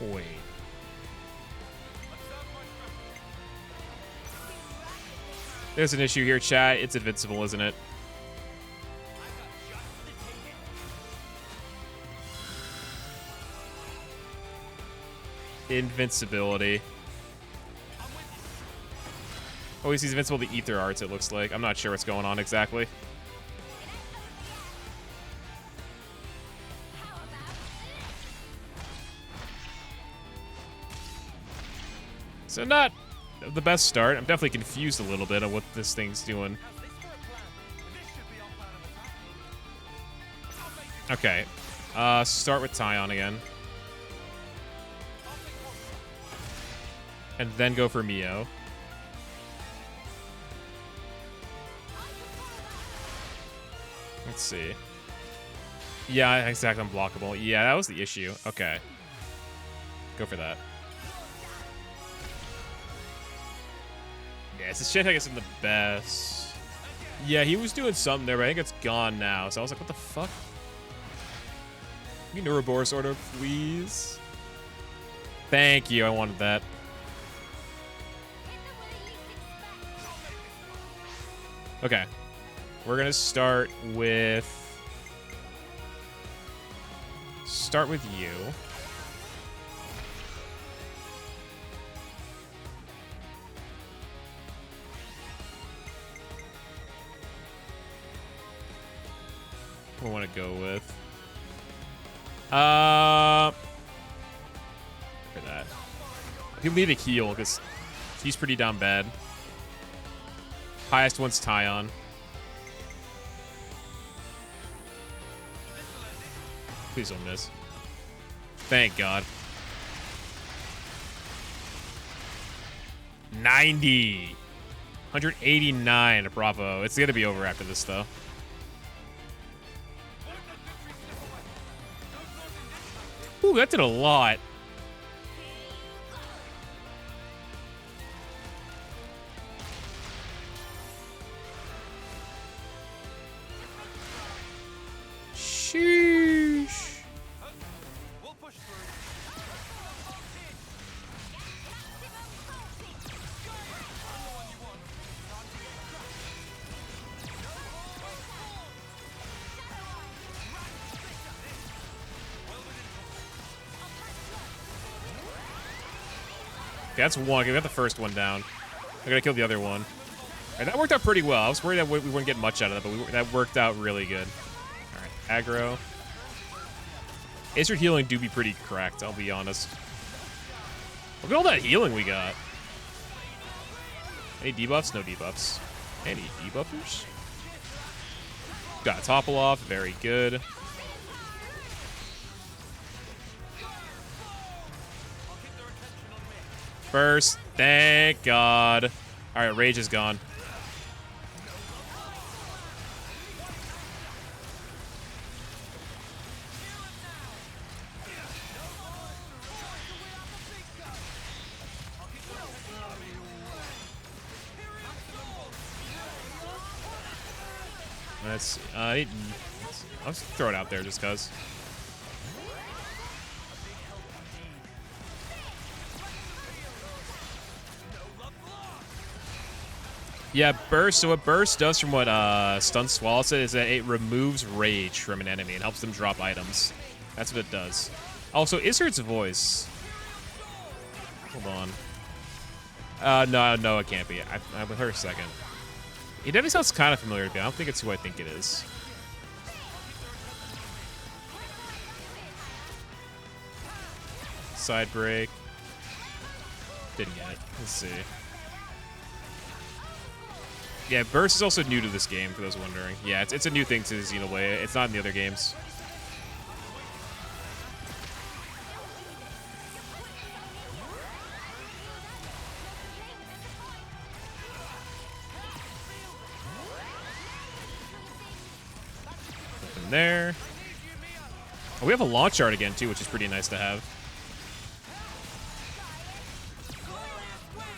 Wait. There's an issue here, chat. It's invincible, isn't it? Invincibility. Oh, he's invincible to ether arts, it looks like. I'm not sure what's going on exactly. So not the best start. I'm definitely confused a little bit on what this thing's doing. Okay. Start with Tyon again. And then go for Mio. Let's see. Yeah, exactly, unblockable. Yeah, that was the issue. Okay. Go for that. Yeah, this Shantae isn't the best. Yeah, he was doing something there, but I think it's gone now. So I was like, what the fuck? Can you Ouroboros order, please? Thank you, I wanted that. Okay. We're gonna start with you. What do I want to go with? For that. People need a heal because he's pretty down bad. Highest one's Tyon. Please don't miss. Thank God. 90. 189. Bravo. It's gonna be over after this though. Ooh, that did a lot. Sheesh. Okay, that's one. We got the first one down. I gotta kill the other one. Right, that worked out pretty well. I was worried that we wouldn't get much out of that, but that worked out really good. All right, aggro. Isurd healing do be pretty cracked, I'll be honest. Look at all that healing we got. Any debuffs? No debuffs. Any debuffers? Got a topple off. Very good. First, thank God. All right, rage is gone. Let's see. I'll just throw it out there just cause. Yeah, burst. So what burst does, from what Stun Swallow said, is that it removes rage from an enemy and helps them drop items. That's what it does. Also, Isurd's voice. Hold on. No, it can't be. I with her a second. It definitely sounds kind of familiar to me. I don't think it's who I think it is. Side break. Didn't get it. Let's see. Yeah, burst is also new to this game, for those wondering. Yeah, it's a new thing to Xenoblade. It's not in the other games. Nothing there. Oh, we have a launch art again, too, which is pretty nice to have.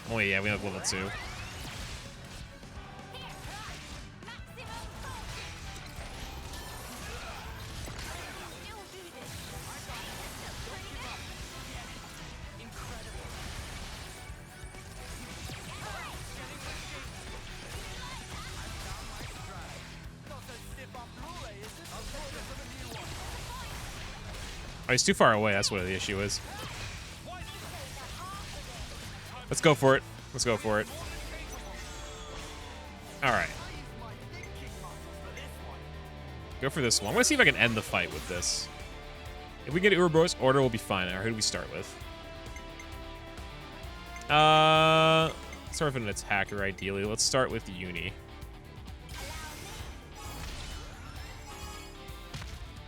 Oh, yeah, we have level 2. Oh, he's too far away. That's what the issue is. Let's go for it. Let's go for it. All right. Go for this one. I'm going to see if I can end the fight with this. If we get Ouroboros order, we'll be fine. All right, who do we start with? Start with an attacker, ideally. Let's start with Uni.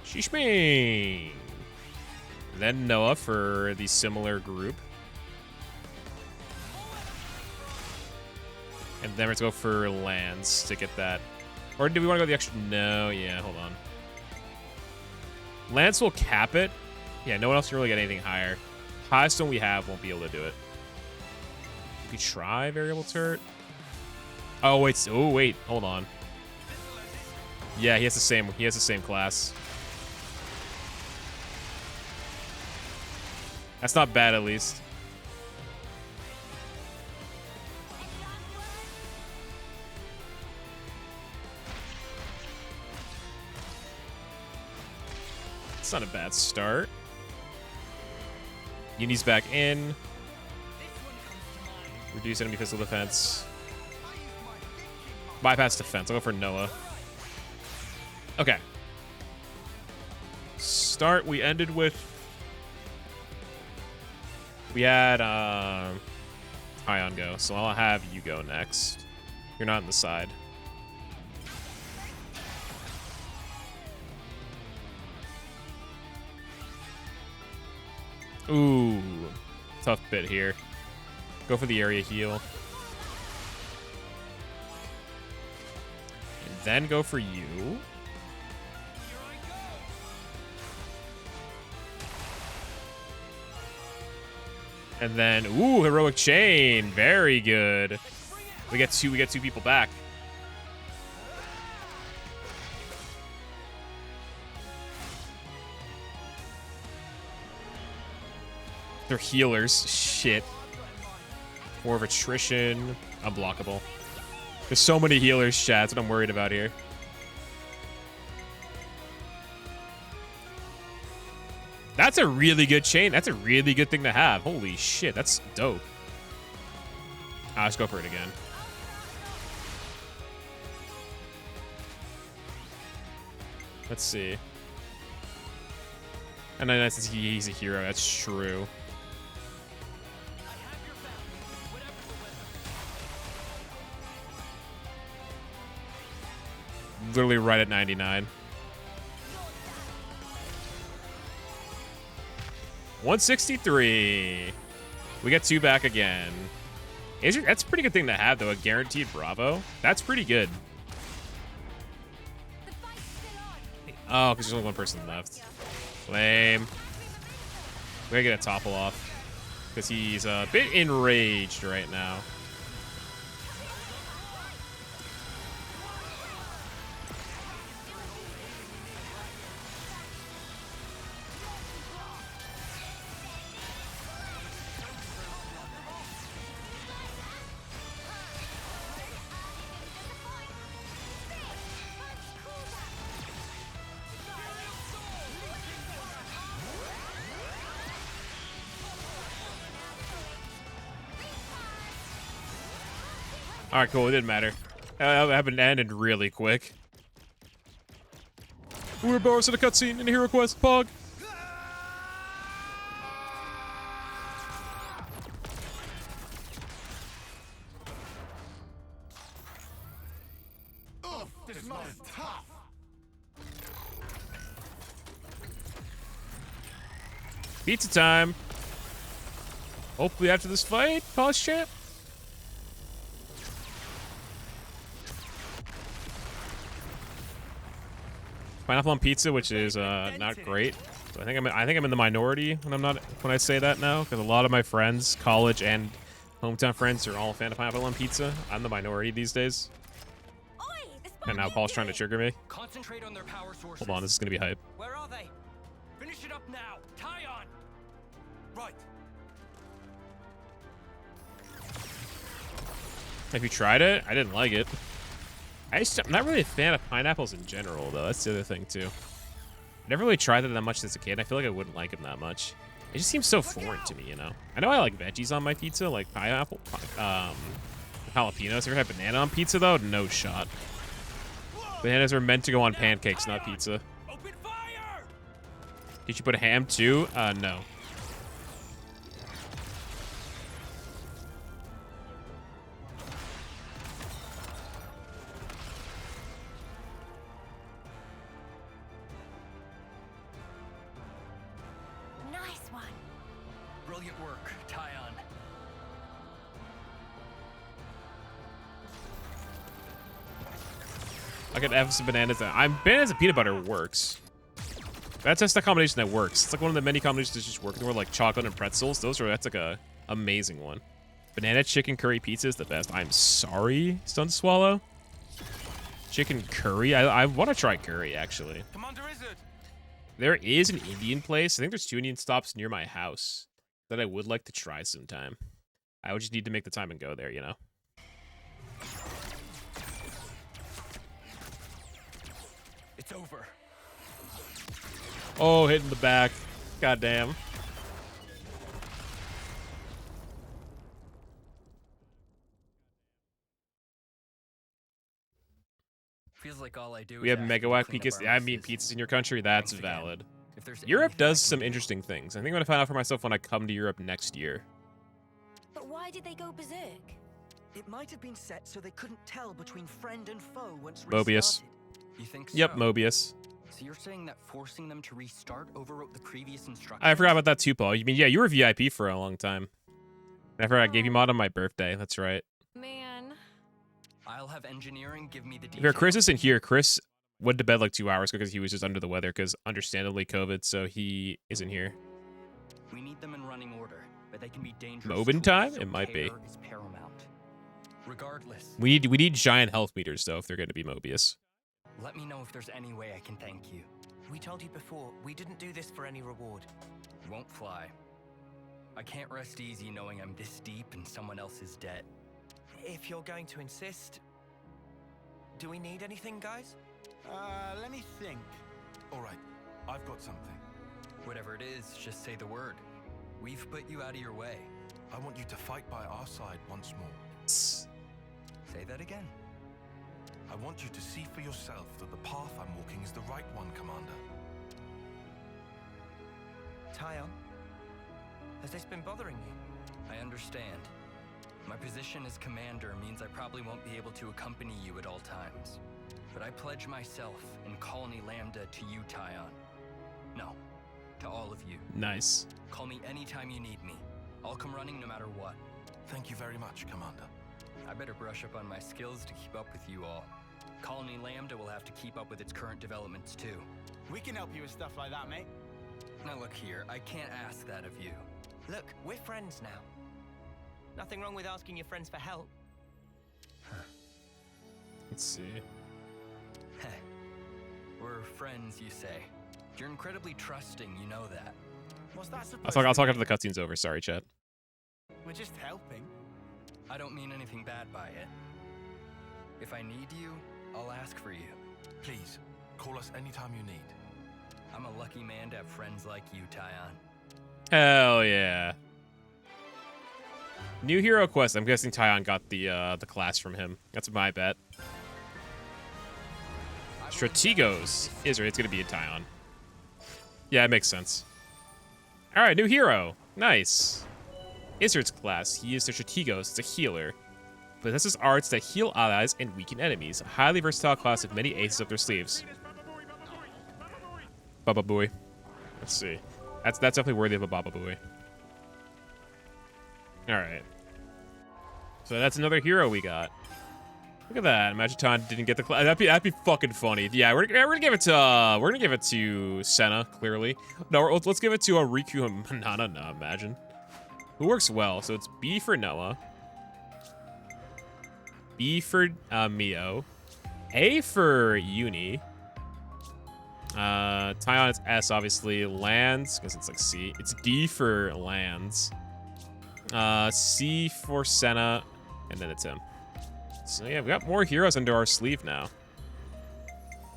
Sheesh. Then Noah for the similar group. And then let's go for lands to get that. Or do we want to go the extra? No, yeah, hold on. Lance will cap it. Yeah, no one else can really get anything higher. Highest one we have won't be able to do it. We try variable turret. Oh wait, hold on. Yeah, he has the same class. That's not bad, at least. It's not a bad start. Uni's back in. Reduce enemy physical defense. Bypass defense. I'll go for Noah. Okay. Start. We ended with. We had Ion go, so I'll have you go next. You're not on the side. Ooh, tough bit here. Go for the area heal. And then go for you. And then, ooh, heroic chain. Very good. We get two people back. They're healers. Shit. More of attrition. Unblockable. There's so many healers, chat. That's what I'm worried about here. That's a really good chain. That's a really good thing to have. Holy shit, that's dope. Let's go for it again. Let's see. And then he's a hero. That's true. Literally right at 99. 163. We get two back again. That's a pretty good thing to have, though. A guaranteed Bravo. That's pretty good. Oh, because there's only one person left. Lame. We gotta get a topple off. Because he's a bit enraged right now. All right, cool. It didn't matter. That happened to ended really quick. Ouroboros in a cutscene in a hero quest. Pog. This man's tough. Pizza time. Hopefully after this fight, college champ. Pineapple on pizza, which is not great. So I think I'm in the minority when I say that now, because a lot of my friends, college and hometown friends, are all a fan of pineapple on pizza. I'm the minority these days. And now Paul's trying to trigger me. Concentrate on their power sources. Hold on, this is gonna be hype. Where are they? Finish it up now. Tie on. Right. Have you tried it? I didn't like it. I'm not really a fan of pineapples in general, though. That's the other thing, too. I never really tried them that much as a kid. I feel like I wouldn't like them that much. It just seems so foreign to me, you know? I know I like veggies on my pizza, like pineapple, jalapenos. Ever had banana on pizza, though? No shot. Bananas are meant to go on pancakes, not pizza. Did you put ham, too? No. Brilliant work, Tyon. I could have some bananas. Bananas and peanut butter works. That's just the combination that works. It's like one of the many combinations that just work. Where like chocolate and pretzels. That's like a amazing one. Banana chicken curry pizza is the best. I'm sorry, Stun Swallow. Chicken curry. I want to try curry actually. Commander Isurd. There is an Indian place. I think there's 2 Indian stops near my house that I would like to try sometime. I would just need to make the time and go there, you know. It's over. Oh, hitting the back. Goddamn. Feels like all I do We is have ask you to megawatt clean up pizzas. our I mean, messes. pizzas in your country. That's Once again, valid. if there's Europe anything I does can some do- interesting things. I think I'm gonna find out for myself when I come to Europe next year. But why did they go berserk? It might have been set so they couldn't tell between friend and foe once Moebius. restarted. You think Yep, so? Moebius. So you're saying that forcing them to restart overwrote the previous instructions? I forgot about that too, Paul. You mean, yeah, you were VIP for a long time. I forgot I gave you mod on my birthday. That's right. Man. I'll have engineering give me the Here, details. Chris isn't here. Chris went to bed like 2 hours because he was just under the weather because understandably COVID, so he isn't here. We need them in running order, but they can be dangerous. Mobin tools, time? so It might be. care is paramount. Regardless, We need giant health meters though if they're going to be Moebius. let me know if there's any way I can thank you. We told you before, we didn't do this for any reward. Won't fly. I can't rest easy knowing I'm this deep in someone else's debt. If you're going to insist, do we need anything, guys? Let me think. All right, I've got something. Whatever it is, just say the word. We've put you out of your way. I want you to fight by our side once more. Say that again. I want you to see for yourself that the path I'm walking is the right one, Commander. Tyon, has this been bothering you? I understand. My position as commander means I probably won't be able to accompany you at all times. But I pledge myself and Colony Lambda to you, Tyon. No, to all of you. Nice. Call me anytime you need me. I'll come running no matter what. Thank you very much, Commander. I better brush up on my skills to keep up with you all. Colony Lambda will have to keep up with its current developments too. We can help you with stuff like that, mate. Now look here, I can't ask that of you. Look, we're friends now. Nothing wrong with asking your friends for help. Let's see. We're friends, you say. You're incredibly trusting, you know that. What's that I'll supposed talk to after mean? the cutscene's over. Sorry, chat. We're just helping. I don't mean anything bad by it. If I need you, I'll ask for you. Please, call us anytime you need. I'm a lucky man to have friends like you, Tyon. Hell yeah. New hero quest. I'm guessing Tyon got the class from him. That's my bet. Strategos. Isurd. It's gonna be a Tyon. Yeah, it makes sense. All right, new hero. Nice. Isurd's class. He is the Strategos. It's a healer. Possesses arts that heal allies and weaken enemies. A highly versatile class with many aces up their sleeves. Baba Booey. Let's see. That's definitely worthy of a Baba Booey. All right. So that's another hero we got. Look at that. Magiton didn't get the class. That'd be fucking funny. Yeah, we're gonna give it to Senna. Clearly, no. Let's give it to Riku and Manana. No, imagine. Who works well? So it's B for Noah. B for Mio. A for Uni. Tyon is S, obviously. Lands, because it's like C. It's D for Lands. C for Senna, and then it's him. So yeah, we got more heroes under our sleeve now.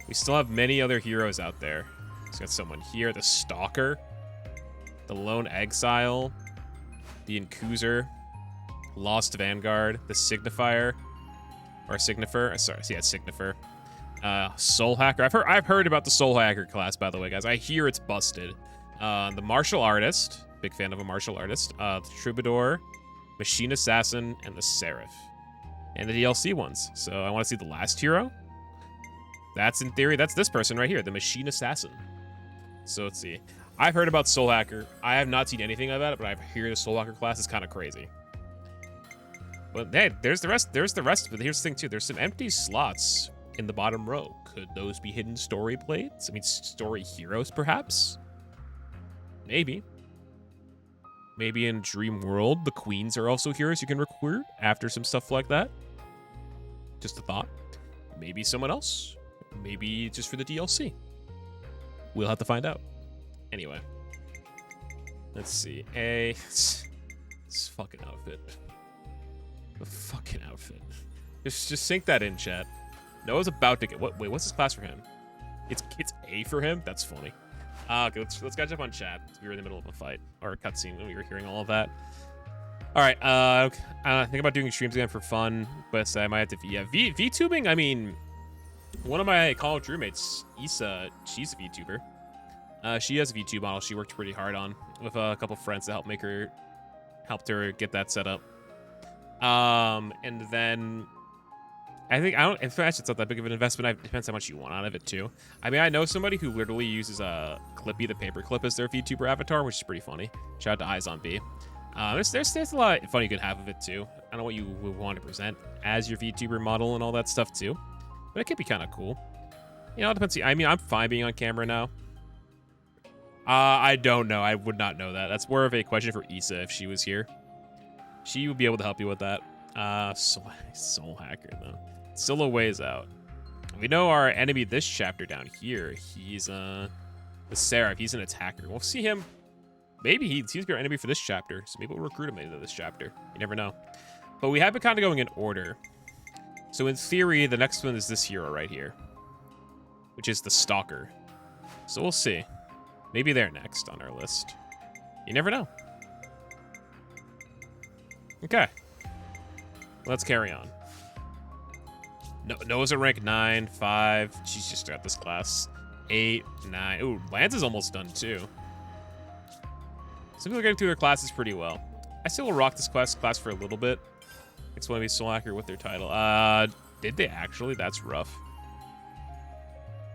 We still have many other heroes out there. We've got someone here, the Stalker, the Lone Exile, the Incuser, Lost Vanguard, the Signifier, or Signifer. Sorry, yeah, Signifer. Soul Hacker. I've heard about the Soul Hacker class, by the way, guys. I hear it's busted. The Martial Artist. Big fan of a martial artist. The Troubadour, Machine Assassin, and the Seraph. And the DLC ones. So I want to see the last hero. That's, in theory, that's this person right here, the Machine Assassin. So let's see. I've heard about Soul Hacker. I have not seen anything about it, but I've heard the Soul Hacker class is kind of crazy. But hey, there's the rest. There's the rest. But here's the thing too. There's some empty slots in the bottom row. Could those be hidden story blades? I mean, story heroes, perhaps? Maybe. Maybe in Dream World, the queens are also heroes you can recruit after some stuff like that. Just a thought. Maybe someone else. Maybe just for the DLC. We'll have to find out. Anyway. Let's see. This fucking outfit. The fucking outfit. Just sink that in, chat. Noah's about to get... Wait, what's this class for him? It's A for him? That's funny. Okay, let's catch up on chat. We were in the middle of a fight. Or a cutscene when we were hearing all of that. Alright, I think about doing streams again for fun, but I might have to... Yeah, VTubing, I mean... One of my college roommates, Issa, she's a VTuber. She has a VTube model she worked pretty hard on with a couple friends to helped her get that set up. And then... I think, in fact, it's not that big of an investment. It depends how much you want out of it, too. I mean, I know somebody who literally uses Clippy the Paperclip as their VTuber avatar, which is pretty funny. Shout out to Eyes on B. There's a lot of fun you can have of it, too. I don't know what you would want to present as your VTuber model and all that stuff, too. But it could be kind of cool. You know, it depends. I mean, I'm fine being on camera now. I don't know. I would not know that. That's more of a question for Issa if she was here. She would be able to help you with that. Soul Hacker, though. Still a ways out. We know our enemy this chapter down here. He's, the Seraph. He's an attacker. We'll see him. Maybe he's our enemy for this chapter. So maybe we'll recruit him into this chapter. You never know. But we have been kind of going in order. So in theory, the next one is this hero right here. Which is the Stalker. So we'll see. Maybe they're next on our list. You never know. Okay. Let's carry on. Noah's at rank 9, 5. She's just got this class. 8, 9. Ooh, Lance is almost done too. Some people are getting through their classes pretty well. I still will rock this class for a little bit. It's one of these Soul Hacker with their title. Did they actually? That's rough.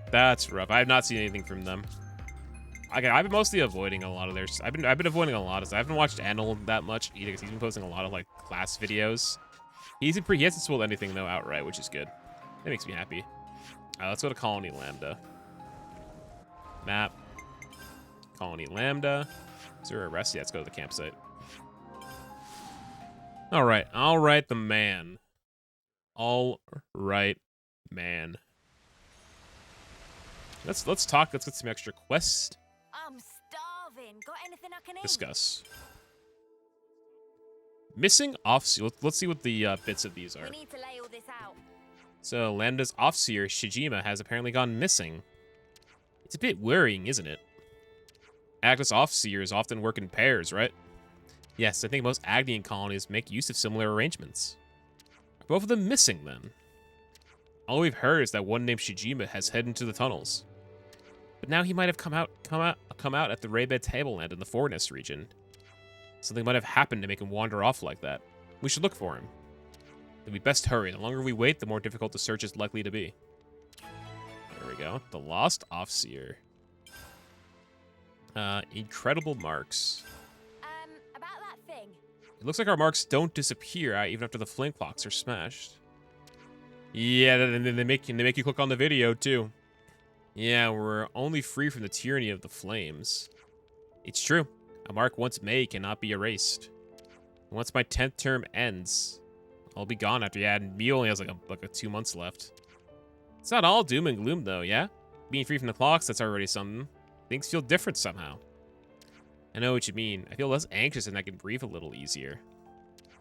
That's rough. I have not seen anything from them. Okay, I've been mostly avoiding a lot of theirs. I've been avoiding a lot of stuff. I haven't watched Anil that much either because he's been posting a lot of like class videos. He hasn't spoiled anything though outright, which is good. That makes me happy. Let's go to Colony Lambda. Map. Colony Lambda. Is there a rest? Yeah, let's go to the campsite. All right, the man. All right, man. Let's talk. Let's get some extra quests. I'm starving. Got anything I can eat? Discuss. Missing Offseer. Let's see what the bits of these are. We need to lay all this out. So, Lambda's Offseer, Shijima, has apparently gone missing. It's a bit worrying, isn't it? Agnes Offseers often work in pairs, right? Yes, I think most Agnian colonies make use of similar arrangements. Are both of them missing, then? All we've heard is that one named Shijima has headed into the tunnels. But now he might have come out at the Raybed Tableland in the Forest region. Something might have happened to make him wander off like that. We should look for him. Then we best hurry. The longer we wait, the more difficult the search is likely to be. There we go. The Lost Offseer. Incredible marks. About that thing. It looks like our marks don't disappear even after the flame clocks are smashed. Yeah, they make you click on the video too. Yeah, we're only free from the tyranny of the flames. It's true. A mark once made cannot be erased. Once my 10th term ends, I'll be gone after. Yeah, and me only has like a 2 months left. It's not all doom and gloom though, yeah? Being free from the clocks, that's already something. Things feel different somehow. I know what you mean. I feel less anxious and I can breathe a little easier.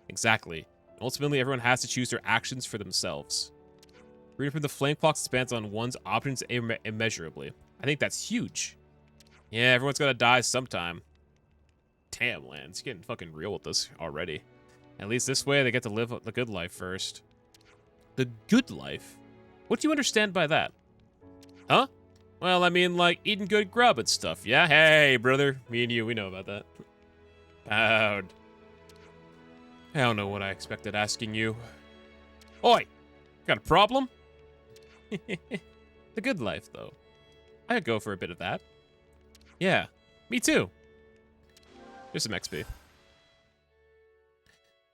Exactly. Ultimately, everyone has to choose their actions for themselves. Freedom from the flame clocks expands on one's options immeasurably. I think that's huge. Yeah, everyone's gonna die sometime. Damn, Lance, you're getting fucking real with this already. At least this way, they get to live the good life first. The good life? What do you understand by that? Huh? Well, I mean, like, eating good grub and stuff, yeah? Hey, brother, me and you, we know about that. Proud. I don't know what I expected asking you. Oi! Got a problem? The good life, though. I could go for a bit of that. Yeah, me too. Here's some XP.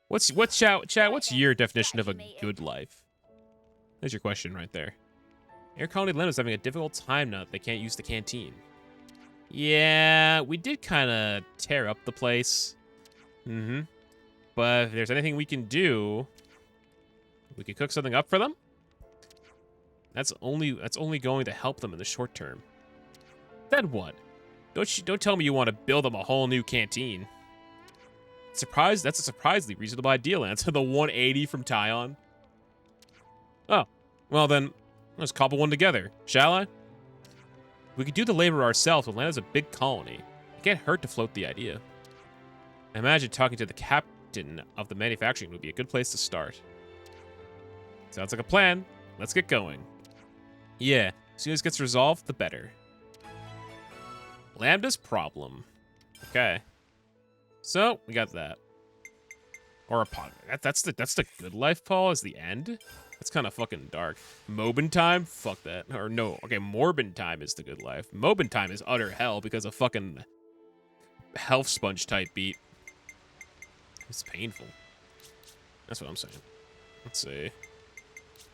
What's your definition of a good life? There's your question right there. Air Colony Lambda is having a difficult time now that they can't use the canteen. Yeah, we did kind of tear up the place. But if there's anything we can do, we could cook something up for them. That's only going to help them in the short term. Then what? Don't tell me you want to build them a whole new canteen. That's a surprisingly reasonable idea, Lance. The 180 from Tyon. Oh, well then, let's cobble one together, shall I? We could do the labor ourselves, but Atlanta's a big colony. It can't hurt to float the idea. I imagine talking to the captain of the manufacturing would be a good place to start. Sounds like a plan. Let's get going. Yeah, as soon as it gets resolved, the better. Lambda's problem. Okay. So, we got that. Or a pot. That's the good life, Paul, is the end? That's kind of fucking dark. Moban time? Fuck that. Or no. Okay, Morbin time is the good life. Moban time is utter hell because of fucking health sponge type beat. It's painful. That's what I'm saying. Let's see.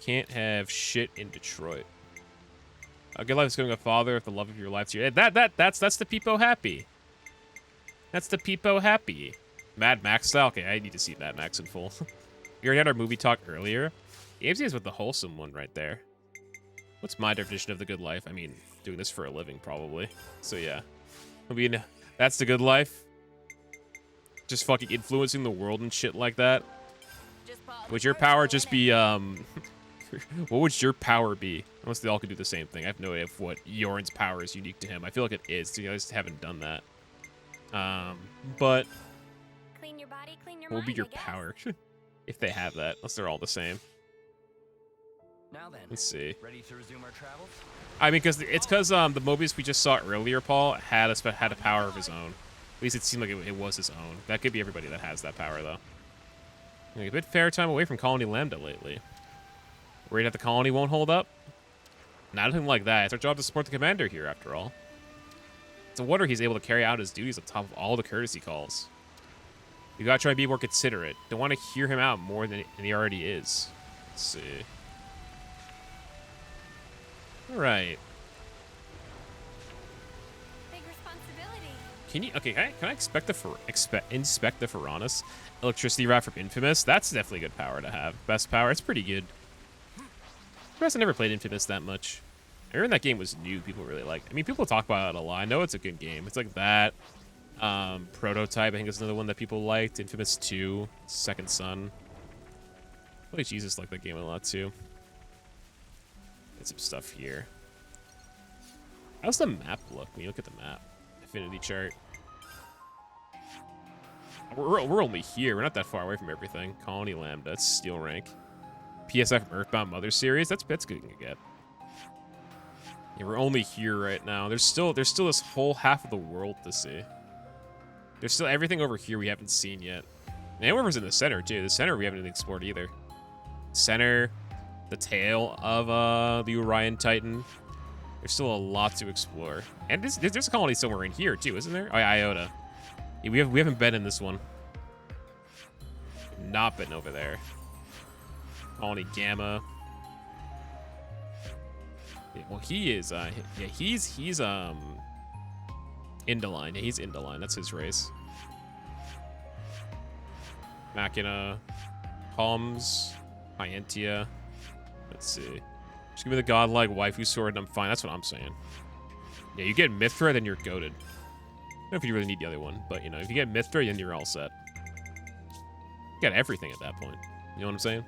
Can't have shit in Detroit. A good life is becoming a father if the love of your life's your... That's the peepo happy. That's the peepo happy. Mad Max style? Okay, I need to see Mad Max in full. You already had our movie talk earlier. AMC is with the wholesome one right there. What's my definition of the good life? I mean, doing this for a living, probably. So, yeah. I mean, that's the good life. Just fucking influencing the world and shit like that. Would your power just be, what would your power be? Unless they all could do the same thing. I have no idea if what Joran's power is unique to him. I feel like it is. You guys haven't done that. But Clean your body, clean your what would be mind, your I guess. power? If they have that. Unless they're all the same. Now then, Let's see. ready to resume our travels? I mean, because the Moebius we just saw earlier, Paul, had a power of his own. At least it seemed like it was his own. That could be everybody that has that power, though. Like, a bit fair time away from Colony Lambda lately. Worried that the colony won't hold up? Nothing like that. It's our job to support the commander here, after all. It's a wonder he's able to carry out his duties on top of all the courtesy calls. You gotta try and be more considerate. Don't want to hear him out more than he already is. Let's see. All right. Big responsibility. Can you? Okay, can I inspect the Ferronis electricity raft from Infamous? That's definitely good power to have. Best power. It's pretty good. I never played Infamous that much. I remember that game was new. People really liked. I mean, people talk about it a lot. I know it's a good game. It's like that. Prototype, I think, is another one that people liked. Infamous 2, Second Son. Holy Jesus, liked that game a lot too. Get some stuff here. How's the map look when you look at the map? Affinity chart. We're only here. We're not that far away from everything. Colony Lambda, that's Steel Rank. PSI from Earthbound Mother series. That's good to get. Yeah, we're only here right now. There's still this whole half of the world to see. There's still everything over here we haven't seen yet. And whoever's in the center too. The center we haven't even explored either. Center, the tail of the Urayan Titan. There's still a lot to explore. And there's a colony somewhere in here too, isn't there? Oh, yeah, Iota. Yeah, we haven't been in this one. Not been over there. Colony Gamma. Yeah, well, he is. Yeah, he's Indoline. Yeah, he's Indoline. That's his race. Machina, Palms, Hyentia. Let's see. Just give me the godlike waifu sword, and I'm fine. That's what I'm saying. Yeah, you get Mithra, then you're goated. I don't know if you really need the other one, but you know, if you get Mithra, then you're all set. You got everything at that point. You know what I'm saying?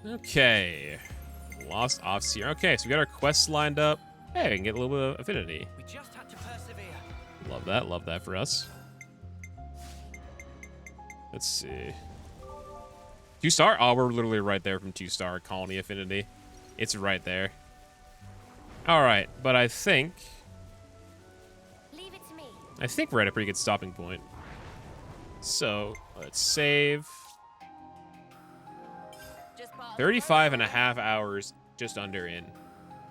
Okay. Lost Offseer. Okay, so we got our quests lined up. Hey, we can get a little bit of affinity. We just had to persevere. Love that. Love that for us. Let's see. 2-star? Oh, we're literally right there from 2-star colony affinity. It's right there. All right, but I think Leave it to me. we're at a pretty good stopping point. So let's save. 35 and a half hours just under in.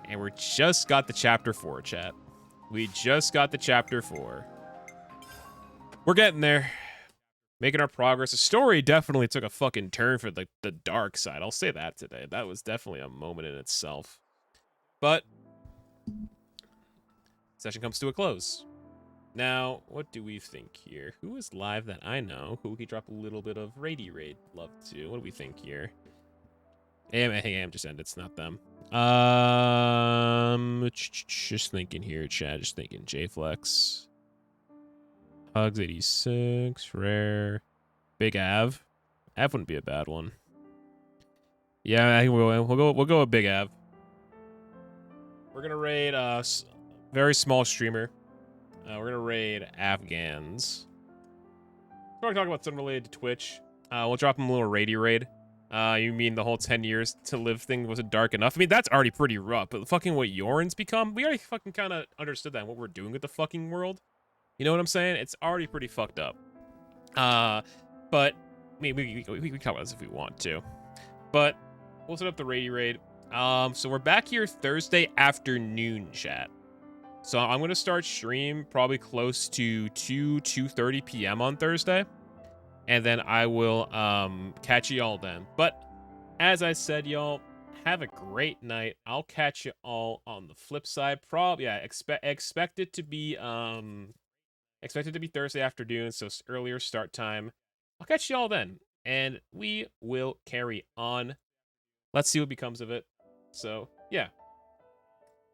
And we just got the chapter 4, chat. We just got the chapter 4. We're getting there. Making our progress. The story definitely took a fucking turn for the dark side. I'll say that today. That was definitely a moment in itself. But session comes to a close. Now, what do we think here? Who is live that I know? Who we could drop a little bit of raid love to? What do we think here? AM just ended. It's not them. Just thinking here, Chad. Just thinking. JFlex. Hugs 86. Rare. Big Av. Av wouldn't be a bad one. Yeah, I think we'll go with Big Av. We're gonna raid a very small streamer. We're gonna raid Afghans. We're gonna talk about something related to Twitch. We'll drop him a little raid. You mean the whole 10 years to live thing wasn't dark enough? I mean, that's already pretty rough, but fucking what Joran's become, we already fucking kind of understood that and what we're doing with the fucking world. You know what I'm saying? It's already pretty fucked up. But, I mean, we can talk about this if we want to. But, we'll set up the raid. So we're back here Thursday afternoon, chat. So I'm going to start stream probably close to 2:30 p.m. on Thursday. And then I will catch y'all then. But as I said, y'all, have a great night. I'll catch you all on the flip side. Probably, yeah, expect it to be Thursday afternoon, so earlier start time. I'll catch y'all then, and we will carry on. Let's see what becomes of it. So yeah,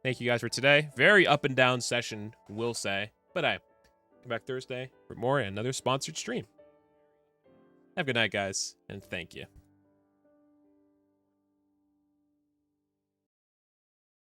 thank you guys for today. Very up and down session, we'll say, but come back Thursday for more and another sponsored stream. Have a good night, guys, and thank you.